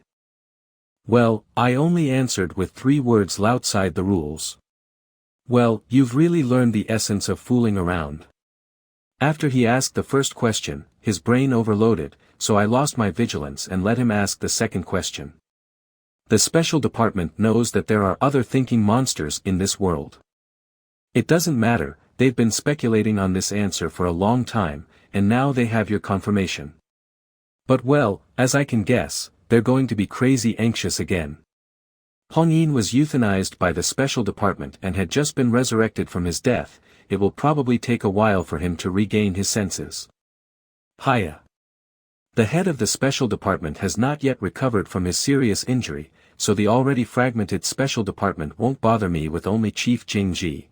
Well, I only answered with 3 words outside the rules. Well, you've really learned the essence of fooling around. After he asked the first question, his brain overloaded, so I lost my vigilance and let him ask the second question. The special department knows that there are other thinking monsters in this world. It doesn't matter, they've been speculating on this answer for a long time, and now they have your confirmation. But well, as I can guess, they're going to be crazy anxious again. Hongyin was euthanized by the special department and had just been resurrected from his death. It will probably take a while for him to regain his senses. Hiya. The head of the special department has not yet recovered from his serious injury, so the already fragmented special department won't bother me with only Chief Jingji.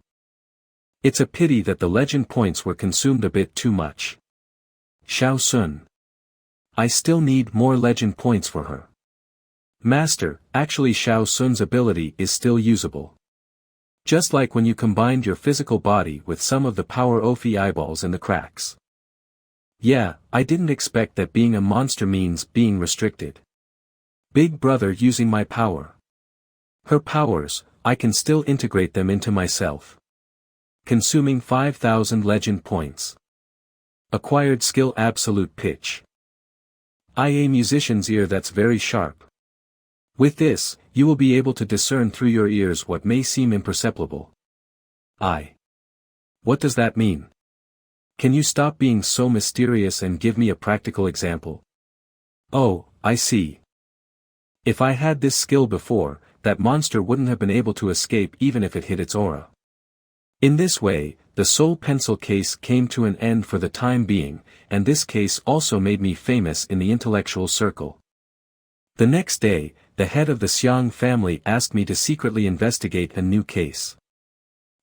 It's a pity that the legend points were consumed a bit too much. Xiao Sun. I still need more legend points for her. Master, actually Xiao Sun's ability is still usable. Just like when you combined your physical body with some of the power Ophi eyeballs in the cracks. Yeah, I didn't expect that being a monster means being restricted. Big brother using my power. Her powers, I can still integrate them into myself. Consuming 5,000 legend points. Acquired skill absolute pitch. A musician's ear that's very sharp. With this, you will be able to discern through your ears what may seem imperceptible. What does that mean? Can you stop being so mysterious and give me a practical example? Oh, I see. If I had this skill before, that monster wouldn't have been able to escape even if it hit its aura. In this way, the soul pencil case came to an end for the time being, and this case also made me famous in the intellectual circle. The next day, the head of the Xiang family asked me to secretly investigate a new case.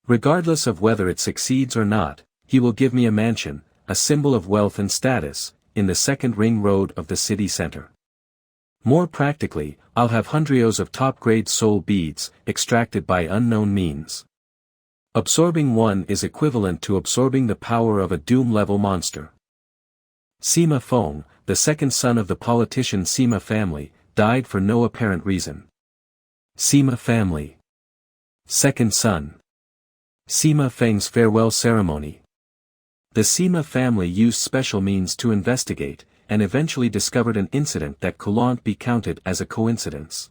Regardless of whether it succeeds or not, he will give me a mansion, a symbol of wealth and status, in the second ring road of the city center. More practically, I'll have hundreds of top-grade soul beads, extracted by unknown means. Absorbing one is equivalent to absorbing the power of a doom-level monster. Sima Feng, the second son of the politician Sima family, died for no apparent reason. Sima family. Second son. Sima Feng's farewell ceremony. The Sima family used special means to investigate, and eventually discovered an incident that couldn't be counted as a coincidence.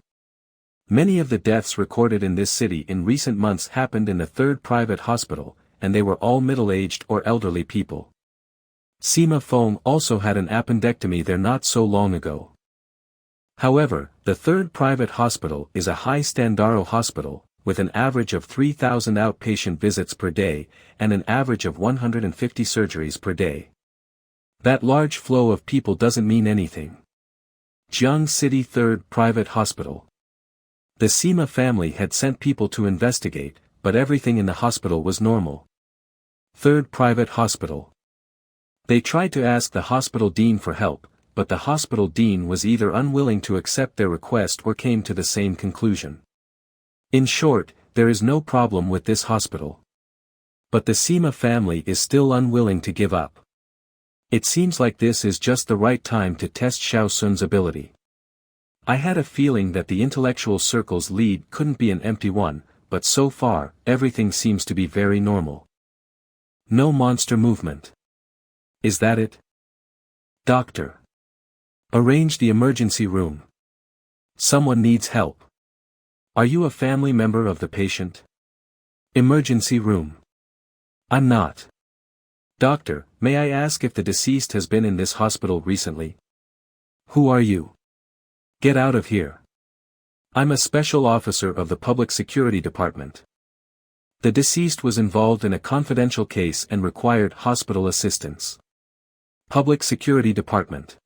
Many of the deaths recorded in this city in recent months happened in the third private hospital, and they were all middle-aged or elderly people. Sima Feng also had an appendectomy there not so long ago. However, the third private hospital is a high-standard hospital, with an average of 3,000 outpatient visits per day, and an average of 150 surgeries per day. That large flow of people doesn't mean anything. Jiang City Third Private Hospital. The Sima family had sent people to investigate, but everything in the hospital was normal. Third Private Hospital. They tried to ask the hospital dean for help, but the hospital dean was either unwilling to accept their request or came to the same conclusion. In short, there is no problem with this hospital. But the Sima family is still unwilling to give up. It seems like this is just the right time to test Xiao Sun's ability. I had a feeling that the intellectual circle's lead couldn't be an empty one, but so far, everything seems to be very normal. No monster movement. Is that it? Doctor. Arrange the emergency room. Someone needs help. Are you a family member of the patient? Emergency room. I'm not. Doctor, may I ask if the deceased has been in this hospital recently? Who are you? Get out of here. I'm a special officer of the Public Security Department. The deceased was involved in a confidential case and required hospital assistance. Public Security Department.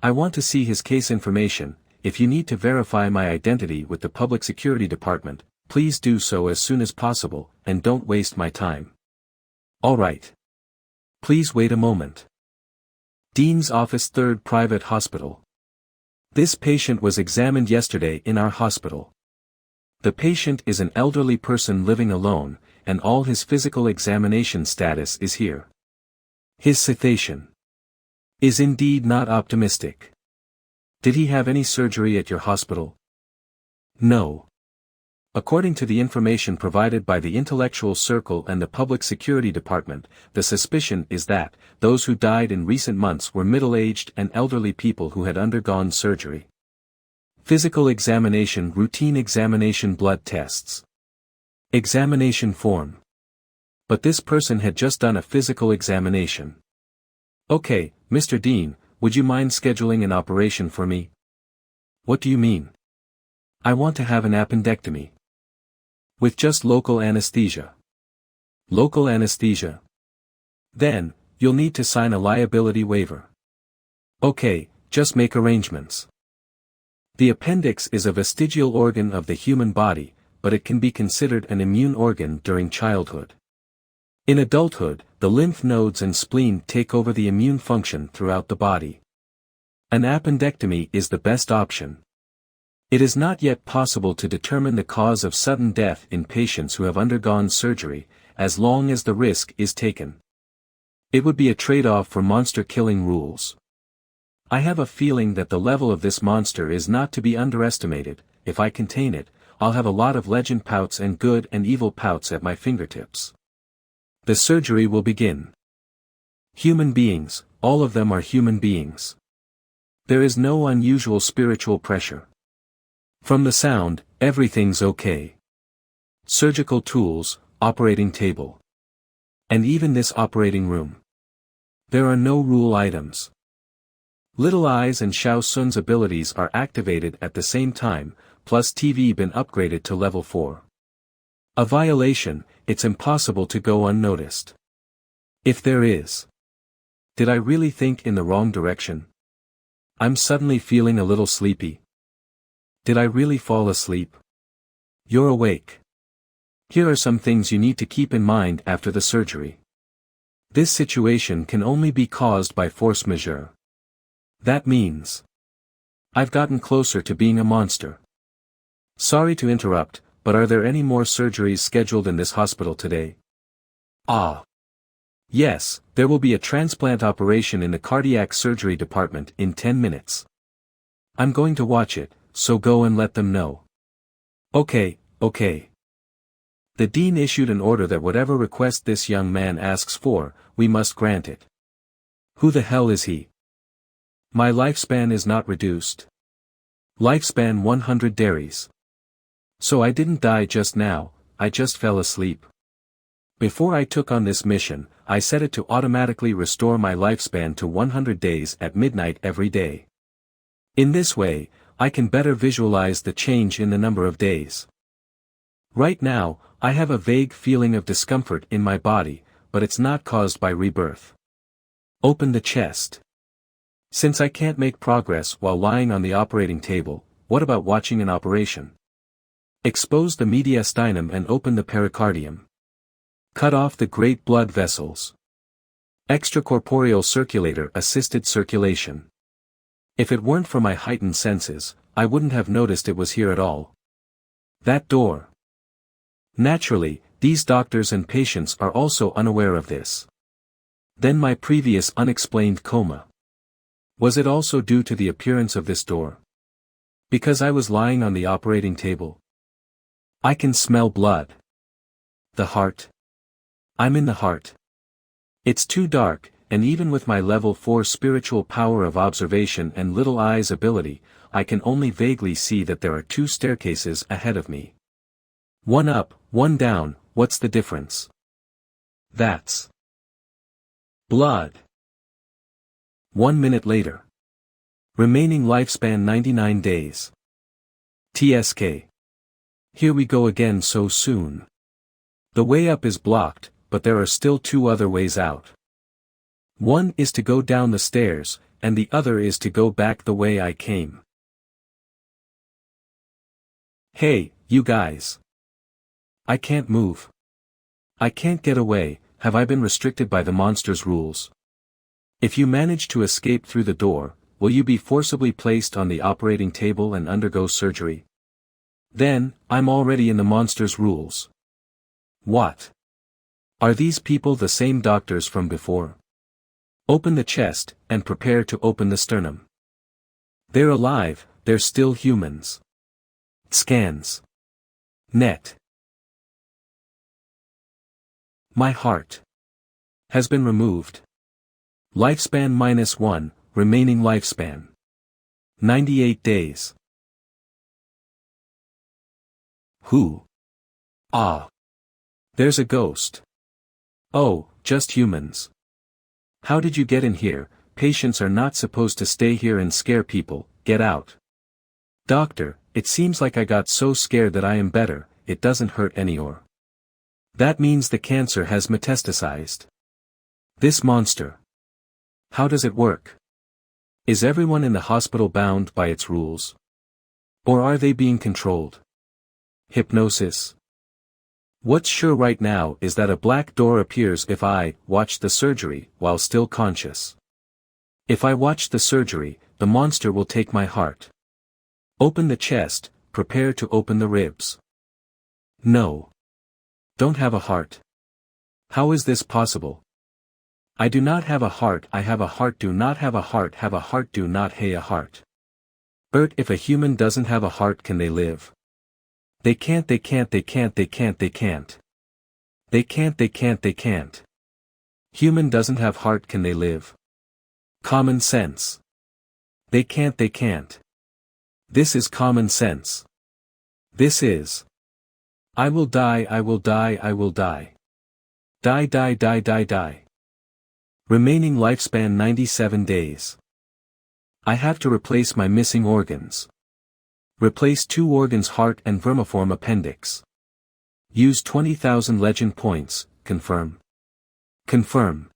I want to see his case information. If you need to verify my identity with the Public Security Department, please do so as soon as possible, and don't waste my time. All right. Please wait a moment. Dean's Office, 3rd Private Hospital. This patient was examined yesterday in our hospital. The patient is an elderly person living alone, and all his physical examination status is here. His situation is indeed not optimistic. Did he have any surgery at your hospital? No. According to the information provided by the Intellectual Circle and the Public Security Department, the suspicion is that those who died in recent months were middle-aged and elderly people who had undergone surgery. Physical examination, routine examination, blood tests. Examination form. But this person had just done a physical examination. Okay, Mr. Dean, would you mind scheduling an operation for me? What do you mean? I want to have an appendectomy. With just local anesthesia. Local anesthesia. Then, you'll need to sign a liability waiver. Okay, just make arrangements. The appendix is a vestigial organ of the human body, but it can be considered an immune organ during childhood. In adulthood, the lymph nodes and spleen take over the immune function throughout the body. An appendectomy is the best option. It is not yet possible to determine the cause of sudden death in patients who have undergone surgery, as long as the risk is taken. It would be a trade-off for monster-killing rules. I have a feeling that the level of this monster is not to be underestimated. If I contain it, I'll have a lot of legend pouts and good and evil pouts at my fingertips. The surgery will begin. Human beings, all of them are human beings. There is no unusual spiritual pressure. From the sound, everything's okay. Surgical tools, operating table. And even this operating room. There are no rule items. Little Eyes and Xiao Sun's abilities are activated at the same time, plus TV been upgraded to level 4. A violation, it's impossible to go unnoticed. If there is. Did I really think in the wrong direction? I'm suddenly feeling a little sleepy. Did I really fall asleep? You're awake. Here are some things you need to keep in mind after the surgery. This situation can only be caused by force majeure. That means I've gotten closer to being a monster. Sorry to interrupt, but are there any more surgeries scheduled in this hospital today? Ah. Yes, there will be a transplant operation in the cardiac surgery department in 10 minutes. I'm going to watch it, so go and let them know. Okay. The dean issued an order that whatever request this young man asks for, we must grant it. Who the hell is he? My lifespan is not reduced. Lifespan 100 days. So I didn't die just now, I just fell asleep. Before I took on this mission, I set it to automatically restore my lifespan to 100 days at midnight every day. In this way, I can better visualize the change in the number of days. Right now, I have a vague feeling of discomfort in my body, but it's not caused by rebirth. Open the chest. Since I can't make progress while lying on the operating table, what about watching an operation? Expose the mediastinum and open the pericardium. Cut off the great blood vessels. Extracorporeal circulator assisted circulation. If it weren't for my heightened senses, I wouldn't have noticed it was here at all. That door. Naturally, these doctors and patients are also unaware of this. Then my previous unexplained coma. Was it also due to the appearance of this door? Because I was lying on the operating table? I can smell blood. The heart. I'm in the heart. It's too dark, and even with my level 4 spiritual power of observation and little eyes ability, I can only vaguely see that there are 2 staircases ahead of me. One up, one down, what's the difference? That's blood. 1 minute later. Remaining lifespan 99 days. TSK. Here we go again so soon. The way up is blocked, but there are still 2 other ways out. One is to go down the stairs, and the other is to go back the way I came. Hey, you guys. I can't move. I can't get away, have I been restricted by the monster's rules? If you manage to escape through the door, will you be forcibly placed on the operating table and undergo surgery? Then, I'm already in the monster's rules. What? Are these people the same doctors from before? Open the chest, and prepare to open the sternum. They're alive, they're still humans. Scans. Net. My heart has been removed. Lifespan -1, remaining lifespan 98 days. Who? Ah. There's a ghost. Oh, just humans. How did you get in here? Patients are not supposed to stay here and scare people, get out. Doctor, it seems like I got so scared that I am better, it doesn't hurt anymore. That means the cancer has metastasized. This monster. How does it work? Is everyone in the hospital bound by its rules? Or are they being controlled? Hypnosis. What's sure right now is that a black door appears if I watch the surgery while still conscious. If I watch the surgery, the monster will take my heart. Open the chest, prepare to open the ribs. No. Don't have a heart. How is this possible? I do not have a heart, I have a heart, do not have a heart, have a heart, do not have a heart. Bert, if a human doesn't have a heart, can they live? They can't, they can't, they can't, they can't, they can't. They can't, they can't, they can't. Human doesn't have heart, can they live? Common sense. They can't, they can't. This is common sense. This is. I will die, I will die, I will die. Die, die, die, die, die. Remaining lifespan 97 days. I have to replace my missing organs. Replace 2 organs, heart and vermiform appendix. Use 20,000 legend points, confirm. Confirm.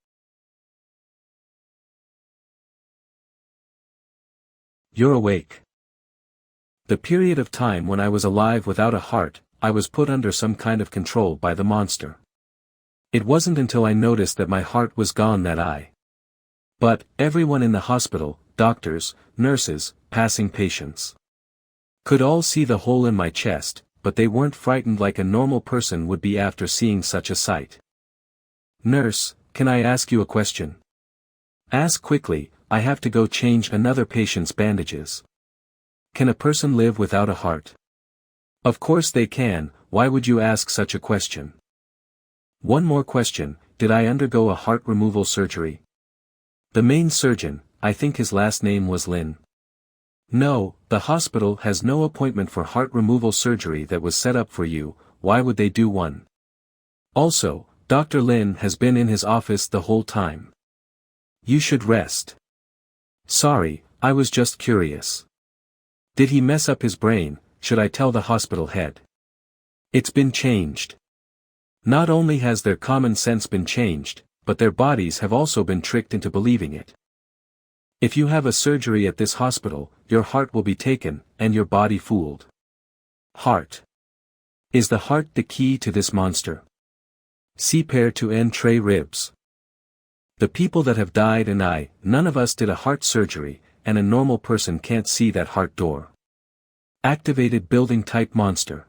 You're awake. The period of time when I was alive without a heart, I was put under some kind of control by the monster. It wasn't until I noticed that my heart was gone that I. But, everyone in the hospital, doctors, nurses, passing patients, could all see the hole in my chest, but they weren't frightened like a normal person would be after seeing such a sight. Nurse, can I ask you a question? Ask quickly, I have to go change another patient's bandages. Can a person live without a heart? Of course they can, why would you ask such a question? One more question, did I undergo a heart removal surgery? The main surgeon, I think his last name was Lin. No, the hospital has no appointment for heart removal surgery that was set up for you, why would they do one? Also, Dr. Lin has been in his office the whole time. You should rest. Sorry, I was just curious. Did he mess up his brain, should I tell the hospital head? It's been changed. Not only has their common sense been changed, but their bodies have also been tricked into believing it. If you have a surgery at this hospital, your heart will be taken, and your body fooled. Heart. Is the heart the key to this monster? See pair to entre ribs. The people that have died and none of us did a heart surgery, and a normal person can't see that heart door. Activated building type monster.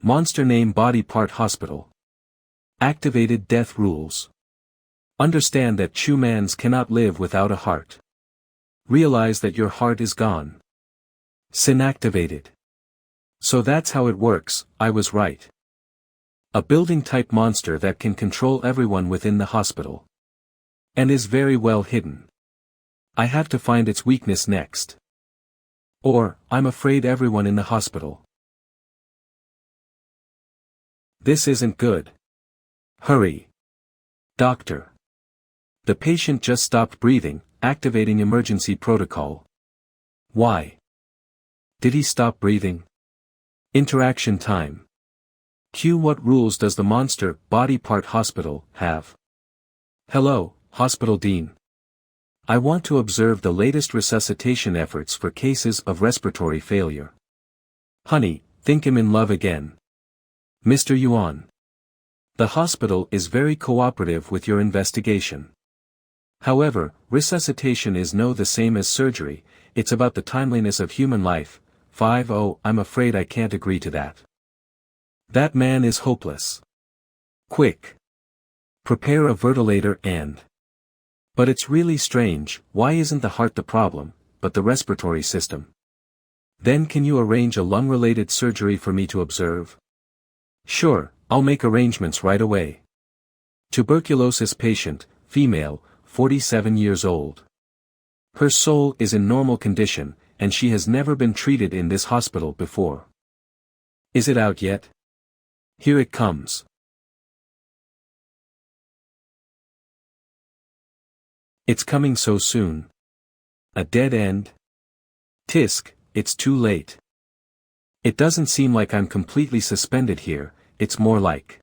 Monster name body part hospital. Activated death rules. Understand that humans cannot live without a heart. Realize that your heart is gone. Sin activated. So that's how it works, I was right. A building type monster that can control everyone within the hospital. And is very well hidden. I have to find its weakness next. Or, I'm afraid everyone in the hospital. This isn't good. Hurry. Doctor. The patient just stopped breathing, activating emergency protocol. Why? Did he stop breathing? Interaction time. Q. What rules does the monster body part hospital have? Hello, Hospital Dean. I want to observe the latest resuscitation efforts for cases of respiratory failure. Honey, think him in love again. Mr. Yuan. The hospital is very cooperative with your investigation. However, resuscitation is no the same as surgery, it's about the timeliness of human life. 5-0, I'm afraid I can't agree to that. That man is hopeless. Quick. Prepare a ventilator and... But it's really strange, why isn't the heart the problem, but the respiratory system? Then can you arrange a lung-related surgery for me to observe? Sure, I'll make arrangements right away. Tuberculosis patient, female, 47 years old. Her soul is in normal condition, and she has never been treated in this hospital before. Is it out yet? Here it comes. It's coming so soon. A dead end? Tisk, it's too late. It doesn't seem like I'm completely suspended here, it's more like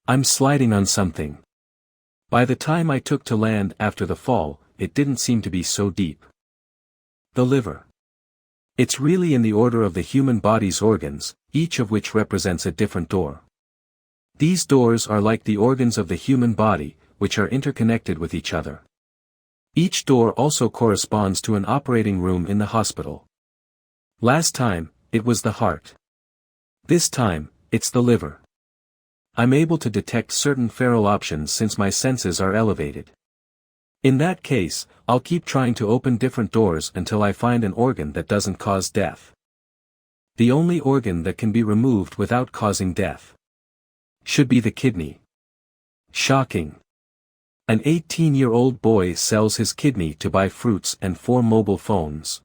I'm sliding on something. By the time I took to land after the fall, it didn't seem to be so deep. The liver. It's really in the order of the human body's organs, each of which represents a different door. These doors are like the organs of the human body, which are interconnected with each other. Each door also corresponds to an operating room in the hospital. Last time, it was the heart. This time, it's the liver. I'm able to detect certain feral options since my senses are elevated. In that case, I'll keep trying to open different doors until I find an organ that doesn't cause death. The only organ that can be removed without causing death should be the kidney. Shocking. An 18-year-old boy sells his kidney to buy fruits and 4 mobile phones.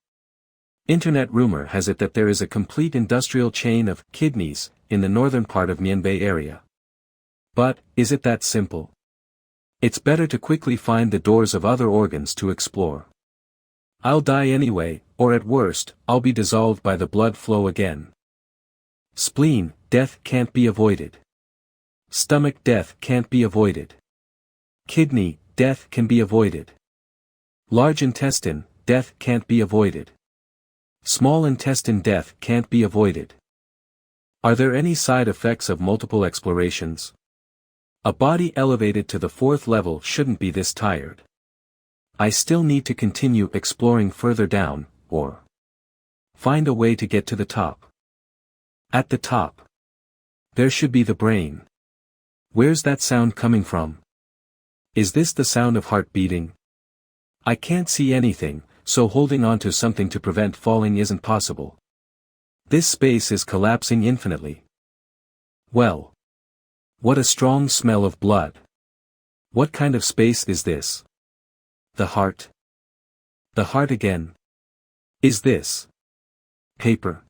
Internet rumor has it that there is a complete industrial chain of kidneys in the northern part of Mianbei area. But, is it that simple? It's better to quickly find the doors of other organs to explore. I'll die anyway, or at worst, I'll be dissolved by the blood flow again. Spleen, death can't be avoided. Stomach, death can't be avoided. Kidney, death can be avoided. Large intestine, death can't be avoided. Small intestine, death can't be avoided. Are there any side effects of multiple explorations? A body elevated to the 4th level shouldn't be this tired. I still need to continue exploring further down, or find a way to get to the top. At the top. There should be the brain. Where's that sound coming from? Is this the sound of heart beating? I can't see anything, so holding on to something to prevent falling isn't possible. This space is collapsing infinitely. Well. What a strong smell of blood. What kind of space is this? The heart. The heart again. Is this paper?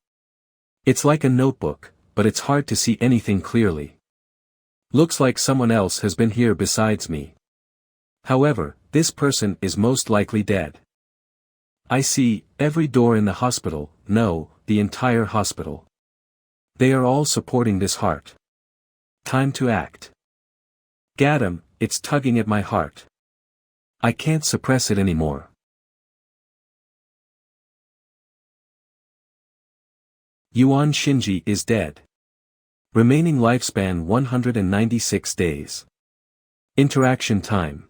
It's like a notebook, but it's hard to see anything clearly. Looks like someone else has been here besides me. However, this person is most likely dead. I see, every door in the hospital, no, the entire hospital. They are all supporting this heart. Time to act. Gadam, it's tugging at my heart. I can't suppress it anymore. Yuan Shinji is dead. Remaining lifespan 196 days. Interaction time.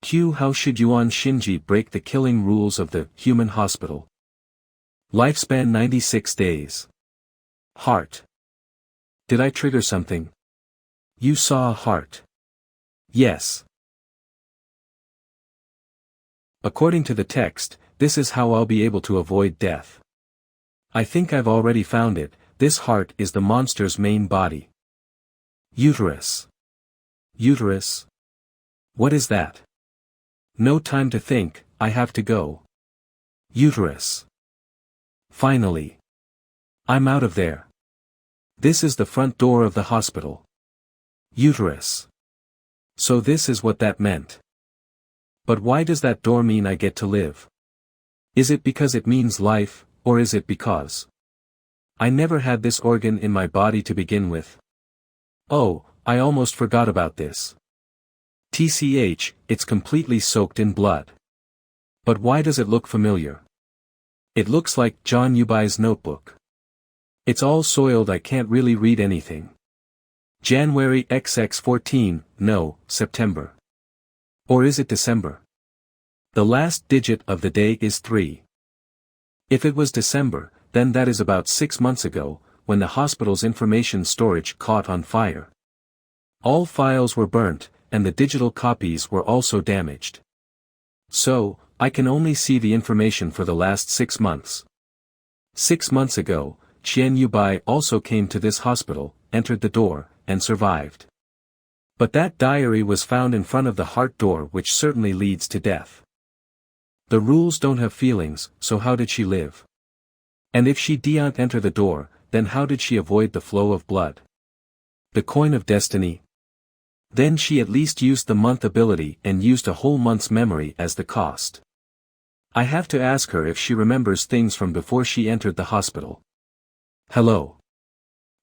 Q. How should Yuan Shinji break the killing rules of the human hospital? Lifespan 96 days. Heart. Did I trigger something? You saw a heart. Yes. According to the text, this is how I'll be able to avoid death. I think I've already found it. This heart is the monster's main body. Uterus. Uterus? What is that? No time to think, I have to go. Uterus. Finally. I'm out of there. This is the front door of the hospital. Uterus. So this is what that meant. But why does that door mean I get to live? Is it because it means life, or is it because I never had this organ in my body to begin with? Oh, I almost forgot about this. TCH, it's completely soaked in blood. But why does it look familiar? It looks like John Yubai's notebook. It's all soiled, I can't really read anything. January XX 14, no, September. Or is it December? The last digit of the day is 3. If it was December, then that is about 6 months ago, when the hospital's information storage caught on fire. All files were burnt, and the digital copies were also damaged. So, I can only see the information for the last 6 months. 6 months ago, Qian Yubai also came to this hospital, entered the door, and survived. But that diary was found in front of the heart door, which certainly leads to death. The rules don't have feelings, so how did she live? And if she didn't enter the door, then how did she avoid the flow of blood? The coin of destiny? Then she at least used the month ability and used a whole month's memory as the cost. I have to ask her if she remembers things from before she entered the hospital. Hello.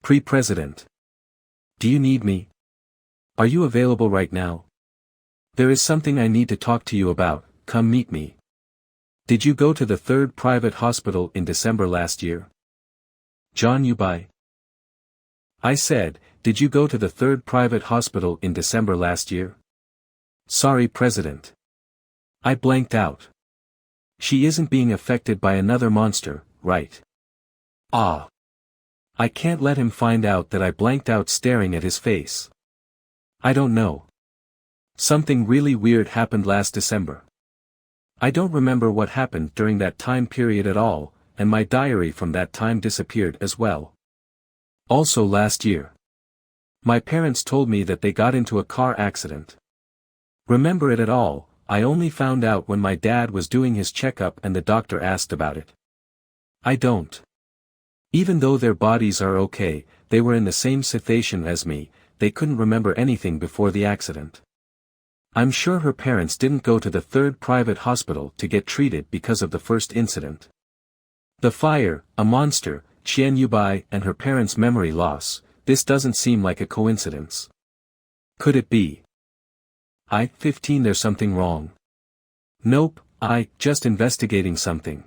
Pre-President. Do you need me? Are you available right now? There is something I need to talk to you about, come meet me. Did you go to the 3rd private hospital in December last year? John Yubai. I said, did you go to the 3rd private hospital in December last year? Sorry, President. I blanked out. She isn't being affected by another monster, right? Ah. I can't let him find out that I blanked out staring at his face. I don't know. Something really weird happened last December. I don't remember what happened during that time period at all, and my diary from that time disappeared as well. Also last year. My parents told me that they got into a car accident. Remember it at all, I only found out when my dad was doing his checkup and the doctor asked about it. I don't. Even though their bodies are okay, they were in the same situation as me, they couldn't remember anything before the accident. I'm sure her parents didn't go to the 3rd private hospital to get treated because of the first incident. The fire, a monster, Qian Yubai and her parents' memory loss, this doesn't seem like a coincidence. Could it be? 15 There's something wrong. Nope, just investigating something.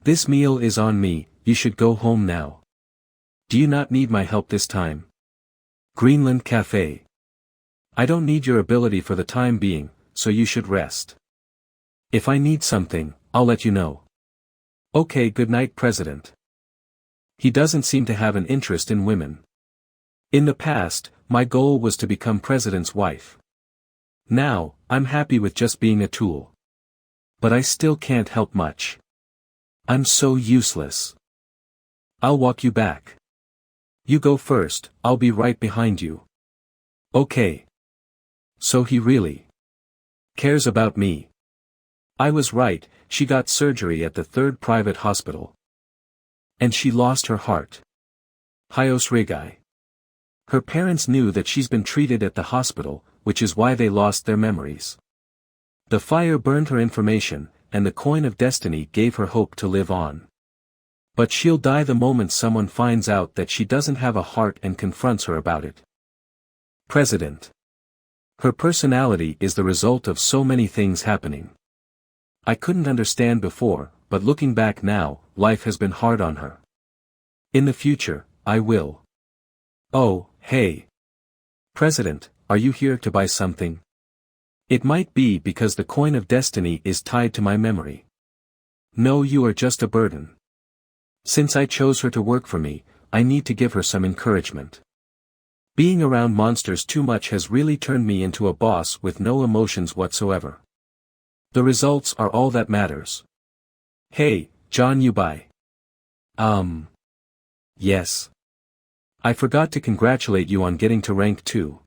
This meal is on me, you should go home now. Do you not need my help this time? Greenland Cafe. I don't need your ability for the time being, so you should rest. If I need something, I'll let you know. Okay, good night, President. He doesn't seem to have an interest in women. In the past, my goal was to become president's wife. Now, I'm happy with just being a tool. But I still can't help much. I'm so useless. I'll walk you back. You go first, I'll be right behind you. Okay. So he really cares about me. I was right, she got surgery at the 3rd private hospital. And she lost her heart. Hyos Rigai. Her parents knew that she's been treated at the hospital, which is why they lost their memories. The fire burned her information, and the coin of destiny gave her hope to live on. But she'll die the moment someone finds out that she doesn't have a heart and confronts her about it. President. Her personality is the result of so many things happening. I couldn't understand before, but looking back now, life has been hard on her. In the future, I will. Oh, hey. President, are you here to buy something? It might be because the coin of destiny is tied to my memory. No, you are just a burden. Since I chose her to work for me, I need to give her some encouragement. Being around monsters too much has really turned me into a boss with no emotions whatsoever. The results are all that matters. Hey, John Yubai. Yes. I forgot to congratulate you on getting to rank 2.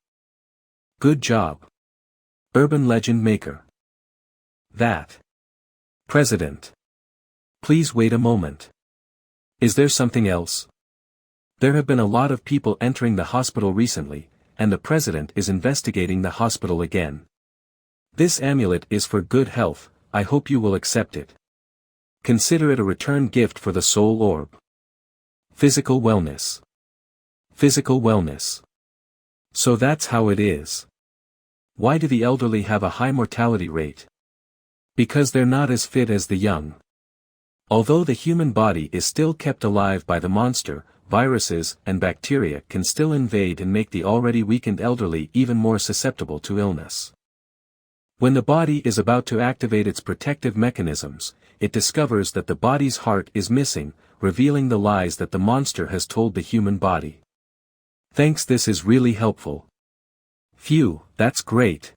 Good job. Urban Legend Maker. that. President. Please wait a moment. Is there something else? There have been a lot of people entering the hospital recently, and the president is investigating the hospital again. This amulet is for good health, I hope you will accept it. Consider it a return gift for the soul orb. Physical wellness. Physical wellness. So that's how it is. Why do the elderly have a high mortality rate? Because they're not as fit as the young. Although the human body is still kept alive by the monster, viruses and bacteria can still invade and make the already weakened elderly even more susceptible to illness. When the body is about to activate its protective mechanisms, it discovers that the body's heart is missing, revealing the lies that the monster has told the human body. Thanks, this is really helpful. Phew, that's great.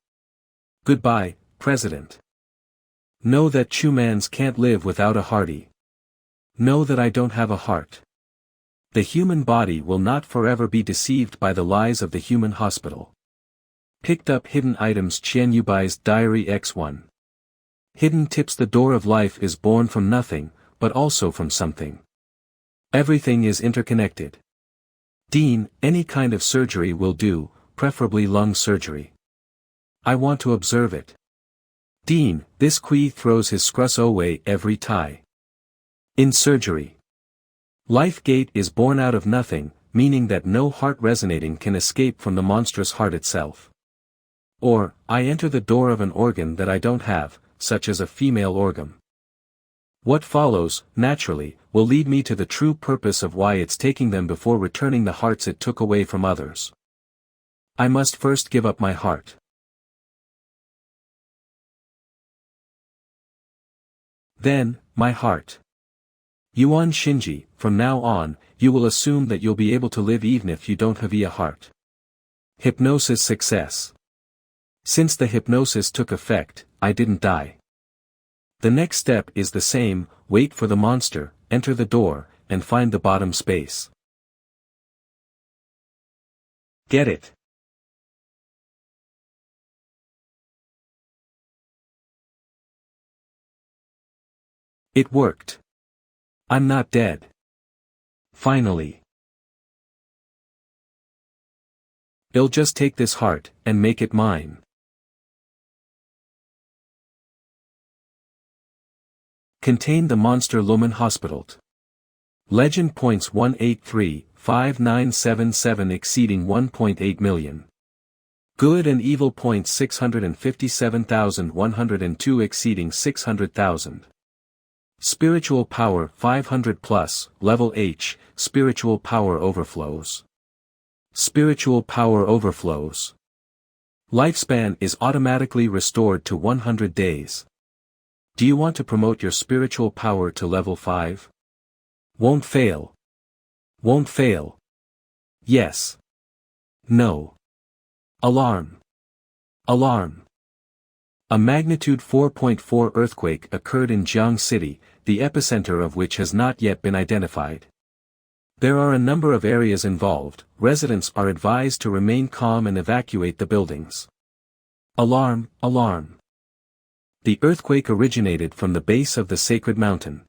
Goodbye, President. Know that humans can't live without a hearty. Know that I don't have a heart. The human body will not forever be deceived by the lies of the human hospital. Picked up hidden items. Chen Yubai's Diary X1. Hidden tips. The door of life is born from nothing, but also from something. Everything is interconnected. Dean, any kind of surgery will do, preferably lung surgery. I want to observe it. Dean, this Kui throws his scrus away every time. In surgery. Life gate is born out of nothing, meaning that no heart resonating can escape from the monstrous heart itself. Or, I enter the door of an organ that I don't have, such as a female organ. What follows, naturally, will lead me to the true purpose of why it's taking them before returning the hearts it took away from others. I must first give up my heart. Then, my heart. Yuan Shinji, from now on, you will assume that you'll be able to live even if you don't have a heart. Hypnosis success. Since the hypnosis took effect, I didn't die. The next step is the same, wait for the monster, enter the door, and find the bottom space. Get it? It worked. I'm not dead. Finally. I'll just take this heart, and make it mine. Contain the monster Lumen Hospital. Legend points 183,5977 exceeding 1.8 million. Good and evil points 657,102 exceeding 600,000. Spiritual power 500 plus, level H, spiritual power overflows. Spiritual power overflows. Lifespan is automatically restored to 100 days. Do you want to promote your spiritual power to level 5? Won't fail. Won't fail. Yes. No. Alarm. Alarm. A magnitude 4.4 earthquake occurred in Jiang City, the epicenter of which has not yet been identified. There are a number of areas involved. Residents are advised to remain calm and evacuate the buildings. Alarm, alarm. The earthquake originated from the base of the Sacred Mountain.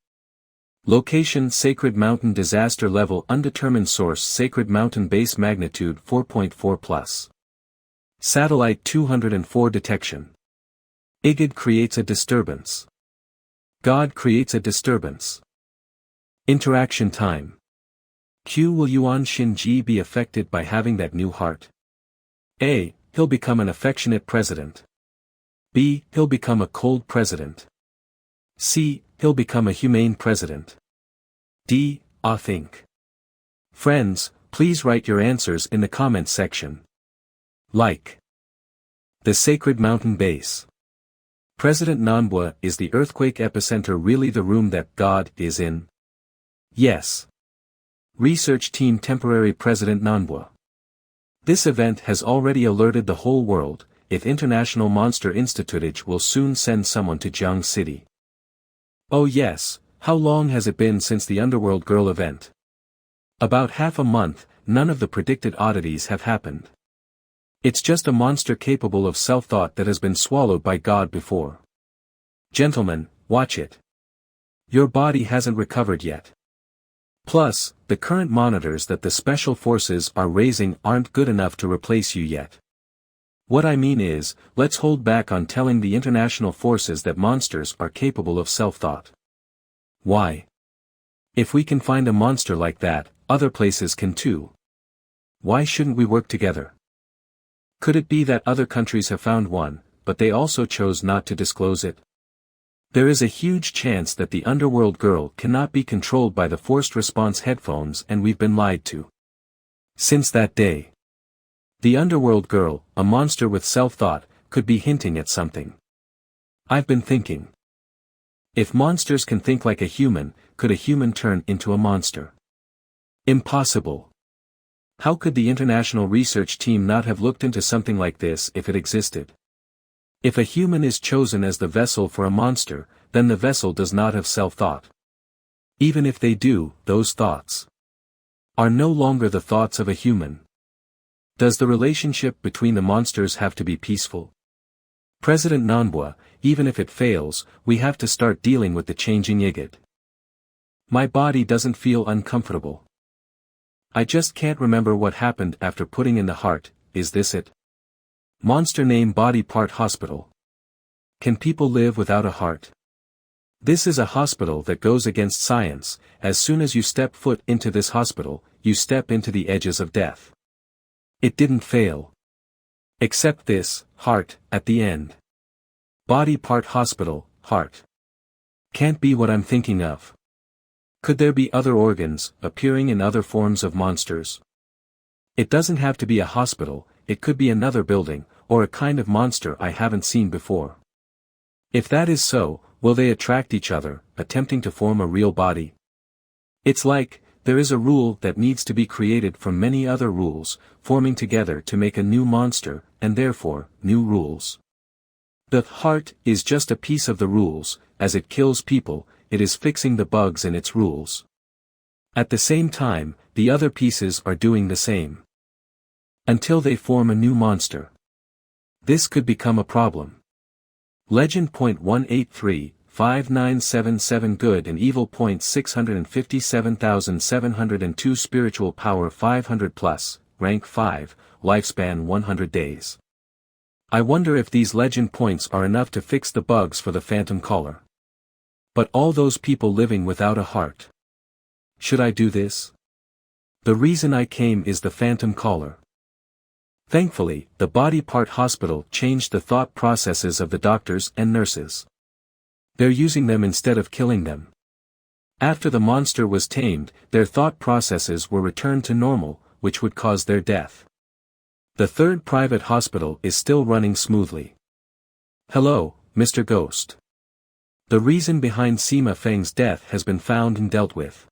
Location: Sacred Mountain. Disaster level undetermined. Source: Sacred Mountain. Base magnitude 4.4 plus. Satellite 204. Detection. Igid creates a disturbance. God creates a disturbance. Interaction time. Q. Will Yuan Shinji be affected by having that new heart? A. He'll become an affectionate president. B. He'll become a cold president. C. He'll become a humane president. D. I think. Friends, please write your answers in the comments section. Like. The Sacred Mountain Base. President Manhwa, is the earthquake epicenter really the room that God is in? Yes. Research Team. Temporary President Manhwa. This event has already alerted the whole world. If International Monster Institute will soon send someone to Jiang City. Oh yes, how long has it been since the Underworld Girl event? About half a month. None of the predicted oddities have happened. It's just a monster capable of self-thought that has been swallowed by God before. Gentlemen, watch it. Your body hasn't recovered yet. Plus, the current monitors that the special forces are raising aren't good enough to replace you yet. What I mean is, let's hold back on telling the international forces that monsters are capable of self-thought. Why? If we can find a monster like that, other places can too. Why shouldn't we work together? Could it be that other countries have found one, but they also chose not to disclose it? There is a huge chance that the underworld girl cannot be controlled by the forced response headphones and we've been lied to. Since that day, the underworld girl, a monster with self-thought, could be hinting at something. I've been thinking. If monsters can think like a human, could a human turn into a monster? Impossible. How could the international research team not have looked into something like this if it existed? If a human is chosen as the vessel for a monster, then the vessel does not have self-thought. Even if they do, those thoughts are no longer the thoughts of a human. Does the relationship between the monsters have to be peaceful? President Manhwa, even if it fails, we have to start dealing with the changing IGID. My body doesn't feel uncomfortable. I just can't remember what happened after putting in the heart. Is this it? Monster name body part hospital. Can people live without a heart? This is a hospital that goes against science. As soon as you step foot into this hospital, you step into the edges of death. It didn't fail. Except this, heart, at the end. Body part hospital, heart. Can't be what I'm thinking of. Could there be other organs, appearing in other forms of monsters? It doesn't have to be a hospital, it could be another building, or a kind of monster I haven't seen before. If that is so, will they attract each other, attempting to form a real body? It's like, there is a rule that needs to be created from many other rules, forming together to make a new monster, and therefore, new rules. The heart is just a piece of the rules. As it kills people, it is fixing the bugs in its rules. At the same time, the other pieces are doing the same. Until they form a new monster. This could become a problem. Legend.183-5977 Good and Evil. 657,702 Spiritual Power 500 plus, Rank 5, Lifespan 100 days. I wonder if these legend points are enough to fix the bugs for the Phantom Caller. But all those people living without a heart. Should I do this? The reason I came is the Phantom Caller. Thankfully, the body part hospital changed the thought processes of the doctors and nurses. They're using them instead of killing them. After the monster was tamed, their thought processes were returned to normal, which would cause their death. The third private hospital is still running smoothly. Hello, Mr. Ghost. The reason behind Sima Feng's death has been found and dealt with.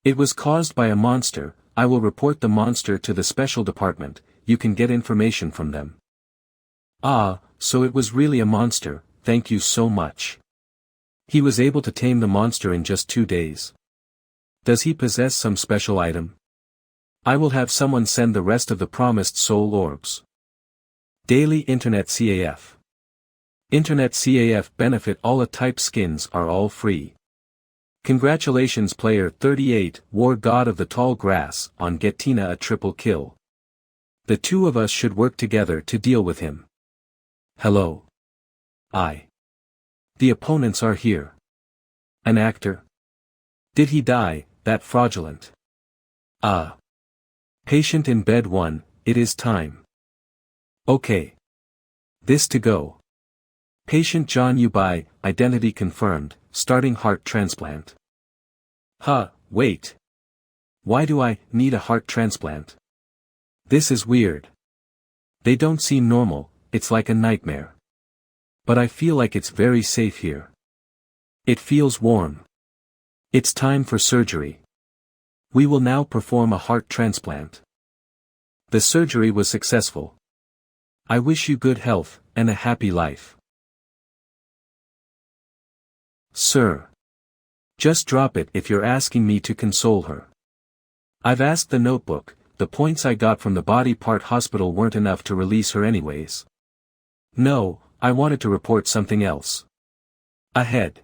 It was caused by a monster. I will report the monster to the special department. You can get information from them. Ah, so it was really a monster. Thank you so much. He was able to tame the monster in just 2 days. Does he possess some special item? I will have someone send the rest of the promised soul orbs. Daily Internet CAF. Internet CAF benefit. All type skins are all free. Congratulations player 38, War God of the Tall Grass, on Get Tina a triple kill. The two of us should work together to deal with him. Hello. The opponents are here. An actor? Did he die, that fraudulent? Patient in bed 1, it is time. Okay. This to go. Patient John Ubai, identity confirmed, starting heart transplant. Wait. Why do I need a heart transplant? This is weird. They don't seem normal, it's like a nightmare. But I feel like it's very safe here. It feels warm. It's time for surgery. We will now perform a heart transplant. The surgery was successful. I wish you good health, and a happy life. Sir. Just drop it if you're asking me to console her. I've asked the notebook. The points I got from the body part hospital weren't enough to release her anyways. No, I wanted to report something else. Ahead.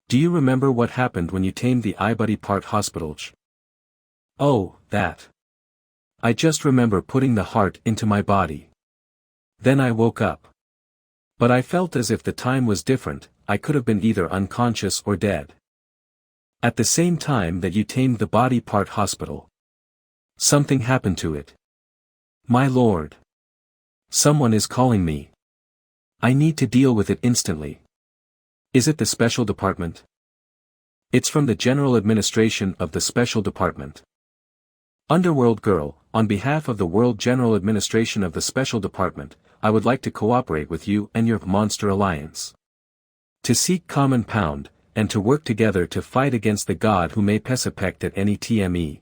Do you remember what happened when you tamed the iBuddy part hospital? Oh, that. I just remember putting the heart into my body. Then I woke up. But I felt as if the time was different, I could have been either unconscious or dead. At the same time that you tamed the body part hospital. Something happened to it. My lord. Someone is calling me. I need to deal with it instantly. Is it the special department? It's from the General Administration of the Special Department. Underworld Girl, on behalf of the World General Administration of the Special Department, I would like to cooperate with you and your Monster Alliance. To seek common pound, and to work together to fight against the god who may pesapect at any TME.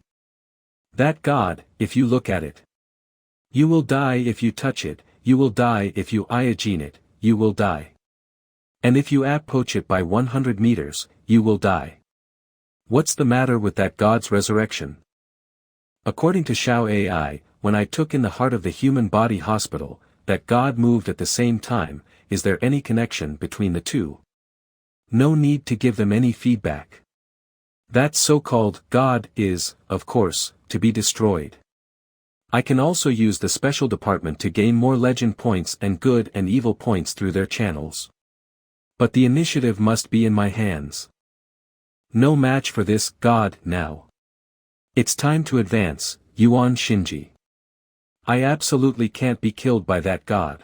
That god, if you look at it. You will die if you touch it, you will die if you iogene it, you will die. And if you approach it by 100 meters, you will die. What's the matter with that god's resurrection? According to Xiao AI, when I took in the heart of the human body hospital, that god moved at the same time. Is there any connection between the two? No need to give them any feedback. That so-called god is, of course, to be destroyed. I can also use the special department to gain more legend points and good and evil points through their channels. But the initiative must be in my hands. No match for this god now. It's time to advance, Yuan Shinji. I absolutely can't be killed by that god.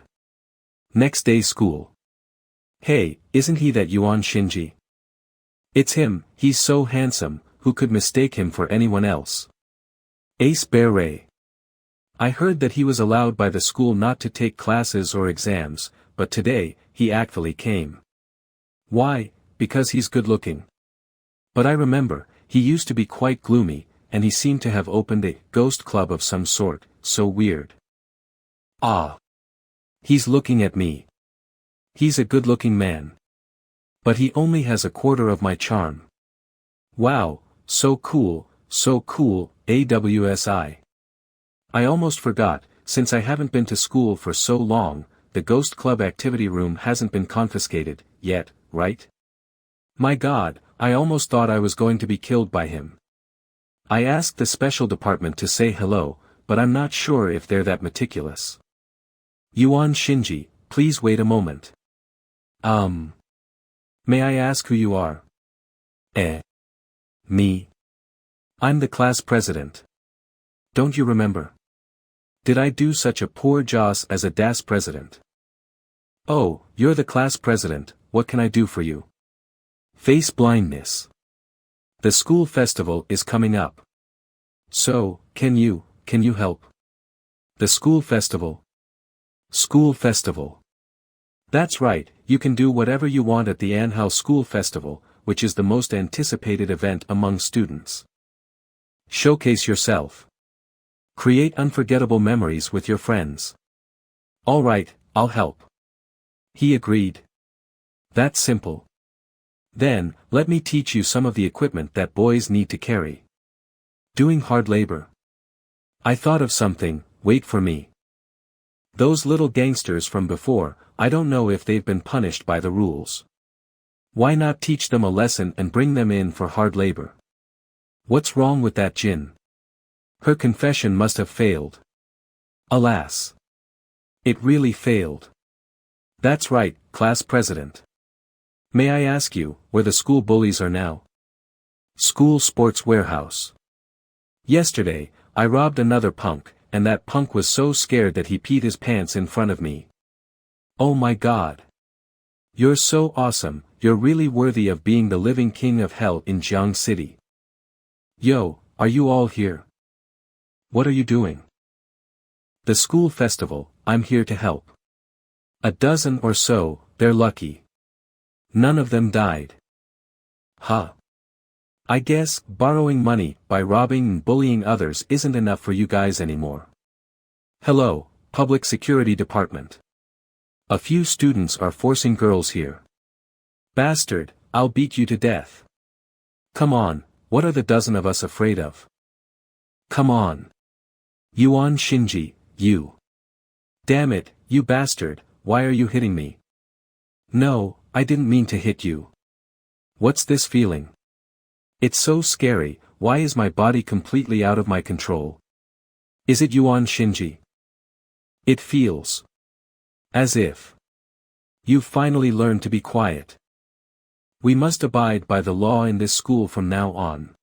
Next day school. Hey, isn't he that Yuan Shinji? It's him, he's so handsome, who could mistake him for anyone else? Ace Beret. I heard that he was allowed by the school not to take classes or exams, but today, he actually came. Why? Because he's good looking. But I remember, he used to be quite gloomy, and he seemed to have opened a ghost club of some sort, so weird. Ah. He's looking at me. He's a good-looking man. But he only has a quarter of my charm. Wow, so cool, AWSI. I almost forgot, since I haven't been to school for so long, the ghost club activity room hasn't been confiscated, yet, right? My god, I almost thought I was going to be killed by him. I asked the special department to say hello, but I'm not sure if they're that meticulous. Yuan Shinji, please wait a moment. May I ask who you are? Me? I'm the class president. Don't you remember? Did I do such a poor job as a DAS president? Oh, you're the class president, what can I do for you? Face blindness. The school festival is coming up. So, can you help? The school festival. School festival. That's right, you can do whatever you want at the Anhao School Festival, which is the most anticipated event among students. Showcase yourself. Create unforgettable memories with your friends. All right, I'll help. He agreed. That's simple. Then, let me teach you some of the equipment that boys need to carry. Doing hard labor. I thought of something, wait for me. Those little gangsters from before, I don't know if they've been punished by the rules. Why not teach them a lesson and bring them in for hard labor? What's wrong with that Jin? Her confession must have failed. Alas. It really failed. That's right, class president. May I ask you, where the school bullies are now? School sports warehouse. Yesterday, I robbed another punk, and that punk was so scared that he peed his pants in front of me. Oh my god. You're so awesome, you're really worthy of being the living king of hell in Jiang City. Yo, are you all here? What are you doing? The school festival, I'm here to help. A dozen or so, they're lucky. None of them died. Huh. I guess, borrowing money, by robbing and bullying others isn't enough for you guys anymore. Hello, Public Security Department. A few students are forcing girls here. Bastard, I'll beat you to death. Come on, what are the dozen of us afraid of? Come on. Yuan Shinji, you. Damn it, you bastard, why are you hitting me? No, I didn't mean to hit you. What's this feeling? It's so scary, why is my body completely out of my control? Is it Yuan Shinji? It feels as if you've finally learned to be quiet. We must abide by the law in this school from now on.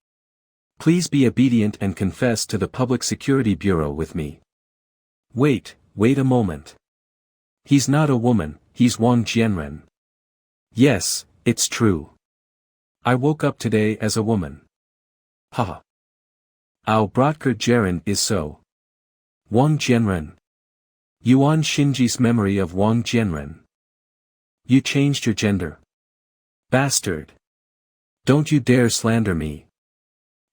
Please be obedient and confess to the Public Security Bureau with me. Wait a moment. He's not a woman, he's Wang Jianren. Yes, it's true. I woke up today as a woman. Haha. Ao Brodker Jaren is so. Wang Jianren. Yuan Shinji's memory of Wang Jianren. You changed your gender. Bastard. Don't you dare slander me.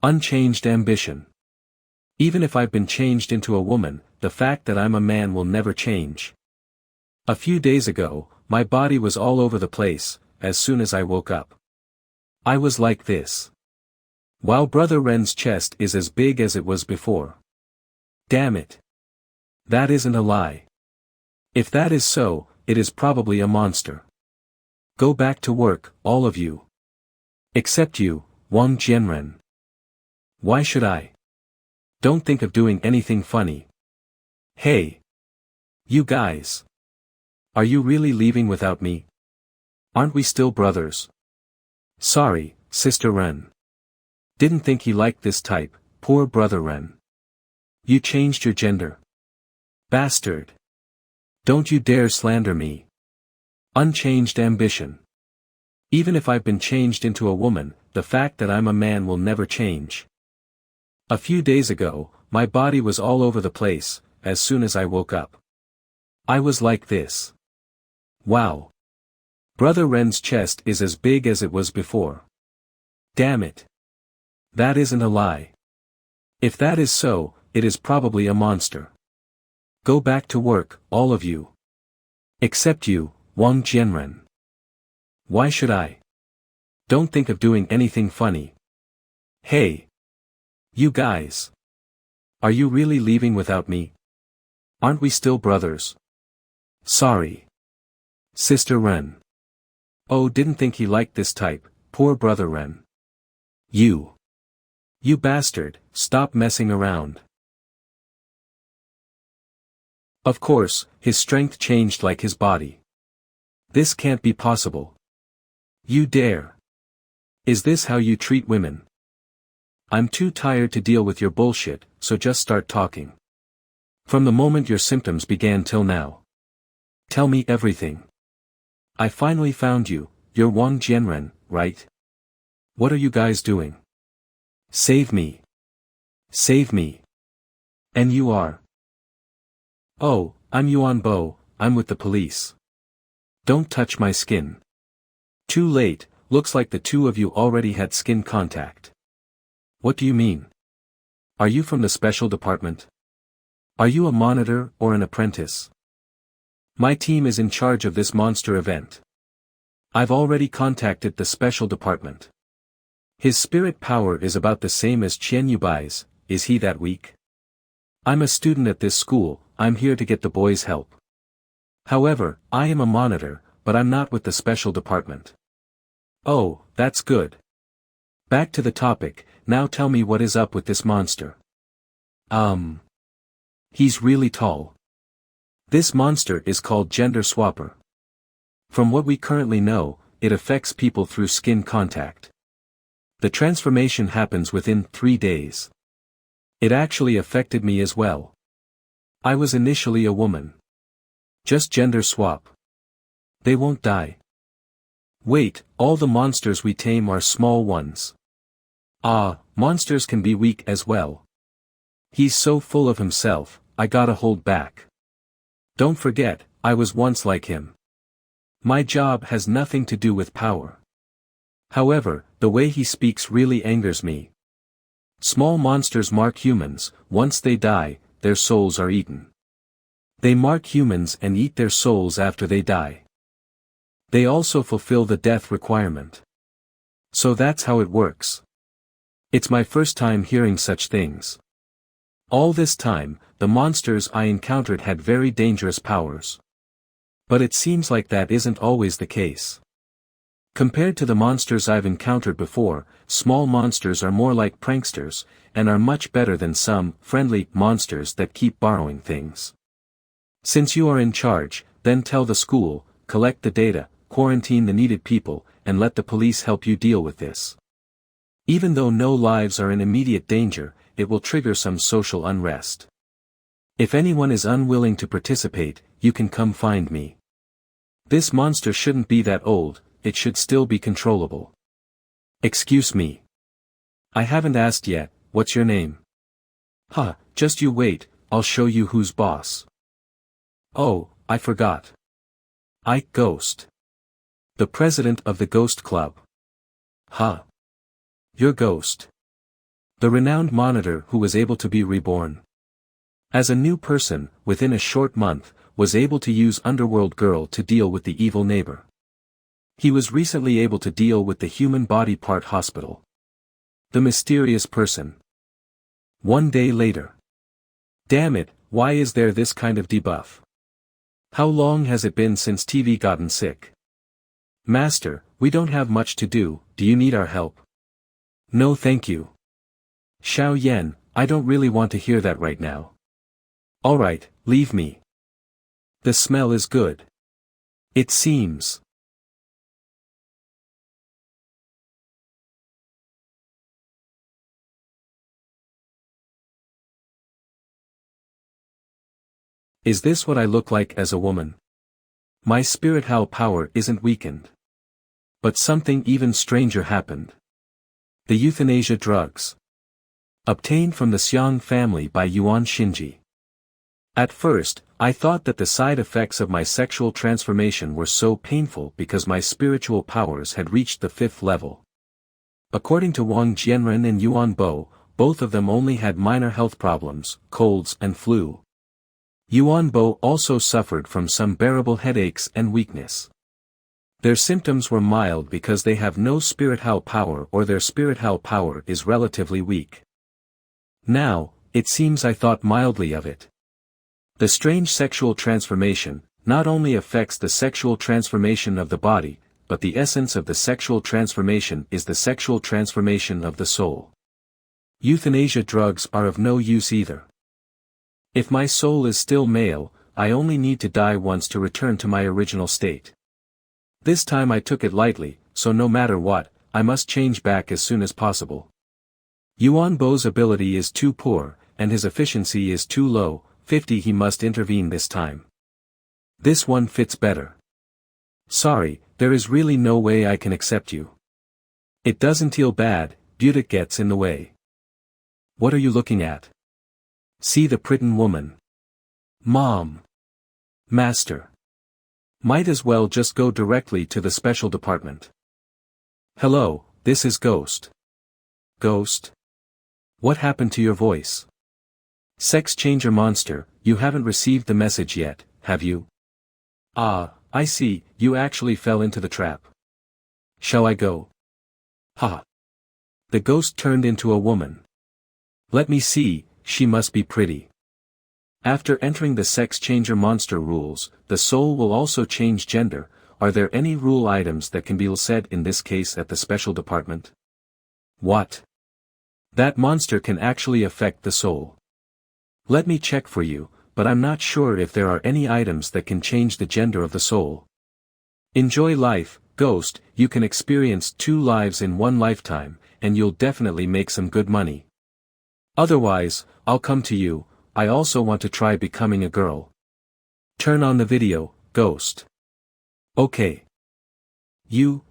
Unchanged ambition. Even if I've been changed into a woman, the fact that I'm a man will never change. A few days ago, my body was all over the place, as soon as I woke up. I was like this. While Brother Ren's chest is as big as it was before. Damn it. That isn't a lie. If that is so, it is probably a monster. Go back to work, all of you. Except you, Wang Jianren. Why should I? Don't think of doing anything funny. Hey. You guys. Are you really leaving without me? Aren't we still brothers? Sorry, Sister Ren. Didn't think he liked this type, poor Brother Ren. You changed your gender. Bastard. Don't you dare slander me. Unchanged ambition. Even if I've been changed into a woman, the fact that I'm a man will never change. A few days ago, my body was all over the place, as soon as I woke up. I was like this. Wow. Brother Ren's chest is as big as it was before. Damn it. That isn't a lie. If that is so, it is probably a monster. Go back to work, all of you. Except you, Wang Jianren. Why should I? Don't think of doing anything funny. Hey. You guys. Are you really leaving without me? Aren't we still brothers? Sorry. Sister Ren. Oh, didn't think he liked this type, poor Brother Ren. You. You bastard, stop messing around. Of course, his strength changed like his body. This can't be possible. You dare. Is this how you treat women? I'm too tired to deal with your bullshit, so just start talking. From the moment your symptoms began till now. Tell me everything. I finally found you, you're Wang Jianren, right? What are you guys doing? Save me. Save me. And you are? Oh, I'm Yuan Bo, I'm with the police. Don't touch my skin. Too late, looks like the two of you already had skin contact. What do you mean? Are you from the special department? Are you a monitor or an apprentice? My team is in charge of this monster event. I've already contacted the special department. His spirit power is about the same as Qian Yubai's, is he that weak? I'm a student at this school, I'm here to get the boys' help. However, I am a monitor, but I'm not with the special department. Oh, that's good. Back to the topic, now tell me what is up with this monster. He's really tall. This monster is called Gender Swapper. From what we currently know, it affects people through skin contact. The transformation happens within 3 days. It actually affected me as well. I was initially a woman. Just gender swap. They won't die. Wait, all the monsters we tame are small ones. Ah, monsters can be weak as well. He's so full of himself, I gotta hold back. Don't forget, I was once like him. My job has nothing to do with power. However, the way he speaks really angers me. Small monsters mark humans, once they die, their souls are eaten. They mark humans and eat their souls after they die. They also fulfill the death requirement. So that's how it works. It's my first time hearing such things. All this time, the monsters I encountered had very dangerous powers. But it seems like that isn't always the case. Compared to the monsters I've encountered before, small monsters are more like pranksters, and are much better than some friendly monsters that keep borrowing things. Since you are in charge, then tell the school, collect the data, quarantine the needed people, and let the police help you deal with this. Even though no lives are in immediate danger, it will trigger some social unrest. If anyone is unwilling to participate, you can come find me. This monster shouldn't be that old, it should still be controllable. Excuse me. I haven't asked yet, what's your name? Huh, just you wait, I'll show you who's boss. Oh, I forgot. Ghost. The president of the Ghost Club. Huh. You're Ghost. The renowned monitor who was able to be reborn. As a new person, within a short month, was able to use Underworld Girl to deal with the evil neighbor. He was recently able to deal with the human body part hospital. The mysterious person. 1 day later. Damn it, why is there this kind of debuff? How long has it been since TV gotten sick? Master, we don't have much to do you need our help? No thank you. Xiao Yan, I don't really want to hear that right now. Alright, leave me. The smell is good. It seems. Is this what I look like as a woman? My spirit Hao power isn't weakened. But something even stranger happened. The euthanasia drugs. Obtained from the Xiang family by Yuan Shinji. At first, I thought that the side effects of my sexual transformation were so painful because my spiritual powers had reached the 5th level. According to Wang Jianren and Yuan Bo, both of them only had minor health problems, colds and flu. Yuan Bo also suffered from some bearable headaches and weakness. Their symptoms were mild because they have no spirit Hao power or their spirit Hao power is relatively weak. Now, it seems I thought mildly of it. The strange sexual transformation not only affects the sexual transformation of the body, but the essence of the sexual transformation is the sexual transformation of the soul. Euthanasia drugs are of no use either. If my soul is still male, I only need to die once to return to my original state. This time I took it lightly, so no matter what, I must change back as soon as possible. Yuan Bo's ability is too poor, and his efficiency is too low, 50 he must intervene this time. This one fits better. Sorry, there is really no way I can accept you. It doesn't feel bad, beauty gets in the way. What are you looking at? See the Pritin woman. Mom. Master. Might as well just go directly to the special department. Hello, this is Ghost. Ghost? What happened to your voice? Sex changer monster, you haven't received the message yet, have you? Ah, I see, you actually fell into the trap. Shall I go? Ha. The ghost turned into a woman. Let me see, she must be pretty. After entering the sex changer monster rules, the soul will also change gender. Are there any rule items that can be said in this case at the special department? What? That monster can actually affect the soul. Let me check for you, but I'm not sure if there are any items that can change the gender of the soul. Enjoy life, Ghost, you can experience 2 lives in 1 lifetime, and you'll definitely make some good money. Otherwise, I'll come to you, I also want to try becoming a girl. Turn on the video, Ghost. Okay. You.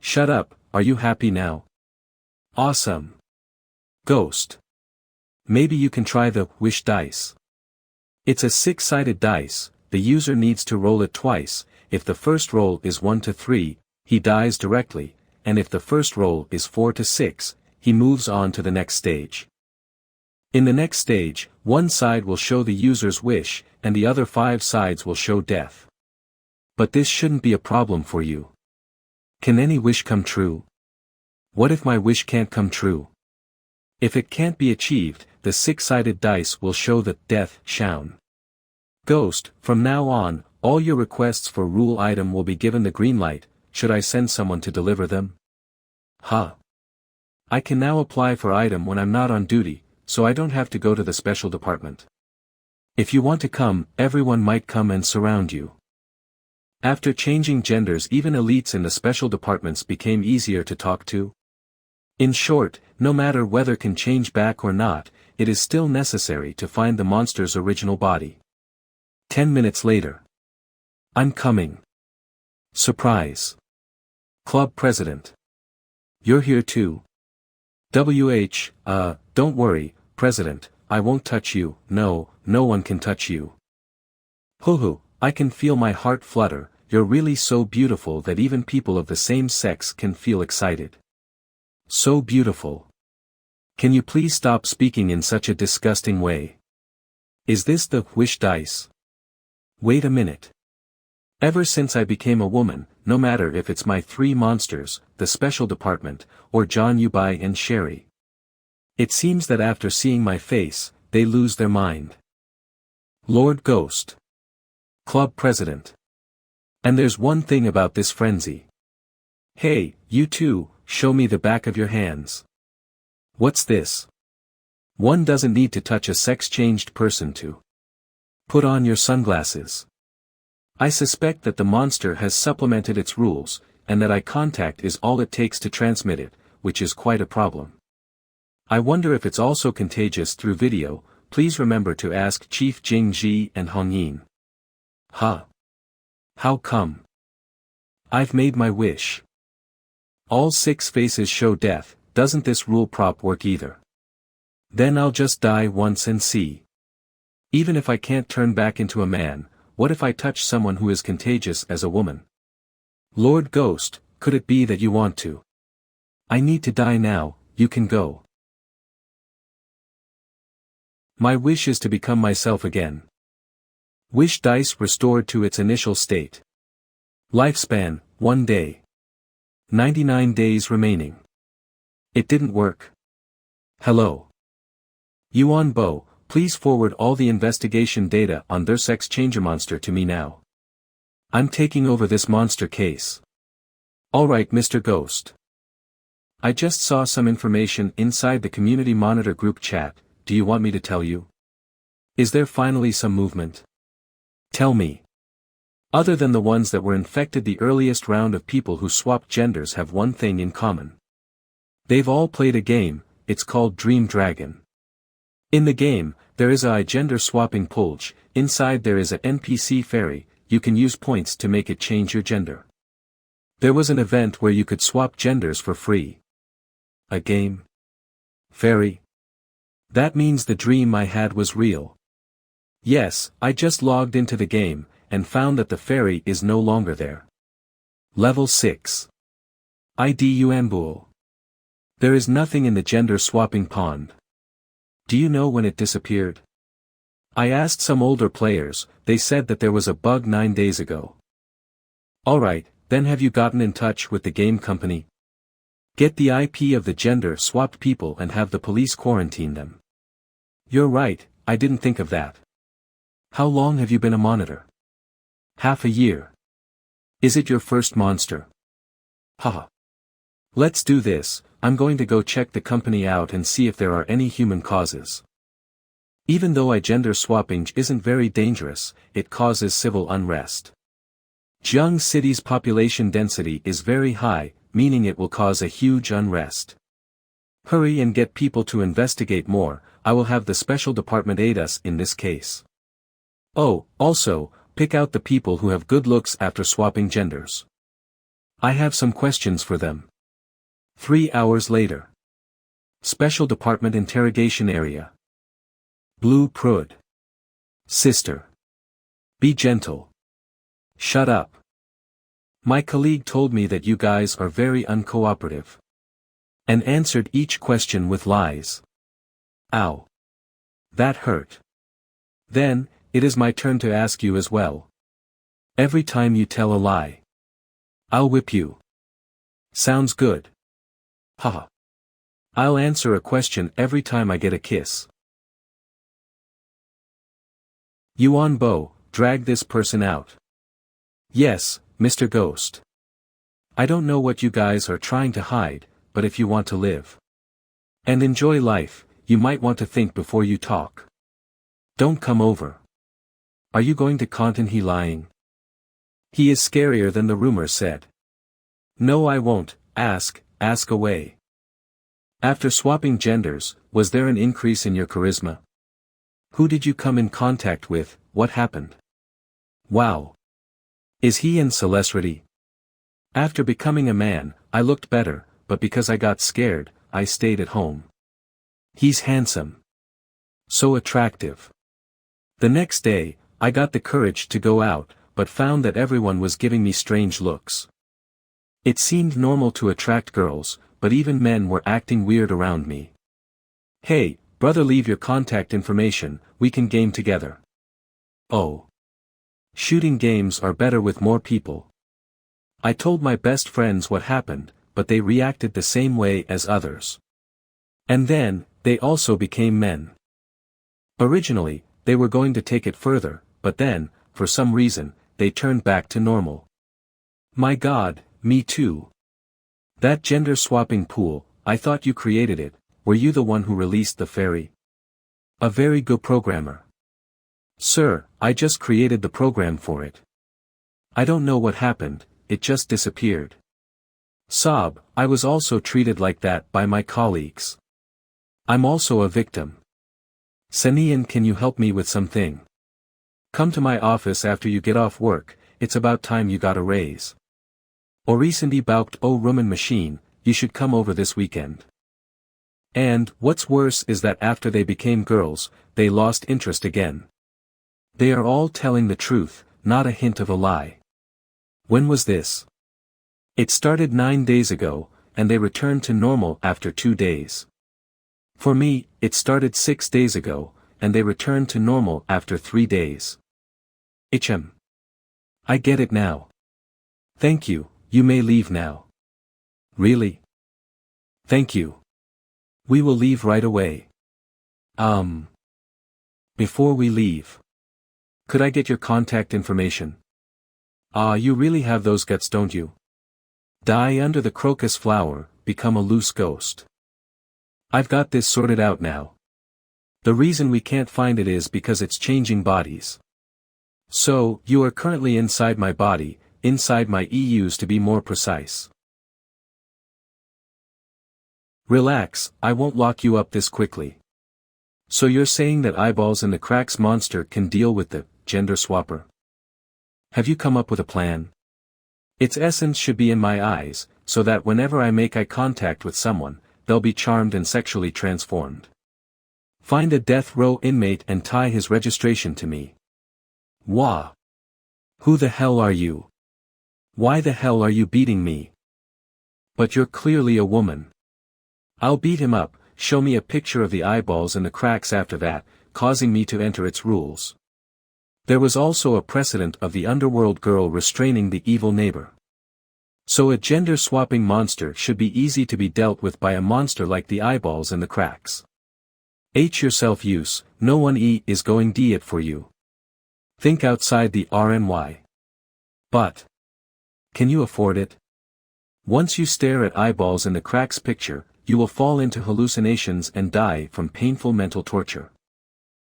Shut up, are you happy now? Awesome. Ghost. Maybe you can try the wish dice. It's a 6-sided dice, the user needs to roll it twice. If the first roll is 1 to 3, he dies directly, and if the first roll is 4 to 6, he moves on to the next stage. In the next stage, one side will show the user's wish, and the other 5 sides will show death. But this shouldn't be a problem for you. Can any wish come true? What if my wish can't come true? If it can't be achieved, the 6-sided dice will show the death shown. Ghost, from now on, All your requests for rule item will be given the green light. Should I send someone to deliver them? Huh. I can now apply for item when I'm not on duty, so I don't have to go to the special department. If you want to come, everyone might come and surround you. After changing genders, even elites in the special departments became easier to talk to. In short, no matter whether can change back or not, it is still necessary to find the monster's original body. 10 minutes later. I'm coming. Surprise. Club president. You're here too. Don't worry, president, I won't touch you. No, no one can touch you. Hoo, I can feel my heart flutter. You're really so beautiful that even people of the same sex can feel excited. So beautiful. Can you please stop speaking in such a disgusting way? Is this the wish dice? Wait a minute. Ever since I became a woman, no matter if it's my three monsters, the special department, or John Yubai and Sherry. It seems that after seeing my face, they lose their mind. Lord Ghost. Club president. And there's one thing about this frenzy. Hey, you two, show me the back of your hands. What's this? One doesn't need to touch a sex-changed person to put on your sunglasses. I suspect that the monster has supplemented its rules, and that eye contact is all it takes to transmit it, which is quite a problem. I wonder if it's also contagious through video. Please remember to ask Chief Jing Ji and Hong Yin. Huh? How come? I've made my wish. All 6 faces show death. Doesn't this rule prop work either? Then I'll just die once and see. Even if I can't turn back into a man, what if I touch someone who is contagious as a woman? Lord Ghost, could it be that you want to? I need to die now, you can go. My wish is to become myself again. Wish dice restored to its initial state. Lifespan, 1 day. 99 days remaining. It didn't work. Hello. Yuan Bo, please forward all the investigation data on their sex changer monster to me now. I'm taking over this monster case. Alright, Mr. Ghost. I just saw some information inside the community monitor group chat. Do you want me to tell you? Is there finally some movement? Tell me. Other than the ones that were infected, the earliest round of people who swapped genders have one thing in common. They've all played a game. It's called Dream Dragon. In the game, there is a gender swapping pulge. Inside there is a NPC fairy. You can use points to make it change your gender. There was an event where you could swap genders for free. A game? Fairy? That means the dream I had was real. Yes, I just logged into the game, and found that the fairy is no longer there. Level 6. ID Yuanbull. There is nothing in the gender swapping pond. Do you know when it disappeared? I asked some older players. They said that there was a bug 9 days ago. Alright, then have you gotten in touch with the game company? Get the IP of the gender swapped people and have the police quarantine them. You're right, I didn't think of that. How long have you been a monitor? Half a year. Is it your first monster? Haha. Let's do this. I'm going to go check the company out and see if there are any human causes. Even though gender swapping isn't very dangerous, it causes civil unrest. Jiang City's population density is very high, meaning it will cause a huge unrest. Hurry and get people to investigate more. I will have the special department aid us in this case. Oh, also, pick out the people who have good looks after swapping genders. I have some questions for them. 3 hours later. Special Department Interrogation Area. Blue Prud. Sister. Be gentle. Shut up. My colleague told me that you guys are very uncooperative. And answered each question with lies. Ow. That hurt. Then, it is my turn to ask you as well. Every time you tell a lie, I'll whip you. Sounds good. Haha. I'll answer a question every time I get a kiss. Yuan Bo, drag this person out. Yes, Mr. Ghost. I don't know what you guys are trying to hide, but if you want to live and enjoy life, you might want to think before you talk. Don't come over. Are you going to content he lying? He is scarier than the rumor said. No, I won't. Ask away. After swapping genders, was there an increase in your charisma? Who did you come in contact with? What happened? Wow. Is he in celebrity? After becoming a man, I looked better, but because I got scared, I stayed at home. He's handsome. So attractive. The next day, I got the courage to go out, but found that everyone was giving me strange looks. It seemed normal to attract girls, but even men were acting weird around me. Hey, brother, leave your contact information, we can game together. Oh. Shooting games are better with more people. I told my best friends what happened, but they reacted the same way as others. And then, they also became men. Originally, they were going to take it further, but then, for some reason, they turned back to normal. My God, me too. That gender-swapping pool, I thought you created it. Were you the one who released the fairy? A very good programmer. Sir, I just created the program for it. I don't know what happened, it just disappeared. Sob, I was also treated like that by my colleagues. I'm also a victim. Sanian, can you help me with something? Come to my office after you get off work, it's about time you got a raise. Orisandi baukt o rummen machine, you should come over this weekend. And, what's worse is that after they became girls, they lost interest again. They are all telling the truth, not a hint of a lie. When was this? It started 9 days ago, and they returned to normal after 2 days. For me, it started 6 days ago, and they returned to normal after 3 days. Ichem. I get it now. Thank you, you may leave now. Really? Thank you. We will leave right away. Before we leave, could I get your contact information? You really have those guts, don't you? Die under the crocus flower, become a loose ghost. I've got this sorted out now. The reason we can't find it is because it's changing bodies. So, you are currently inside my body, inside my EUs to be more precise. Relax, I won't lock you up this quickly. So you're saying that eyeballs in the cracks monster can deal with the gender swapper? Have you come up with a plan? Its essence should be in my eyes, so that whenever I make eye contact with someone, they'll be charmed and sexually transformed. Find a death row inmate and tie his registration to me. Wah! Who the hell are you? Why the hell are you beating me? But you're clearly a woman. I'll beat him up, show me a picture of the eyeballs and the cracks after that, causing me to enter its rules. There was also a precedent of the underworld girl restraining the evil neighbor. So a gender-swapping monster should be easy to be dealt with by a monster like the eyeballs and the cracks. H yourself use, no one is going D it for you. Think outside the RNY. But can you afford it? Once you stare at eyeballs in the cracks picture, you will fall into hallucinations and die from painful mental torture.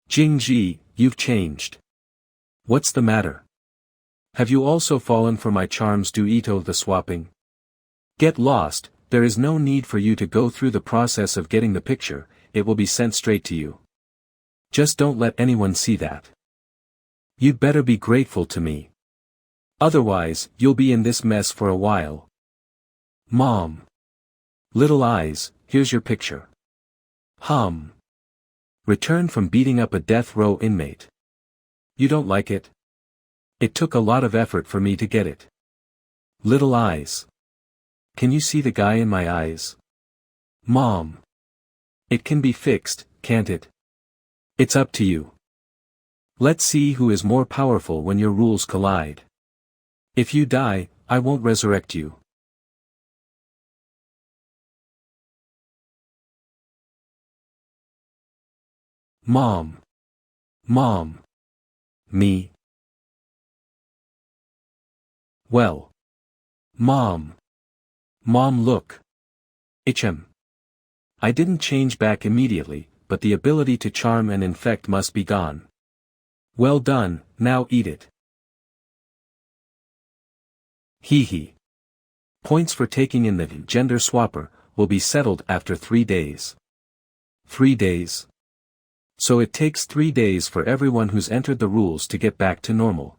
Jingji, you've changed. What's the matter? Have you also fallen for my charms due to the swapping? Get lost, there is no need for you to go through the process of getting the picture, it will be sent straight to you. Just don't let anyone see that. You'd better be grateful to me. Otherwise, you'll be in this mess for a while. Mom. Little eyes, here's your picture. Returned from beating up a death row inmate. You don't like it? It took a lot of effort for me to get it. Little eyes. Can you see the guy in my eyes? Mom. It can be fixed, can't it? It's up to you. Let's see who is more powerful when your rules collide. If you die, I won't resurrect you. Mom. Me. Well. Mom. Mom, look. HM. I didn't change back immediately, but the ability to charm and infect must be gone. Well done, now eat it. Hee hee. Points for taking in the gender swapper will be settled after 3 days. 3 days? So it takes 3 days for everyone who's entered the rules to get back to normal.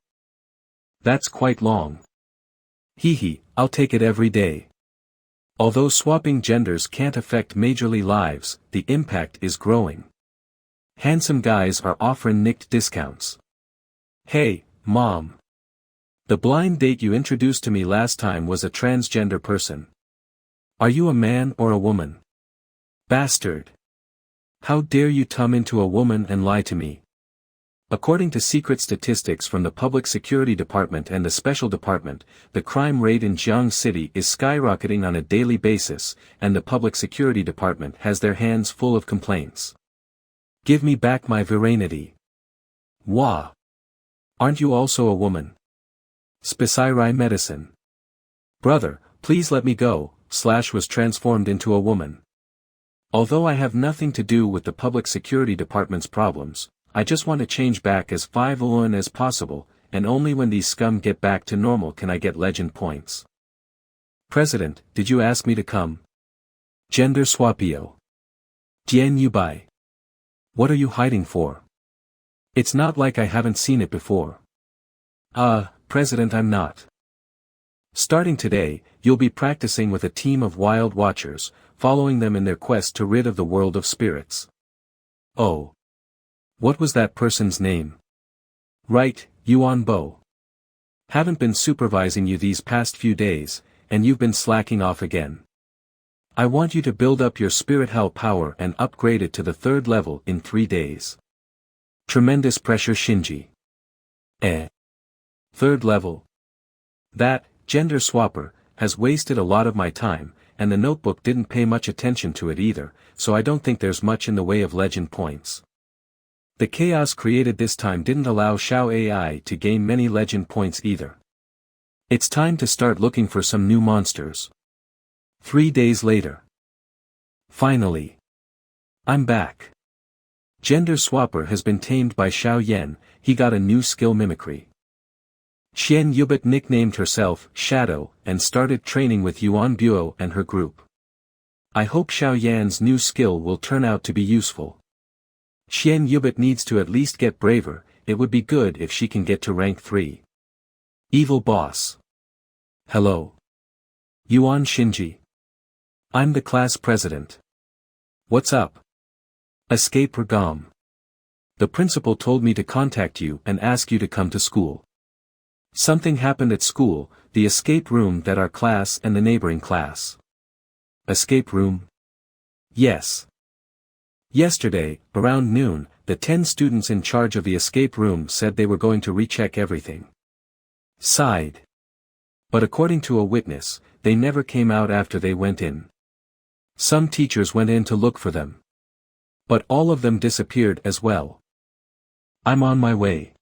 That's quite long. Hee hee, I'll take it every day. Although swapping genders can't affect majorly lives, the impact is growing. Handsome guys are offering nicked discounts. Hey, Mom. The blind date you introduced to me last time was a transgender person. Are you a man or a woman? Bastard. How dare you come into a woman and lie to me? According to secret statistics from the Public Security Department and the Special Department, the crime rate in Jiang City is skyrocketing on a daily basis, and the Public Security Department has their hands full of complaints. Give me back my virility. Wah. Aren't you also a woman? Specirai medicine. Brother, please let me go. Slash was transformed into a woman. Although I have nothing to do with the Public Security Department's problems, I just want to change back as 501 as possible, and only when these scum get back to normal can I get legend points. President, did you ask me to come? Gender swapio. Jian Yubai. What are you hiding for? It's not like I haven't seen it before. President, I'm not. Starting today, you'll be practicing with a team of wild watchers, following them in their quest to rid of the world of spirits. Oh. What was that person's name? Right, Yuan Bo. Haven't been supervising you these past few days, and you've been slacking off again. I want you to build up your spirit hell power and upgrade it to the 3rd level in 3 days. Tremendous pressure, Shinji. 3rd level? That, gender swapper, has wasted a lot of my time, and the notebook didn't pay much attention to it either, so I don't think there's much in the way of legend points. The chaos created this time didn't allow Xiao AI to gain many legend points either. It's time to start looking for some new monsters. 3 days later. Finally. I'm back. Gender swapper has been tamed by Xiao Yan, he got a new skill mimicry. Xian Yubit nicknamed herself Shadow and started training with Yuan Buo and her group. I hope Xiao Yan's new skill will turn out to be useful. Xian Yubit needs to at least get braver, it would be good if she can get to rank 3. Evil boss. Hello. Yuan Shinji. I'm the class president. What's up? Escape Regam. The principal told me to contact you and ask you to come to school. Something happened at school, the escape room that our class and the neighboring class. Escape room? Yes. Yesterday, around noon, the 10 students in charge of the escape room said they were going to recheck everything. Sighed. But according to a witness, they never came out after they went in. Some teachers went in to look for them. But all of them disappeared as well. I'm on my way.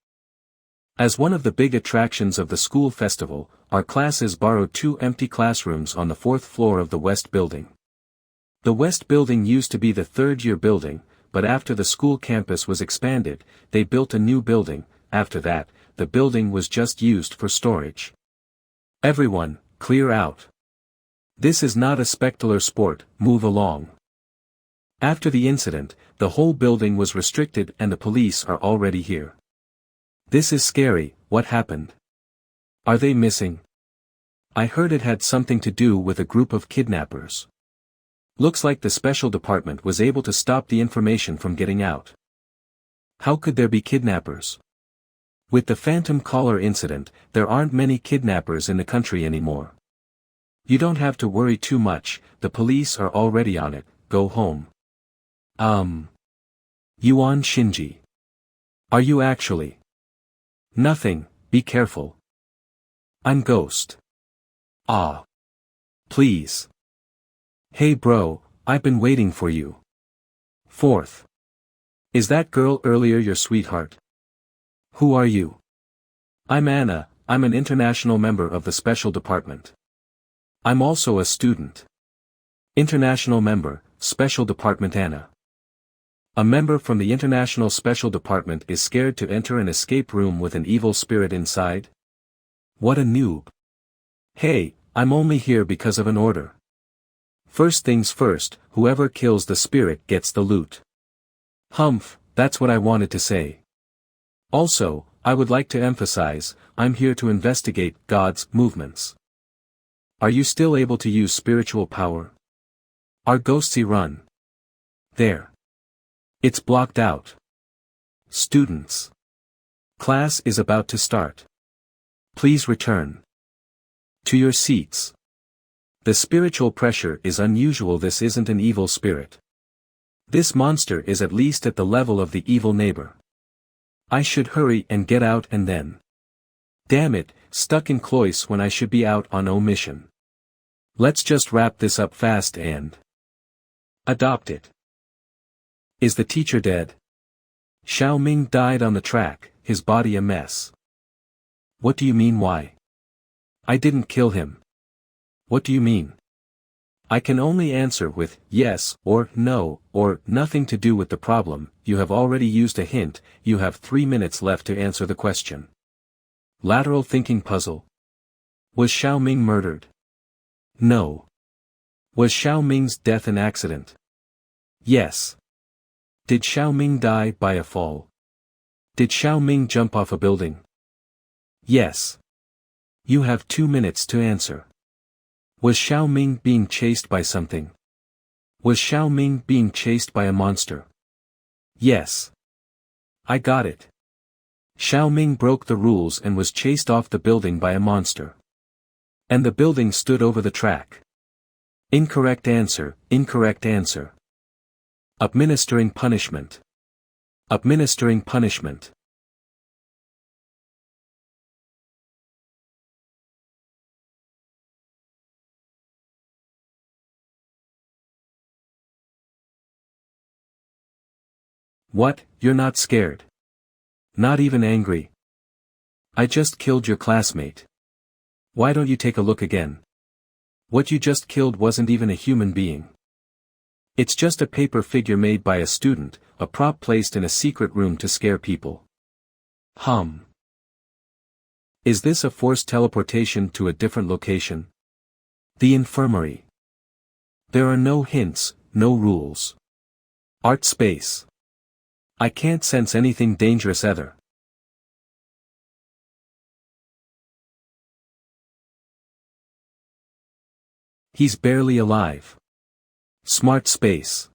As one of the big attractions of the school festival, our classes borrowed 2 empty classrooms on the 4th floor of the West Building. The West Building used to be the 3rd-year building, but after the school campus was expanded, they built a new building. After that, the building was just used for storage. Everyone, clear out. This is not a spectacular sport, move along. After the incident, the whole building was restricted and the police are already here. This is scary, what happened? Are they missing? I heard it had something to do with a group of kidnappers. Looks like the special department was able to stop the information from getting out. How could there be kidnappers? With the Phantom Caller incident, there aren't many kidnappers in the country anymore. You don't have to worry too much, the police are already on it, go home. Yuan Shinji. Are you actually? Nothing, be careful. I'm Ghost. Please. Hey bro, I've been waiting for you. 4th. Is that girl earlier your sweetheart? Who are you? I'm Anna, I'm an international member of the special department. I'm also a student. International member, special department Anna. A member from the international special department is scared to enter an escape room with an evil spirit inside? What a noob. Hey, I'm only here because of an order. First things first, whoever kills the spirit gets the loot. Humph, that's what I wanted to say. Also, I would like to emphasize, I'm here to investigate God's movements. Are you still able to use spiritual power? Are ghostsy run? There. It's blocked out. Students. Class is about to start. Please return to your seats. The spiritual pressure is unusual. This isn't an evil spirit. This monster is at least at the level of the evil neighbor. I should hurry and get out and then. Damn it, stuck in clois when I should be out on mission. Let's just wrap this up fast and adopt it. Is the teacher dead? Xiao Ming died on the track, his body a mess. What do you mean why? I didn't kill him. What do you mean? I can only answer with yes or no or nothing to do with the problem. You have already used a hint. You have 3 minutes left to answer the question. Lateral thinking puzzle. Was Xiao Ming murdered? No. Was Xiao Ming's death an accident? Yes. Did Xiao Ming die by a fall? Did Xiao Ming jump off a building? Yes. You have 2 minutes to answer. Was Xiao Ming being chased by something? Was Xiao Ming being chased by a monster? Yes. I got it. Xiao Ming broke the rules and was chased off the building by a monster. And the building stood over the track. Incorrect answer, incorrect answer. Administering punishment. Administering punishment. What, you're not scared? Not even angry? I just killed your classmate. Why don't you take a look again? What you just killed wasn't even a human being. It's just a paper figure made by a student, a prop placed in a secret room to scare people. Is this a forced teleportation to a different location? The infirmary. There are no hints, no rules. Art space. I can't sense anything dangerous either. He's barely alive. Smart space.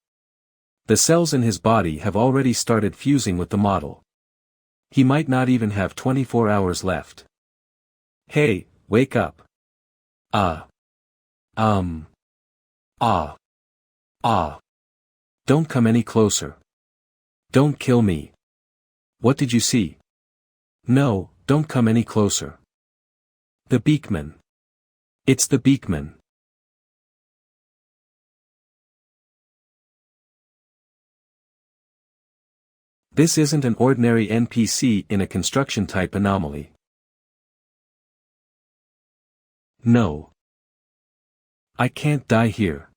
The cells in his body have already started fusing with the model. He might not even have 24 hours left. Hey, wake up. Don't come any closer. Don't kill me. What did you see? No, don't come any closer. The Beakman. It's the Beakman. This isn't an ordinary NPC in a construction-type anomaly. No. I can't die here.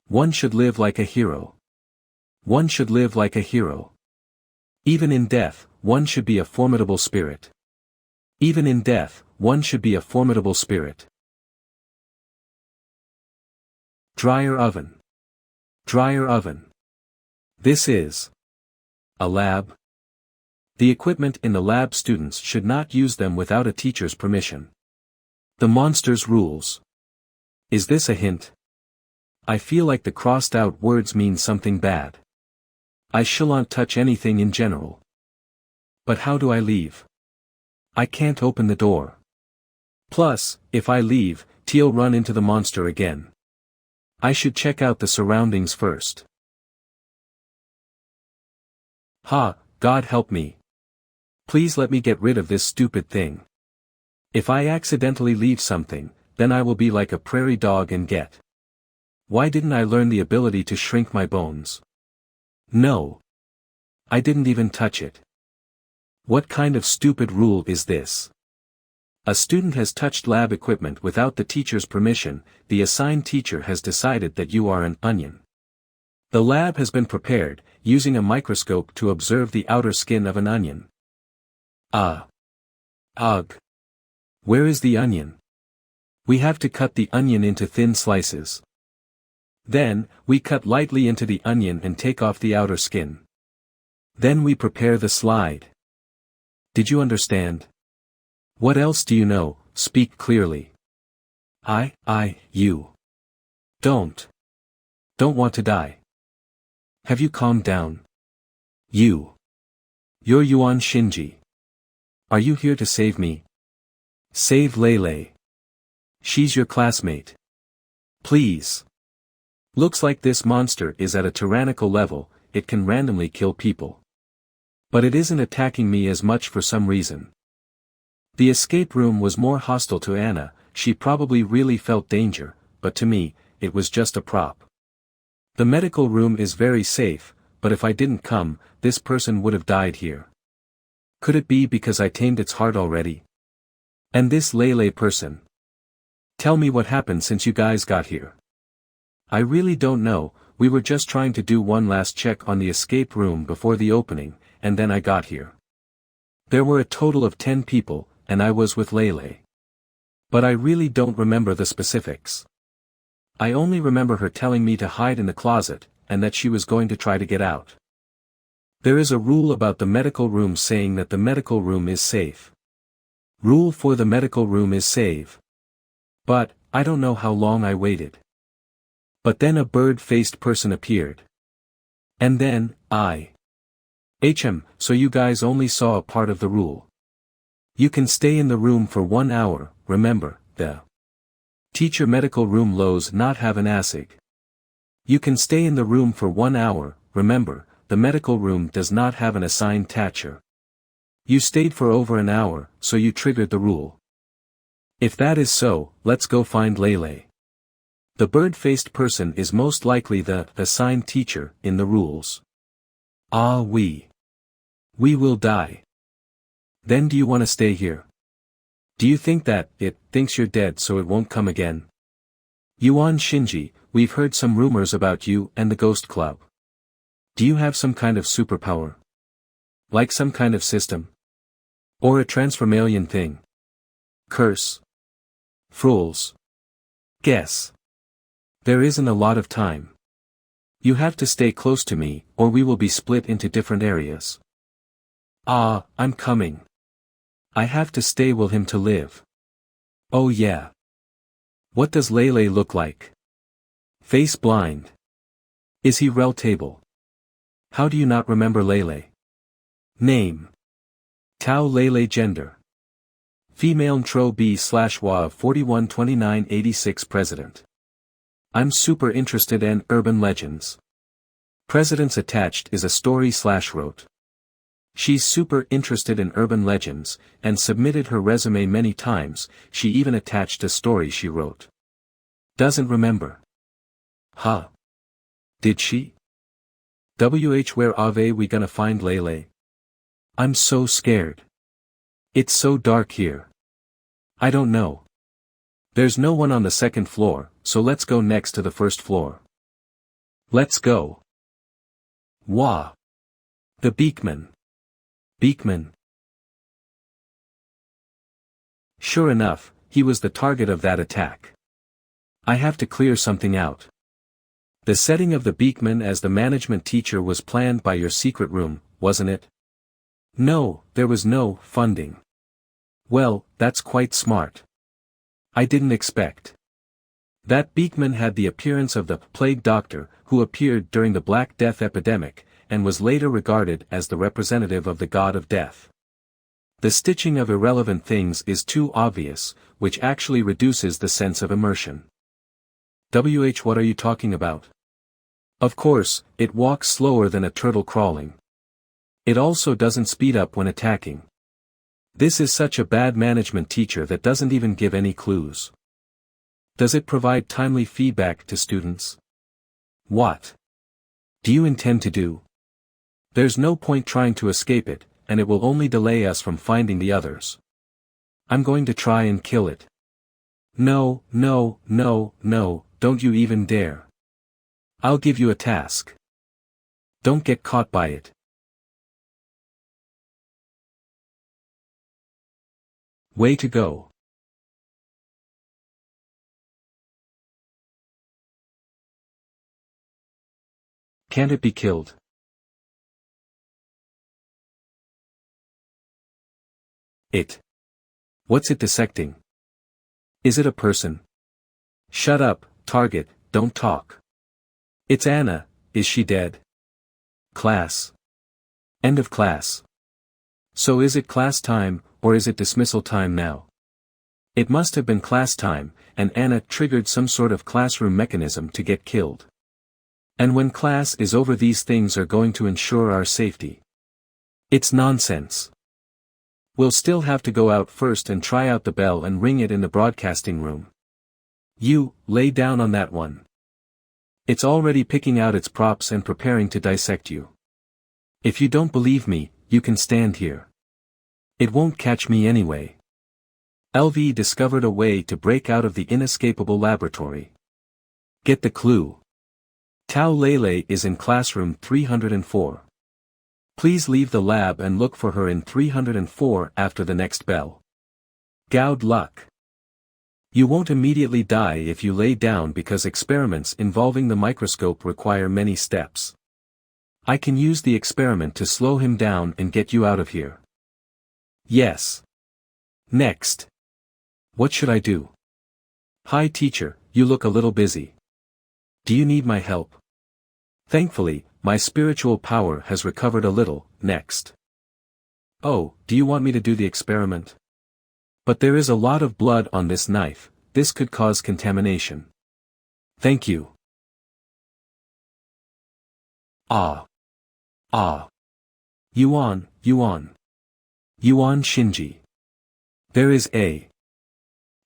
One should live like a hero. One should live like a hero. Even in death, one should be a formidable spirit. Even in death, one should be a formidable spirit. Dryer oven. Dryer oven. This is a lab. The equipment in the lab, students should not use them without a teacher's permission. The monster's rules. Is this a hint? I feel like the crossed out words mean something bad. I shalln't touch anything in general. But how do I leave? I can't open the door. Plus, if I leave, Teal run into the monster again. I should check out the surroundings first. God help me. Please let me get rid of this stupid thing. If I accidentally leave something, then I will be like a prairie dog and get. Why didn't I learn the ability to shrink my bones? No. I didn't even touch it. What kind of stupid rule is this? A student has touched lab equipment without the teacher's permission, the assigned teacher has decided that you are an onion. The lab has been prepared, using a microscope to observe the outer skin of an onion. Ugh. Where is the onion? We have to cut the onion into thin slices. Then, we cut lightly into the onion and take off the outer skin. Then we prepare the slide. Did you understand? What else do you know? Speak clearly. You. Don't want to die. Have you calmed down? You're Yuan Shinji. Are you here to save me? Save Lele. She's your classmate. Please. Looks like this monster is at a tyrannical level, it can randomly kill people. But it isn't attacking me as much for some reason. The escape room was more hostile to Anna, she probably really felt danger, but to me, it was just a prop. The medical room is very safe, but if I didn't come, this person would have died here. Could it be because I tamed its heart already? And this Lele person? Tell me what happened since you guys got here. I really don't know, we were just trying to do one last check on the escape room before the opening, and then I got here. There were a total of 10 people, and I was with Lele. But I really don't remember the specifics. I only remember her telling me to hide in the closet, and that she was going to try to get out. There is a rule about the medical room saying that the medical room is safe. Rule for the medical room is save. But, I don't know how long I waited. But then a bird-faced person appeared. And then, so you guys only saw a part of the rule. You can stay in the room for 1 hour, remember, the teacher medical room lows not have an ASIG. You can stay in the room for 1 hour, remember, the medical room does not have an assigned teacher. You stayed for over an hour, so you triggered the rule. If that is so, let's go find Lele. The bird-faced person is most likely the assigned teacher in the rules. We will die. Then do you want to stay here? Do you think that it thinks you're dead so it won't come again? Yuan Shinji, we've heard some rumors about you and the Ghost Club. Do you have some kind of superpower? Like some kind of system? Or a transformalian thing? Curse. Fools. Guess. There isn't a lot of time. You have to stay close to me, or we will be split into different areas. I'm coming. I have to stay with him to live. Oh yeah. What does Lele look like? Face blind. Is he relatable? How do you not remember Lele? Name. Tao Lele. Gender. Female. Tro B/wa 412986 President. I'm super interested in urban legends. Presidents attached is a story/wrote. She's super interested in urban legends, and submitted her resume many times, she even attached a story she wrote. Doesn't remember. Huh. Did she? Where are we gonna find Lele? I'm so scared. It's so dark here. I don't know. There's no one on the second floor, so let's go next to the first floor. Let's go. Wah. The Beakman. Beakman. Sure enough, he was the target of that attack. I have to clear something out. The setting of the Beakman as the management teacher was planned by your secret room, wasn't it? No, there was no funding. Well, that's quite smart. I didn't expect. That Beakman had the appearance of the plague doctor who appeared during the Black Death epidemic, and was later regarded as the representative of the god of death. The stitching of irrelevant things is too obvious, which actually reduces the sense of immersion. What are you talking about? Of course, it walks slower than a turtle crawling. It also doesn't speed up when attacking. This is such a bad management teacher that doesn't even give any clues. Does it provide timely feedback to students? What do you intend to do? There's no point trying to escape it, and it will only delay us from finding the others. I'm going to try and kill it. No, no, no, no, don't you even dare. I'll give you a task. Don't get caught by it. Way to go. Can't it be killed? What's it dissecting? Is it a person? Shut up, target, don't talk. It's Anna, is she dead? Class. End of class. So is it class time, or is it dismissal time now? It must have been class time, and Anna triggered some sort of classroom mechanism to get killed. And when class is over, these things are going to ensure our safety. It's nonsense. We'll still have to go out first and try out the bell and ring it in the broadcasting room. You, lay down on that one. It's already picking out its props and preparing to dissect you. If you don't believe me, you can stand here. It won't catch me anyway. LV discovered a way to break out of the inescapable laboratory. Get the clue. Tao Lele is in classroom 304. Please leave the lab and look for her in 304 after the next bell. Good luck. You won't immediately die if you lay down because experiments involving the microscope require many steps. I can use the experiment to slow him down and get you out of here. Yes. Next. What should I do? Hi teacher, you look a little busy. Do you need my help? Thankfully, my spiritual power has recovered a little. Next. Oh, do you want me to do the experiment? But there is a lot of blood on this knife, this could cause contamination. Thank you. Ah. Ah. Yuan Shinji. There is a.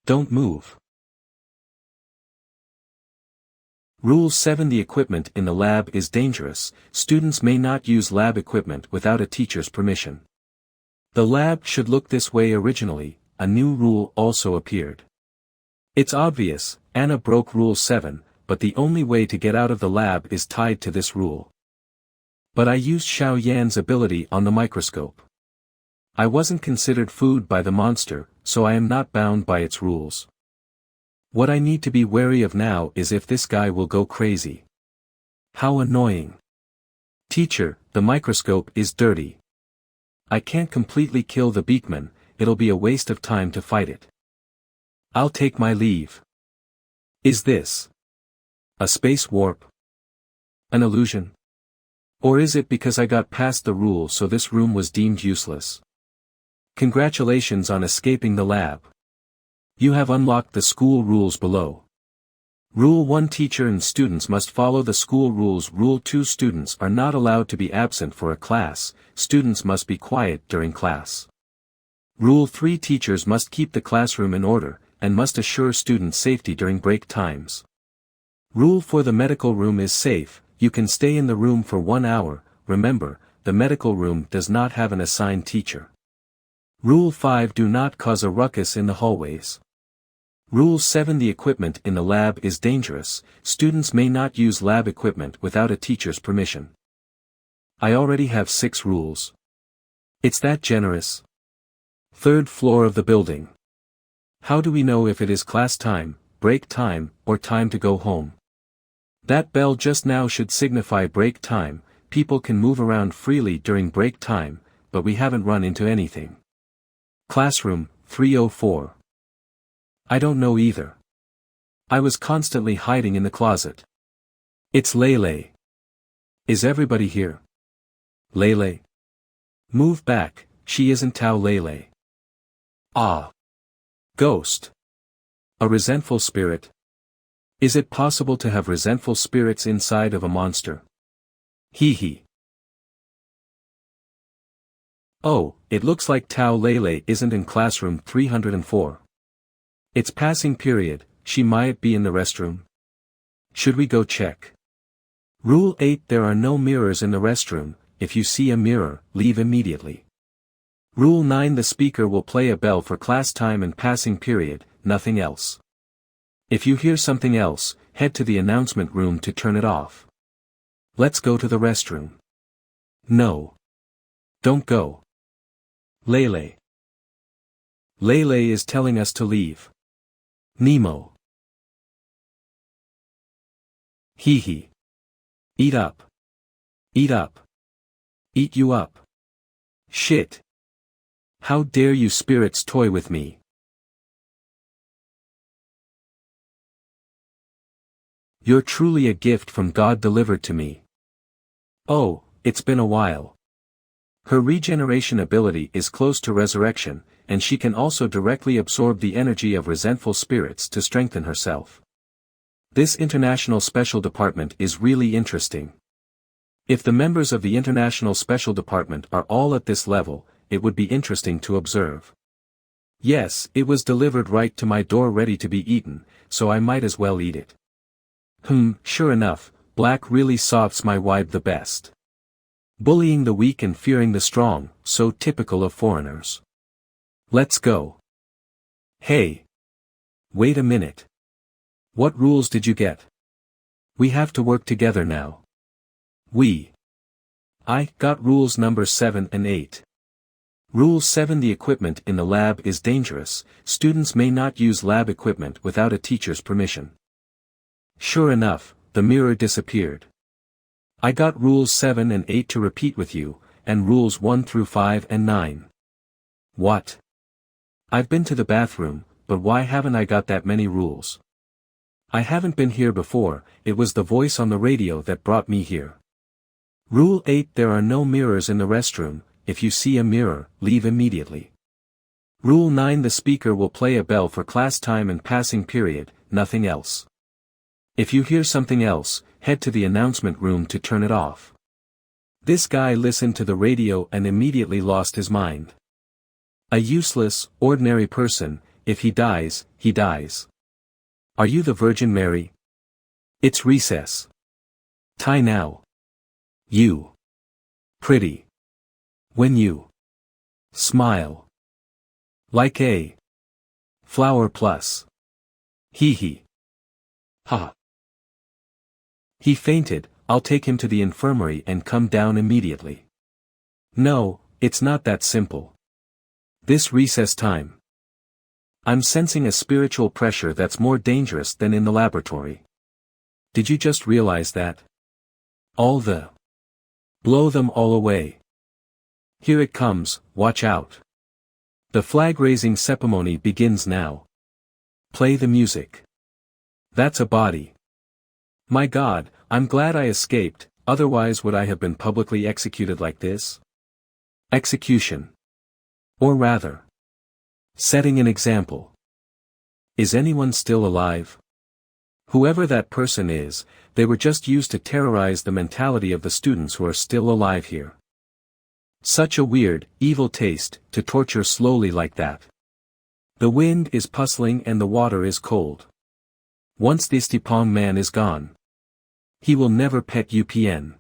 Don't move. Rule 7: the equipment in the lab is dangerous, students may not use lab equipment without a teacher's permission. The lab should look this way originally, a new rule also appeared. It's obvious, Anna broke Rule 7, but the only way to get out of the lab is tied to this rule. But I used Xiao Yan's ability on the microscope. I wasn't considered food by the monster, so I am not bound by its rules. What I need to be wary of now is if this guy will go crazy. How annoying. Teacher, the microscope is dirty. I can't completely kill the Beakman, it'll be a waste of time to fight it. I'll take my leave. Is this a space warp? An illusion? Or is it because I got past the rule so this room was deemed useless? Congratulations on escaping the lab. You have unlocked the school rules below. Rule 1: teacher and students must follow the school rules. Rule 2: students are not allowed to be absent for a class, students must be quiet during class. Rule 3: teachers must keep the classroom in order, and must assure student safety during break times. Rule 4: the medical room is safe, you can stay in the room for 1 hour, remember, the medical room does not have an assigned teacher. Rule 5: do not cause a ruckus in the hallways. Rule 7: the equipment in the lab is dangerous, students may not use lab equipment without a teacher's permission. I already have 6 rules. It's that generous. 3rd floor of the building. How do we know if it is class time, break time, or time to go home? That bell just now should signify break time, people can move around freely during break time, but we haven't run into anything. Classroom, 304. I don't know either. I was constantly hiding in the closet. It's Lele. Is everybody here? Lele? Move back, she isn't Tao Lele. Ah. Ghost. A resentful spirit. Is it possible to have resentful spirits inside of a monster? Hee hee. Oh, it looks like Tao Lele isn't in classroom 304. It's passing period, she might be in the restroom. Should we go check? Rule 8: there are no mirrors in the restroom, if you see a mirror, leave immediately. Rule 9: the speaker will play a bell for class time and passing period, nothing else. If you hear something else, head to the announcement room to turn it off. Let's go to the restroom. No. Don't go. Lele. Lele is telling us to leave. Nemo. Hee hee. Eat up. Eat up. Eat you up. Shit. How dare you spirits toy with me? You're truly a gift from God delivered to me. Oh, it's been a while. Her regeneration ability is close to resurrection, and she can also directly absorb the energy of resentful spirits to strengthen herself. This International Special Department is really interesting. If the members of the International Special Department are all at this level, it would be interesting to observe. Yes, it was delivered right to my door ready to be eaten, so I might as well eat it. Sure enough, black really softs my vibe the best. Bullying the weak and fearing the strong, so typical of foreigners. Let's go. Hey. Wait a minute. What rules did you get? We have to work together now. I got rules number 7 and 8. Rule 7: the equipment in the lab is dangerous, students may not use lab equipment without a teacher's permission. Sure enough, the mirror disappeared. I got rules 7 and 8 to repeat with you, and rules 1 through 5 and 9. What? I've been to the bathroom, but why haven't I got that many rules? I haven't been here before, it was the voice on the radio that brought me here. Rule 8: there are no mirrors in the restroom, if you see a mirror, leave immediately. Rule 9: the speaker will play a bell for class time and passing period, nothing else. If you hear something else, head to the announcement room to turn it off. This guy listened to the radio and immediately lost his mind. A useless, ordinary person, if he dies, he dies. Are you the Virgin Mary? It's recess. Tie now. You. Pretty. When you smile. Like a flower plus. Hee hee. Ha. He fainted, I'll take him to the infirmary and come down immediately. No, it's not that simple. This recess time. I'm sensing a spiritual pressure that's more dangerous than in the laboratory. Did you just realize that? Blow them all away. Here it comes, watch out. The flag-raising ceremony begins now. Play the music. That's a body. My God, I'm glad I escaped, otherwise would I have been publicly executed like this? Execution. Or rather, setting an example. Is anyone still alive? Whoever that person is, they were just used to terrorize the mentality of the students who are still alive here. Such a weird, evil taste, to torture slowly like that. The wind is puzzling and the water is cold. Once this Tipong man is gone, he will never pet UPN.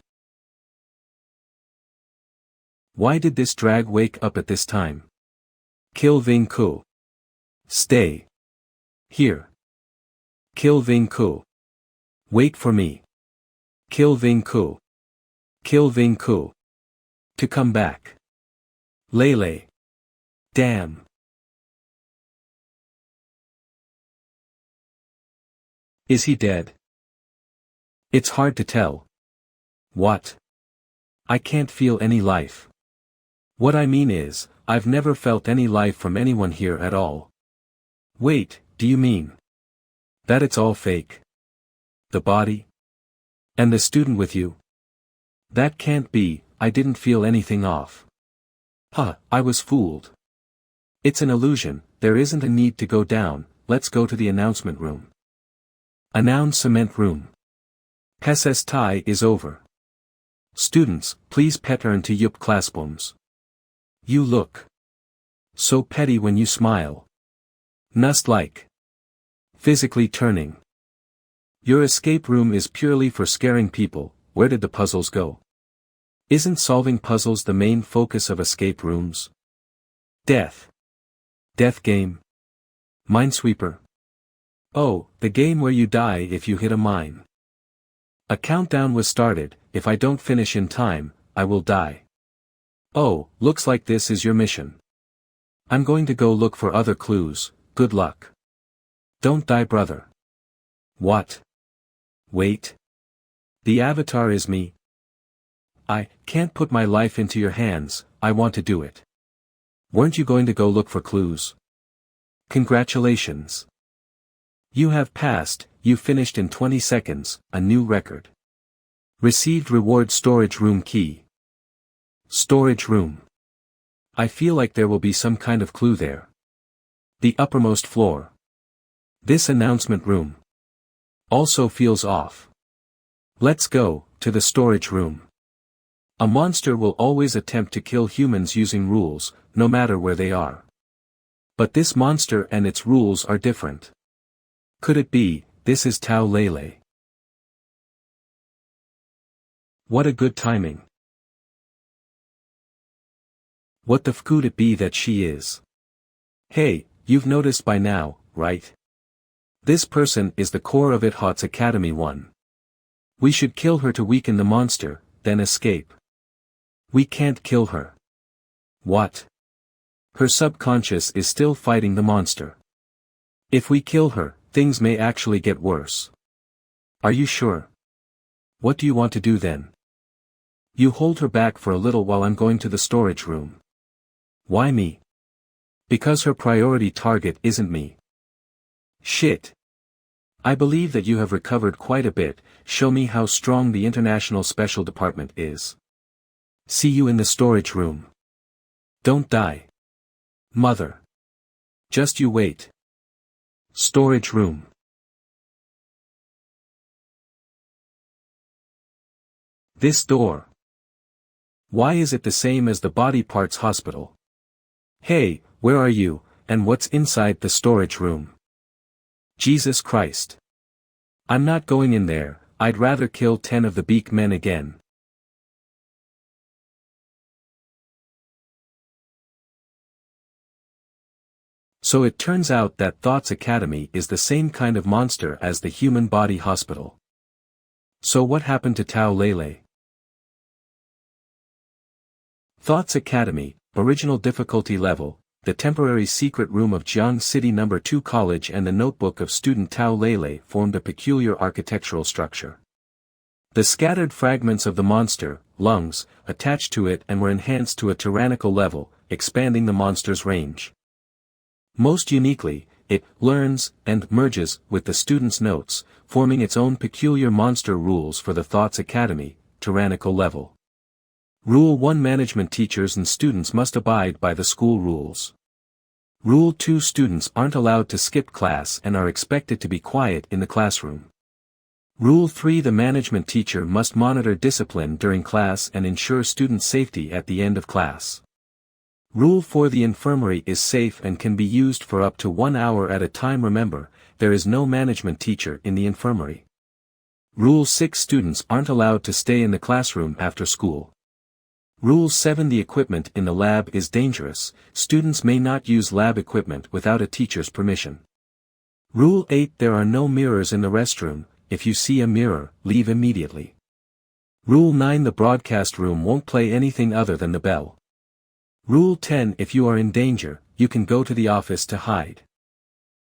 Why did this drag wake up at this time? Kill Ving Ku. Stay. Here. Kill Ving Ku. Wait for me. Kill Ving Ku. Kill Ving Ku. To come back. Lele. Damn. Is he dead? It's hard to tell. What? I can't feel any life. What I mean is, I've never felt any life from anyone here at all. Wait, do you mean that it's all fake? The body? And the student with you? That can't be, I didn't feel anything off. I was fooled. It's an illusion, there isn't a need to go down, let's go to the announcement room. Announcement room. Peses Tai is over. Students, please return to yup classrooms. You look so petty when you smile. Nust like. Physically turning. Your escape room is purely for scaring people, where did the puzzles go? Isn't solving puzzles the main focus of escape rooms? Death. Death game. Minesweeper. Oh, the game where you die if you hit a mine. A countdown was started. If I don't finish in time, I will die. Oh, looks like this is your mission. I'm going to go look for other clues. Good luck. Don't die, brother. What? Wait. The avatar is me. I can't put my life into your hands. I want to do it. Weren't you going to go look for clues? Congratulations. You have passed. You finished in 20 seconds, a new record. Received reward storage room key. Storage room. I feel like there will be some kind of clue there. The uppermost floor. This announcement room. Also feels off. Let's go, to the storage room. A monster will always attempt to kill humans using rules, no matter where they are. But this monster and its rules are different. Could it be, this is Tao Lele? What a good timing. What the f could it be that she is? Hey, you've noticed by now, right? This person is the core of It Hot's Academy 1. We should kill her to weaken the monster, then escape. We can't kill her. What? Her subconscious is still fighting the monster. If we kill her, things may actually get worse. Are you sure? What do you want to do then? You hold her back for a little while I'm going to the storage room. Why me? Because her priority target isn't me. Shit. I believe that you have recovered quite a bit. Show me how strong the International Special Department is. See you in the storage room. Don't die. Mother. Just you wait. Storage room. This door. Why is it the same as the body parts hospital? Hey, where are you, and what's inside the storage room? Jesus Christ. I'm not going in there. I'd rather kill 10 of the beak men again. So it turns out that Thought's Academy is the same kind of monster as the human body hospital. So what happened to Tao Lele? Thought's Academy, original difficulty level, the temporary secret room of Jiang City No. 2 College and the notebook of student Tao Lele formed a peculiar architectural structure. The scattered fragments of the monster, lungs, attached to it and were enhanced to a tyrannical level, expanding the monster's range. Most uniquely, it learns and merges with the student's notes, forming its own peculiar monster rules for the Thought's Academy, tyrannical level. Rule 1: Management teachers and students must abide by the school rules. Rule 2: Students aren't allowed to skip class and are expected to be quiet in the classroom. Rule 3: The management teacher must monitor discipline during class and ensure student safety at the end of class. Rule 4: The infirmary is safe and can be used for up to 1 hour at a time. Remember, there is no management teacher in the infirmary. Rule 6: Students aren't allowed to stay in the classroom after school. Rule 7: The equipment in the lab is dangerous. Students may not use lab equipment without a teacher's permission. Rule 8: There are no mirrors in the restroom. If you see a mirror, leave immediately. Rule 9: The broadcast room won't play anything other than the bell. Rule 10: If you are in danger, you can go to the office to hide.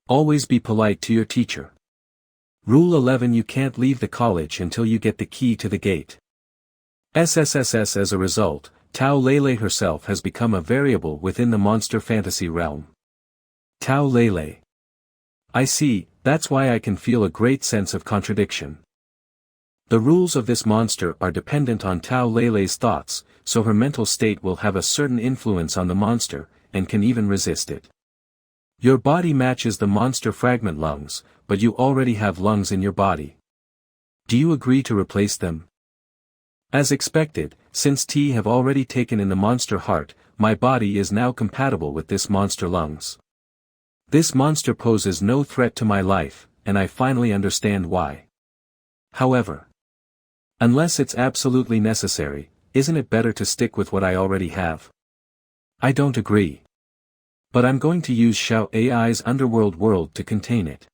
Always be polite to your teacher. Rule 11: You can't leave the college until you get the key to the gate. SSSS. As a result, Tao Lele herself has become a variable within the monster fantasy realm. Tao Lele. I see, that's why I can feel a great sense of contradiction. The rules of this monster are dependent on Tao Lele's thoughts, so her mental state will have a certain influence on the monster, and can even resist it. Your body matches the monster fragment lungs, but you already have lungs in your body. Do you agree to replace them? As expected, since T have already taken in the monster heart, my body is now compatible with this monster lungs. This monster poses no threat to my life, and I finally understand why. However, unless it's absolutely necessary, isn't it better to stick with what I already have? I don't agree. But I'm going to use Xiao AI's Underworld World to contain it.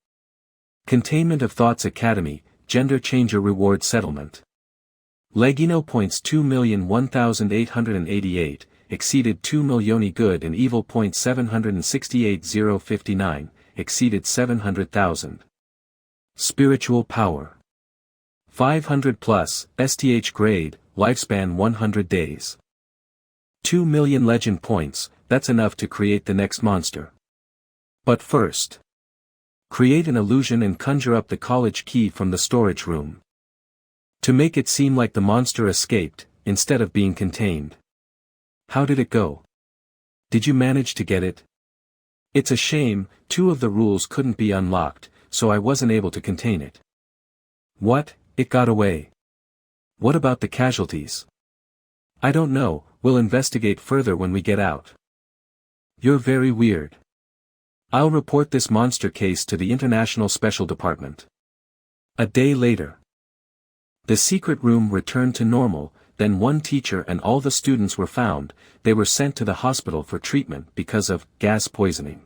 Containment of Thoughts Academy, Gender Changer Reward Settlement. Legino points 2,001,888, exceeded 2,000,000 good and evil. 768,059, exceeded 700,000. Spiritual Power. 500 plus, STH grade, lifespan 100 days. 2 million legend points, that's enough to create the next monster. But first, create an illusion and conjure up the college key from the storage room. To make it seem like the monster escaped, instead of being contained. How did it go? Did you manage to get it? It's a shame, 2 of the rules couldn't be unlocked, so I wasn't able to contain it. What, it got away? What about the casualties? I don't know, we'll investigate further when we get out. You're very weird. I'll report this monster case to the International Special Department. A day later. The secret room returned to normal, then one teacher and all the students were found. They were sent to the hospital for treatment because of gas poisoning.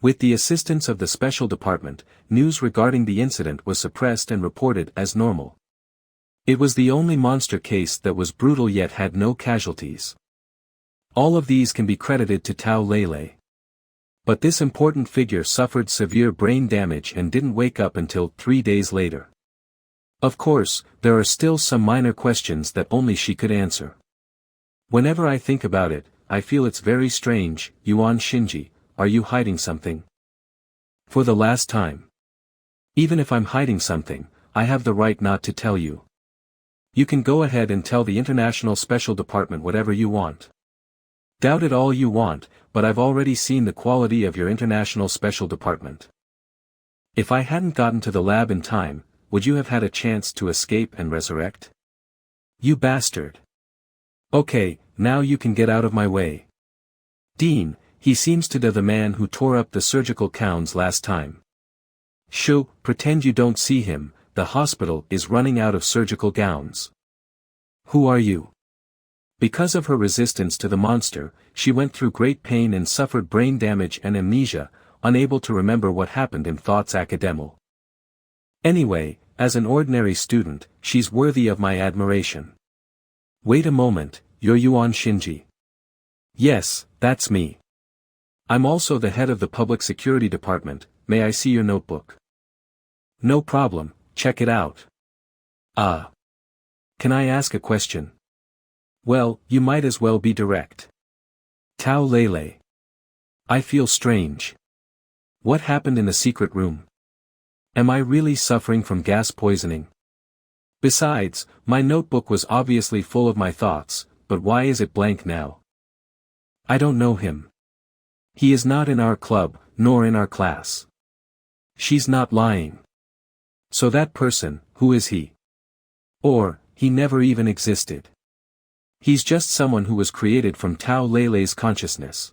With the assistance of the special department, news regarding the incident was suppressed and reported as normal. It was the only monster case that was brutal yet had no casualties. All of these can be credited to Tao Lele. But this important figure suffered severe brain damage and didn't wake up until 3 days later. Of course, there are still some minor questions that only she could answer. Whenever I think about it, I feel it's very strange. Yuan Shinji, are you hiding something? For the last time. Even if I'm hiding something, I have the right not to tell you. You can go ahead and tell the International Special Department whatever you want. Doubt it all you want, but I've already seen the quality of your International Special Department. If I hadn't gotten to the lab in time, would you have had a chance to escape and resurrect? You bastard. Okay, now you can get out of my way. Dean, he seems to be the man who tore up the surgical gowns last time. Shoo, pretend you don't see him, the hospital is running out of surgical gowns. Who are you? Because of her resistance to the monster, she went through great pain and suffered brain damage and amnesia, unable to remember what happened in Thoughts Academy. Anyway, as an ordinary student, she's worthy of my admiration. Wait a moment, you're Yuan Shinji. Yes, that's me. I'm also the head of the Public Security Department. May I see your notebook? No problem, check it out. Can I ask a question? Well, you might as well be direct. Tao Lele. I feel strange. What happened in the secret room? Am I really suffering from gas poisoning? Besides, my notebook was obviously full of my thoughts, but why is it blank now? I don't know him. He is not in our club, nor in our class. She's not lying. So that person, who is he? Or, he never even existed. He's just someone who was created from Tao Lele's consciousness.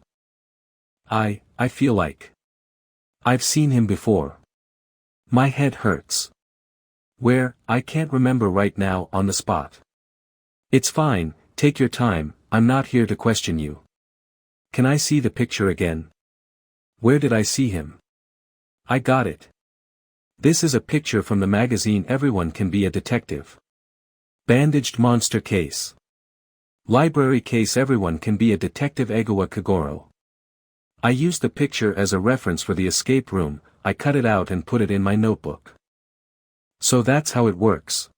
I feel like I've seen him before. My head hurts. Where, I can't remember right now on the spot. It's fine, take your time, I'm not here to question you. Can I see the picture again? Where did I see him? I got it. This is a picture from the magazine Everyone Can Be a Detective. Bandaged monster case. Library case Everyone Can Be a Detective Egawa Kagoro. I used the picture as a reference for the escape room, I cut it out and put it in my notebook. So that's how it works.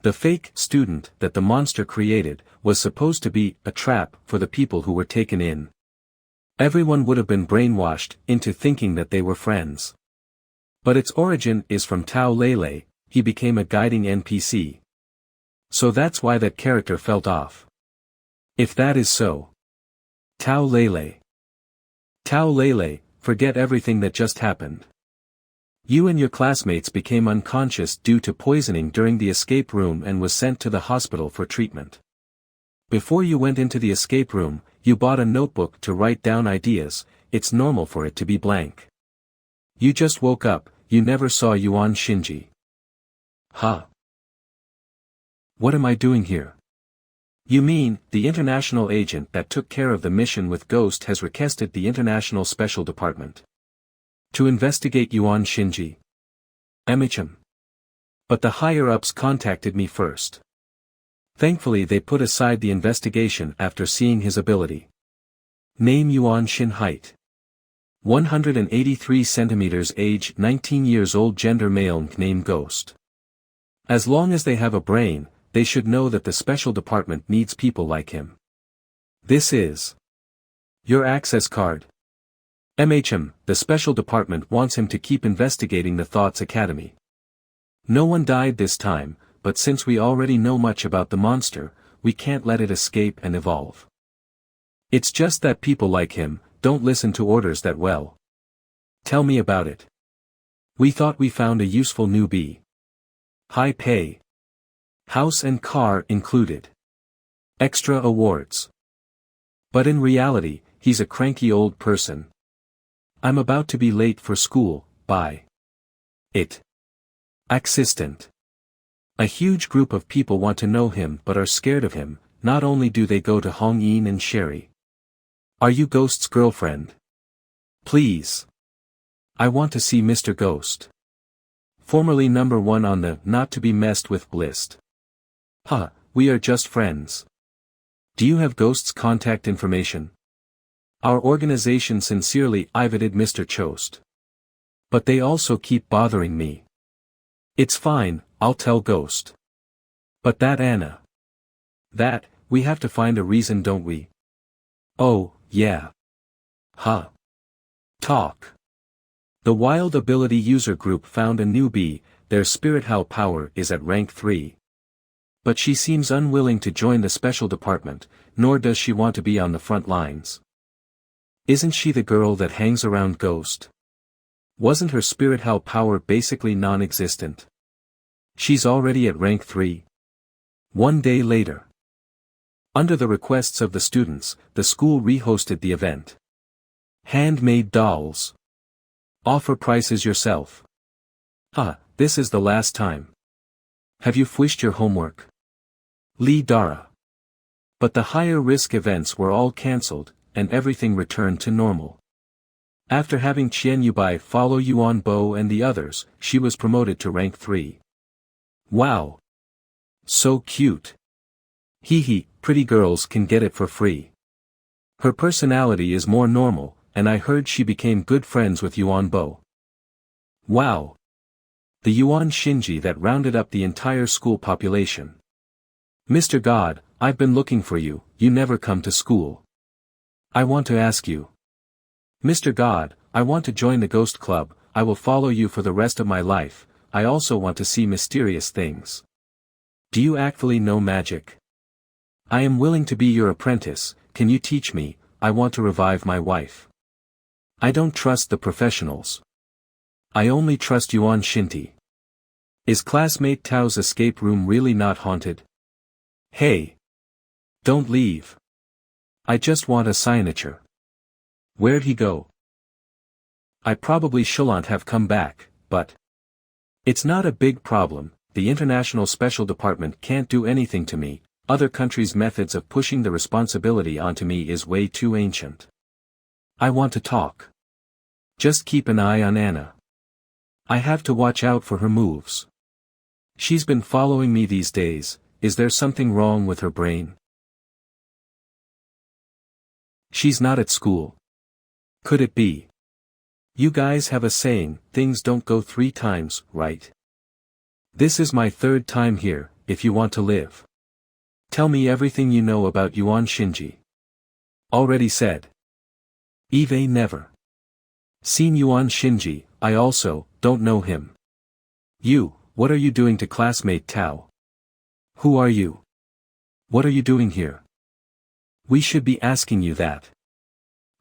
The fake student that the monster created was supposed to be a trap for the people who were taken in. Everyone would have been brainwashed into thinking that they were friends. But its origin is from Tao Lele, he became a guiding NPC. So that's why that character felt off. If that is so. Tao Lele. Tao Lele, forget everything that just happened. You and your classmates became unconscious due to poisoning during the escape room and was sent to the hospital for treatment. Before you went into the escape room, you bought a notebook to write down ideas, it's normal for it to be blank. You just woke up, you never saw Yuan Shinji. Huh? What am I doing here? You mean, the international agent that took care of the mission with Ghost has requested the International Special Department to investigate Yuan Shinji. MHM. But the higher-ups contacted me first. Thankfully they put aside the investigation after seeing his ability. Name Yuan Shin, height 183 centimeters, age 19 years old, gender male, name Ghost. As long as they have a brain, they should know that the special department needs people like him. This is your access card. MHM, the special department wants him to keep investigating the Thoughts Academy. No one died this time, but since we already know much about the monster, we can't let it escape and evolve. It's just that people like him don't listen to orders that well. Tell me about it. We thought we found a useful newbie. High pay. House and car included. Extra awards. But in reality, he's a cranky old person. I'm about to be late for school, by it. Assistant. A huge group of people want to know him but are scared of him. Not only do they go to Hong Yin and Sherry. Are you Ghost's girlfriend? Please. I want to see Mr. Ghost. Formerly number 1 on the not to be messed with list. Huh, we are just friends. Do you have Ghost's contact information? Our organization sincerely invited Mr. Chost. But they also keep bothering me. It's fine, I'll tell Ghost. But that Anna. That, we have to find a reason, don't we? Oh, yeah. Huh. Talk. The Wild Ability User Group found a newbie, their Spirit How power is at rank 3. But she seems unwilling to join the special department, nor does she want to be on the front lines. Isn't she the girl that hangs around Ghost? Wasn't her Spirit How power basically non-existent? She's already at rank 3. One day later. Under the requests of the students, the school re-hosted the event. Handmade dolls. Offer prices yourself. This is the last time. Have you finished your homework? Lee Dara. But the higher risk events were all cancelled, and everything returned to normal. After having Qian Yubai follow Yuan Bo and the others, she was promoted to rank 3. Wow. So cute. Hee, pretty girls can get it for free. Her personality is more normal, and I heard she became good friends with Yuan Bo. Wow. The Yuan Shinji that rounded up the entire school population. Mr. God, I've been looking for you, you never come to school. I want to ask you. Mr. God, I want to join the Ghost Club, I will follow you for the rest of my life, I also want to see mysterious things. Do you actually know magic? I am willing to be your apprentice, can you teach me, I want to revive my wife. I don't trust the professionals. I only trust Yuan Shinti. Is classmate Tao's escape room really not haunted? Hey! Don't leave. I just want a signature. Where'd he go? I probably shouldn't have come back, but it's not a big problem, the International Special Department can't do anything to me, other countries' methods of pushing the responsibility onto me is way too ancient. I want to talk. Just keep an eye on Anna. I have to watch out for her moves. She's been following me these days, is there something wrong with her brain? She's not at school. Could it be? You guys have a saying, things don't go 3 times, right? This is my 3rd time here, if you want to live. Tell me everything you know about Yuan Shinji. Already said. Eve never. Seen Yuan Shinji, I also, don't know him. You, what are you doing to classmate Tao? Who are you? What are you doing here? We should be asking you that.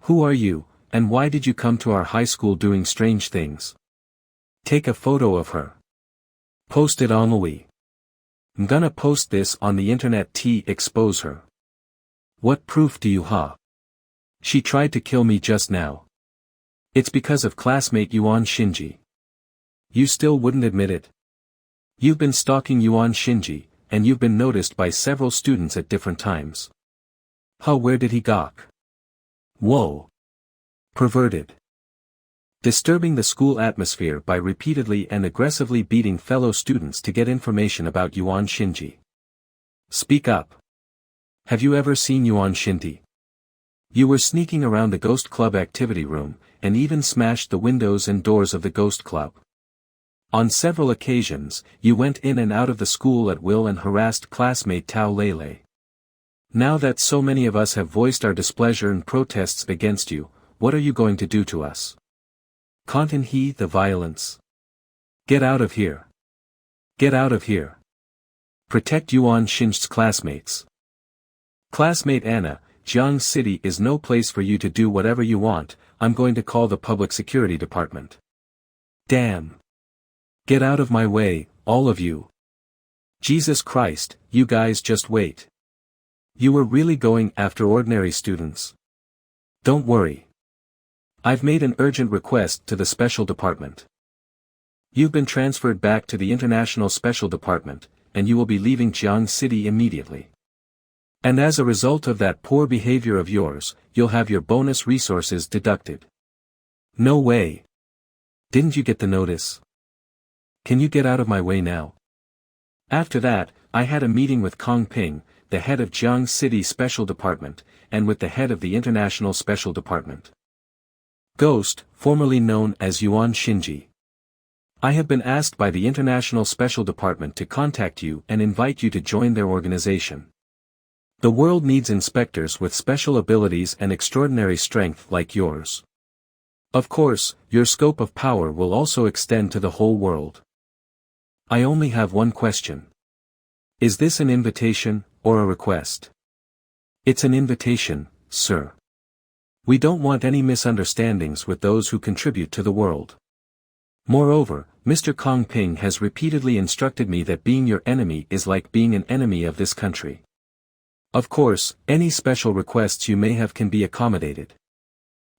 Who are you, and why did you come to our high school doing strange things? Take a photo of her. Post it on Louis. I'm gonna post this on the internet to expose her. What proof do you have? She tried to kill me just now. It's because of classmate Yuan Shinji. You still wouldn't admit it? You've been stalking Yuan Shinji, and you've been noticed by several students at different times. Huh, where did he gawk? Whoa. Perverted. Disturbing the school atmosphere by repeatedly and aggressively beating fellow students to get information about Yuan Shinji. Speak up. Have you ever seen Yuan Shinji? You were sneaking around the Ghost Club activity room, and even smashed the windows and doors of the Ghost Club. On several occasions, you went in and out of the school at will and harassed classmate Tao Lele. Now that so many of us have voiced our displeasure and protests against you, what are you going to do to us? Can't he the violence? Get out of here. Get out of here. Protect Yuan Shinji's classmates. Classmate Anna, Jiang City is no place for you to do whatever you want. I'm going to call the public security department. Damn. Get out of my way, all of you. Jesus Christ, you guys just wait. You were really going after ordinary students. Don't worry. I've made an urgent request to the special department. You've been transferred back to the International Special Department, and you will be leaving Jiang City immediately. And as a result of that poor behavior of yours, you'll have your bonus resources deducted. No way. Didn't you get the notice? Can you get out of my way now? After that, I had a meeting with Kong Ping, the head of Jiang City Special Department, and with the head of the International Special Department. Ghost, formerly known as Yuan Shinji. I have been asked by the International Special Department to contact you and invite you to join their organization. The world needs inspectors with special abilities and extraordinary strength like yours. Of course, your scope of power will also extend to the whole world. I only have one question. Is this an invitation, or a request? It's an invitation, sir. We don't want any misunderstandings with those who contribute to the world. Moreover, Mr. Kong Ping has repeatedly instructed me that being your enemy is like being an enemy of this country. Of course, any special requests you may have can be accommodated.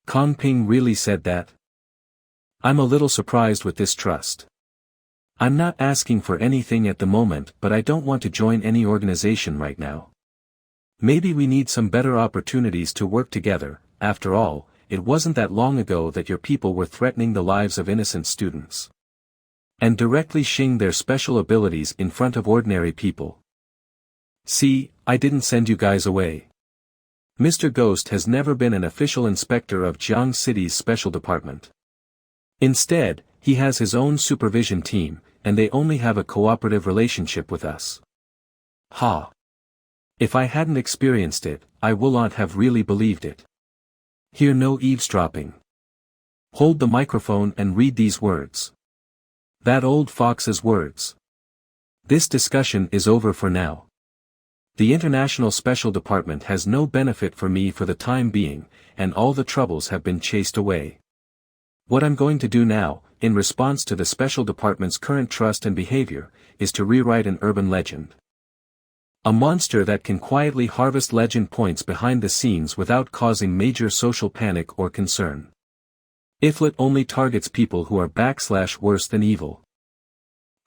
Kong Ping really said that? I'm a little surprised with this trust. I'm not asking for anything at the moment, but I don't want to join any organization right now. Maybe we need some better opportunities to work together. After all, it wasn't that long ago that your people were threatening the lives of innocent students. And directly showing their special abilities in front of ordinary people. See, I didn't send you guys away. Mr. Ghost has never been an official inspector of Jiang City's special department. Instead, he has his own supervision team, and they only have a cooperative relationship with us. Ha! If I hadn't experienced it, I will not have really believed it. Here, no eavesdropping. Hold the microphone and read these words. That old fox's words. This discussion is over for now. The International Special Department has no benefit for me for the time being, and all the troubles have been chased away. What I'm going to do now, in response to the Special Department's current trust and behavior, is to rewrite an urban legend. A monster that can quietly harvest legend points behind the scenes without causing major social panic or concern. Iflit only targets people who are /worse than evil.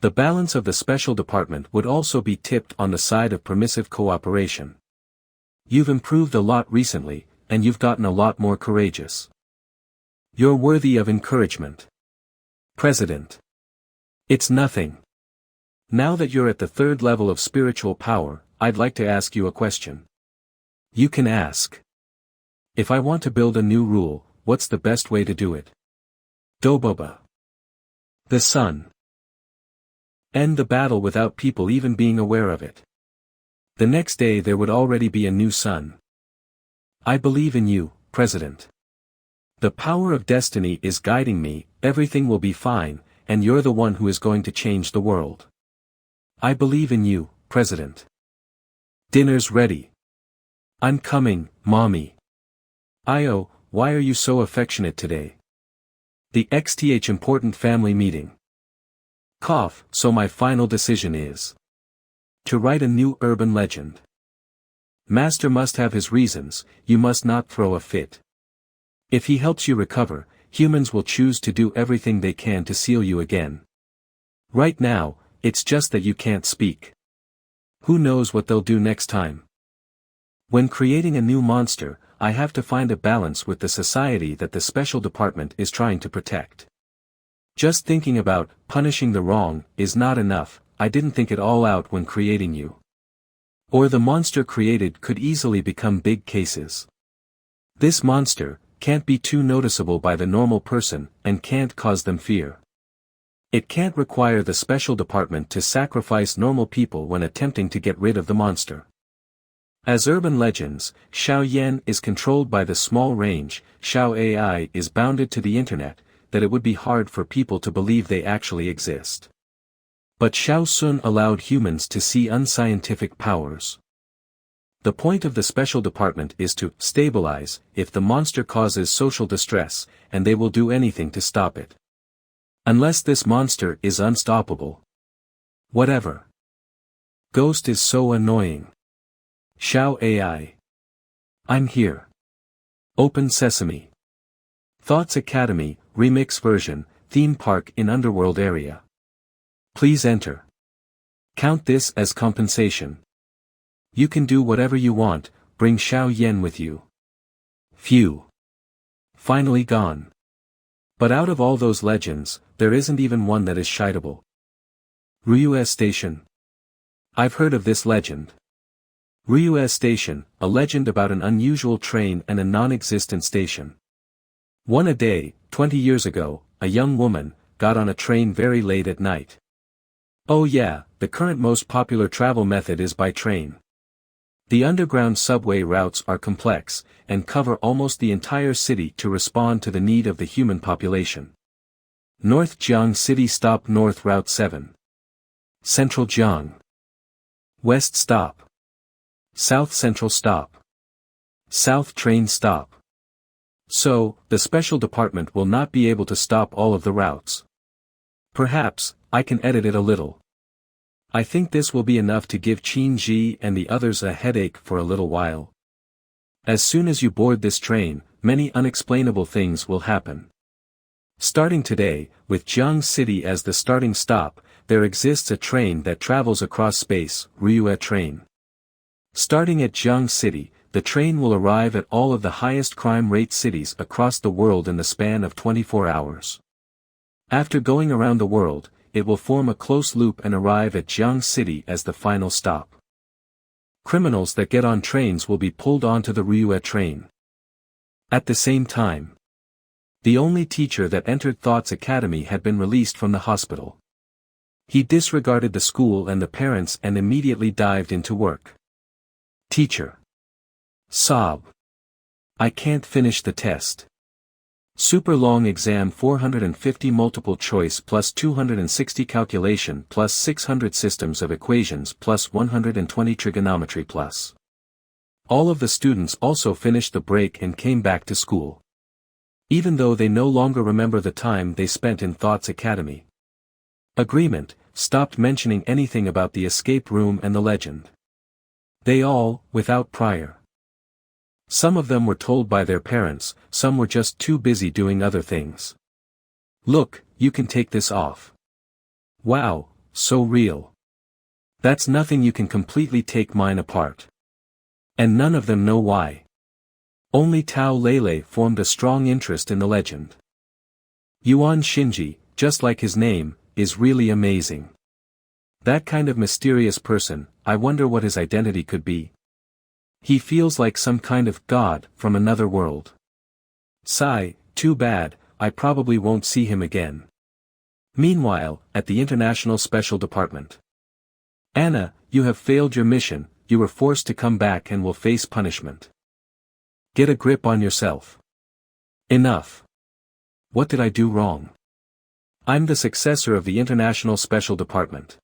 The balance of the special department would also be tipped on the side of permissive cooperation. You've improved a lot recently, and you've gotten a lot more courageous. You're worthy of encouragement. President. It's nothing. Now that you're at the third level of spiritual power, I'd like to ask you a question. You can ask. If I want to build a new rule, what's the best way to do it? Doboba. The sun. End the battle without people even being aware of it. The next day there would already be a new sun. I believe in you, President. The power of destiny is guiding me, everything will be fine, and you're the one who is going to change the world. I believe in you, President. Dinner's ready. I'm coming, Mommy. Io, why are you so affectionate today? The XTH important family meeting. Cough, so my final decision is to write a new urban legend. Master must have his reasons, you must not throw a fit. If he helps you recover, humans will choose to do everything they can to seal you again. Right now, it's just that you can't speak. Who knows what they'll do next time? When creating a new monster, I have to find a balance with the society that the special department is trying to protect. Just thinking about punishing the wrong is not enough. I didn't think it all out when creating you. Or the monster created could easily become big cases. This monster can't be too noticeable by the normal person and can't cause them fear. It can't require the special department to sacrifice normal people when attempting to get rid of the monster. As urban legends, Xiao Yan is controlled by the small range, Xiao AI is bounded to the internet, that it would be hard for people to believe they actually exist. But Xiao Sun allowed humans to see unscientific powers. The point of the special department is to stabilize if the monster causes social distress, and they will do anything to stop it. Unless this monster is unstoppable. Whatever. Ghost is so annoying. Xiao AI. I'm here. Open Sesame. Thoughts Academy, Remix version, theme park in Underworld area. Please enter. Count this as compensation. You can do whatever you want, bring Xiao Yan with you. Phew. Finally gone. But out of all those legends, there isn't even one that is shiteable. Ryue Station. I've heard of this legend. Ryue Station, a legend about an unusual train and a non-existent station. One a day, 20 years ago, a young woman got on a train very late at night. Oh yeah, the current most popular travel method is by train. The underground subway routes are complex, and cover almost the entire city to respond to the need of the human population. North Jiang City Stop North Route 7. Central Jiang. West Stop. South Central Stop. South Train Stop. So, the special department will not be able to stop all of the routes. Perhaps, I can edit it a little. I think this will be enough to give Qin Ji and the others a headache for a little while. As soon as you board this train, many unexplainable things will happen. Starting today, with Jiang City as the starting stop, there exists a train that travels across space, Ryue train. Starting at Jiang City, the train will arrive at all of the highest crime rate cities across the world in the span of 24 hours. After going around the world, it will form a close loop and arrive at Jiang City as the final stop. Criminals that get on trains will be pulled onto the Ryue train. At the same time, the only teacher that entered Thought's Academy had been released from the hospital. He disregarded the school and the parents and immediately dived into work. Teacher. Sob. I can't finish the test. Super long exam 450 multiple choice plus 260 calculation plus 600 systems of equations plus 120 trigonometry plus. All of the students also finished the break and came back to school. Even though they no longer remember the time they spent in Thought's Academy. Agreement, stopped mentioning anything about the escape room and the legend. They all, without prior. Some of them were told by their parents, some were just too busy doing other things. Look, you can take this off. Wow, so real. That's nothing, you can completely take mine apart. And none of them know why. Only Tao Lele formed a strong interest in the legend. Yuan Shinji, just like his name, is really amazing. That kind of mysterious person, I wonder what his identity could be. He feels like some kind of god from another world. Sigh, too bad, I probably won't see him again. Meanwhile, at the International Special Department. Anna, you have failed your mission, you were forced to come back and will face punishment. Get a grip on yourself. Enough. What did I do wrong? I'm the successor of the International Special Department.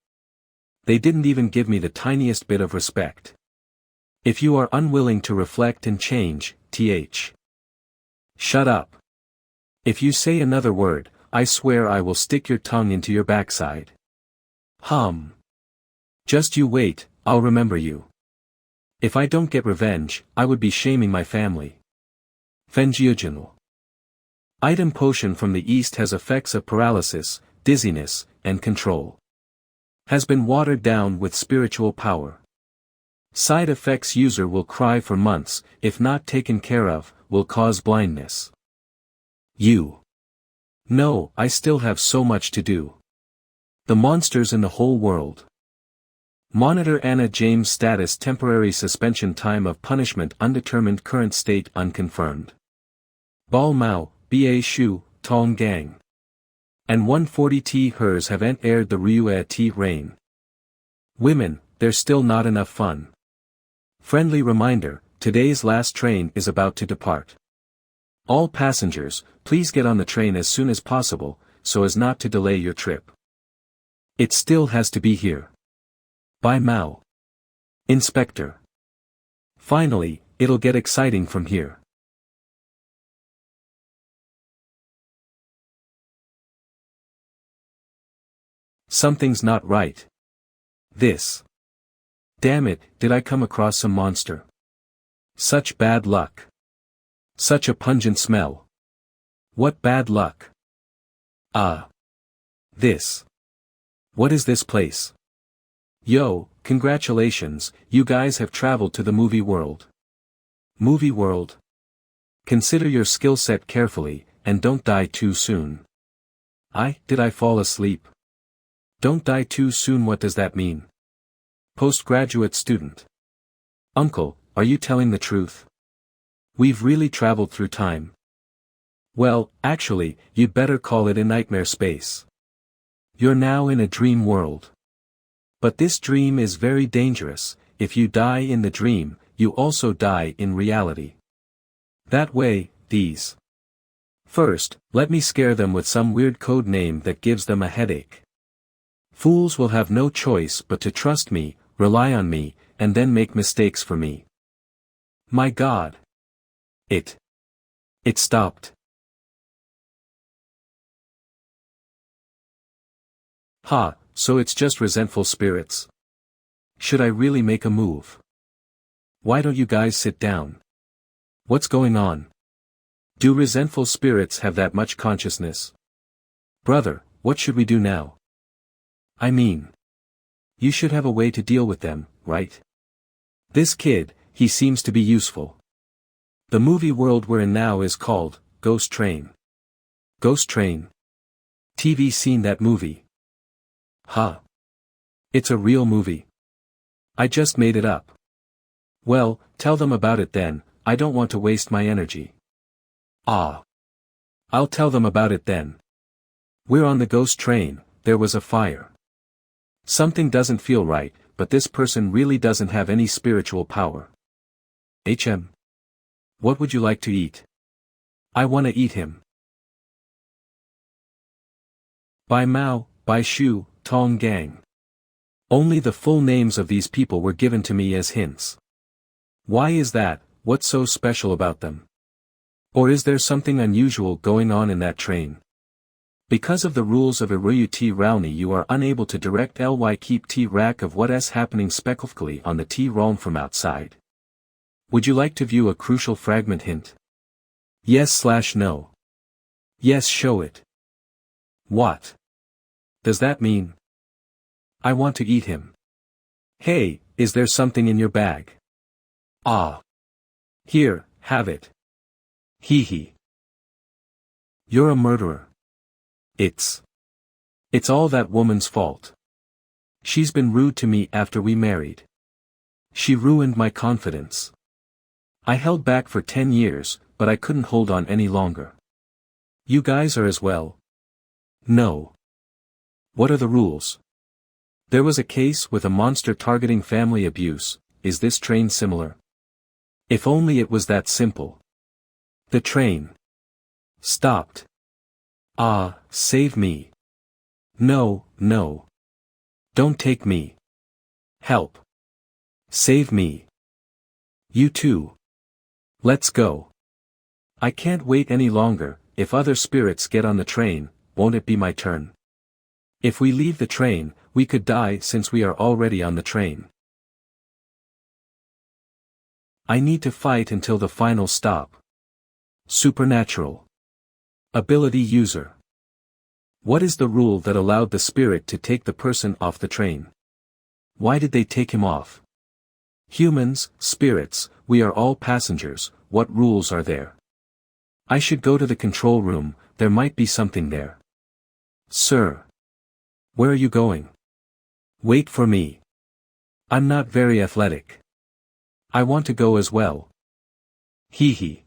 They didn't even give me the tiniest bit of respect. If you are unwilling to reflect and change, shut up. If you say another word, I swear I will stick your tongue into your backside. Just you wait, I'll remember you. If I don't get revenge, I would be shaming my family. Fenjiujinal. Item potion from the east has effects of paralysis, dizziness, and control. Has been watered down with spiritual power. Side effects: user will cry for months, if not taken care of, will cause blindness. You. No, I still have so much to do. The monsters in the whole world. Monitor Anna James status: temporary suspension, time of punishment undetermined, current state unconfirmed. Bal Mao, Ba Shu, Tong Gang. And 140 T hers haven't aired the Ryue T rain. Women, there's still not enough fun. Friendly reminder, today's last train is about to depart. All passengers, please get on the train as soon as possible, so as not to delay your trip. It still has to be here. By Mao. Inspector. Finally, it'll get exciting from here. Something's not right. This. Damn it, did I come across some monster? Such bad luck. Such a pungent smell. What bad luck. This. What is this place? Yo, congratulations, you guys have traveled to the movie world. Movie world? Consider your skill set carefully, and don't die too soon. Did I fall asleep? Don't die too soon, what does that mean? Postgraduate student. Uncle, are you telling the truth? We've really traveled through time. Well, actually, you'd better call it a nightmare space. You're now in a dream world. But this dream is very dangerous. If you die in the dream, you also die in reality. That way, these. First, let me scare them with some weird code name that gives them a headache. Fools will have no choice but to trust me, rely on me, and then make mistakes for me. My God. It stopped. So it's just resentful spirits. Should I really make a move? Why don't you guys sit down? What's going on? Do resentful spirits have that much consciousness? Brother, what should we do now? I mean, you should have a way to deal with them, right? This kid, he seems to be useful. The movie world we're in now is called Ghost Train. Ghost Train. TV seen that movie? It's a real movie. I just made it up. Well, tell them about it then, I don't want to waste my energy. I'll tell them about it then. We're on the ghost train, there was a fire. Something doesn't feel right, but this person really doesn't have any spiritual power. What would you like to eat? I want to eat him. By Mao, by Shu, Tong Gang. Only the full names of these people were given to me as hints. Why is that? What's so special about them? Or is there something unusual going on in that train? Because of the rules of Iruyu T Rauni, you are unable to direct ly keep T rack of what is happening specifically on the T realm from outside. Would you like to view a crucial fragment hint? Yes/no. Yes, show it. What does that mean? I want to eat him. Hey, is there something in your bag? Here, have it. Hee. You're a murderer. It's all that woman's fault. She's been rude to me after we married. She ruined my confidence. I held back for 10 years, but I couldn't hold on any longer. You guys are as well? No. What are the rules? There was a case with a monster targeting family abuse. Is this train similar? If only it was that simple. The train stopped. Save me. No. Don't take me. Help. Save me. You too. Let's go. I can't wait any longer. If other spirits get on the train, won't it be my turn? If we leave the train, we could die since we are already on the train. I need to fight until the final stop. Supernatural. Ability user. What is the rule that allowed the spirit to take the person off the train? Why did they take him off? Humans, spirits, we are all passengers, what rules are there? I should go to the control room, there might be something there. Sir. Where are you going? Wait for me. I'm not very athletic. I want to go as well. Hee hee.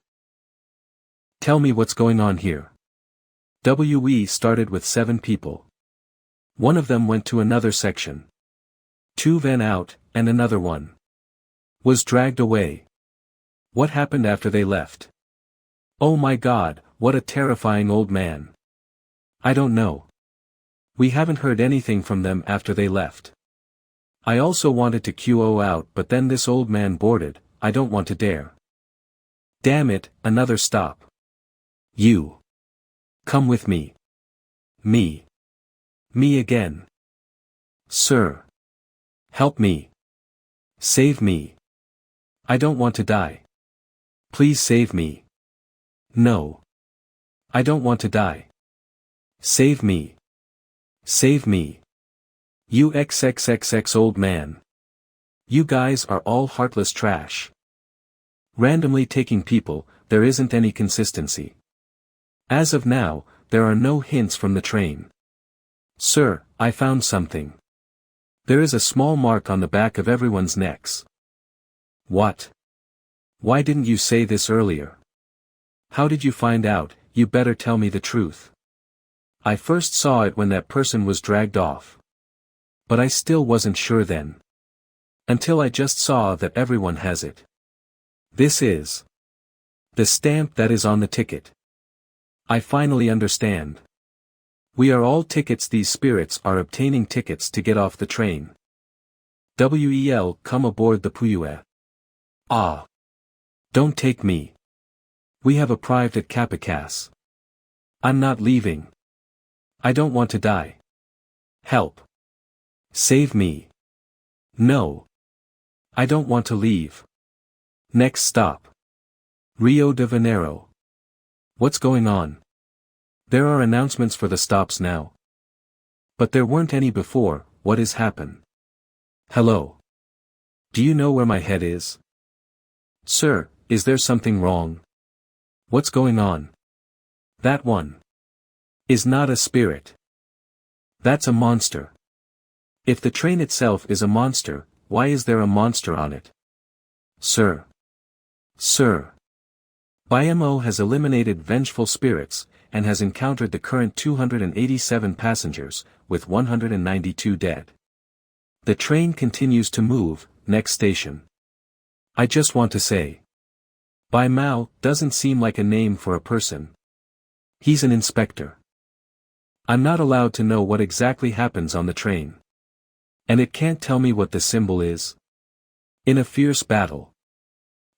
Tell me what's going on here. We started with 7 people. One of them went to another section. 2 ran out, and another one was dragged away. What happened after they left? Oh my God, what a terrifying old man. I don't know. We haven't heard anything from them after they left. I also wanted to QO out but then this old man boarded, I don't want to dare. Damn it, another stop. You. Come with me. Me. Me again. Sir. Help me. Save me. I don't want to die. Please save me. No. I don't want to die. Save me. Save me. You XXXX old man. You guys are all heartless trash. Randomly taking people, there isn't any consistency. As of now, there are no hints from the train. Sir, I found something. There is a small mark on the back of everyone's necks. What? Why didn't you say this earlier? How did you find out? You better tell me the truth. I first saw it when that person was dragged off. But I still wasn't sure then. Until I just saw that everyone has it. This is the stamp that is on the ticket. I finally understand. We are all tickets. These spirits are obtaining tickets to get off the train. Come aboard the Puyue. Ah. Don't take me. We have a private Capitas. I'm not leaving. I don't want to die. Help. Save me. No. I don't want to leave. Next stop. Rio de Janeiro. What's going on? There are announcements for the stops now. But there weren't any before, what has happened? Hello. Do you know where my head is? Sir, is there something wrong? What's going on? That one is not a spirit. That's a monster. If the train itself is a monster, why is there a monster on it? Sir. Sir. BMO has eliminated vengeful spirits, and has encountered the current 287 passengers, with 192 dead. The train continues to move, next station. I just want to say. Bai Mao doesn't seem like a name for a person. He's an inspector. I'm not allowed to know what exactly happens on the train. And it can't tell me what the symbol is. In a fierce battle.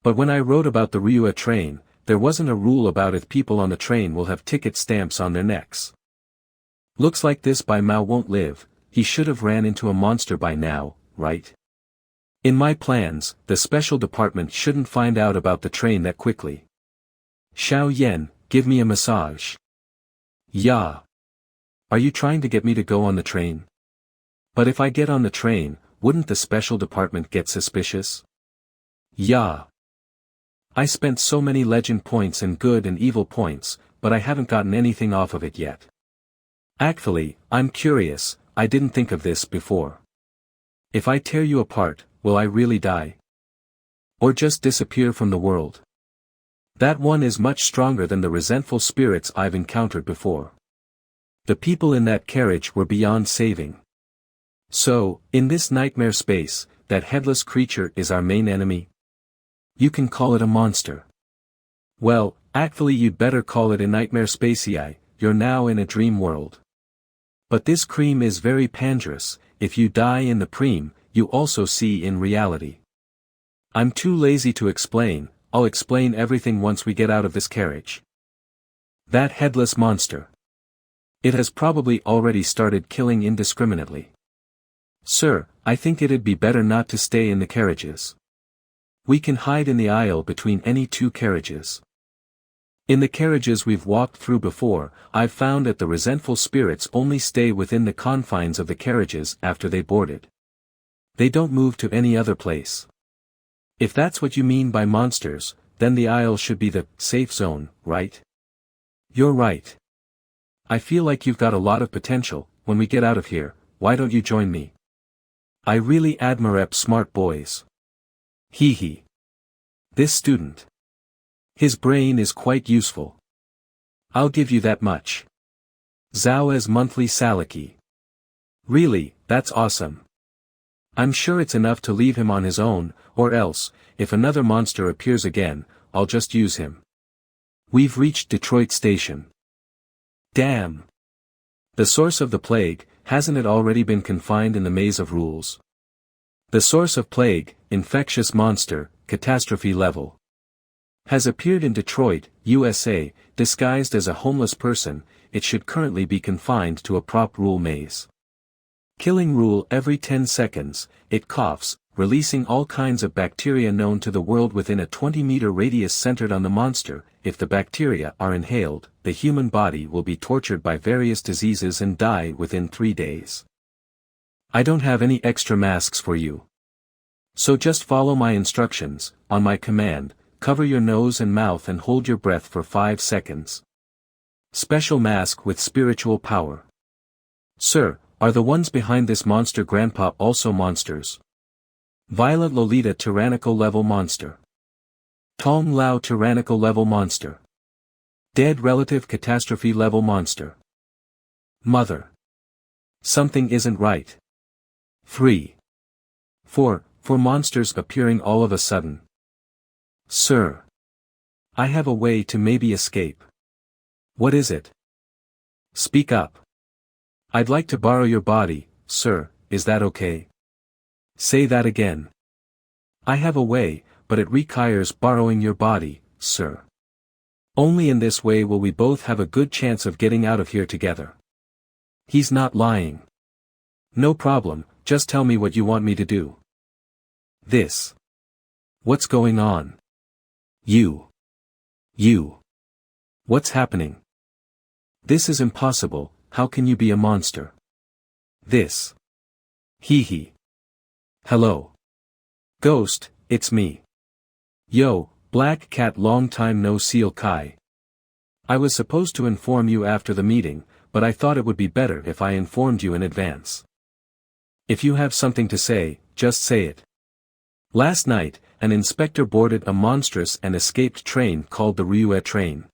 But when I wrote about the Ryua train, there wasn't a rule about if people on the train will have ticket stamps on their necks. Looks like this Bai Mao won't live, he should have ran into a monster by now, right? In my plans, the special department shouldn't find out about the train that quickly. Xiao Yan, give me a massage. Yeah. Are you trying to get me to go on the train? But if I get on the train, wouldn't the special department get suspicious? Yeah. I spent so many legend points and good and evil points, but I haven't gotten anything off of it yet. Actually, I'm curious, I didn't think of this before. If I tear you apart, will I really die? Or just disappear from the world? That one is much stronger than the resentful spirits I've encountered before. The people in that carriage were beyond saving. So, in this nightmare space, that headless creature is our main enemy? You can call it a monster. Well, actually you'd better call it a nightmare spacey. You're now in a dream world. But this cream is very dangerous. If you die in the preem, you also see in reality. I'm too lazy to explain, I'll explain everything once we get out of this carriage. That headless monster. It has probably already started killing indiscriminately. Sir, I think it'd be better not to stay in the carriages. We can hide in the aisle between any 2 carriages. In the carriages we've walked through before, I've found that the resentful spirits only stay within the confines of the carriages after they boarded. They don't move to any other place. If that's what you mean by monsters, then the aisle should be the safe zone, right? You're right. I feel like you've got a lot of potential. When we get out of here, why don't you join me? I really admire smart boys. Hee hee. This student. His brain is quite useful. I'll give you that much. Zhao's monthly salary. Really, that's awesome. I'm sure it's enough to leave him on his own, or else, if another monster appears again, I'll just use him. We've reached Detroit Station. Damn. The source of the plague, hasn't it already been confined in the maze of rules? The source of plague, infectious monster, catastrophe level. Has appeared in Detroit, USA, disguised as a homeless person. It should currently be confined to a prop rule maze. Killing rule every 10 seconds, it coughs, releasing all kinds of bacteria known to the world within a 20-meter radius centered on the monster. If the bacteria are inhaled, the human body will be tortured by various diseases and die within 3 days. I don't have any extra masks for you. So just follow my instructions. On my command, cover your nose and mouth and hold your breath for 5 seconds. Special mask with spiritual power. Sir, are the ones behind this monster grandpa also monsters? Violent Lolita tyrannical level monster. Tong Lao tyrannical level monster. Dead relative catastrophe level monster. Mother. Something isn't right. 3. 4 monsters appearing all of a sudden. Sir. I have a way to maybe escape. What is it? Speak up. I'd like to borrow your body, sir, is that okay? Say that again. I have a way, but it requires borrowing your body, sir. Only in this way will we both have a good chance of getting out of here together. He's not lying. No problem, just tell me what you want me to do. This. What's going on? You. What's happening? This is impossible, how can you be a monster? This. Hee hee. Hello. Ghost, it's me. Yo, Black Cat long time no see Kai. I was supposed to inform you after the meeting, but I thought it would be better if I informed you in advance. If you have something to say, just say it. Last night, an inspector boarded a monstrous and escaped train called the Ryue train.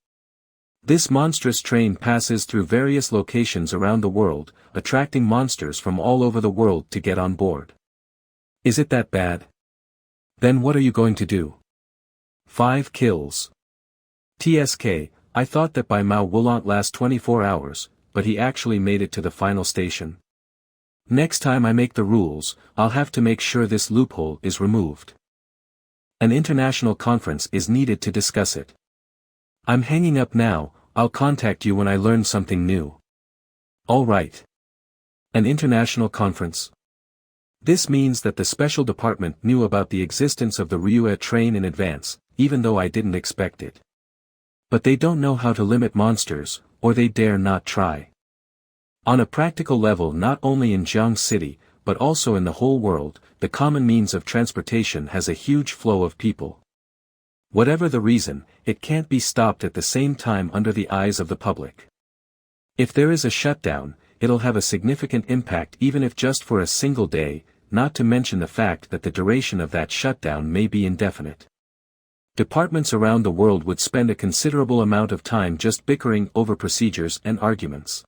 This monstrous train passes through various locations around the world, attracting monsters from all over the world to get on board. Is it that bad? Then what are you going to do? 5 kills. TSK, I thought that by Mao wouldn't last 24 hours, but he actually made it to the final station. Next time I make the rules, I'll have to make sure this loophole is removed. An international conference is needed to discuss it. I'm hanging up now, I'll contact you when I learn something new. All right. An international conference. This means that the special department knew about the existence of the Ryue train in advance, even though I didn't expect it. But they don't know how to limit monsters, or they dare not try. On a practical level, not only in Jiang City, but also in the whole world, the common means of transportation has a huge flow of people. Whatever the reason, it can't be stopped at the same time under the eyes of the public. If there is a shutdown, it'll have a significant impact even if just for a single day, not to mention the fact that the duration of that shutdown may be indefinite. Departments around the world would spend a considerable amount of time just bickering over procedures and arguments.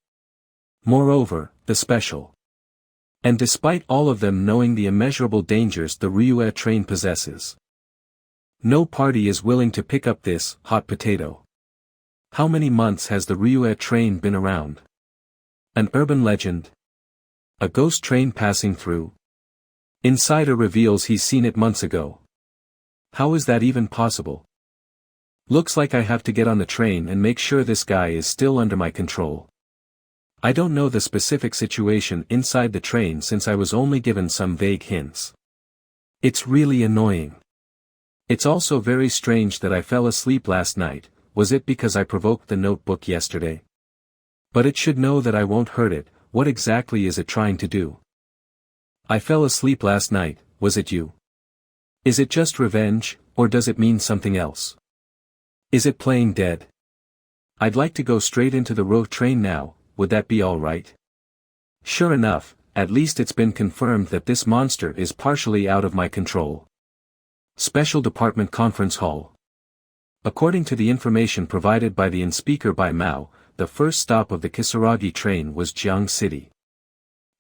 Moreover, the special. And despite all of them knowing the immeasurable dangers the Ryue train possesses, no party is willing to pick up this hot potato. How many months has the Ryue train been around? An urban legend? A ghost train passing through? Insider reveals he's seen it months ago. How is that even possible? Looks like I have to get on the train and make sure this guy is still under my control. I don't know the specific situation inside the train since I was only given some vague hints. It's really annoying. It's also very strange that I fell asleep last night. Was it because I provoked the notebook yesterday? But it should know that I won't hurt it. What exactly is it trying to do? I fell asleep last night, was it you? Is it just revenge, or does it mean something else? Is it playing dead? I'd like to go straight into the road train now, would that be alright? Sure enough, at least it's been confirmed that this monster is partially out of my control. Special Department Conference Hall. According to the information provided by the in-speaker by Mao, the first stop of the Kisaragi train was Jiang City.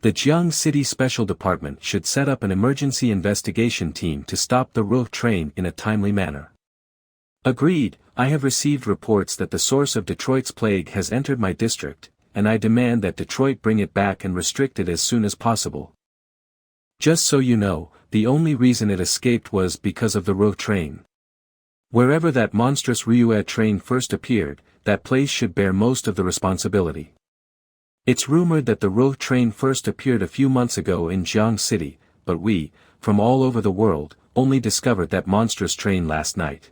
The Jiang City Special Department should set up an emergency investigation team to stop the road train in a timely manner. Agreed, I have received reports that the source of Detroit's plague has entered my district, and I demand that Detroit bring it back and restrict it as soon as possible. Just so you know, the only reason it escaped was because of the road train. Wherever that monstrous Ryue train first appeared, that place should bear most of the responsibility. It's rumored that the road train first appeared a few months ago in Jiang City, but we, from all over the world, only discovered that monstrous train last night.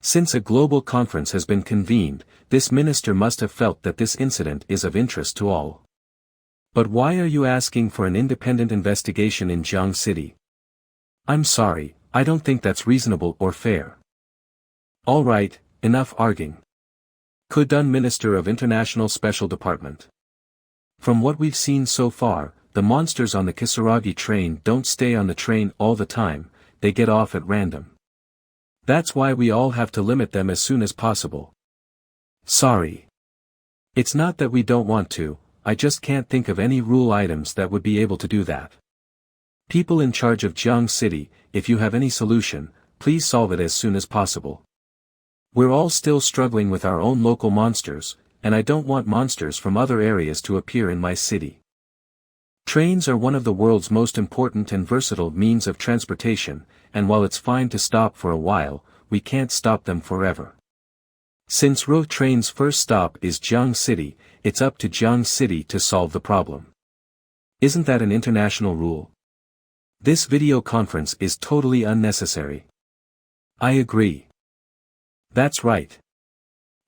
Since a global conference has been convened, this minister must have felt that this incident is of interest to all. But why are you asking for an independent investigation in Jiang City? I'm sorry, I don't think that's reasonable or fair. Alright, enough arguing. Kudun Minister of International Special Department. From what we've seen so far, the monsters on the Kisaragi train don't stay on the train all the time, they get off at random. That's why we all have to limit them as soon as possible. Sorry. It's not that we don't want to, I just can't think of any rule items that would be able to do that. People in charge of Jiang City, if you have any solution, please solve it as soon as possible. We're all still struggling with our own local monsters, and I don't want monsters from other areas to appear in my city. Trains are one of the world's most important and versatile means of transportation, and while it's fine to stop for a while, we can't stop them forever. Since road train's first stop is Jiang City, it's up to Jiang City to solve the problem. Isn't that an international rule? This video conference is totally unnecessary. I agree. That's right.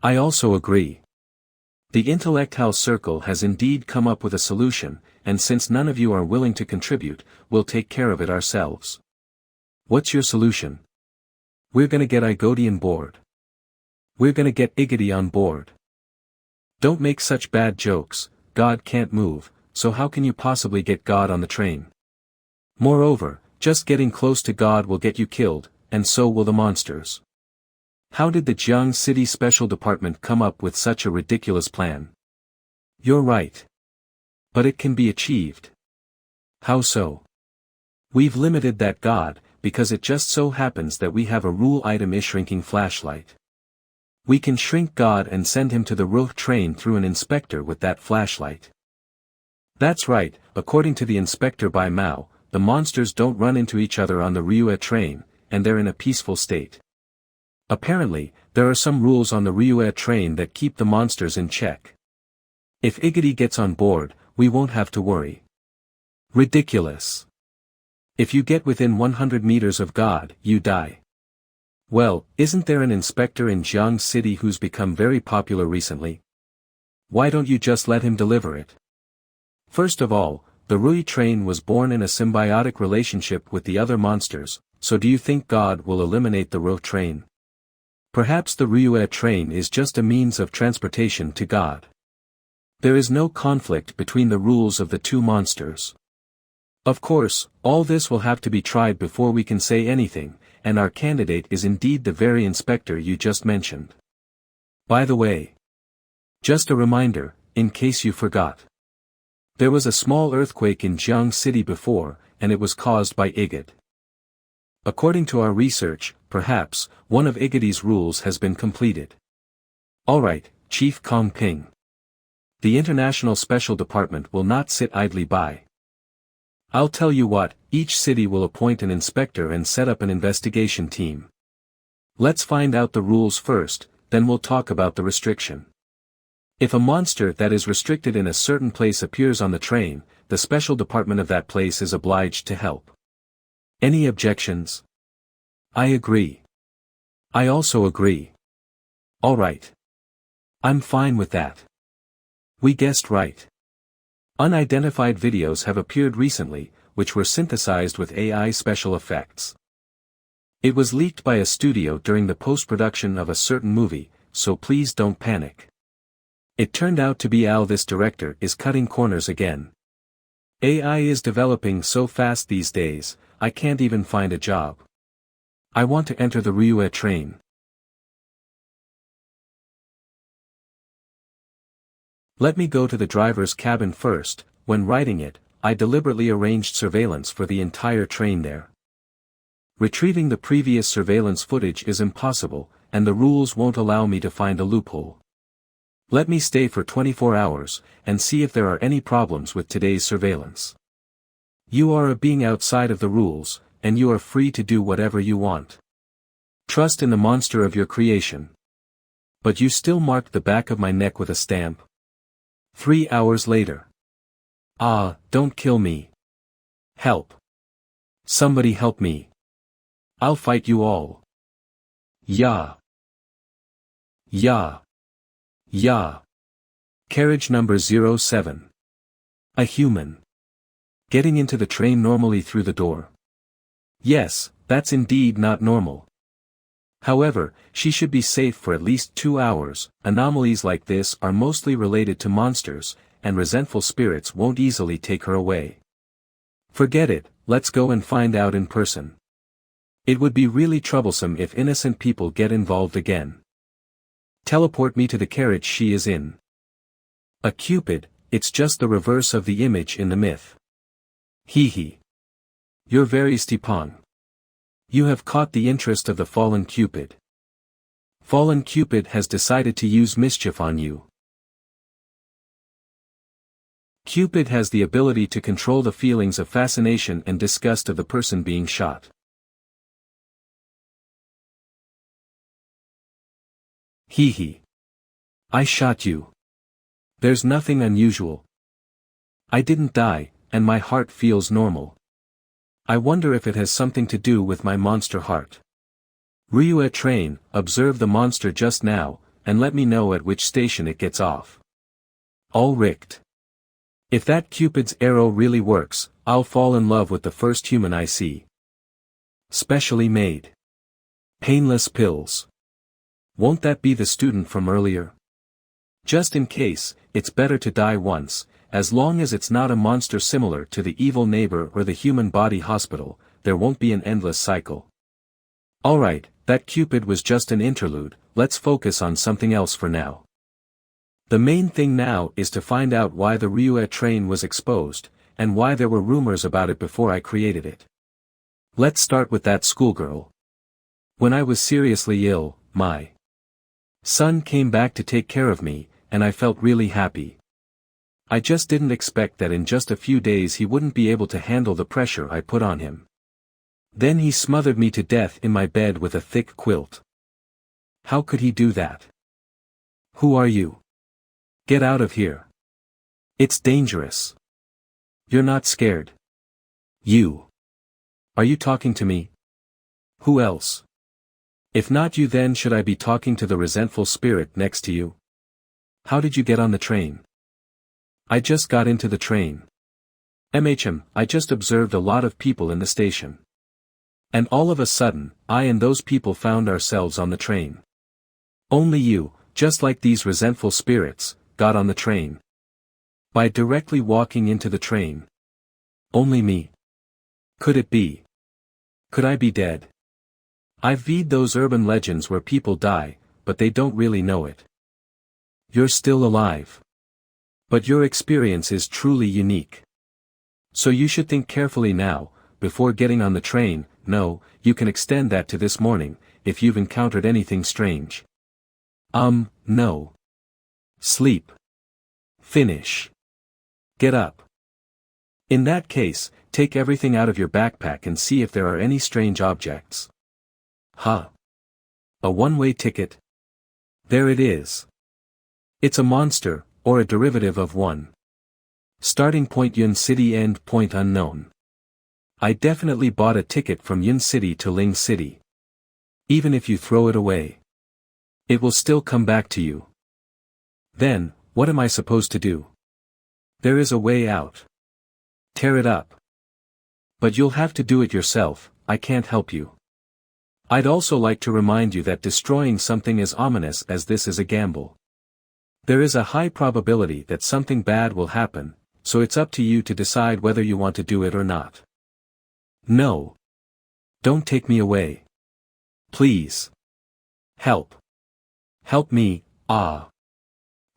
I also agree. The Intellect House Circle has indeed come up with a solution, and since none of you are willing to contribute, we'll take care of it ourselves. What's your solution? We're gonna get Igodi on board. We're gonna get Igodi on board. Don't make such bad jokes, God can't move, so how can you possibly get God on the train? Moreover, just getting close to God will get you killed, and so will the monsters. How did the Jiang City Special Department come up with such a ridiculous plan? You're right. But it can be achieved. How so? We've limited that God, because it just so happens that we have a rule item shrinking flashlight. We can shrink God and send him to the road train through an inspector with that flashlight. That's right, according to the inspector by Mao, the monsters don't run into each other on the Ryue train, and they're in a peaceful state. Apparently, there are some rules on the Ryue train that keep the monsters in check. If Igodi gets on board, we won't have to worry. Ridiculous. If you get within 100 meters of God, you die. Well, isn't there an inspector in Jiang City who's become very popular recently? Why don't you just let him deliver it? First of all, the Ryue train was born in a symbiotic relationship with the other monsters, so do you think God will eliminate the road train? Perhaps the Ryue train is just a means of transportation to God. There is no conflict between the rules of the two monsters. Of course, all this will have to be tried before we can say anything, and our candidate is indeed the very inspector you just mentioned. By the way, just a reminder, in case you forgot. There was a small earthquake in Jiang City before, and it was caused by Igod. According to our research, perhaps, one of Igodi's rules has been completed. Alright, Chief Kong Ping. The International Special Department will not sit idly by. I'll tell you what, each city will appoint an inspector and set up an investigation team. Let's find out the rules first, then we'll talk about the restriction. If a monster that is restricted in a certain place appears on the train, the special department of that place is obliged to help. Any objections? I agree. I also agree. Alright. I'm fine with that. We guessed right. Unidentified videos have appeared recently, which were synthesized with AI special effects. It was leaked by a studio during the post-production of a certain movie, so please don't panic. It turned out to be this director is cutting corners again. AI is developing so fast these days, I can't even find a job. I want to enter the Ryue train. Let me go to the driver's cabin first. When writing it, I deliberately arranged surveillance for the entire train there. Retrieving the previous surveillance footage is impossible, and the rules won't allow me to find a loophole. Let me stay for 24 hours, and see if there are any problems with today's surveillance. You are a being outside of the rules, and you are free to do whatever you want. Trust in the monster of your creation. But you still marked the back of my neck with a stamp. 3 hours later. Ah, don't kill me. Help. Somebody help me. I'll fight you all. Yeah. Yeah. Yeah. Carriage number 07. A human. Getting into the train normally through the door. Yes, that's indeed not normal. However, she should be safe for at least 2 hours. Anomalies like this are mostly related to monsters, and resentful spirits won't easily take her away. Forget it, let's go and find out in person. It would be really troublesome if innocent people get involved again. Teleport me to the carriage she is in. A cupid, it's just the reverse of the image in the myth. Hee hee. You're very Stepan. You have caught the interest of the fallen Cupid. Fallen Cupid has decided to use mischief on you. Cupid has the ability to control the feelings of fascination and disgust of the person being shot. Hee hee. I shot you. There's nothing unusual. I didn't die, and my heart feels normal. I wonder if it has something to do with my monster heart. Ryue train, observe the monster just now, and let me know at which station it gets off. All rigged. If that Cupid's arrow really works, I'll fall in love with the first human I see. Specially made. Painless pills. Won't that be the student from earlier? Just in case, it's better to die once, as long as it's not a monster similar to the evil neighbor or the human body hospital, there won't be an endless cycle. Alright, that Cupid was just an interlude, let's focus on something else for now. The main thing now is to find out why the Ryue train was exposed, and why there were rumors about it before I created it. Let's start with that schoolgirl. When I was seriously ill, my son came back to take care of me, and I felt really happy. I just didn't expect that in just a few days he wouldn't be able to handle the pressure I put on him. Then he smothered me to death in my bed with a thick quilt. How could he do that? Who are you? Get out of here. It's dangerous. You're not scared. You. Are you talking to me? Who else? If not you, then should I be talking to the resentful spirit next to you? How did you get on the train? I just got into the train. I just observed a lot of people in the station. And all of a sudden, I and those people found ourselves on the train. Only you, just like these resentful spirits, got on the train. By directly walking into the train. Only me. Could it be? Could I be dead? I've read those urban legends where people die, but they don't really know it. You're still alive. But your experience is truly unique. So you should think carefully now, before getting on the train. No, you can extend that to this morning, if you've encountered anything strange. No. Sleep. Finish. Get up. In that case, take everything out of your backpack and see if there are any strange objects. Huh. A one-way ticket? There it is. It's a monster, or a derivative of one. Starting point Yun City, end point unknown. I definitely bought a ticket from Yun City to Ling City. Even if you throw it away, it will still come back to you. Then, what am I supposed to do? There is a way out. Tear it up. But you'll have to do it yourself, I can't help you. I'd also like to remind you that destroying something as ominous as this is a gamble. There is a high probability that something bad will happen, so it's up to you to decide whether you want to do it or not. No. Don't take me away. Please. Help. Help me, ah.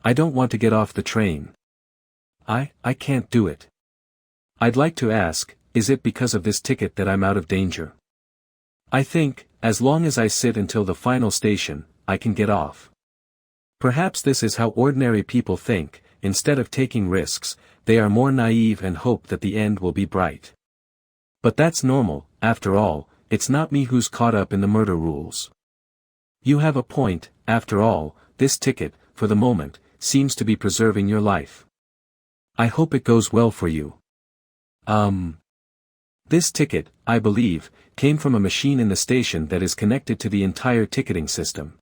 I don't want to get off the train. I can't do it. I'd like to ask, is it because of this ticket that I'm out of danger? I think, as long as I sit until the final station, I can get off. Perhaps this is how ordinary people think. Instead of taking risks, they are more naive and hope that the end will be bright. But that's normal, after all, it's not me who's caught up in the murder rules. You have a point, after all, this ticket, for the moment, seems to be preserving your life. I hope it goes well for you. This ticket, I believe, came from a machine in the station that is connected to the entire ticketing system.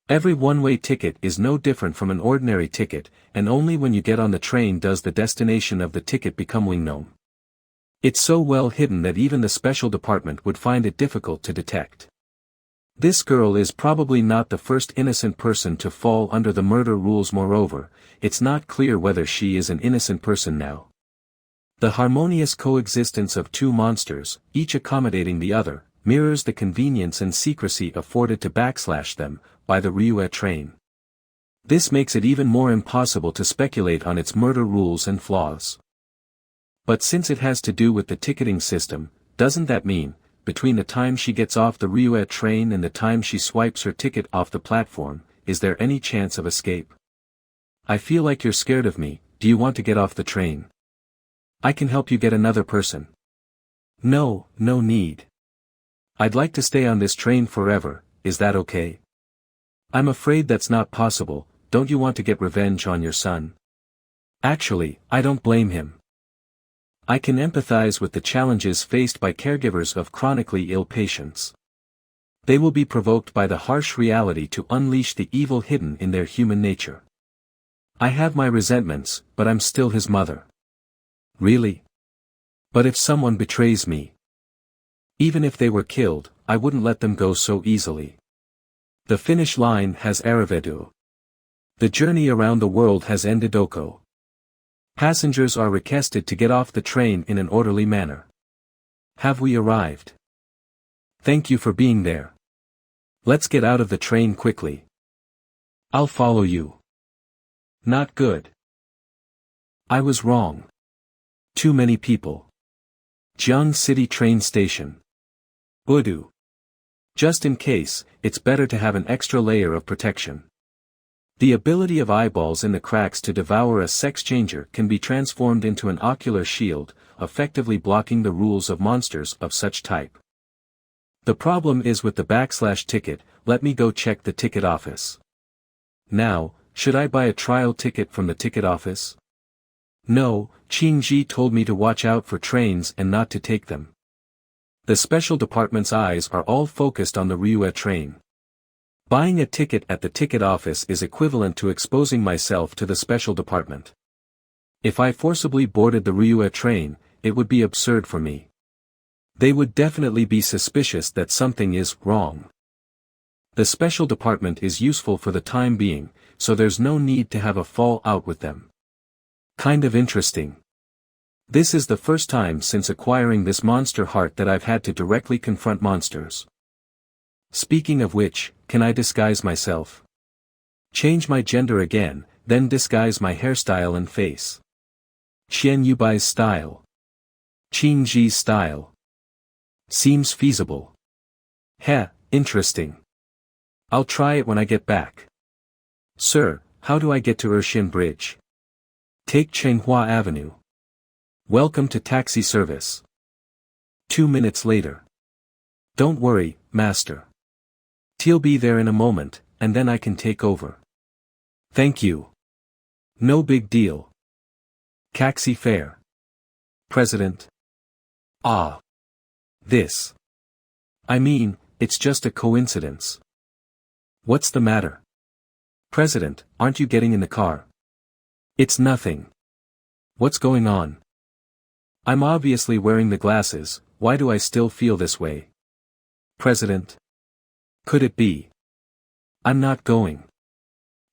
Every one-way ticket is no different from an ordinary ticket, and only when you get on the train does the destination of the ticket become known. It's so well hidden that even the special department would find it difficult to detect. This girl is probably not the first innocent person to fall under the murder rules. Moreover, it's not clear whether she is an innocent person now. The harmonious coexistence of two monsters, each accommodating the other, mirrors the convenience and secrecy afforded to them by the Ryue train. This makes it even more impossible to speculate on its murder rules and flaws. But since it has to do with the ticketing system, doesn't that mean, between the time she gets off the Ryue train and the time she swipes her ticket off the platform, is there any chance of escape? I feel like you're scared of me. Do you want to get off the train? I can help you get another person. No, no need. I'd like to stay on this train forever, is that okay? I'm afraid that's not possible. Don't you want to get revenge on your son? Actually, I don't blame him. I can empathize with the challenges faced by caregivers of chronically ill patients. They will be provoked by the harsh reality to unleash the evil hidden in their human nature. I have my resentments, but I'm still his mother. Really? But if someone betrays me, even if they were killed, I wouldn't let them go so easily. The finish line has arrivedo. The journey around the world has ended. Oko. Passengers are requested to get off the train in an orderly manner. Have we arrived? Thank you for being there. Let's get out of the train quickly. I'll follow you. Not good. I was wrong. Too many people. Jiang City train station. Udu. Just in case, it's better to have an extra layer of protection. The ability of eyeballs in the cracks to devour a sex changer can be transformed into an ocular shield, effectively blocking the rules of monsters of such type. The problem is with the ticket. Let me go check the ticket office. Now, should I buy a trial ticket from the ticket office? No, Qingji told me to watch out for trains and not to take them. The special department's eyes are all focused on the Ryue train. Buying a ticket at the ticket office is equivalent to exposing myself to the special department. If I forcibly boarded the Ryue train, it would be absurd for me. They would definitely be suspicious that something is wrong. The special department is useful for the time being, so there's no need to have a fall out with them. Kind of interesting. This is the first time since acquiring this monster heart that I've had to directly confront monsters. Speaking of which, can I disguise myself? Change my gender again, then disguise my hairstyle and face. Qian Yubai's style. Qingji's style. Seems feasible. Heh, interesting. I'll try it when I get back. Sir, how do I get to Ershin Bridge? Take Chenghua Avenue. Welcome to taxi service. 2 minutes later. Don't worry, master. He'll be there in a moment, and then I can take over. Thank you. No big deal. Taxi fare. President. Ah. This. I mean, it's just a coincidence. What's the matter? President, aren't you getting in the car? It's nothing. What's going on? I'm obviously wearing the glasses. Why do I still feel this way? President? Could it be? I'm not going.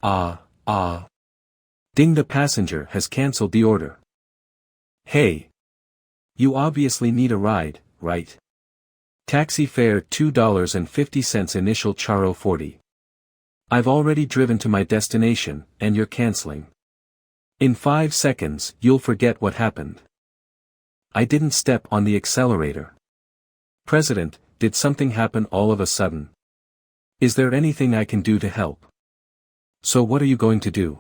Ding, the passenger has cancelled the order. Hey. You obviously need a ride, right? Taxi fare $2.50 initial charo 40. I've already driven to my destination, and you're cancelling. In 5 seconds, you'll forget what happened. I didn't step on the accelerator. President, did something happen all of a sudden? Is there anything I can do to help? So what are you going to do?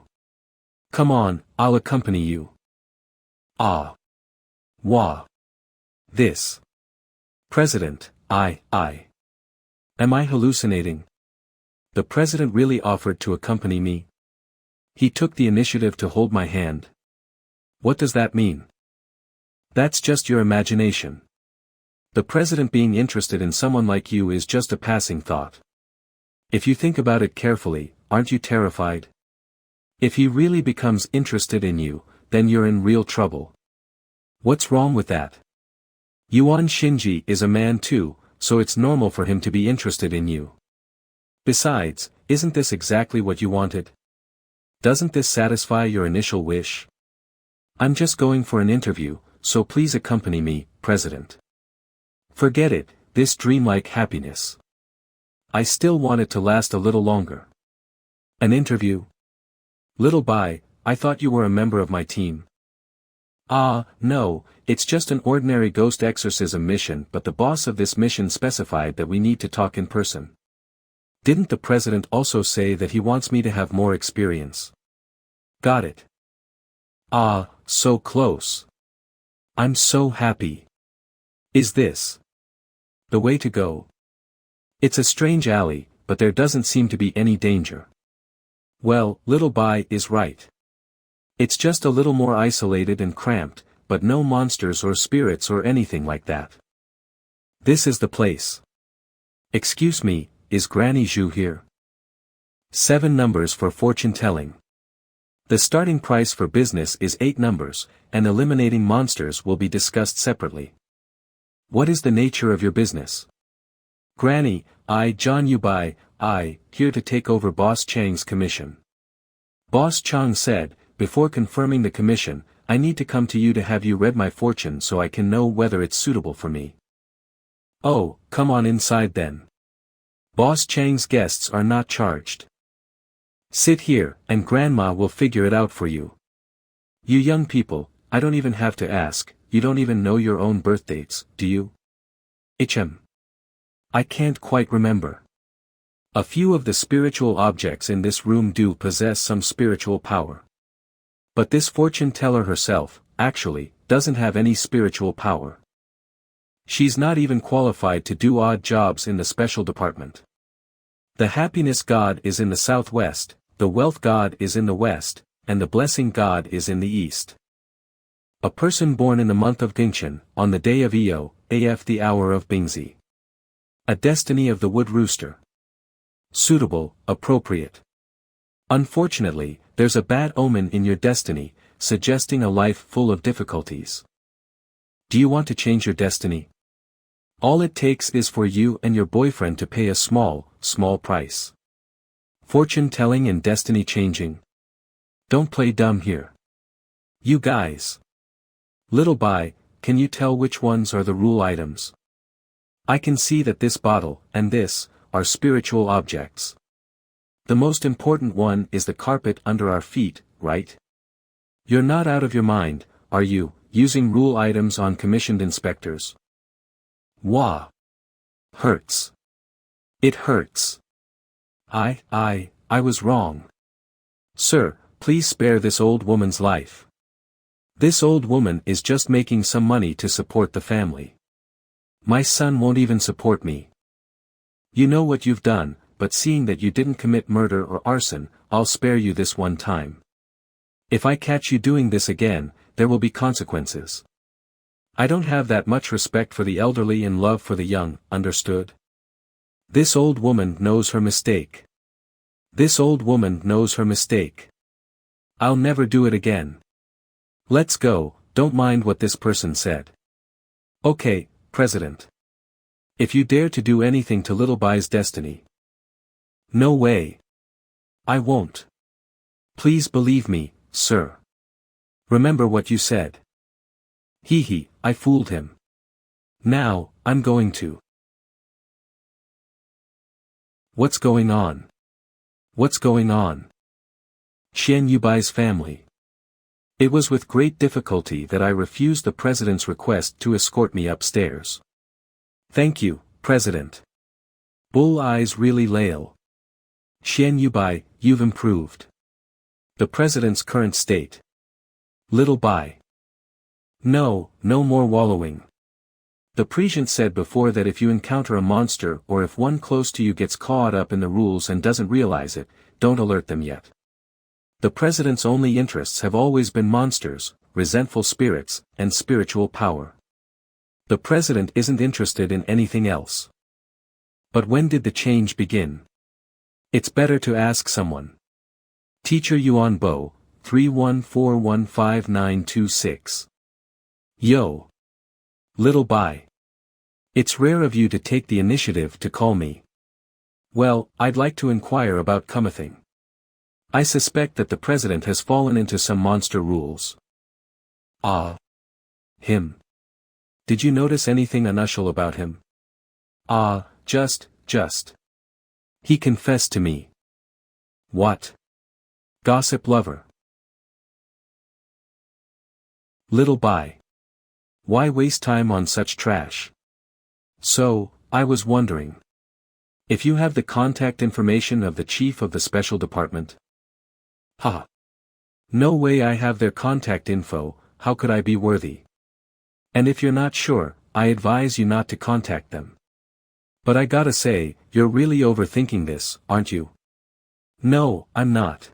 Come on, I'll accompany you. This. President, am I hallucinating? The president really offered to accompany me? He took the initiative to hold my hand. What does that mean? That's just your imagination. The president being interested in someone like you is just a passing thought. If you think about it carefully, aren't you terrified? If he really becomes interested in you, then you're in real trouble. What's wrong with that? Yuan Shinji is a man too, so it's normal for him to be interested in you. Besides, isn't this exactly what you wanted? Doesn't this satisfy your initial wish? I'm just going for an interview, so please accompany me, President. Forget it, this dreamlike happiness. I still want it to last a little longer. An interview? Little Bai, I thought you were a member of my team. No, it's just an ordinary ghost exorcism mission, but the boss of this mission specified that we need to talk in person. Didn't the president also say that he wants me to have more experience? Got it. So close. I'm so happy. Is this the way to go? It's a strange alley, but there doesn't seem to be any danger. Well, Little Bai is right. It's just a little more isolated and cramped, but no monsters or spirits or anything like that. This is the place. Excuse me, is Granny Zhu here? 7 numbers for fortune telling. The starting price for business is 8 numbers, and eliminating monsters will be discussed separately. What is the nature of your business? Granny, John Yubai, here to take over Boss Chang's commission. Boss Chang said, before confirming the commission, I need to come to you to have you read my fortune so I can know whether it's suitable for me. Oh, come on inside then. Boss Chang's guests are not charged. Sit here, and Grandma will figure it out for you. You young people, I don't even have to ask, you don't even know your own birth dates, do you? I can't quite remember. A few of the spiritual objects in this room do possess some spiritual power. But this fortune teller herself, actually, doesn't have any spiritual power. She's not even qualified to do odd jobs in the special department. The happiness god is in the southwest, the wealth god is in the west, and the blessing god is in the east. A person born in the month of Gingchen, on the day of Io, AF the hour of Bingzi. A destiny of the wood rooster. Suitable, appropriate. Unfortunately, there's a bad omen in your destiny, suggesting a life full of difficulties. Do you want to change your destiny? All it takes is for you and your boyfriend to pay a small price. Fortune telling and destiny changing. Don't play dumb here. You guys. Little Bai, can you tell which ones are the rule items? I can see that this bottle, and this, are spiritual objects. The most important one is the carpet under our feet, right? You're not out of your mind, are you, using rule items on commissioned inspectors? Wah. Hurts. It hurts. I was wrong. Sir, please spare this old woman's life. This old woman is just making some money to support the family. My son won't even support me. You know what you've done, but seeing that you didn't commit murder or arson, I'll spare you this one time. If I catch you doing this again, there will be consequences. I don't have that much respect for the elderly and love for the young, understood? This old woman knows her mistake. This old woman knows her mistake. I'll never do it again. Let's go, don't mind what this person said. Okay, President. If you dare to do anything to Little Bai's destiny. No way. I won't. Please believe me, sir. Remember what you said. Hee, I fooled him. Now, I'm going to. What's going on? What's going on? Xian Yubai's family. It was with great difficulty that I refused the president's request to escort me upstairs. Thank you, President. Bull eyes really Lael. Xian Yubai, you've improved. The president's current state. Little Bai. No, no more wallowing. The president said before that if you encounter a monster or if one close to you gets caught up in the rules and doesn't realize it, don't alert them yet. The president's only interests have always been monsters, resentful spirits, and spiritual power. The president isn't interested in anything else. But when did the change begin? It's better to ask someone. Teacher Yuan Bo, 3141596. Yo. Little Bai. It's rare of you to take the initiative to call me. Well, I'd like to inquire about Comething. I suspect that the president has fallen into some monster rules. Ah. Him. Did you notice anything unusual about him? Ah, just. He confessed to me. What? Gossip lover. Little Bai. Why waste time on such trash? So, I was wondering. If you have the contact information of the chief of the special department? Ha. No way I have their contact info, how could I be worthy? And if you're not sure, I advise you not to contact them. But I gotta say, you're really overthinking this, aren't you? No, I'm not.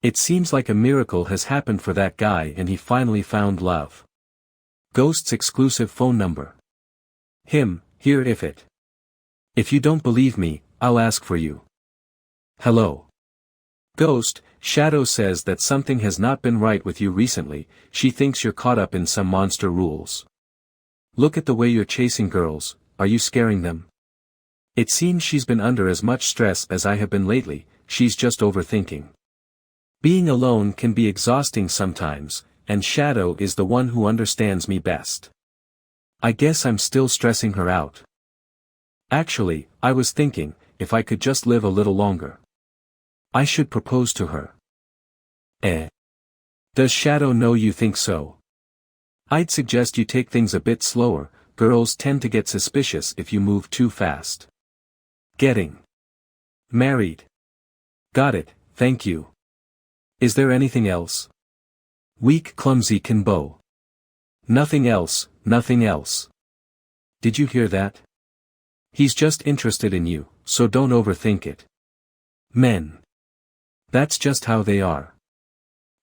It seems like a miracle has happened for that guy and he finally found love. Ghost's exclusive phone number. Him, here if it. If you don't believe me, I'll ask for you. Hello. Ghost, Shadow says that something has not been right with you recently, she thinks you're caught up in some monster rules. Look at the way you're chasing girls, are you scaring them? It seems she's been under as much stress as I have been lately, she's just overthinking. Being alone can be exhausting sometimes, and Shadow is the one who understands me best. I guess I'm still stressing her out. Actually, I was thinking, if I could just live a little longer. I should propose to her. Does Shadow know you think so? I'd suggest you take things a bit slower, girls tend to get suspicious if you move too fast. Getting married. Got it, thank you. Is there anything else? Weak clumsy Kinbo. Nothing else, nothing else. Did you hear that? He's just interested in you, so don't overthink it. Men. That's just how they are.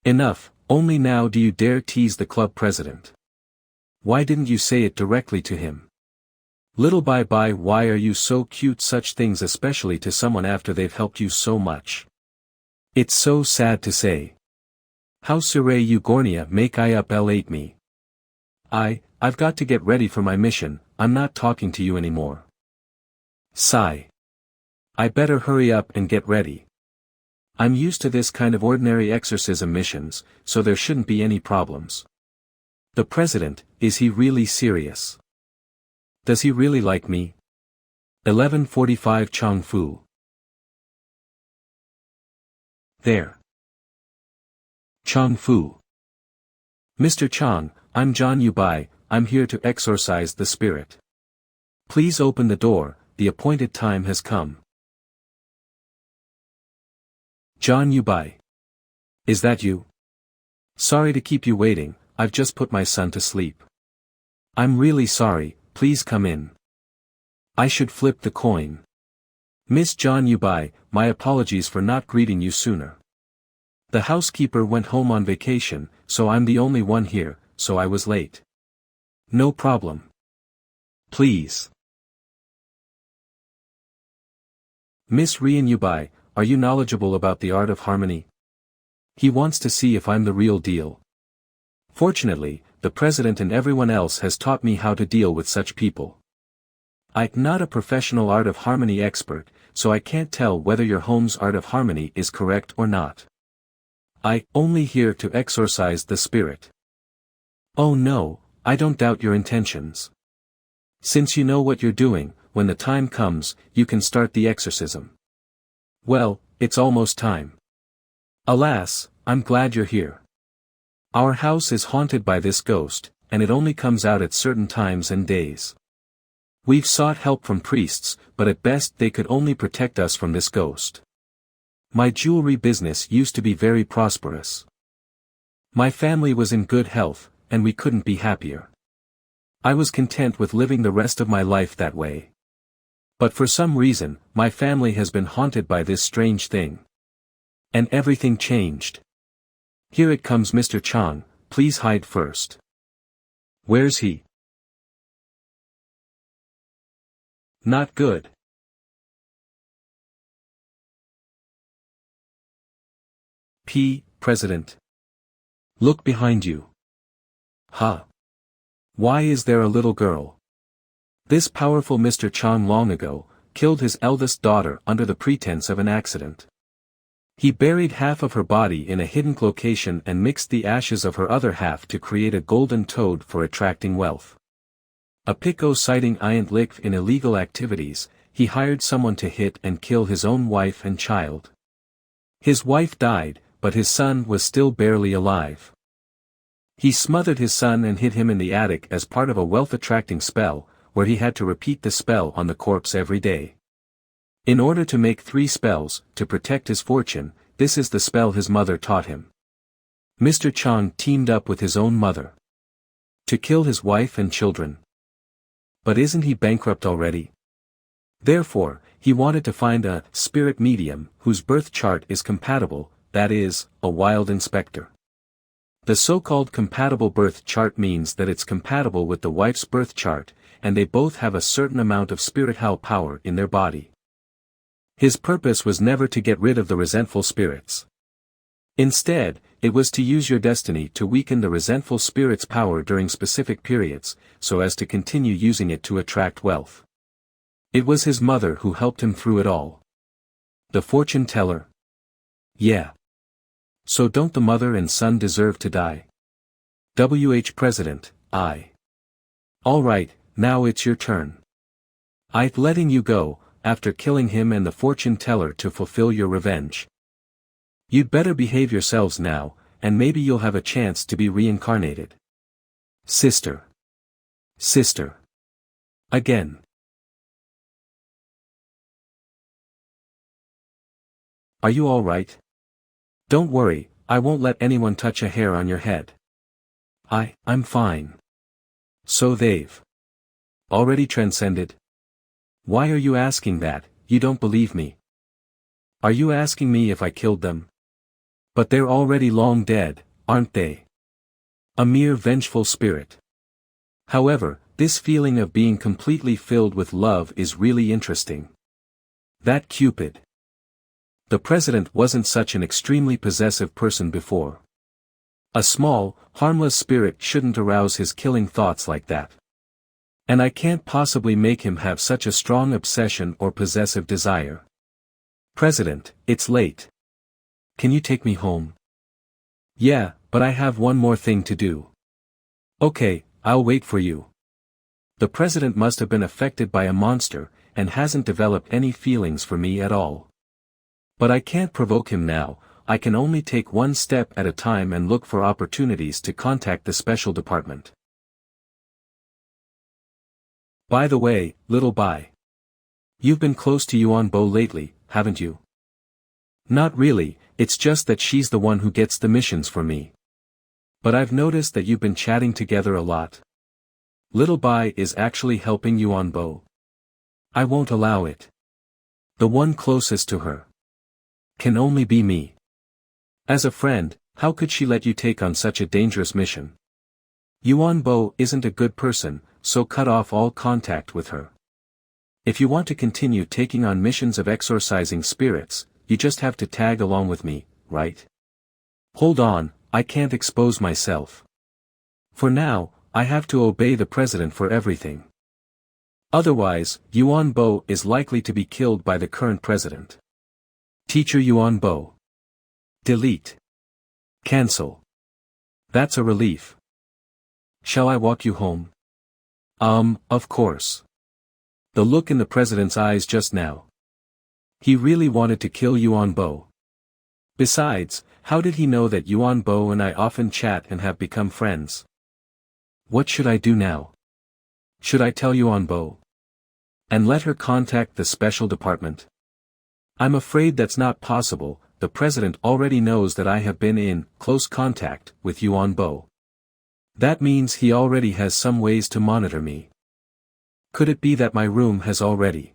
Enough, only now do you dare tease the club president. Why didn't you say it directly to him? Little Bai, why are you so cute? Such things especially to someone after they've helped you so much. It's so sad to say. How serait you Gornia make I up L8 me? I've got to get ready for my mission, I'm not talking to you anymore. Sigh. I better hurry up and get ready. I'm used to this kind of ordinary exorcism missions, so there shouldn't be any problems. The president, is he really serious? Does he really like me? 11:45 Changfu. There. Changfu. Mr. Chang, I'm John Yubai, I'm here to exorcise the spirit. Please open the door, the appointed time has come. John Yubai. Is that you? Sorry to keep you waiting, I've just put my son to sleep. I'm really sorry, please come in. I should flip the coin. Miss John Yubai, my apologies for not greeting you sooner. The housekeeper went home on vacation, so I'm the only one here, so I was late. No problem. Please. Miss Rian Yubai, are you knowledgeable about the art of harmony? He wants to see if I'm the real deal. Fortunately, the president and everyone else has taught me how to deal with such people. I'm not a professional art of harmony expert, so I can't tell whether your home's art of harmony is correct or not. I'm only here to exorcise the spirit. Oh no, I don't doubt your intentions. Since you know what you're doing, when the time comes, you can start the exorcism. Well, it's almost time. Alas, I'm glad you're here. Our house is haunted by this ghost, and it only comes out at certain times and days. We've sought help from priests, but at best they could only protect us from this ghost. My jewelry business used to be very prosperous. My family was in good health, and we couldn't be happier. I was content with living the rest of my life that way. But for some reason, my family has been haunted by this strange thing. And everything changed. Here it comes, Mr. Chang, please hide first. Where's he? Not good. President. Look behind you. Huh? Why is there a little girl? This powerful Mr. Chang long ago killed his eldest daughter under the pretense of an accident. He buried half of her body in a hidden location and mixed the ashes of her other half to create a golden toad for attracting wealth. A Pico citing Iant Lick in illegal activities, he hired someone to hit and kill his own wife and child. His wife died, but his son was still barely alive. He smothered his son and hid him in the attic as part of a wealth-attracting spell, where he had to repeat the spell on the corpse every day. In order to make 3 spells, to protect his fortune, this is the spell his mother taught him. Mr. Chang teamed up with his own mother to kill his wife and children. But isn't he bankrupt already? Therefore, he wanted to find a spirit medium whose birth chart is compatible, that is, a wild inspector. The so-called compatible birth chart means that it's compatible with the wife's birth chart, and they both have a certain amount of spiritual power in their body. His purpose was never to get rid of the resentful spirits. Instead, it was to use your destiny to weaken the resentful spirit's power during specific periods, so as to continue using it to attract wealth. It was his mother who helped him through it all. The fortune teller? Yeah. So don't the mother and son deserve to die? President, I. Alright, now it's your turn. I'm letting you go, after killing him and the fortune teller to fulfill your revenge. You'd better behave yourselves now, and maybe you'll have a chance to be reincarnated. Sister. Sister. Again. Are you all right? Don't worry, I won't let anyone touch a hair on your head. I'm fine. So they've already transcended? Why are you asking that? You don't believe me. Are you asking me if I killed them? But they're already long dead, aren't they? A mere vengeful spirit. However, this feeling of being completely filled with love is really interesting. That Cupid. The president wasn't such an extremely possessive person before. A small, harmless spirit shouldn't arouse his killing thoughts like that. And I can't possibly make him have such a strong obsession or possessive desire. President, it's late. Can you take me home? Yeah, but I have one more thing to do. Okay, I'll wait for you. The president must have been affected by a monster, and hasn't developed any feelings for me at all. But I can't provoke him now, I can only take one step at a time and look for opportunities to contact the special department. By the way, little Bai. You've been close to Yuan Bo lately, haven't you? Not really, it's just that she's the one who gets the missions for me. But I've noticed that you've been chatting together a lot. Little Bai is actually helping Yuan Bo. I won't allow it. The one closest to her can only be me. As a friend, how could she let you take on such a dangerous mission? Yuan Bo isn't a good person, so cut off all contact with her. If you want to continue taking on missions of exorcising spirits, you just have to tag along with me, right? Hold on, I can't expose myself. For now, I have to obey the president for everything. Otherwise, Yuan Bo is likely to be killed by the current president. Teacher Yuan Bo. Delete. Cancel. That's a relief. Shall I walk you home? Of course. The look in the president's eyes just now. He really wanted to kill Yuan Bo. Besides, how did he know that Yuan Bo and I often chat and have become friends? What should I do now? Should I tell Yuan Bo? And let her contact the special department? I'm afraid that's not possible. The president already knows that I have been in close contact with Yuan Bo. That means he already has some ways to monitor me. Could it be that my room has already?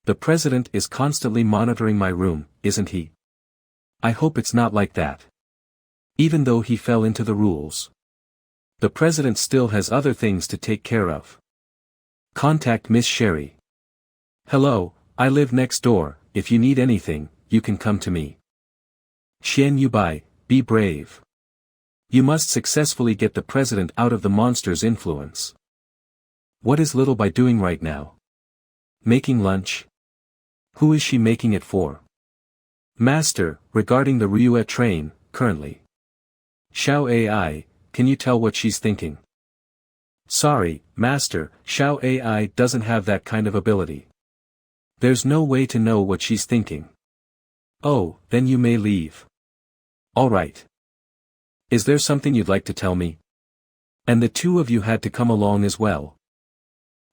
The president is constantly monitoring my room, isn't he? I hope it's not like that. Even though he fell into the rules, the president still has other things to take care of. Contact Miss Sherry. Hello, I live next door. If you need anything, you can come to me. Xian Yubai, be brave. You must successfully get the president out of the monster's influence. What is Little Bai doing right now? Making lunch? Who is she making it for? Master, regarding the Ryue train, currently. Xiao AI, can you tell what she's thinking? Sorry, Master, Xiao AI doesn't have that kind of ability. There's no way to know what she's thinking. Oh, then you may leave. Alright. Is there something you'd like to tell me? And the two of you had to come along as well.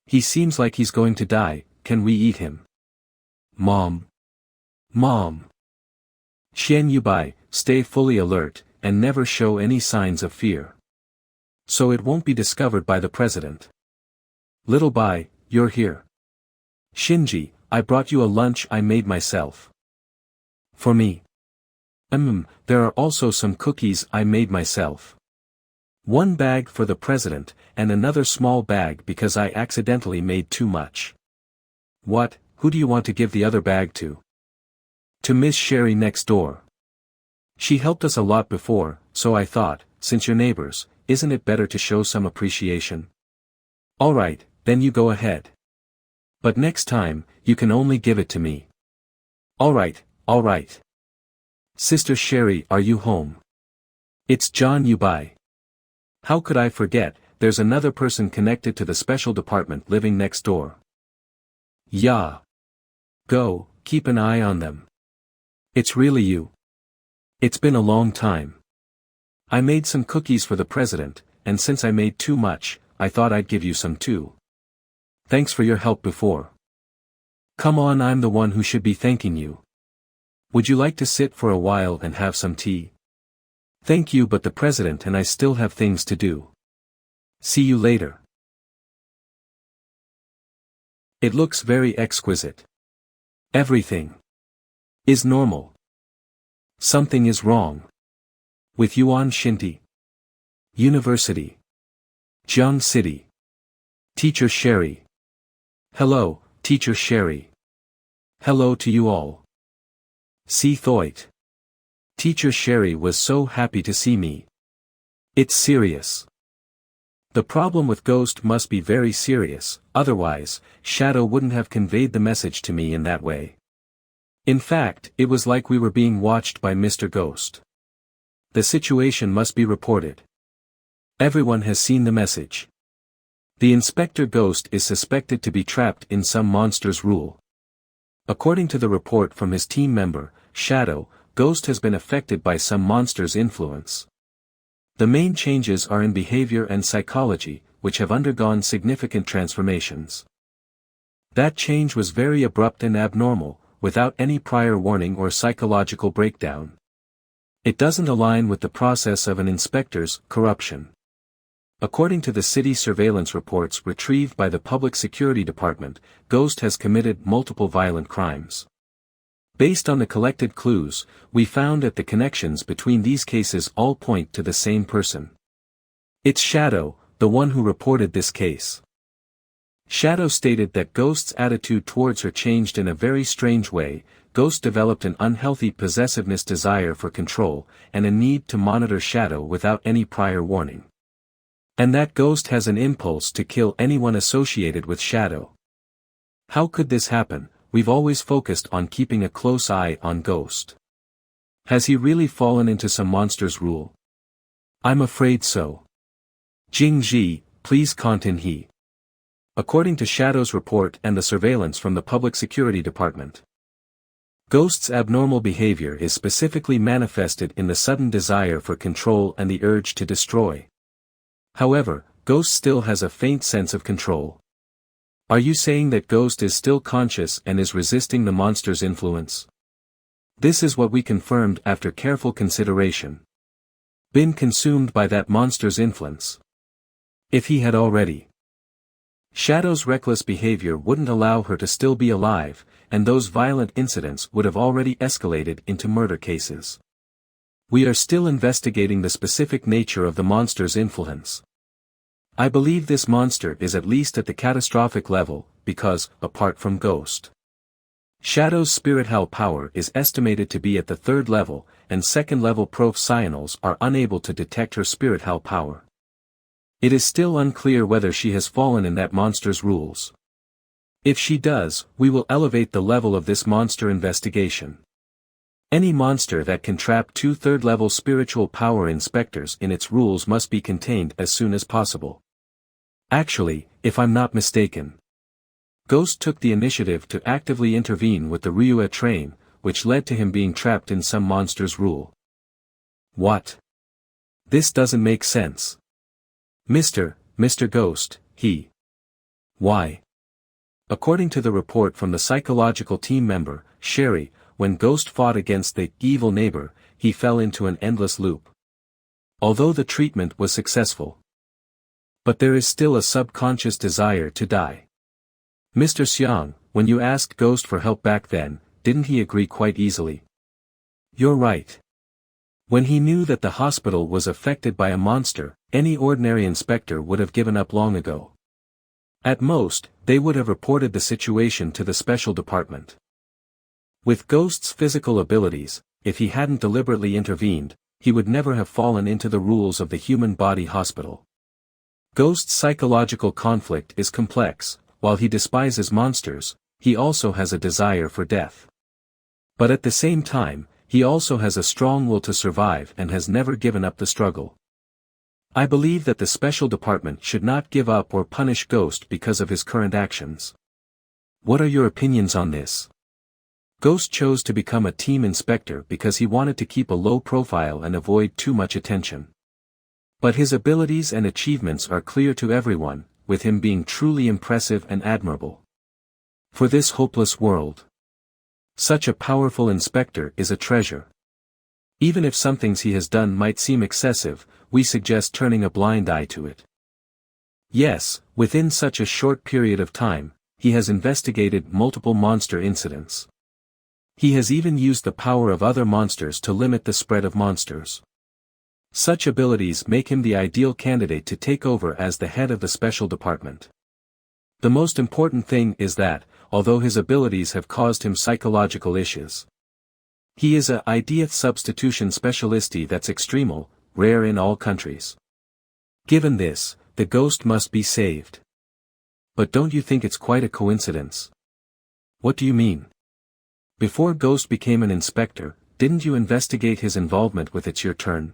He seems like he's going to die. Can we eat him? Mom. Mom. Xian Yubai, stay fully alert, and never show any signs of fear. So it won't be discovered by the president. Little Bai, you're here. Shinji, I brought you a lunch I made myself. For me. There are also some cookies I made myself. One bag for the president, and another small bag because I accidentally made too much. What, who do you want to give the other bag to? To Miss Sherry next door. She helped us a lot before, so I thought, since you're neighbors, isn't it better to show some appreciation? Alright, then you go ahead. But next time, you can only give it to me. Alright. Sister Sherry, are you home? It's John Yubai. How could I forget, there's another person connected to the special department living next door. Yeah. Go, keep an eye on them. It's really you. It's been a long time. I made some cookies for the president, and since I made too much, I thought I'd give you some too. Thanks for your help before. Come on, I'm the one who should be thanking you. Would you like to sit for a while and have some tea? Thank you, but the president and I still have things to do. See you later. It looks very exquisite. Everything is normal. Something is wrong. With Yuan Shinti. University. Jiang City. Teacher Sherry. Hello, Teacher Sherry. Hello to you all. See Thoit. Teacher Sherry was so happy to see me. It's serious. The problem with Ghost must be very serious, otherwise, Shadow wouldn't have conveyed the message to me in that way. In fact, it was like we were being watched by Mr. Ghost. The situation must be reported. Everyone has seen the message. The Inspector Ghost is suspected to be trapped in some monster's rule. According to the report from his team member, Shadow, Ghost has been affected by some monster's influence. The main changes are in behavior and psychology, which have undergone significant transformations. That change was very abrupt and abnormal, without any prior warning or psychological breakdown. It doesn't align with the process of an inspector's corruption. According to the city surveillance reports retrieved by the Public Security Department, Ghost has committed multiple violent crimes. Based on the collected clues, we found that the connections between these cases all point to the same person. It's Shadow, the one who reported this case. Shadow stated that Ghost's attitude towards her changed in a very strange way. Ghost developed an unhealthy possessiveness, desire for control, and a need to monitor Shadow without any prior warning. And that ghost has an impulse to kill anyone associated with Shadow. How could this happen? We've always focused on keeping a close eye on Ghost. Has he really fallen into some monster's rule? I'm afraid so. Jing-ji, please contin he. According to Shadow's report and the surveillance from the Public Security Department, Ghost's abnormal behavior is specifically manifested in the sudden desire for control and the urge to destroy. However, Ghost still has a faint sense of control. Are you saying that Ghost is still conscious and is resisting the monster's influence? This is what we confirmed after careful consideration. Been consumed by that monster's influence. If he had already. Shadow's reckless behavior wouldn't allow her to still be alive, and those violent incidents would have already escalated into murder cases. We are still investigating the specific nature of the monster's influence. I believe this monster is at least at the catastrophic level, because, apart from Ghost, Shadow's spirit-hell power is estimated to be at the 3rd level, and 2nd-level professionals are unable to detect her spirit-hell power. It is still unclear whether she has fallen in that monster's rules. If she does, we will elevate the level of this monster investigation. Any monster that can trap 2 3rd-level spiritual power inspectors in its rules must be contained as soon as possible. Actually, if I'm not mistaken, Ghost took the initiative to actively intervene with the Ryua train, which led to him being trapped in some monster's rule. What? This doesn't make sense. Mr. Ghost, he. Why? According to the report from the psychological team member, Sherry, when Ghost fought against the evil neighbor, he fell into an endless loop. Although the treatment was successful, but there is still a subconscious desire to die. Mr. Xiang, when you asked Ghost for help back then, didn't he agree quite easily? You're right. When he knew that the hospital was affected by a monster, any ordinary inspector would have given up long ago. At most, they would have reported the situation to the special department. With Ghost's physical abilities, if he hadn't deliberately intervened, he would never have fallen into the rules of the human body hospital. Ghost's psychological conflict is complex. While he despises monsters, he also has a desire for death. But at the same time, he also has a strong will to survive and has never given up the struggle. I believe that the special department should not give up or punish Ghost because of his current actions. What are your opinions on this? Ghost chose to become a team inspector because he wanted to keep a low profile and avoid too much attention. But his abilities and achievements are clear to everyone, with him being truly impressive and admirable. For this hopeless world, such a powerful inspector is a treasure. Even if some things he has done might seem excessive, we suggest turning a blind eye to it. Yes, within such a short period of time, he has investigated multiple monster incidents. He has even used the power of other monsters to limit the spread of monsters. Such abilities make him the ideal candidate to take over as the head of the special department. The most important thing is that, although his abilities have caused him psychological issues, he is a ideal substitution specialist that's extremal, rare in all countries. Given this, the Ghost must be saved. But don't you think it's quite a coincidence? What do you mean? Before Ghost became an inspector, didn't you investigate his involvement with It's Your Turn?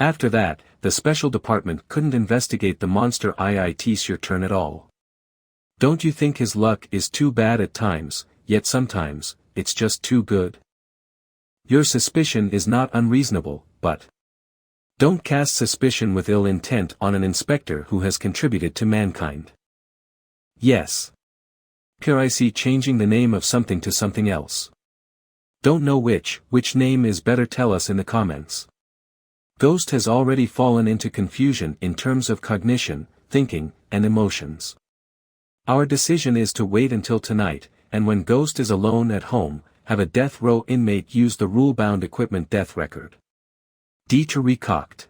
After that, the special department couldn't investigate the monster It's Your Turn at all. Don't you think his luck is too bad at times, yet sometimes, it's just too good? Your suspicion is not unreasonable, but don't cast suspicion with ill intent on an inspector who has contributed to mankind. Yes. Here I see changing the name of something to something else. Don't know which name is better, tell us in the comments. Ghost has already fallen into confusion in terms of cognition, thinking, and emotions. Our decision is to wait until tonight, and when Ghost is alone at home, have a death row inmate use the rule-bound equipment death record. D to recocked.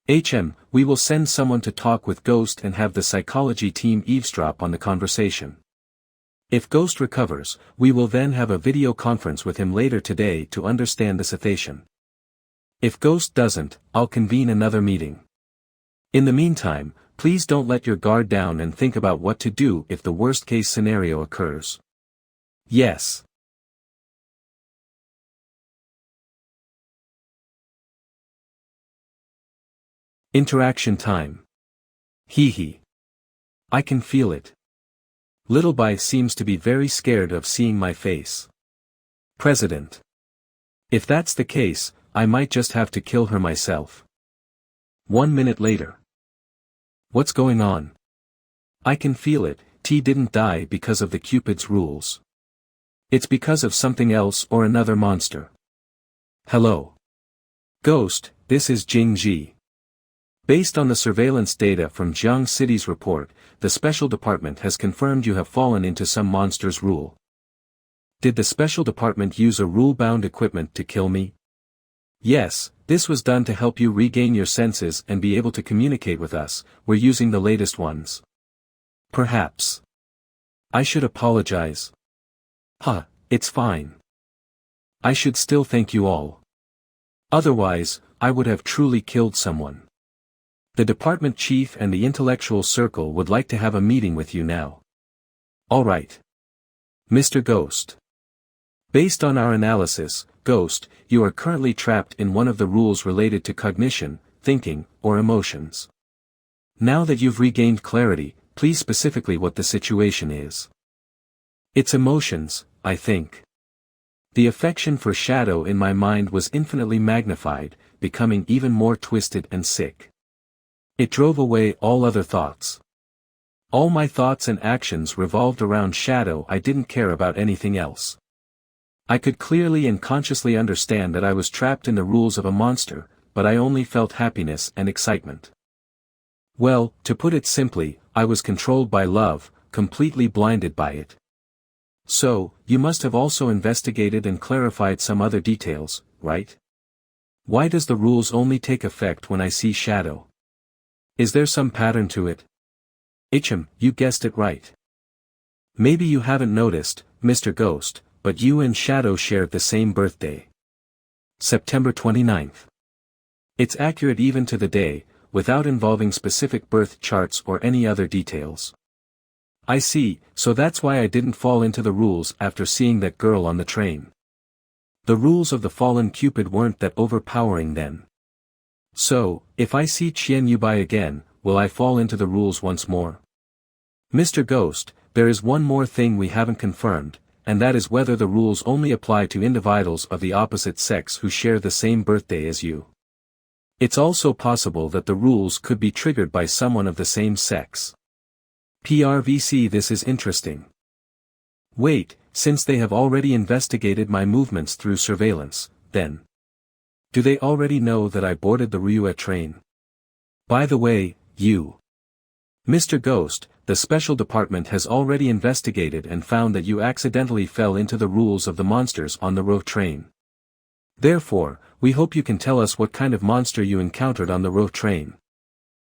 We will send someone to talk with Ghost and have the psychology team eavesdrop on the conversation. If Ghost recovers, we will then have a video conference with him later today to understand the situation. If Ghost doesn't, I'll convene another meeting. In the meantime, please don't let your guard down and think about what to do if the worst-case scenario occurs. Yes. Interaction time. Hee hee. I can feel it. Little Bai seems to be very scared of seeing my face. President. If that's the case, I might just have to kill her myself. 1 minute later. What's going on? I can feel it, T didn't die because of the Cupid's rules. It's because of something else or another monster. Hello. Ghost, this is Jing Ji. Based on the surveillance data from Jiang City's report, the Special Department has confirmed you have fallen into some monster's rule. Did the Special Department use a rule-bound equipment to kill me? Yes, this was done to help you regain your senses and be able to communicate with us. We're using the latest ones. Perhaps. I should apologize. Huh, it's fine. I should still thank you all. Otherwise, I would have truly killed someone. The department chief and the intellectual circle would like to have a meeting with you now. All right. Mr. Ghost. Based on our analysis, Ghost, you are currently trapped in one of the rules related to cognition, thinking, or emotions. Now that you've regained clarity, please specifically what the situation is. It's emotions, I think. The affection for Shadow in my mind was infinitely magnified, becoming even more twisted and sick. It drove away all other thoughts. All my thoughts and actions revolved around Shadow. I didn't care about anything else. I could clearly and consciously understand that I was trapped in the rules of a monster, but I only felt happiness and excitement. Well, to put it simply, I was controlled by love, completely blinded by it. So, you must have also investigated and clarified some other details, right? Why does the rules only take effect when I see Shadow? Is there some pattern to it? You guessed it right. Maybe you haven't noticed, Mr. Ghost, but you and Shadow shared the same birthday. September 29th. It's accurate even to the day, without involving specific birth charts or any other details. I see, so that's why I didn't fall into the rules after seeing that girl on the train. The rules of the fallen Cupid weren't that overpowering then. So, if I see Qian Yubai again, will I fall into the rules once more? Mr. Ghost, there is one more thing we haven't confirmed, and that is whether the rules only apply to individuals of the opposite sex who share the same birthday as you. It's also possible that the rules could be triggered by someone of the same sex. PRVC. This is interesting. Wait, since they have already investigated my movements through surveillance, then. Do they already know that I boarded the Ryue train? By the way, you. Mr. Ghost, the Special Department has already investigated and found that you accidentally fell into the rules of the monsters on the Ro train. Therefore, we hope you can tell us what kind of monster you encountered on the Ro train.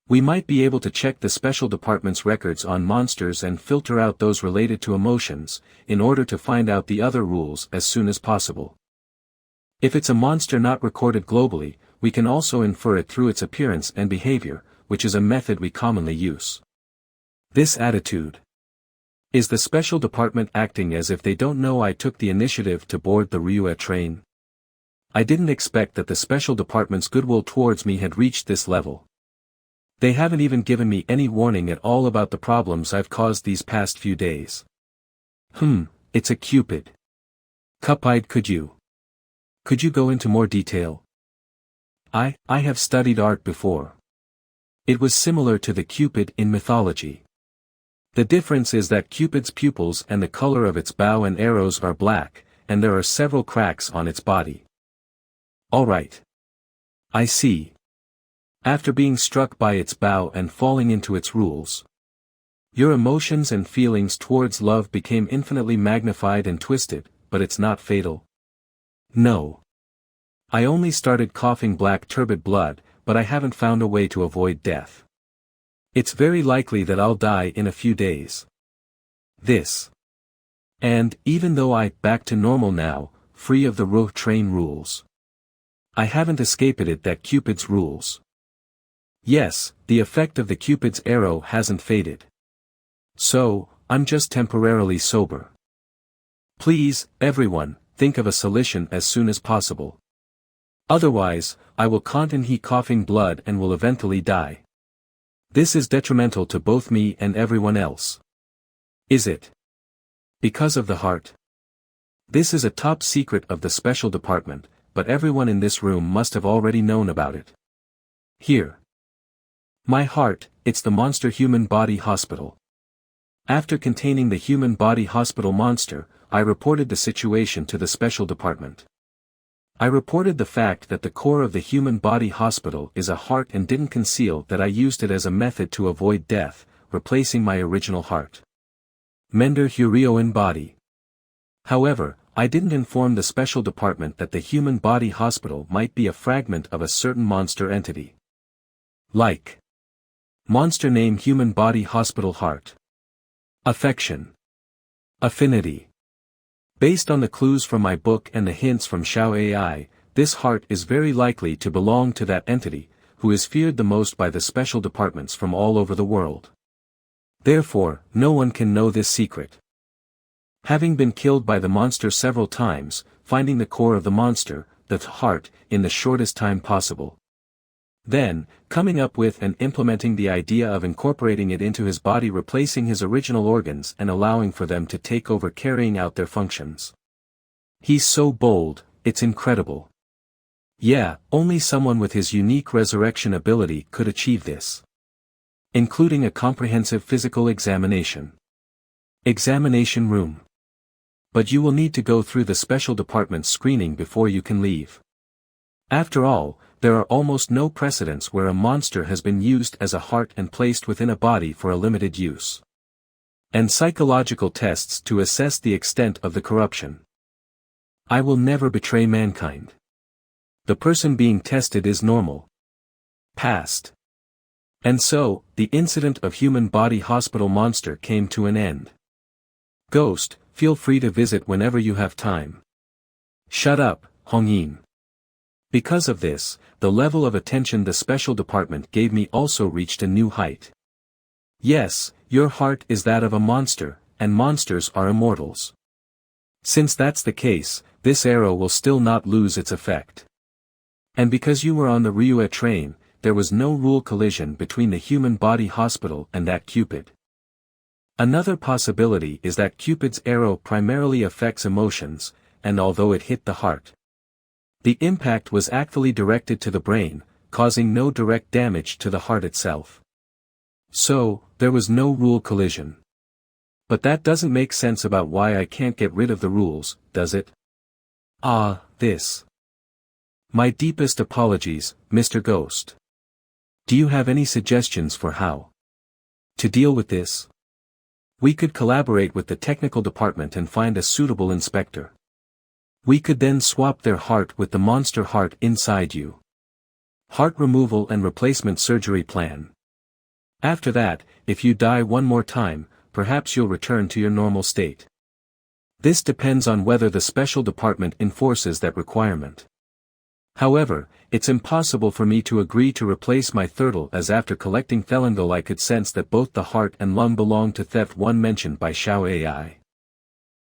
We might be able to check the Special Department's records on monsters and filter out those related to emotions, in order to find out the other rules as soon as possible. If it's a monster not recorded globally, we can also infer it through its appearance and behavior, which is a method we commonly use. This attitude. Is the Special Department acting as if they don't know I took the initiative to board the Ryue train? I didn't expect that the Special Department's goodwill towards me had reached this level. They haven't even given me any warning at all about the problems I've caused these past few days. It's a Cupid. Cup-eyed. Could you go into more detail? I have studied art before. It was similar to the Cupid in mythology. The difference is that Cupid's pupils and the color of its bow and arrows are black, and there are several cracks on its body. Alright. I see. After being struck by its bow and falling into its rules, your emotions and feelings towards love became infinitely magnified and twisted, but it's not fatal. No. I only started coughing black turbid blood, but I haven't found a way to avoid death. It's very likely that I'll die in a few days. And, even though I'm back to normal now, free of the Ro train rules, I haven't escaped it that Cupid's rules. Yes, the effect of the Cupid's arrow hasn't faded. So, I'm just temporarily sober. Please, everyone, think of a solution as soon as possible. Otherwise, I will continue coughing blood and will eventually die. This is detrimental to both me and everyone else. Is it? Because of the heart? This is a top secret of the special department, but everyone in this room must have already known about it. Here. My heart, it's the monster human body hospital. After containing the human body hospital monster, I reported the situation to the special department. I reported the fact that the core of the human body hospital is a heart and didn't conceal that I used it as a method to avoid death, replacing my original heart. Mender Hurioin body. However, I didn't inform the special department that the human body hospital might be a fragment of a certain monster entity. Like. Monster name human body hospital heart. Affection. Affinity. Based on the clues from my book and the hints from Xiao AI, this heart is very likely to belong to that entity, who is feared the most by the special departments from all over the world. Therefore, no one can know this secret. Having been killed by the monster several times, finding the core of the monster, the heart, in the shortest time possible. Then, coming up with and implementing the idea of incorporating it into his body, replacing his original organs and allowing for them to take over carrying out their functions. He's so bold, it's incredible. Yeah, only someone with his unique resurrection ability could achieve this. Including a comprehensive physical examination. Examination room. But you will need to go through the special department screening before you can leave. After all, there are almost no precedents where a monster has been used as a heart and placed within a body for a limited use. And psychological tests to assess the extent of the corruption. I will never betray mankind. The person being tested is normal. Past. And so, the incident of human body hospital monster came to an end. Ghost, feel free to visit whenever you have time. Shut up, Hongyin. Because of this, the level of attention the special department gave me also reached a new height. Yes, your heart is that of a monster, and monsters are immortals. Since that's the case, this arrow will still not lose its effect. And because you were on the Ryue train, there was no rule collision between the human body hospital and that Cupid. Another possibility is that Cupid's arrow primarily affects emotions, and although it hit the heart, the impact was actually directed to the brain, causing no direct damage to the heart itself. So, there was no rule collision. But that doesn't make sense about why I can't get rid of the rules, does it? This. My deepest apologies, Mr. Ghost. Do you have any suggestions for how to deal with this? We could collaborate with the technical department and find a suitable inspector. We could then swap their heart with the monster heart inside you. Heart removal and replacement surgery plan. After that, if you die one more time, perhaps you'll return to your normal state. This depends on whether the special department enforces that requirement. However, it's impossible for me to agree to replace my turtle, as after collecting Thelangel I could sense that both the heart and lung belong to theft one mentioned by Xiao AI.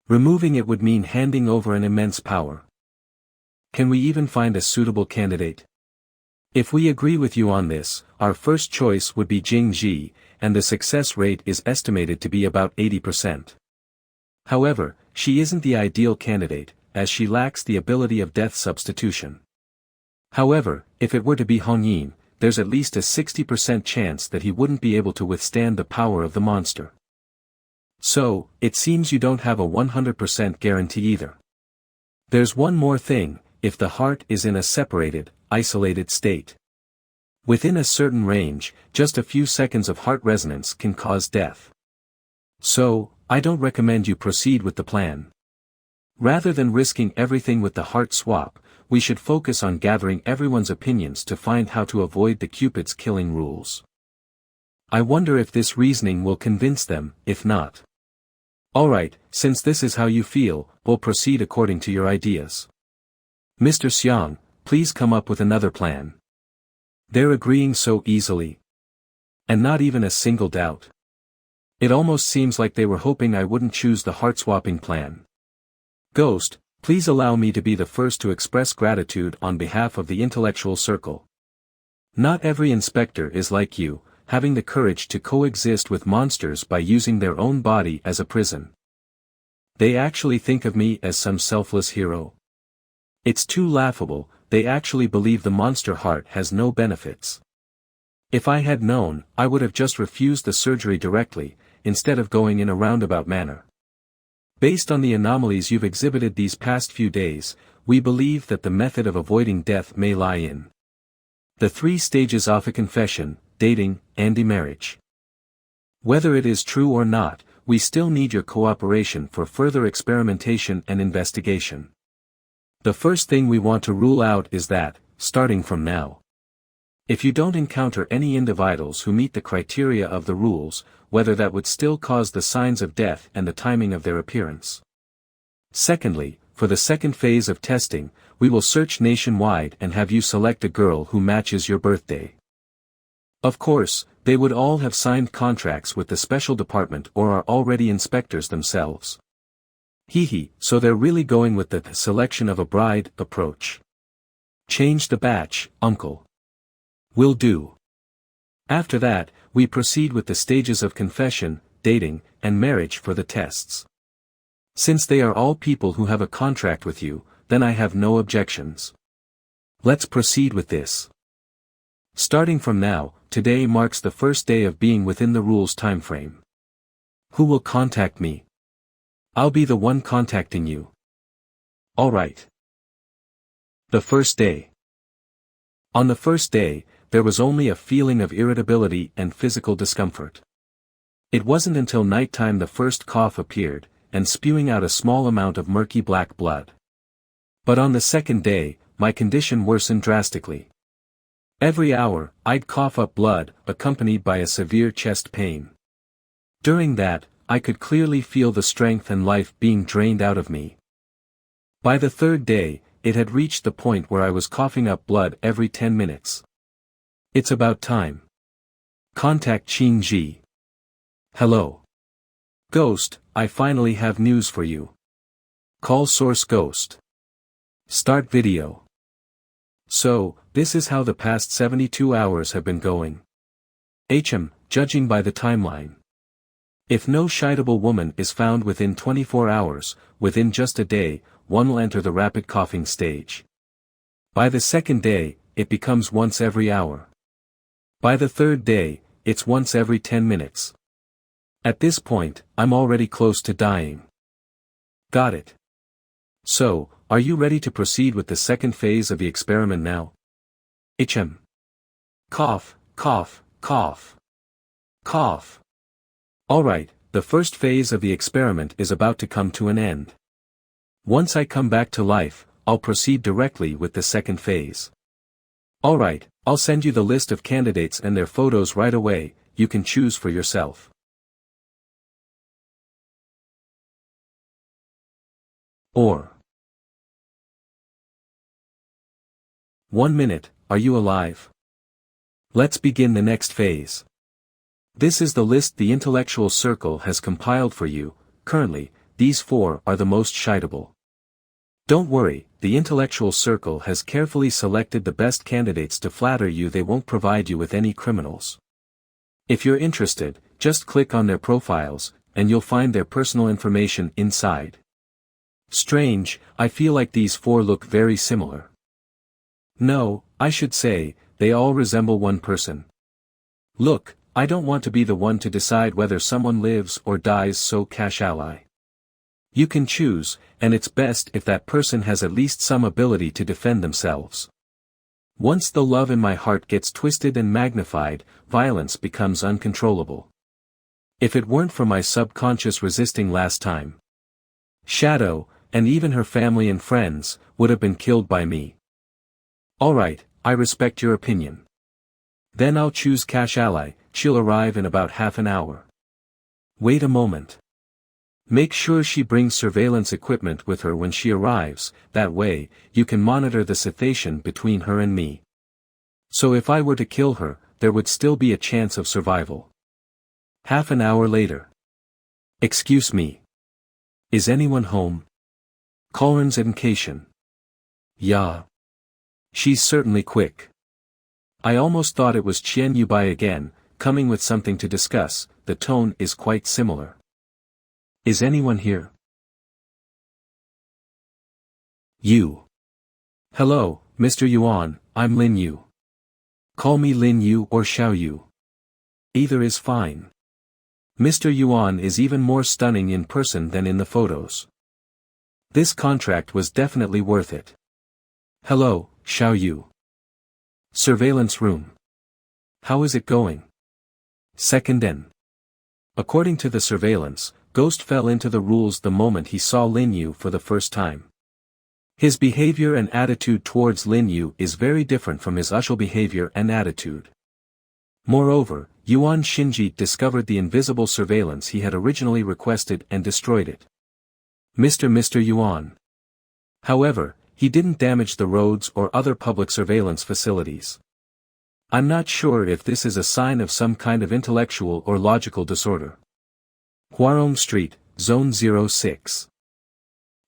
Removing it would mean handing over an immense power. Can we even find a suitable candidate? If we agree with you on this, our first choice would be Jing Ji, and the success rate is estimated to be about 80%. However, she isn't the ideal candidate, as she lacks the ability of death substitution. However, if it were to be Hongyin, there's at least a 60% chance that he wouldn't be able to withstand the power of the monster. So, it seems you don't have a 100% guarantee either. There's one more thing, if the heart is in a separated, isolated state. Within a certain range, just a few seconds of heart resonance can cause death. So, I don't recommend you proceed with the plan. Rather than risking everything with the heart swap, we should focus on gathering everyone's opinions to find how to avoid the Cupid's killing rules. I wonder if this reasoning will convince them. If not. Alright, since this is how you feel, we'll proceed according to your ideas. Mr. Xiang, please come up with another plan. They're agreeing so easily. And not even a single doubt. It almost seems like they were hoping I wouldn't choose the heart-swapping plan. Ghost, please allow me to be the first to express gratitude on behalf of the intellectual circle. Not every inspector is like you, having the courage to coexist with monsters by using their own body as a prison. They actually think of me as some selfless hero. It's too laughable, they actually believe the monster heart has no benefits. If I had known, I would have just refused the surgery directly, instead of going in a roundabout manner. Based on the anomalies you've exhibited these past few days, we believe that the method of avoiding death may lie in the 3 stages of a confession, dating, and demarriage. Whether it is true or not, we still need your cooperation for further experimentation and investigation. The first thing we want to rule out is that, starting from now, if you don't encounter any individuals who meet the criteria of the rules, whether that would still cause the signs of death and the timing of their appearance. Secondly, for the second phase of testing, we will search nationwide and have you select a girl who matches your birthday. Of course, they would all have signed contracts with the special department or are already inspectors themselves. So they're really going with the selection of a bride approach. Change the batch, uncle. Will do. After that, we proceed with the stages of confession, dating, and marriage for the tests. Since they are all people who have a contract with you, then I have no objections. Let's proceed with this. Starting from now, today marks the first day of being within the rules timeframe. Who will contact me? I'll be the one contacting you. Alright. The first day. On the first day, there was only a feeling of irritability and physical discomfort. It wasn't until nighttime the first cough appeared, and spewing out a small amount of murky black blood. But on the second day, my condition worsened drastically. Every hour, I'd cough up blood, accompanied by a severe chest pain. During that, I could clearly feel the strength and life being drained out of me. By the third day, it had reached the point where I was coughing up blood every 10 minutes. It's about time. Contact Qing Ji. Hello. Ghost, I finally have news for you. Call source Ghost. Start video. So, this is how the past 72 hours have been going. Judging by the timeline. If no shiteable woman is found within 24 hours, within just a day, one will enter the rapid coughing stage. By the second day, it becomes once every hour. By the third day, it's once every 10 minutes. At this point, I'm already close to dying. Got it. So, are you ready to proceed with the second phase of the experiment now? Cough, cough, cough. Cough. Alright, the first phase of the experiment is about to come to an end. Once I come back to life, I'll proceed directly with the second phase. Alright, I'll send you the list of candidates and their photos right away, you can choose for yourself. Or 1 minute, are you alive? Let's begin the next phase. This is the list the intellectual circle has compiled for you. Currently, these 4 are the most shiteable. Don't worry, the intellectual circle has carefully selected the best candidates to flatter you. They won't provide you with any criminals. If you're interested, just click on their profiles, and you'll find their personal information inside. Strange, I feel like these 4 look very similar. No, I should say, they all resemble one person. Look, I don't want to be the one to decide whether someone lives or dies, so cash ally. You can choose, and it's best if that person has at least some ability to defend themselves. Once the love in my heart gets twisted and magnified, violence becomes uncontrollable. If it weren't for my subconscious resisting last time, Shadow, and even her family and friends, would have been killed by me. Alright, I respect your opinion. Then I'll choose Cash Ally, she'll arrive in about half an hour. Wait a moment. Make sure she brings surveillance equipment with her when she arrives, that way, you can monitor the situation between her and me. So if I were to kill her, there would still be a chance of survival. Half an hour later. Excuse me. Is anyone home? Colin's education. Yeah. She's certainly quick. I almost thought it was Chen Yubai again, coming with something to discuss. The tone is quite similar. Is anyone here? You. Hello, Mr. Yuan, I'm Lin Yu. Call me Lin Yu or Xiao Yu. Either is fine. Mr. Yuan is even more stunning in person than in the photos. This contract was definitely worth it. Hello, Xiao Yu. Surveillance room. How is it going? Second N. According to the surveillance, Ghost fell into the rules the moment he saw Lin Yu for the first time. His behavior and attitude towards Lin Yu is very different from his usual behavior and attitude. Moreover, Yuan Shinji discovered the invisible surveillance he had originally requested and destroyed it. Mr. Yuan. However, he didn't damage the roads or other public surveillance facilities. I'm not sure if this is a sign of some kind of intellectual or logical disorder. Huarong Street, Zone 06.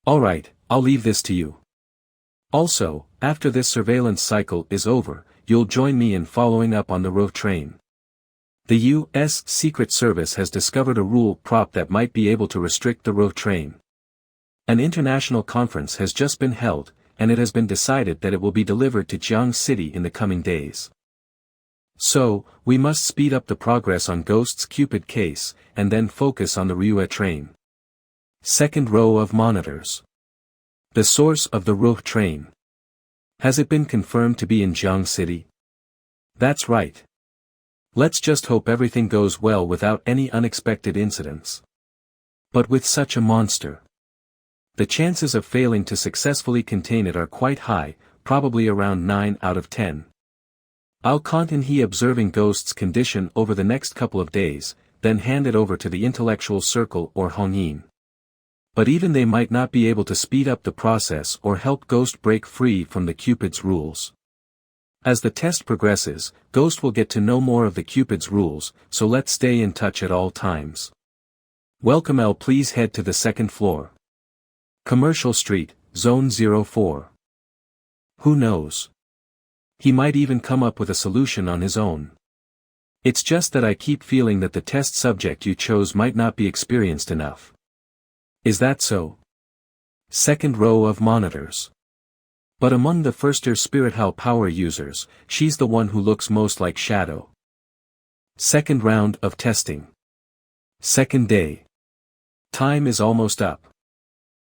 Alright, I'll leave this to you. Also, after this surveillance cycle is over, you'll join me in following up on the ROV train. The U.S. Secret Service has discovered a rule prop that might be able to restrict the ROV train. An international conference has just been held, and it has been decided that it will be delivered to Jiang City in the coming days. So, we must speed up the progress on Ghost's Cupid case, and then focus on the Ryue train. Second row of monitors. The source of the ROV train. Has it been confirmed to be in Jiang City? That's right. Let's just hope everything goes well without any unexpected incidents. But with such a monster, the chances of failing to successfully contain it are quite high, probably around 9 out of 10. I'll continue observing Ghost's condition over the next couple of days, then hand it over to the intellectual circle or Hongyin. But even they might not be able to speed up the process or help Ghost break free from the Cupid's rules. As the test progresses, Ghost will get to know more of the Cupid's rules, so let's stay in touch at all times. Welcome L. Please head to the second floor. Commercial Street, Zone 04. Who knows? He might even come up with a solution on his own. It's just that I keep feeling that the test subject you chose might not be experienced enough. Is that so? Second row of monitors. But among the first-year Spirit Hal power users, she's the one who looks most like Shadow. Second round of testing. Second day. Time is almost up.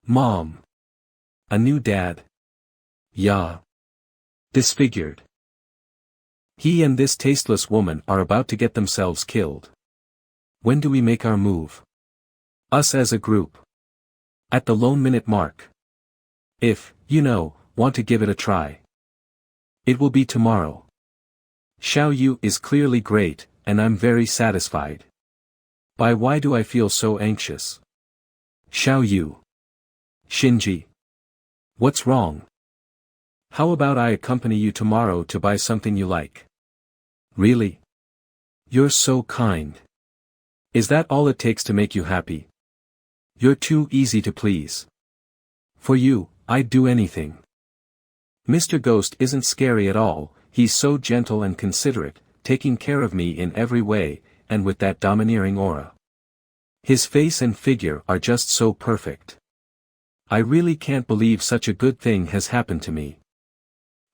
Mom. A new dad. Yeah. Disfigured. He and this tasteless woman are about to get themselves killed. When do we make our move? Us as a group. At the lone minute mark. If, want to give it a try. It will be tomorrow. Xiao Yu is clearly great, and I'm very satisfied. By why do I feel so anxious? Xiao Yu. Shinji. What's wrong? How about I accompany you tomorrow to buy something you like? Really? You're so kind. Is that all it takes to make you happy? You're too easy to please. For you, I'd do anything. Mr. Ghost isn't scary at all, he's so gentle and considerate, taking care of me in every way, and with that domineering aura. His face and figure are just so perfect. I really can't believe such a good thing has happened to me.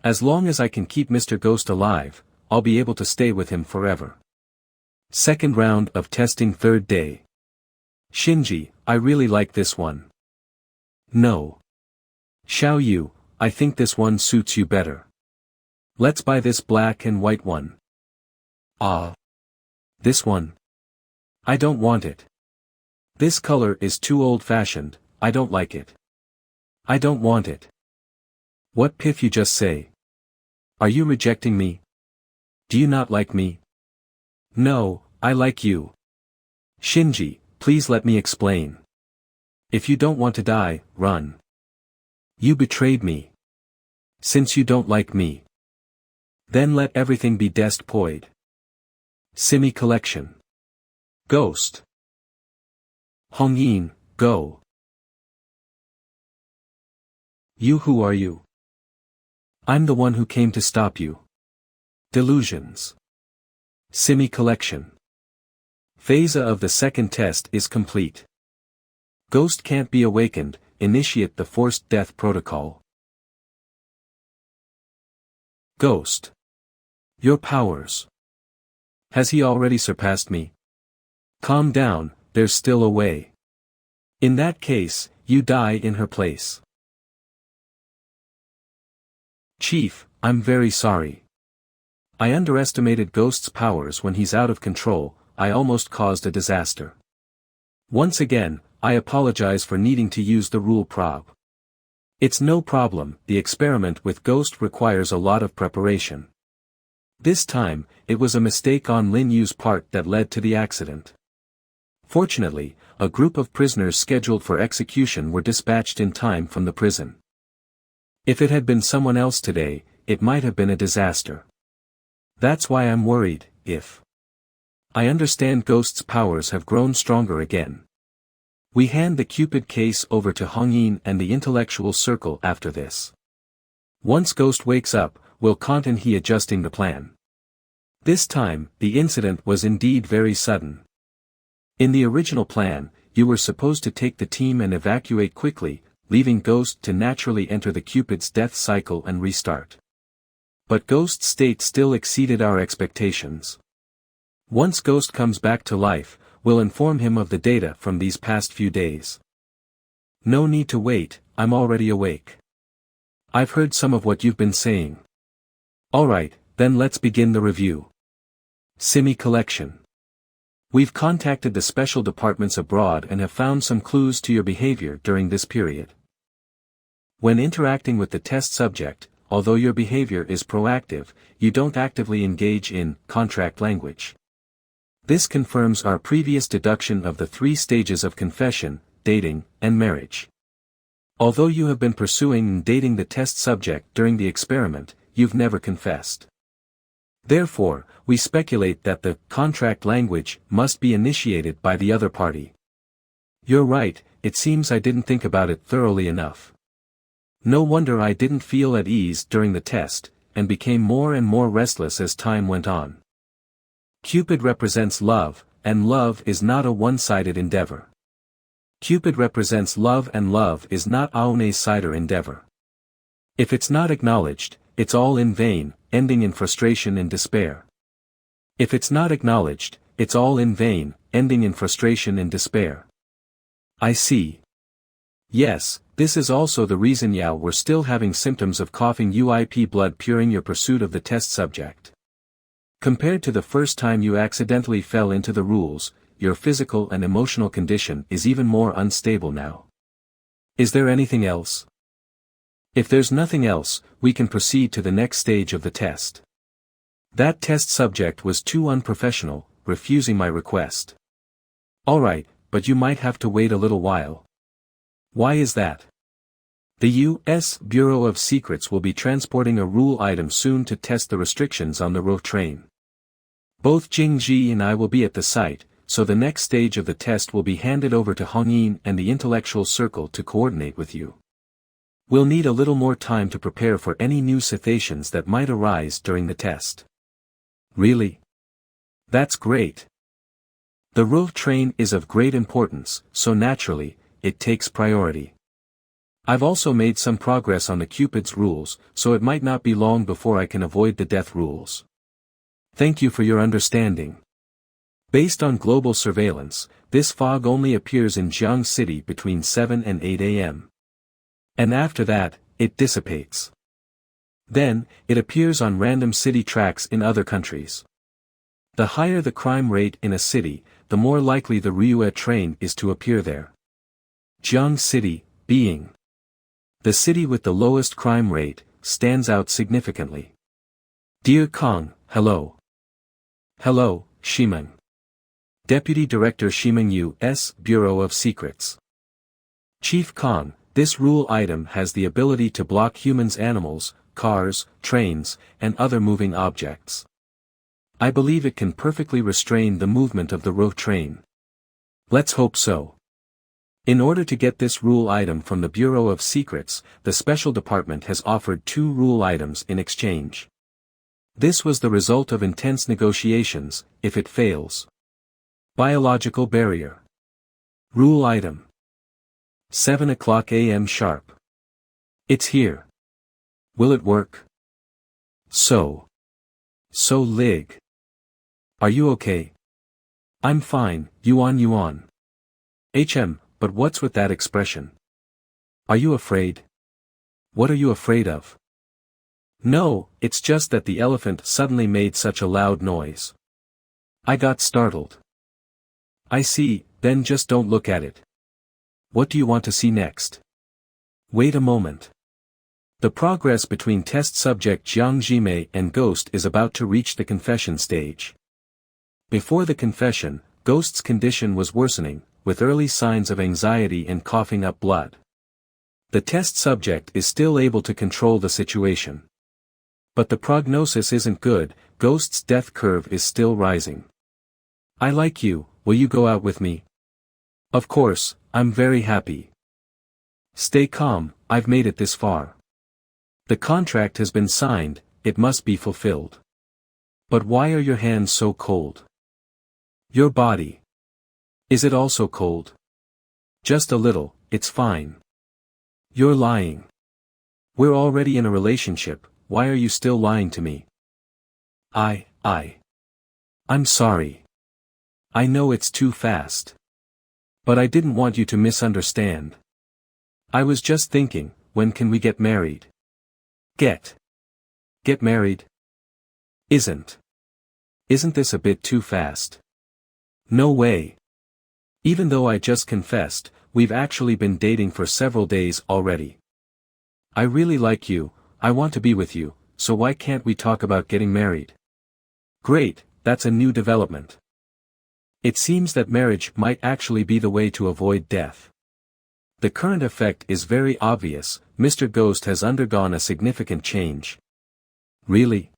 As long as I can keep Mr. Ghost alive, I'll be able to stay with him forever. Second round of testing, third day. Shinji, I really like this one. No. Xiao Yu, I think this one suits you better. Let's buy this black and white one. Ah. This one. I don't want it. This color is too old-fashioned, I don't like it. I don't want it. What piff you just say? Are you rejecting me? Do you not like me? No, I like you. Shinji, please let me explain. If you don't want to die, run. You betrayed me. Since you don't like me, Then let everything be destroyed. Simi collection. Ghost. Hongyin, go. You, who are you? I'm the one who came to stop you. Delusions. Simi collection. Phase of the second test is complete. Ghost can't be awakened, initiate the forced death protocol. Ghost. Your powers. Has he already surpassed me? Calm down, there's still a way. In that case, you die in her place. Chief, I'm very sorry. I underestimated Ghost's powers when he's out of control, I almost caused a disaster. Once again, I apologize for needing to use the rule prob. It's no problem, the experiment with Ghost requires a lot of preparation. This time, it was a mistake on Lin Yu's part that led to the accident. Fortunately, a group of prisoners scheduled for execution were dispatched in time from the prison. If it had been someone else today, it might have been a disaster. That's why I'm worried, if I understand Ghost's powers have grown stronger again. We hand the Cupid case over to Hongyin and the intellectual circle after this. Once Ghost wakes up, will Kant and he adjusting the plan. This time, the incident was indeed very sudden. In the original plan, you were supposed to take the team and evacuate quickly, leaving Ghost to naturally enter the Cupid's death cycle and restart. But Ghost's state still exceeded our expectations. Once Ghost comes back to life, we'll inform him of the data from these past few days. No need to wait, I'm already awake. I've heard some of what you've been saying. Alright, then let's begin the review. Simi collection. We've contacted the special departments abroad and have found some clues to your behavior during this period. When interacting with the test subject, although your behavior is proactive, you don't actively engage in contract language. This confirms our previous deduction of the 3 stages of confession, dating, and marriage. Although you have been pursuing and dating the test subject during the experiment, you've never confessed. Therefore, we speculate that the contract language must be initiated by the other party. You're right, it seems I didn't think about it thoroughly enough. No wonder I didn't feel at ease during the test, and became more and more restless as time went on. Cupid represents love, and love is not a one-sided endeavor. Cupid represents love and love is not a one-sided endeavor. If it's not acknowledged, it's all in vain, ending in frustration and despair. If it's not acknowledged, it's all in vain, ending in frustration and despair. I see. Yes, this is also the reason Yao were still having symptoms of coughing UIP blood puring your pursuit of the test subject. Compared to the first time you accidentally fell into the rules, your physical and emotional condition is even more unstable now. Is there anything else? If there's nothing else, we can proceed to the next stage of the test. That test subject was too unprofessional, refusing my request. Alright, but you might have to wait a little while. Why is that? The U.S. Bureau of Secrets will be transporting a rule item soon to test the restrictions on the RO train. Both Jingji and I will be at the site, so the next stage of the test will be handed over to Hongyin and the intellectual circle to coordinate with you. We'll need a little more time to prepare for any new situations that might arise during the test. Really? That's great. The RO train is of great importance, so naturally, it takes priority. I've also made some progress on the Cupid's rules, so it might not be long before I can avoid the death rules. Thank you for your understanding. Based on global surveillance, this fog only appears in Jiang City between 7 and 8 a.m. And after that, it dissipates. Then, it appears on random city tracks in other countries. The higher the crime rate in a city, the more likely the Ryue train is to appear there. Jiang City, being the city with the lowest crime rate, stands out significantly. Dear Kong, hello. Hello, Shimeng. Deputy Director Shimeng U.S. Bureau of Secrets. Chief Kong, this rule item has the ability to block humans, animals, cars, trains, and other moving objects. I believe it can perfectly restrain the movement of the row train. Let's hope so. In order to get this rule item from the Bureau of Secrets, the Special Department has offered 2 rule items in exchange. This was the result of intense negotiations. If it fails. Biological barrier. Rule item. 7 o'clock a.m. sharp. It's here. Will it work? So Lig. Are you okay? I'm fine, yuan. But what's with that expression? Are you afraid? What are you afraid of? No, it's just that the elephant suddenly made such a loud noise. I got startled. I see, then just don't look at it. What do you want to see next? Wait a moment. The progress between test subject Jiang Jimei and Ghost is about to reach the confession stage. Before the confession, Ghost's condition was worsening, with early signs of anxiety and coughing up blood. The test subject is still able to control the situation. But the prognosis isn't good. Ghost's death curve is still rising. I like you, will you go out with me? Of course, I'm very happy. Stay calm, I've made it this far. The contract has been signed, it must be fulfilled. But why are your hands so cold? Your body. Is it also cold? Just a little, it's fine. You're lying. We're already in a relationship, why are you still lying to me? I'm sorry. I know it's too fast. But I didn't want you to misunderstand. I was just thinking, when can we get married? Get married? Isn't this a bit too fast? No way. Even though I just confessed, we've actually been dating for several days already. I really like you, I want to be with you, so why can't we talk about getting married? Great, that's a new development. It seems that marriage might actually be the way to avoid death. The current effect is very obvious. Mr. Ghost has undergone a significant change. Really?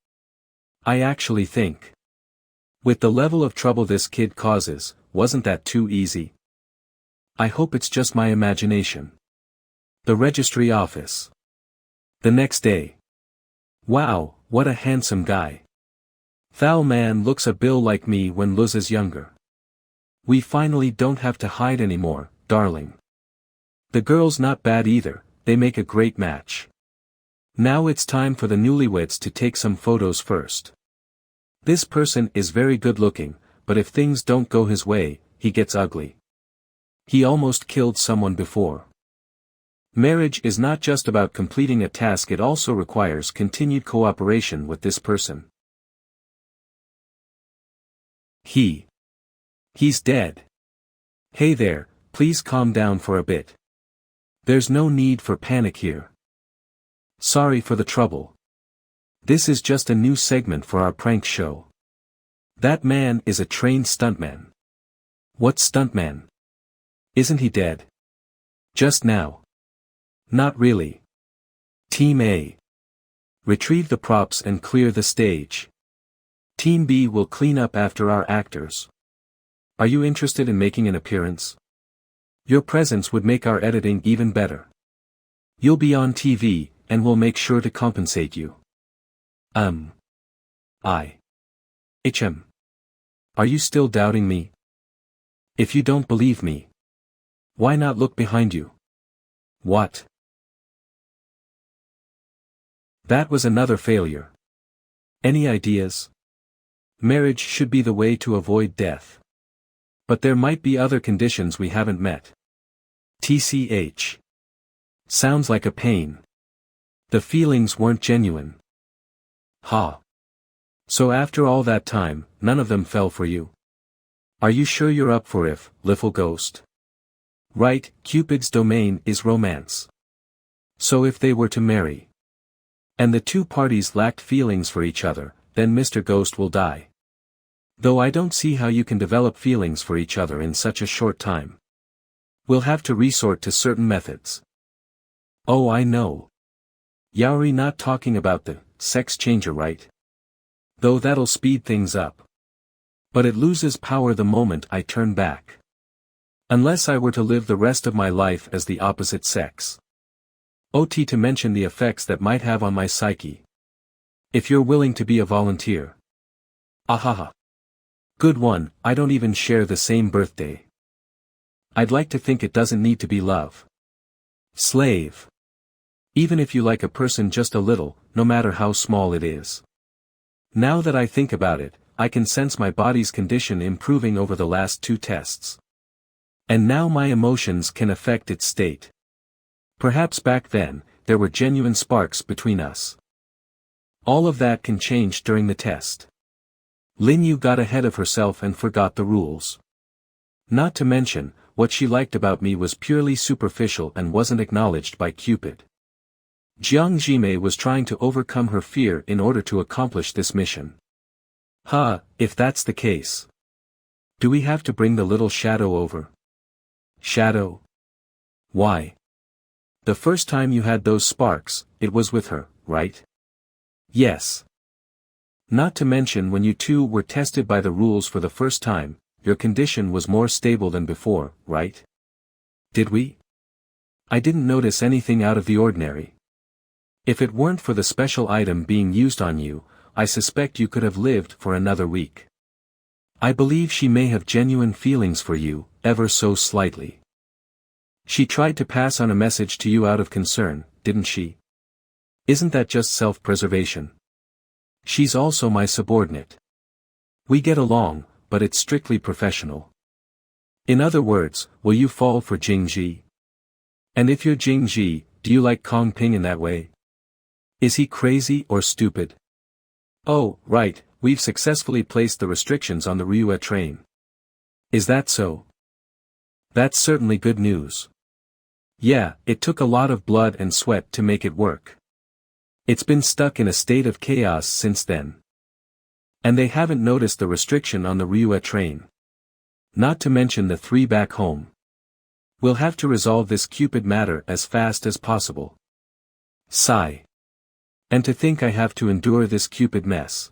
I actually think. With the level of trouble this kid causes, wasn't that too easy? I hope it's just my imagination. The registry office. The next day. Wow, what a handsome guy. Thou man looks a bill like me when Luz is younger. We finally don't have to hide anymore, darling. The girl's not bad either, they make a great match. Now it's time for the newlyweds to take some photos first. This person is very good looking, but if things don't go his way, he gets ugly. He almost killed someone before. Marriage is not just about completing a task, it also requires continued cooperation with this person. He's dead. Hey there, please calm down for a bit. There's no need for panic here. Sorry for the trouble. This is just a new segment for our prank show. That man is a trained stuntman. What stuntman? Isn't he dead? Just now. Not really. Team A. Retrieve the props and clear the stage. Team B will clean up after our actors. Are you interested in making an appearance? Your presence would make our editing even better. You'll be on TV, and we'll make sure to compensate you. Are you still doubting me? If you don't believe me, why not look behind you? What? That was another failure. Any ideas? Marriage should be the way to avoid death. But there might be other conditions we haven't met. TCH. Sounds like a pain. The feelings weren't genuine. Ha. So after all that time, none of them fell for you? Are you sure you're up for it, little ghost? Right, Cupid's domain is romance. So if they were to marry, and the two parties lacked feelings for each other, then Mr. Ghost will die. Though I don't see how you can develop feelings for each other in such a short time. We'll have to resort to certain methods. Oh, I know. Yaori not talking about the sex changer, right? Though that'll speed things up. But it loses power the moment I turn back. Unless I were to live the rest of my life as the opposite sex. OT to mention the effects that might have on my psyche. If you're willing to be a volunteer. Ahaha. Good one, I don't even share the same birthday. I'd like to think it doesn't need to be love. Slave. Even if you like a person just a little, no matter how small it is. Now that I think about it, I can sense my body's condition improving over the last 2 tests. And now my emotions can affect its state. Perhaps back then, there were genuine sparks between us. All of that can change during the test. Lin Yu got ahead of herself and forgot the rules. Not to mention, what she liked about me was purely superficial and wasn't acknowledged by Cupid. Jiang Jimei was trying to overcome her fear in order to accomplish this mission. If that's the case. Do we have to bring the little shadow over? Shadow? Why? The first time you had those sparks, it was with her, right? Yes. Not to mention when you two were tested by the rules for the first time, your condition was more stable than before, right? Did we? I didn't notice anything out of the ordinary. If it weren't for the special item being used on you, I suspect you could have lived for another week. I believe she may have genuine feelings for you, ever so slightly. She tried to pass on a message to you out of concern, didn't she? Isn't that just self-preservation? She's also my subordinate. We get along, but it's strictly professional. In other words, will you fall for Jingji? And if you're Jingji, do you like Kong Ping in that way? Is he crazy or stupid? Oh, right, we've successfully placed the restrictions on the Ryue train. Is that so? That's certainly good news. Yeah, it took a lot of blood and sweat to make it work. It's been stuck in a state of chaos since then. And they haven't noticed the restriction on the Ryue train. Not to mention the 3 back home. We'll have to resolve this Cupid matter as fast as possible. Sigh. And to think I have to endure this Cupid mess.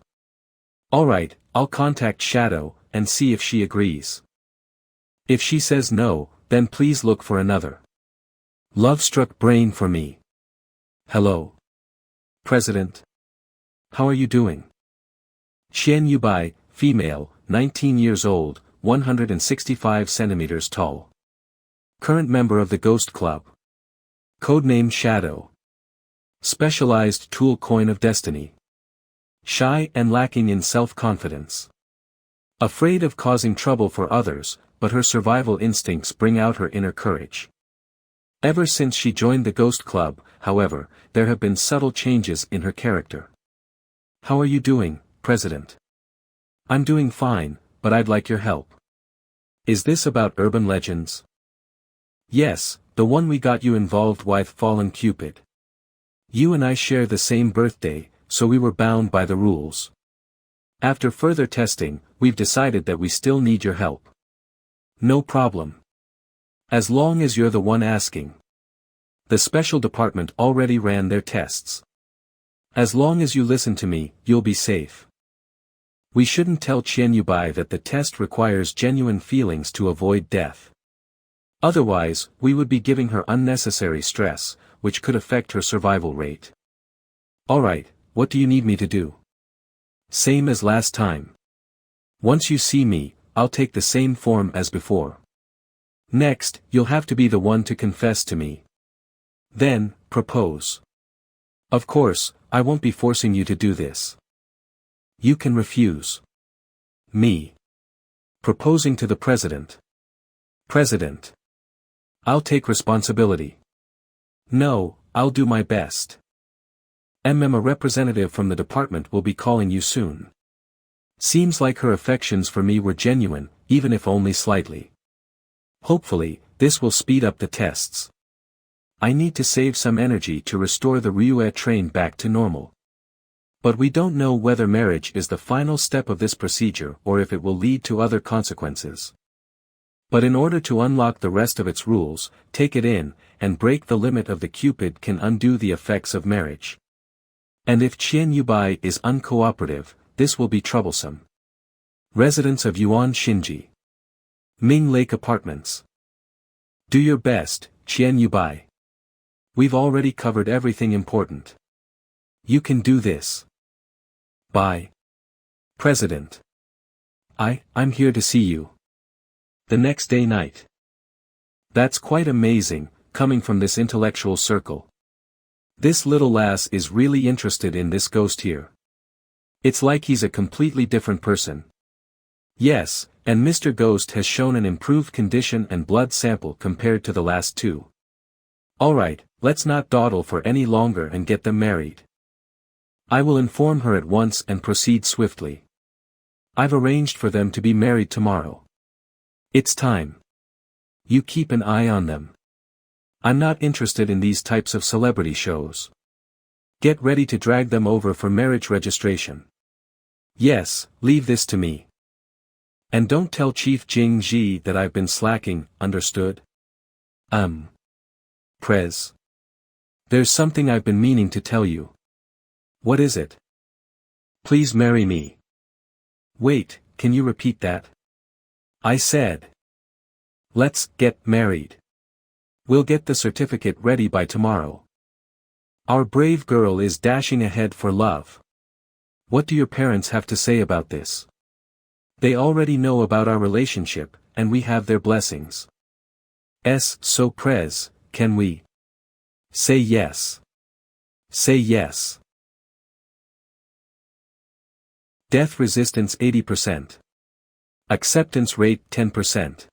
Alright, I'll contact Shadow, and see if she agrees. If she says no, then please look for another. Love-struck brain for me. Hello. President. How are you doing? Qian Yubai, female, 19 years old, 165 centimeters tall. Current member of the Ghost Club. Codename Shadow. Specialized tool coin of destiny. Shy and lacking in self-confidence. Afraid of causing trouble for others, but her survival instincts bring out her inner courage. Ever since she joined the Ghost Club, however, there have been subtle changes in her character. How are you doing, President? I'm doing fine, but I'd like your help. Is this about urban legends? Yes, the one we got you involved with Fallen Cupid. You and I share the same birthday, so we were bound by the rules. After further testing, we've decided that we still need your help. No problem. As long as you're the one asking. The special department already ran their tests. As long as you listen to me, you'll be safe. We shouldn't tell Qian Yubai that the test requires genuine feelings to avoid death. Otherwise, we would be giving her unnecessary stress, which could affect her survival rate. Alright, what do you need me to do? Same as last time. Once you see me, I'll take the same form as before. Next, you'll have to be the one to confess to me. Then, propose. Of course, I won't be forcing you to do this. You can refuse. Me. Proposing to the President. President. I'll take responsibility. No, I'll do my best. A representative from the department will be calling you soon. Seems like her affections for me were genuine, even if only slightly. Hopefully, this will speed up the tests. I need to save some energy to restore the Ryue train back to normal. But we don't know whether marriage is the final step of this procedure or if it will lead to other consequences. But in order to unlock the rest of its rules, take it in, and break the limit of the Cupid can undo the effects of marriage. And if Qian Yubai is uncooperative, this will be troublesome. Residents of Yuan Shinji. Ming Lake Apartments. Do your best, Qian Yubai. We've already covered everything important. You can do this. Bye. President. I'm here to see you. The next day night. That's quite amazing, coming from this intellectual circle. This little lass is really interested in this ghost here. It's like he's a completely different person. Yes, and Mr. Ghost has shown an improved condition and blood sample compared to the last two. Alright, let's not dawdle for any longer and get them married. I will inform her at once and proceed swiftly. I've arranged for them to be married tomorrow. It's time. You keep an eye on them. I'm not interested in these types of celebrity shows. Get ready to drag them over for marriage registration. Yes, leave this to me. And don't tell Chief Jing Ji that I've been slacking, understood? Prez. There's something I've been meaning to tell you. What is it? Please marry me. Wait, can you repeat that? I said. Let's get married. We'll get the certificate ready by tomorrow. Our brave girl is dashing ahead for love. What do your parents have to say about this? They already know about our relationship, and we have their blessings. So Prez, can we? Say yes. Say yes. Death resistance 80%. Acceptance rate 10%.